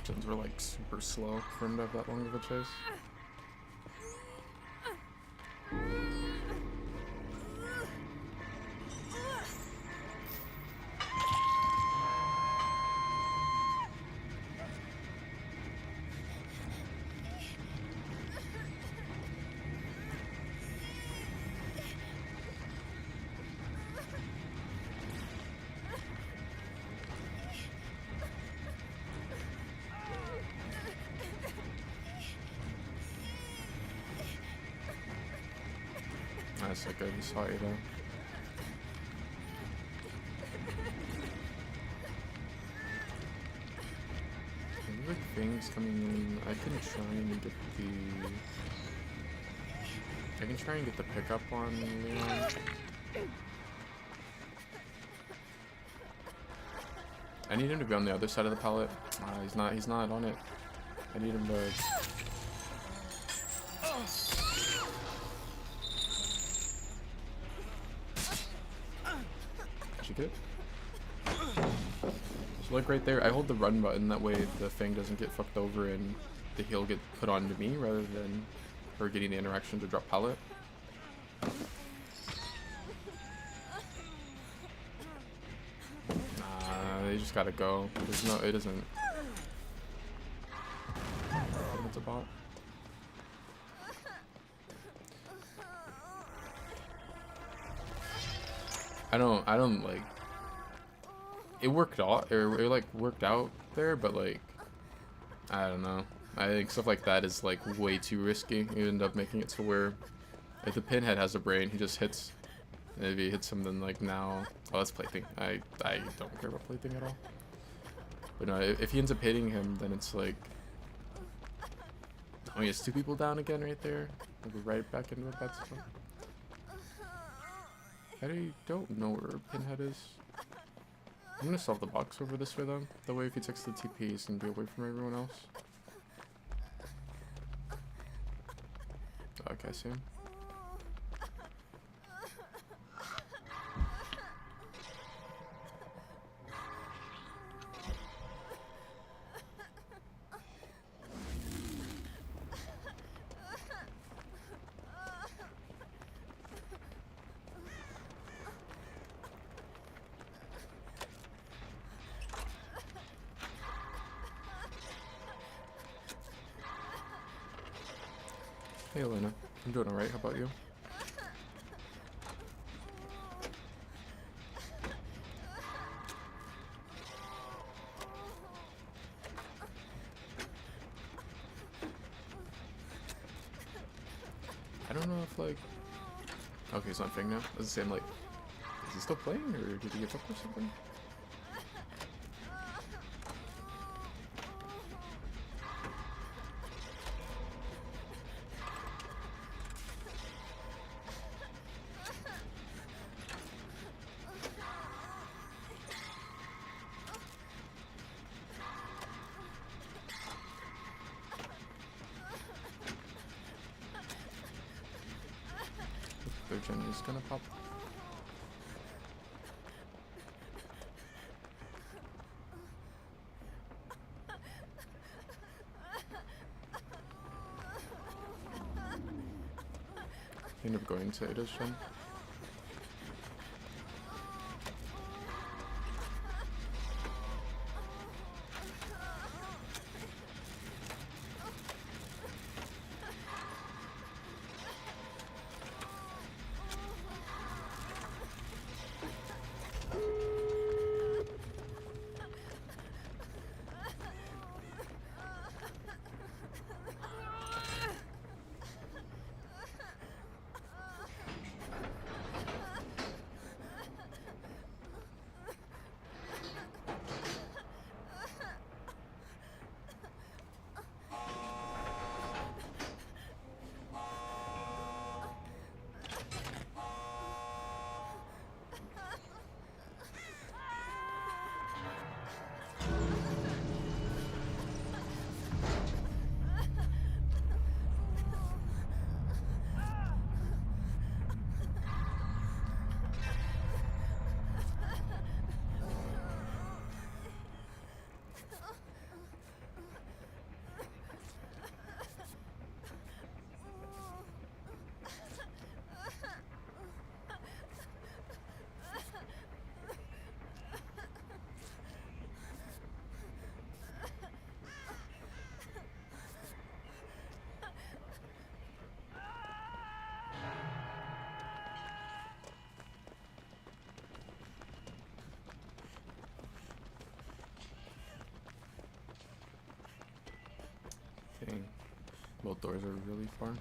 Gens were like super slow for him to have that long of a chase. That's like I just saw you there. There's like things coming in. I can try and get the pickup on Leon. I need him to be on the other side of the pallet. He's not on it. I need him to... Get it? So like right there, I hold the run button, that way the thing doesn't get fucked over and the heal get put onto me rather than her getting the interaction to drop pallet. Nah, they just gotta go. There's no, it isn't. It's a bot. I don't like, it worked out, or it like worked out there, but like, I don't know. I think stuff like that is like way too risky. You end up making it to where if the pinhead has a brain, he just hits, maybe he hits something like now. Oh, that's plaything. I don't care about plaything at all. But no, if he ends up hitting him, then it's like, oh, he has two people down again right there. We'll go right back into a bad spot. I don't know where Pinhead is. I'm gonna solve the box over this way though. That way if he takes the TP, he's gonna be away from everyone else. Okay, I see him. Hey Elena, I'm doing alright, how about you? I don't know if like... Okay, he's not Fing now. I was saying like, is he still playing or did he give up or something? other gen is gonna pop. End up going to Ada's gen. Dang. Both doors are really far.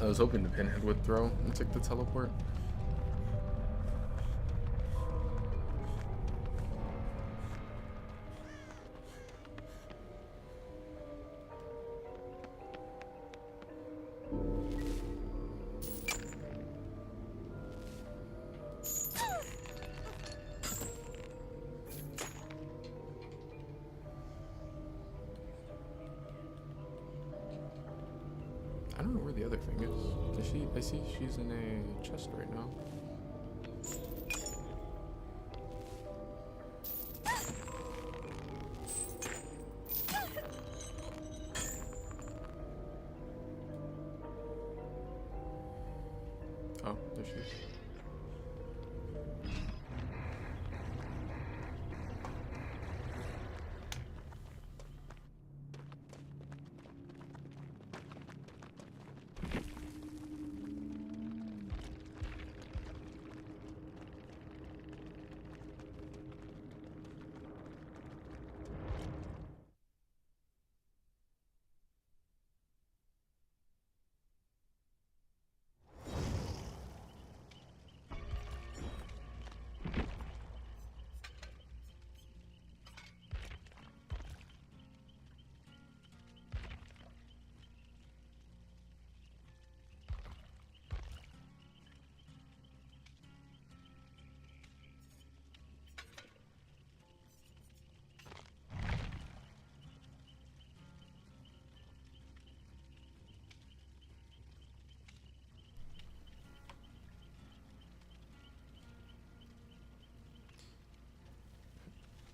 I was hoping the pinhead would throw and take the teleport. I don't know where the other thing is. Does she? I see she's in a chest right now. Oh, there she is.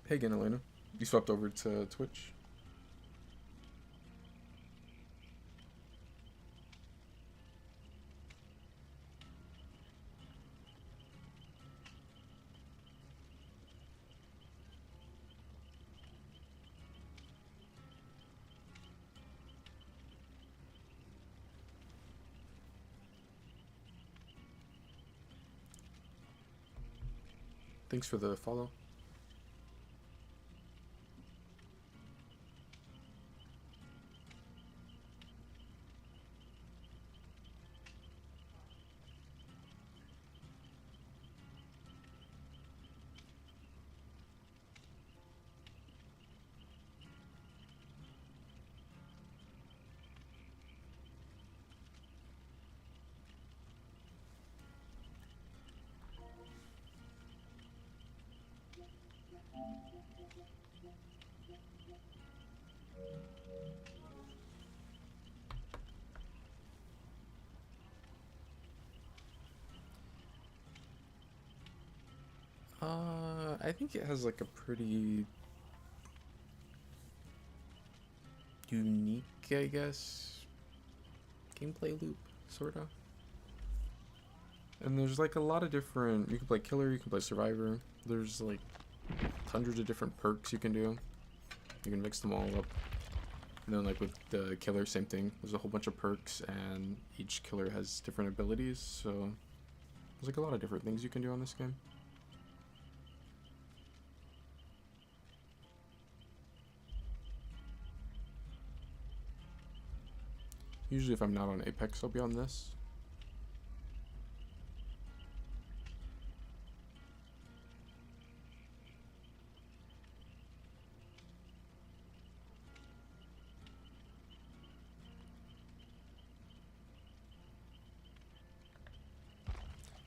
Hey again, Elena. You swapped over to Twitch? Thanks for the follow. I think it has like a pretty unique, I guess, gameplay loop, sorta. And there's like a lot of different. You can play killer, you can play survivor. There's like hundreds of different perks you can do. You can mix them all up. And then like with the killer, same thing. There's a whole bunch of perks, and each killer has different abilities. So there's like a lot of different things you can do on this game. Usually if I'm not on Apex, I'll be on this.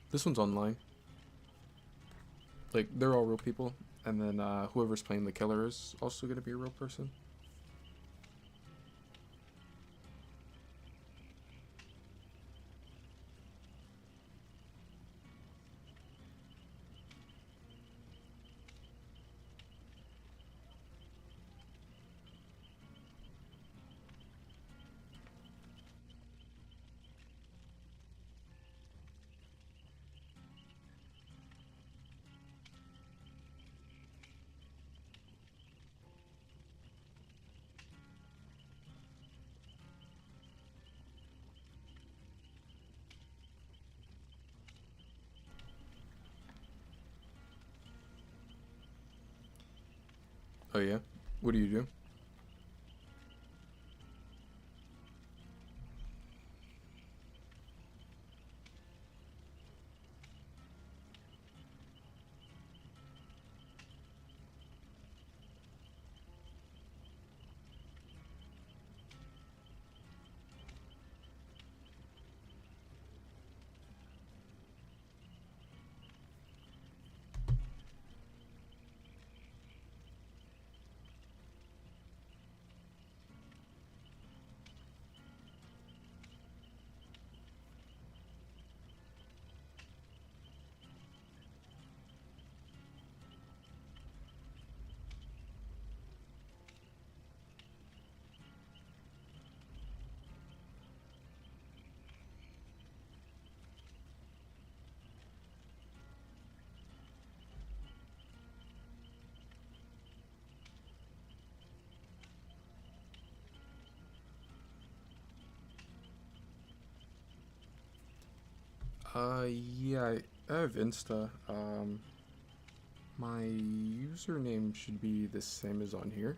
This one's online. Like, they're all real people. And then whoever's playing the killer is also going to be a real person. Oh yeah? What do you do? Yeah, I have Insta. My username should be the same as on here.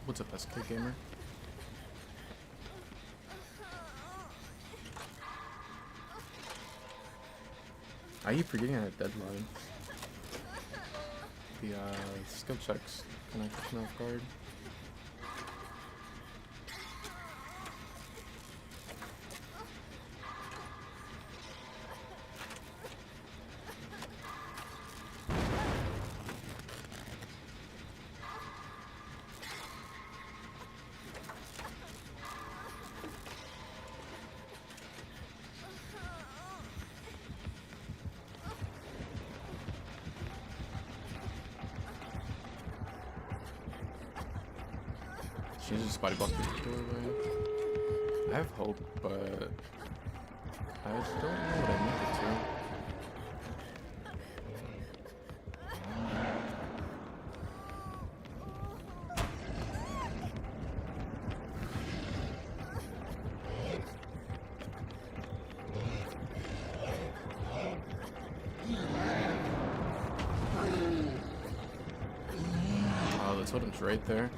What's up, SK Gamer? I keep forgetting I had deadline. The skill checks kind of catch me off guard. She's just body blocked the doorway. I have hope, but I just don't know what I need it to. Oh, the totem's right there.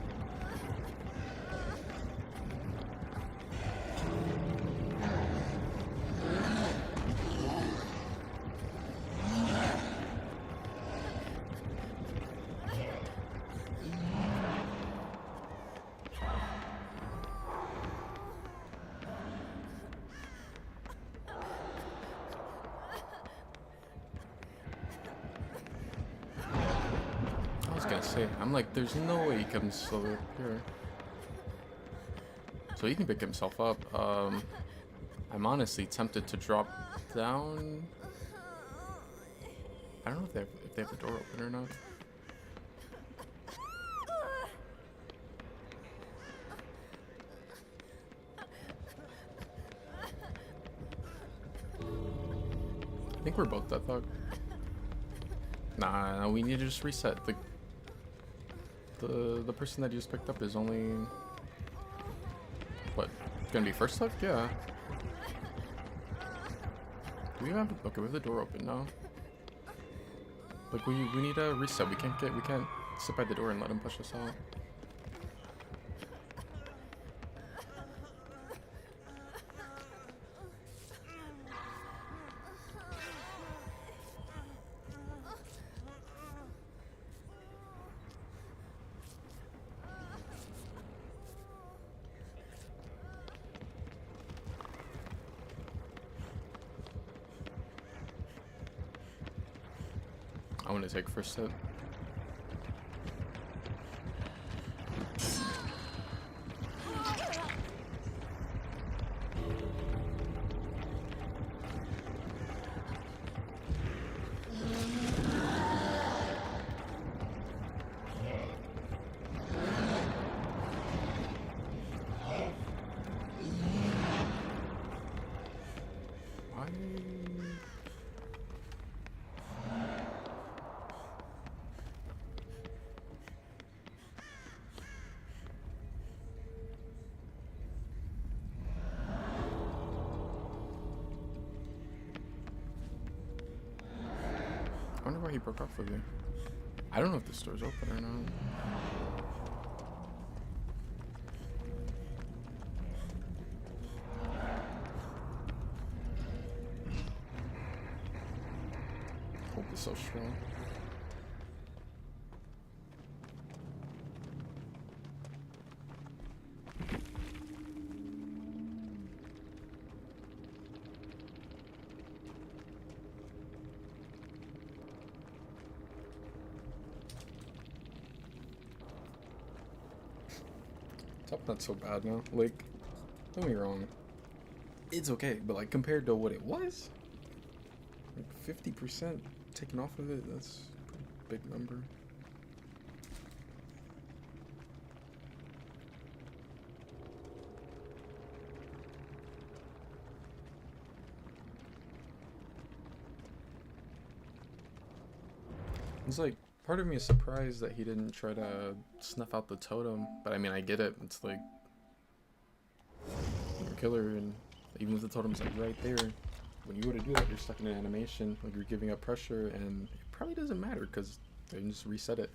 I'm like, there's no way he comes slower here. So he can pick himself up. I'm honestly tempted to drop down. I don't know if they have the door open or not. I think we're both dead, Thug. Nah, we need to just reset. The person that you just picked up is only what, gonna be first Thug? Yeah. Do we have okay, we have the door open now. Like we need a reset. We can't sit by the door and let him push us out. I want to take first hit. I wonder why he broke off with you. I don't know if this door's open or not. Hope is so strong. Top not so bad now. Like, don't get me wrong. It's okay, but like compared to what it was, like 50% taken off of it, that's a big number. It's like, part of me is surprised that he didn't try to snuff out the totem, but I mean, I get it. It's like, you're a killer, and even if the totem's like right there, when you go to do that, you're stuck in an animation, like you're giving up pressure, and it probably doesn't matter because they can just reset it.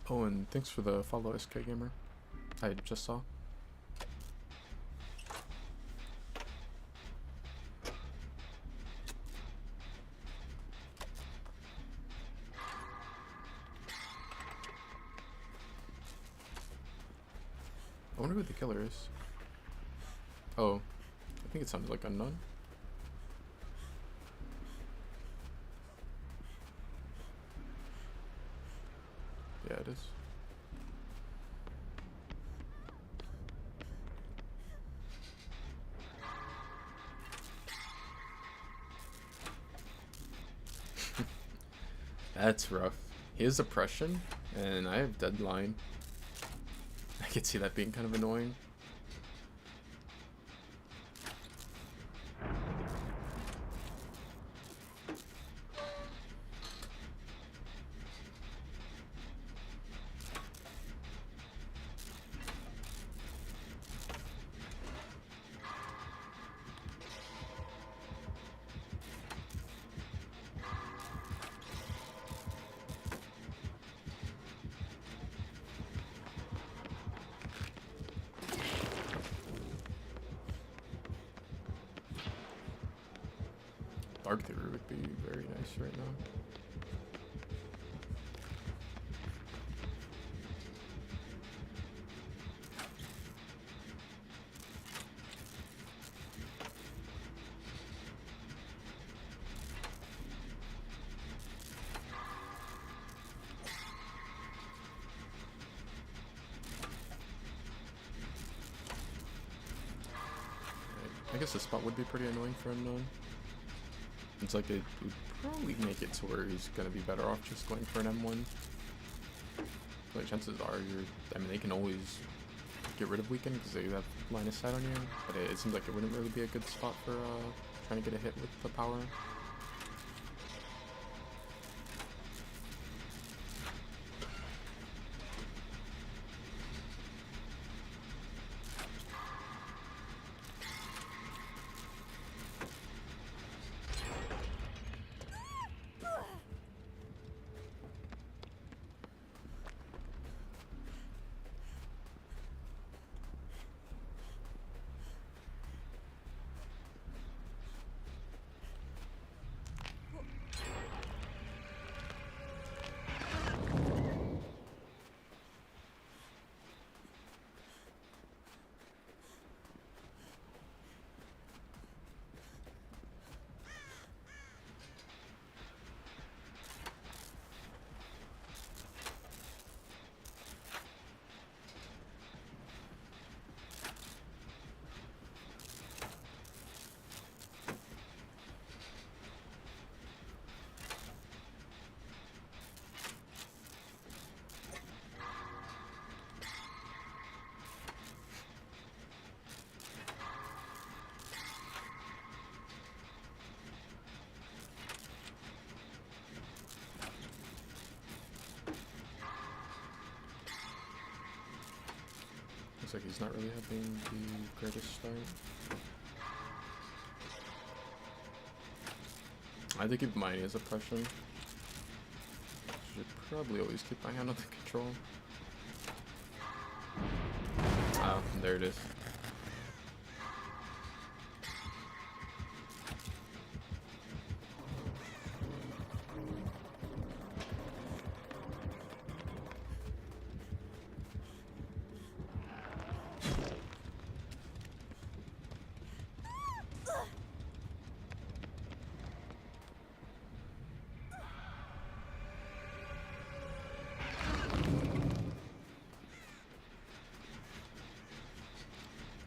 Oh, and thanks for the follow, SK Gamer. I just saw. I wonder who the killer is. Oh, I think it sounded like unknown. Yeah, it is. That's rough. He has oppression, and I have deadline. I could see that being kind of annoying. Dark Theory would be very nice right now. I guess this spot would be pretty annoying for Unknown. It's like it would probably make it to where he's gonna be better off just going for an M1. But chances are I mean, they can always get rid of Weaken because they have line of sight on you. But it seems like it wouldn't really be a good spot for trying to get a hit with the power. Looks like he's not really having the greatest start. I think keep mine as oppression. Should probably always keep my hand on the control. Ah, there it is.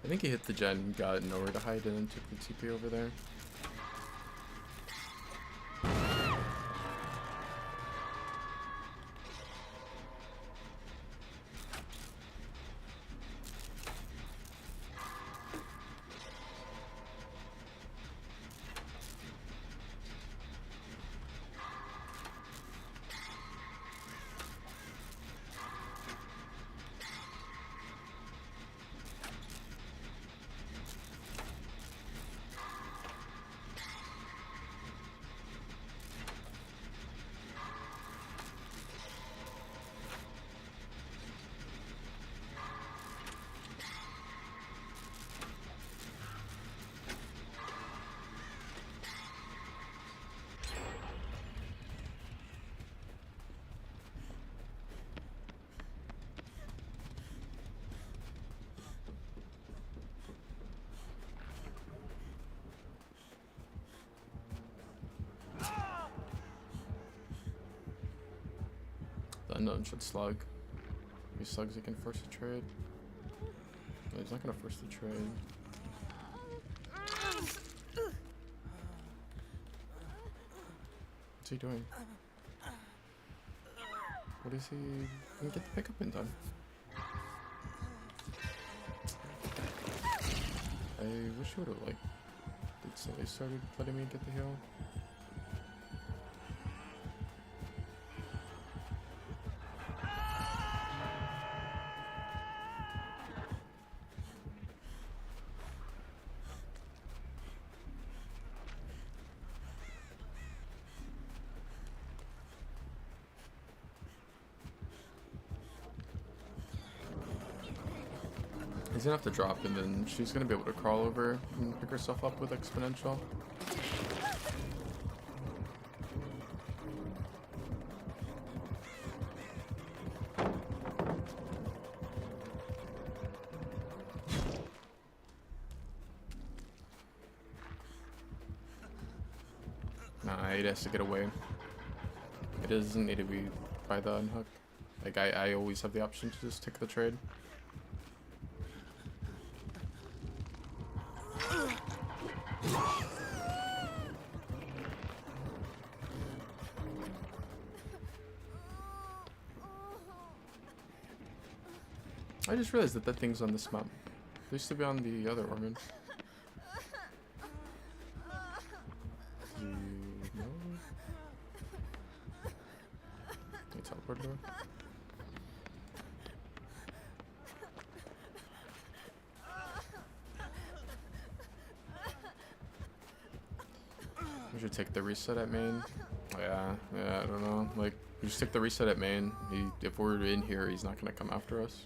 I think he hit the gen, got nowhere to hide, and then took the TP over there. Unknown should slug. If he slugs, he can force a trade. No, he's not gonna force the trade. What's he doing? What is he? Let me get the pickup in done. I wish you would have, like, they started letting me get the heal. He's gonna have to drop, and then she's gonna be able to crawl over and pick herself up with exponential. Nah, it has to get away. It doesn't need to be by the unhook. Like, I always have the option to just take the trade. I just realized that thing's on this map. It used to be on the other organ. No? Can you teleport to her? We should take the reset at main. Oh, yeah, I don't know. Like, we just take the reset at main. If we're in here, he's not gonna come after us.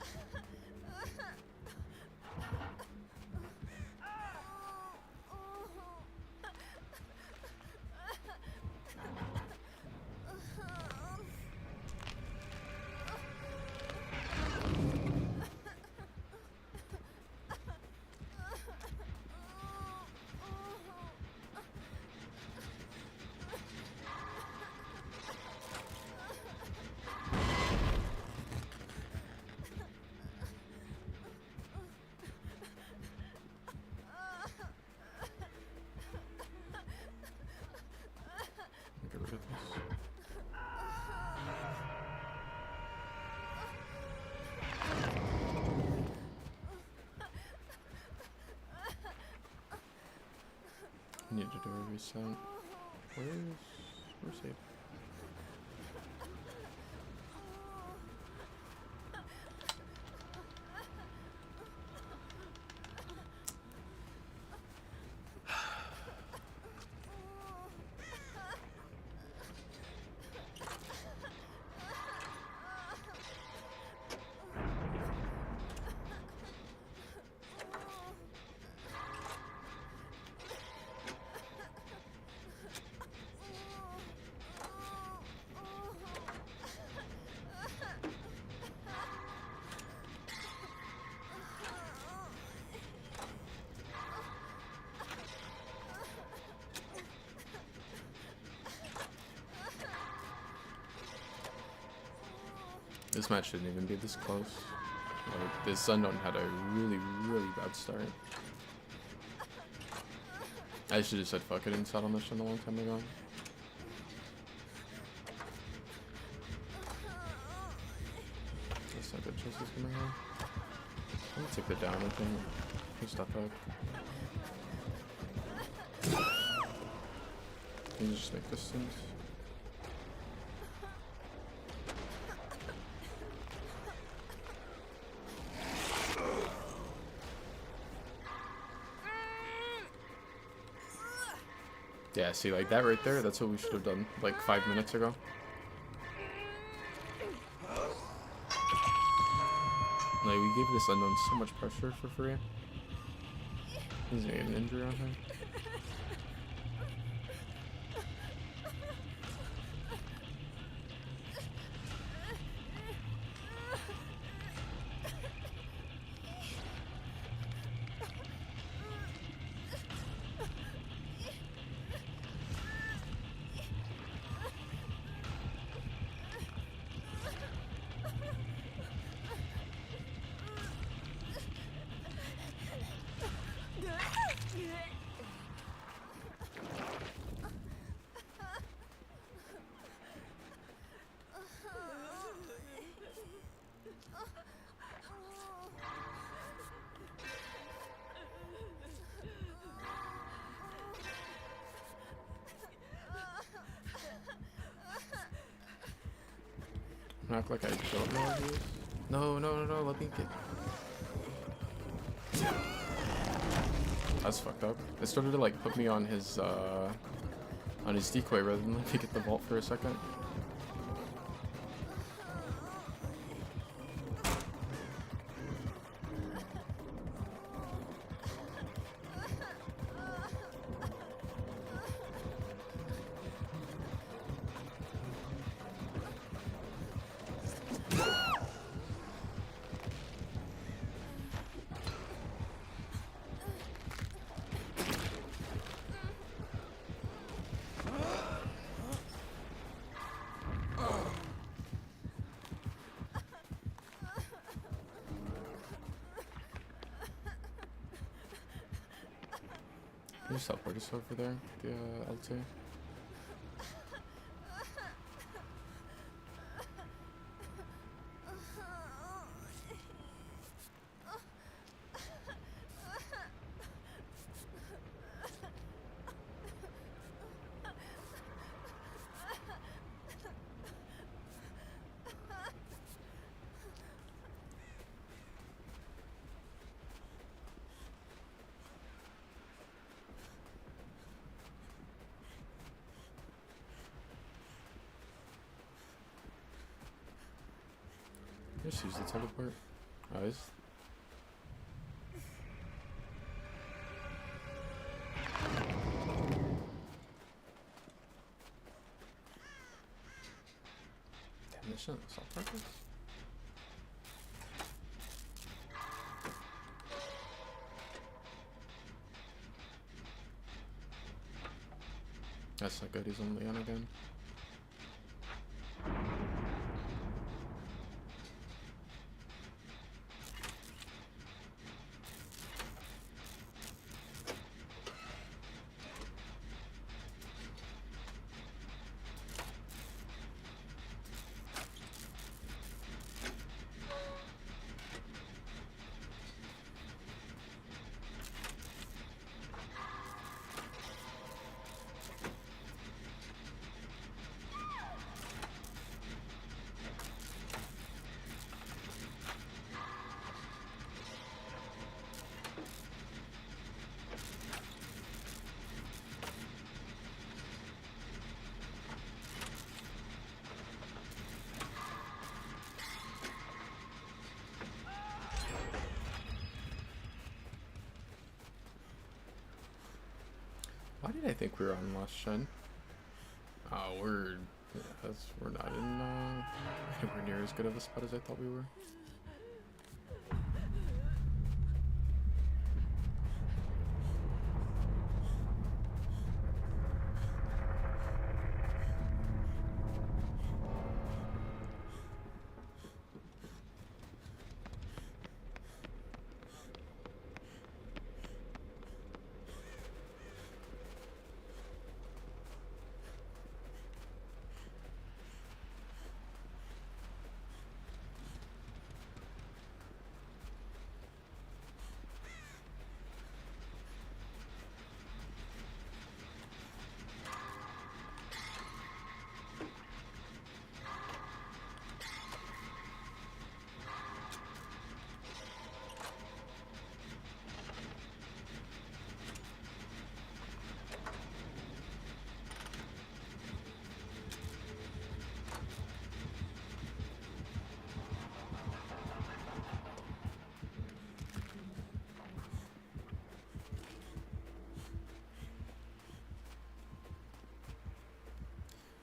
Get rid of this. Need to do a reset. Where's Abe? This match shouldn't even be this close. Like, this Unknown had a really, really bad start. I should have said fuck it and sat on this one a long time ago. That's not good choices coming on. I'm gonna take the down, I think. Can stop up. Can you just make distance? Yeah, see, like that right there, that's what we should have done like 5 minutes ago. Like, we gave this Unknown so much pressure for free. He's gonna get an injury on him. Act like I don't know what he is. No, no, no, no, let me get... That's fucked up. It started to like put me on his decoy rather than let me get the vault for a second. Can you teleport us over there, the LT? Just use the teleport. Guys. Damn, this shouldn't solve purpose. That's not good, he's on Leon again. Why did I think we were on Lost Shen? Oh, we're not in we're near as good of a spot as I thought we were.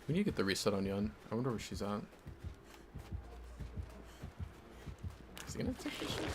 We need to get the reset on Yun. I wonder where she's at. Is he gonna take this shit?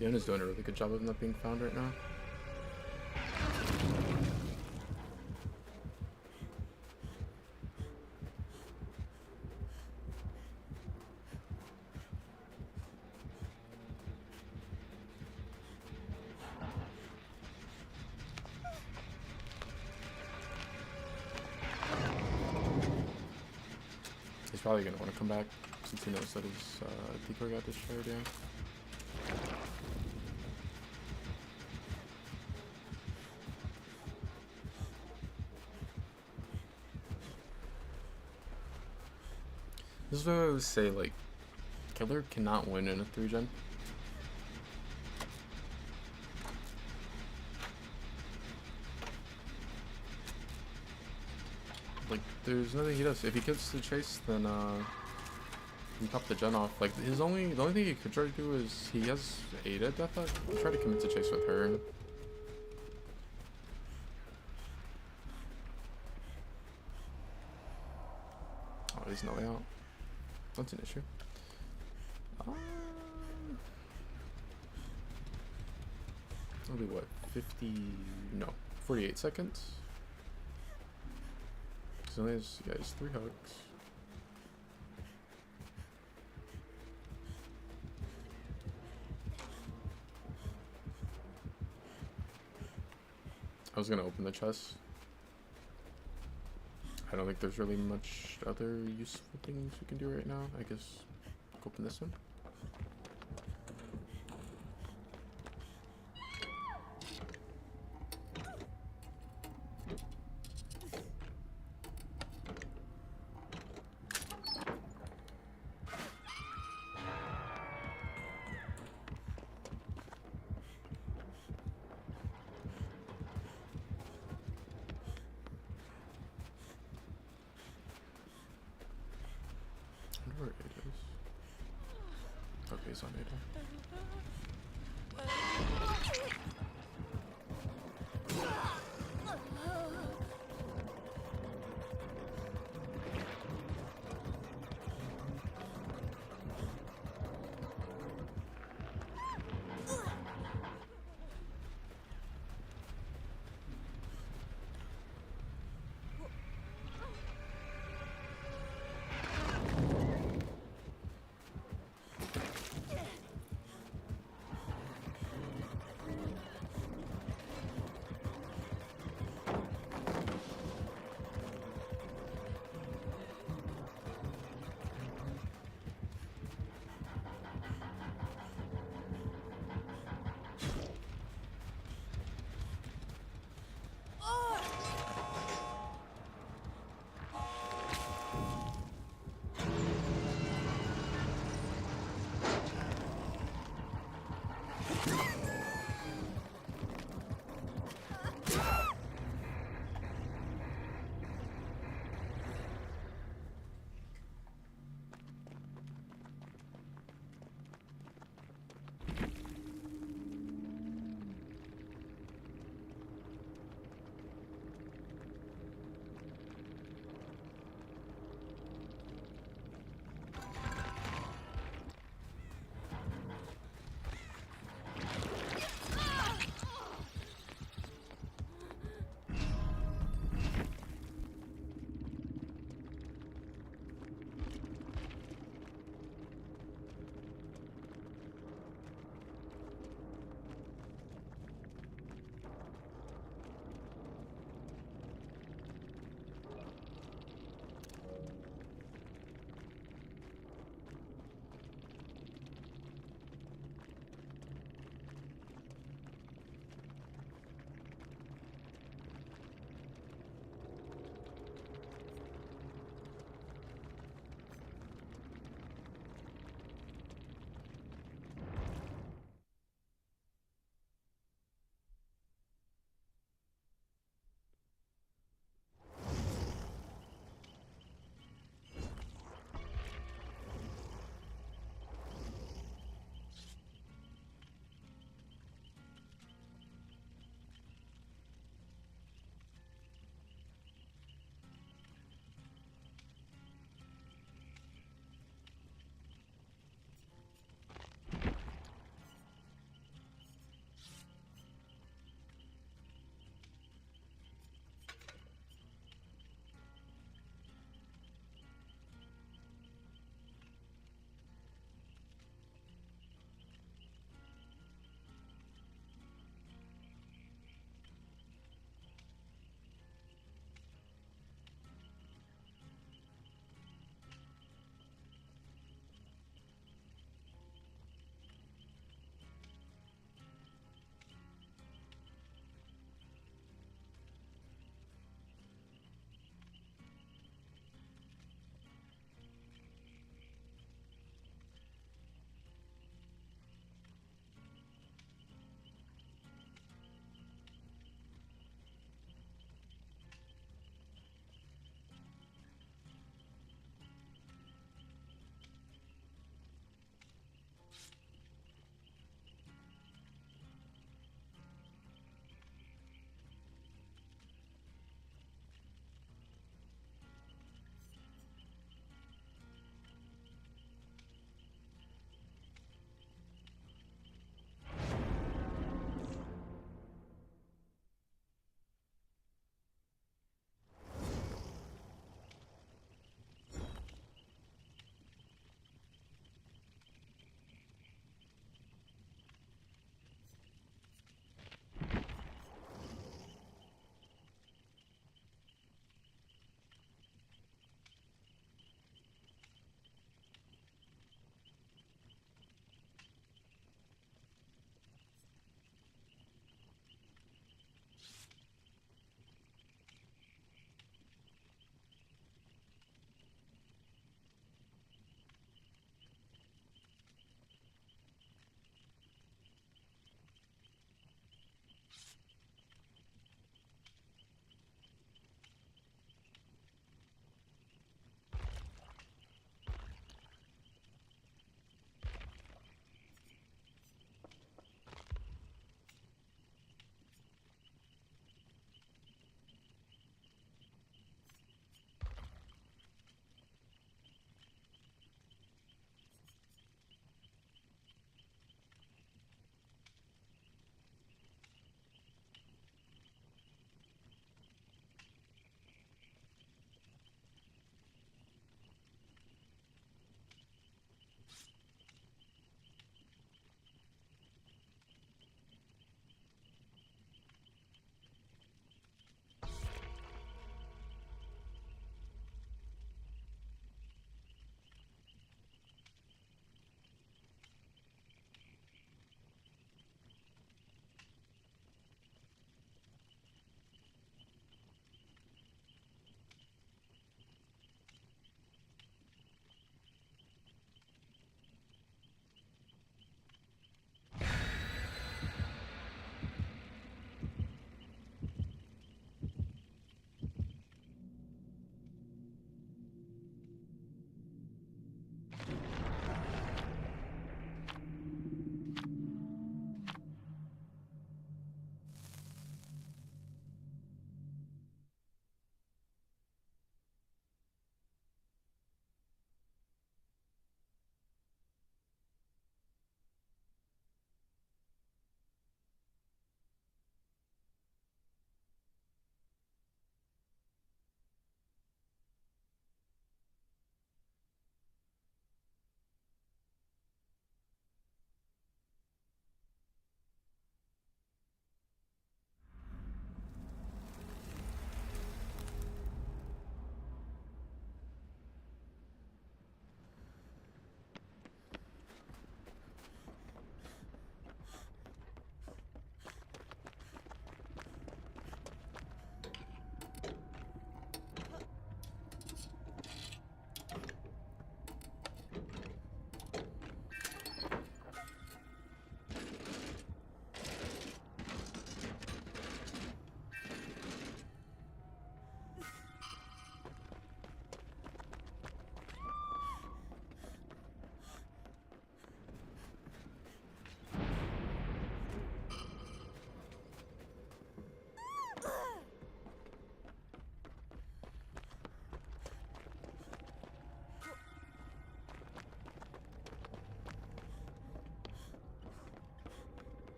Diona's doing a really good job of not being found right now. He's probably gonna want to come back since he knows that his decoy got destroyed, yeah. This is what I always say, like, Killer cannot win in a 3-gen. Like, there's nothing he does. If he gets the chase, then he pop the gen off. Like, the only thing he could try to do is he has Ada Death Up. Try to commit to chase with her. Oh, there's no way out. That's an issue. It'll be what, 50? No, 48 seconds. So he has, yeah, he's 3 hugs. I was gonna open the chest. I don't think there's really much other useful things we can do right now. I guess open this one. Where it is. Okay, he's on Ada.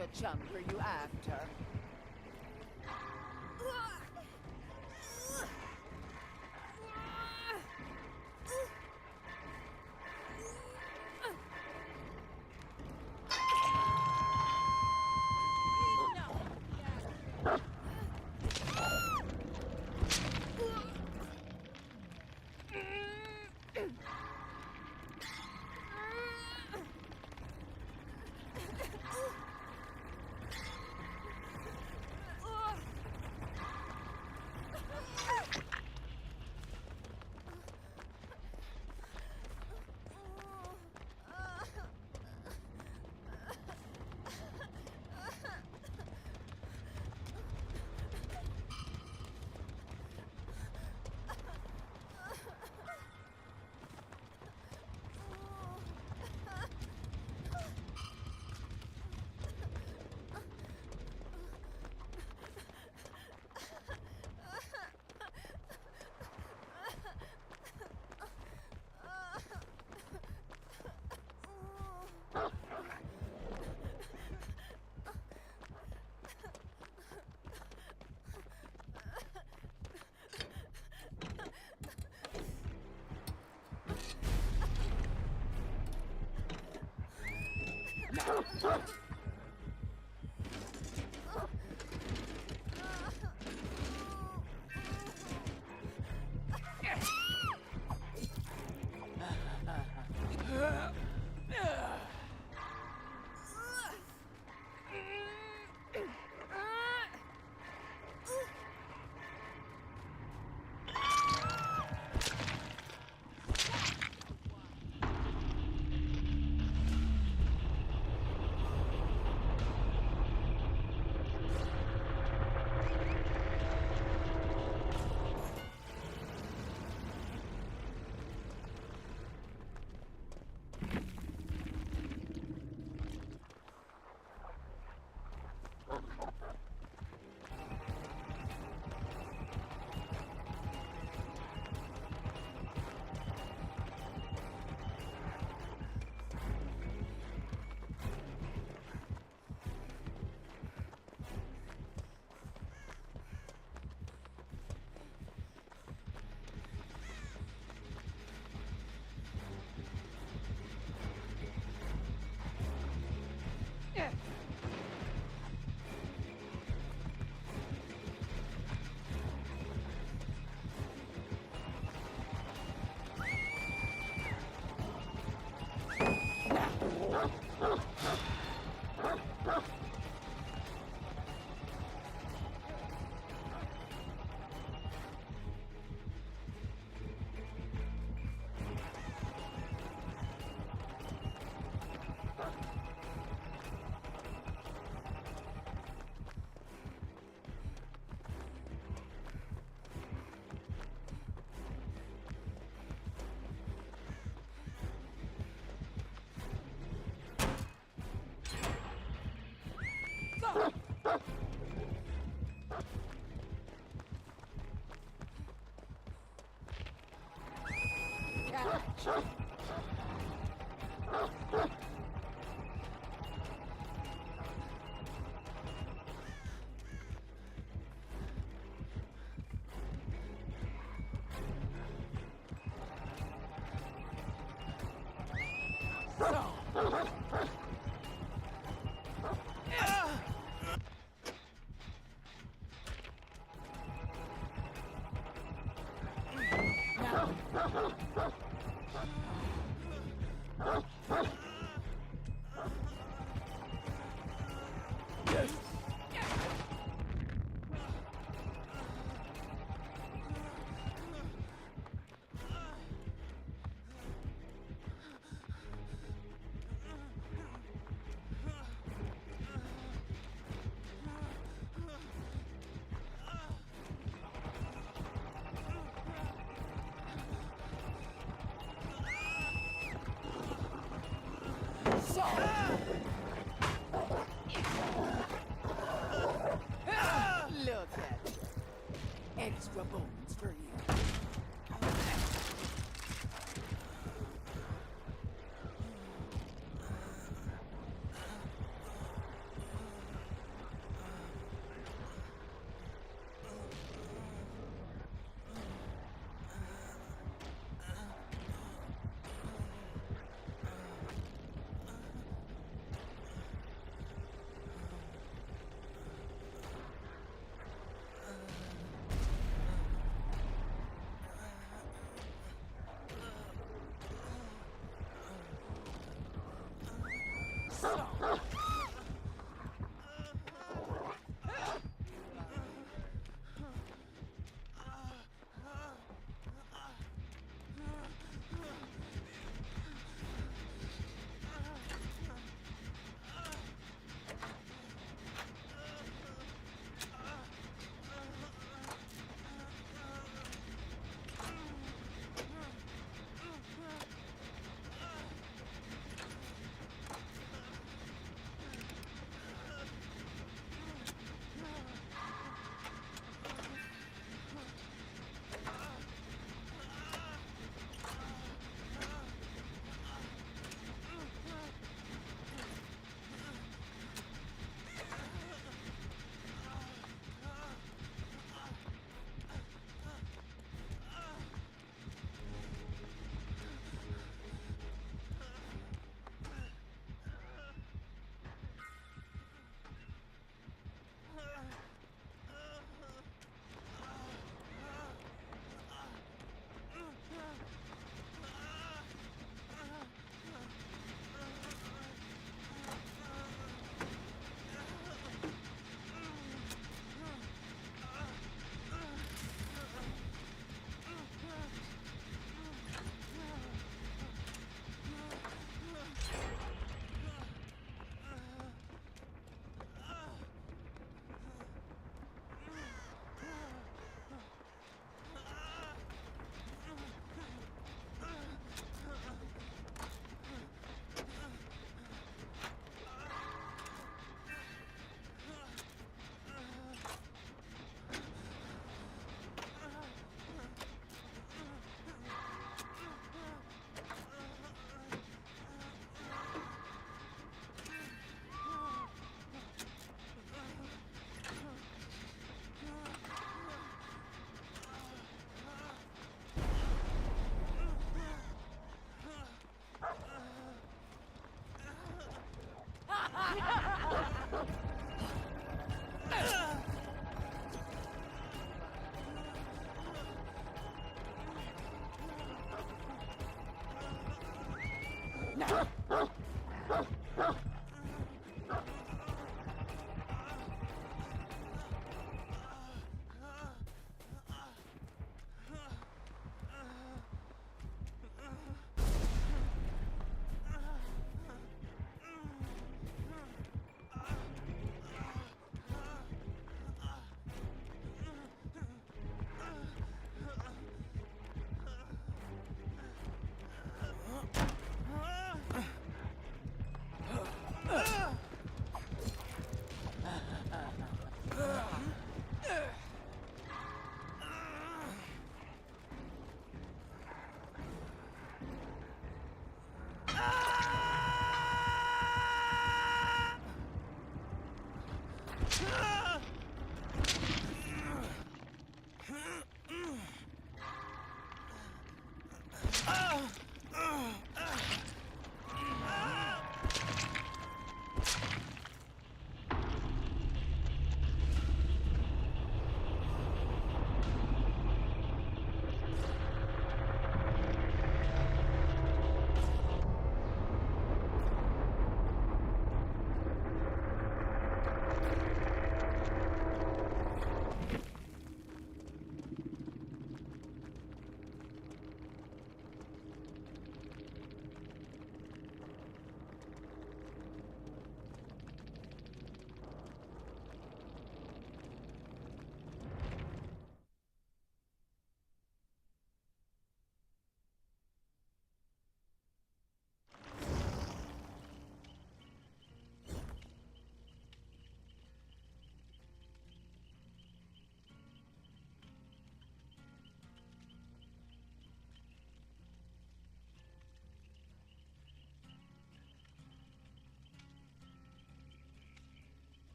extra chunk for you after. Look at you. Extra bones for you.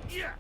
Yeah.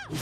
Thank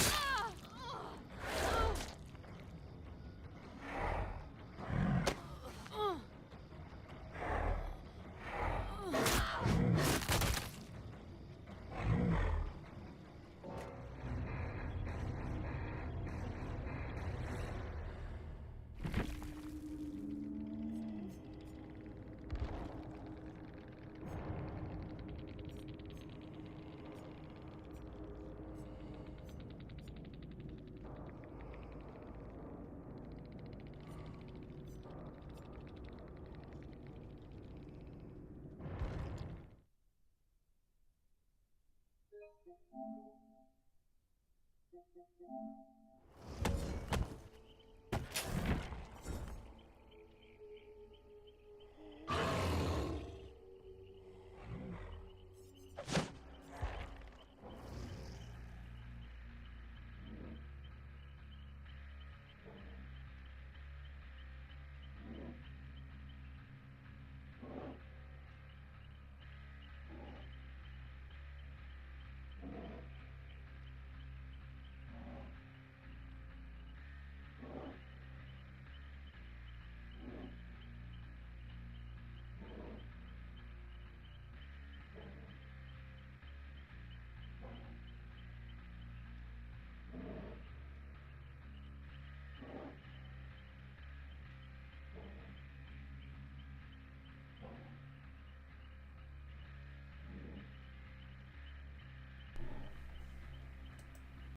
you.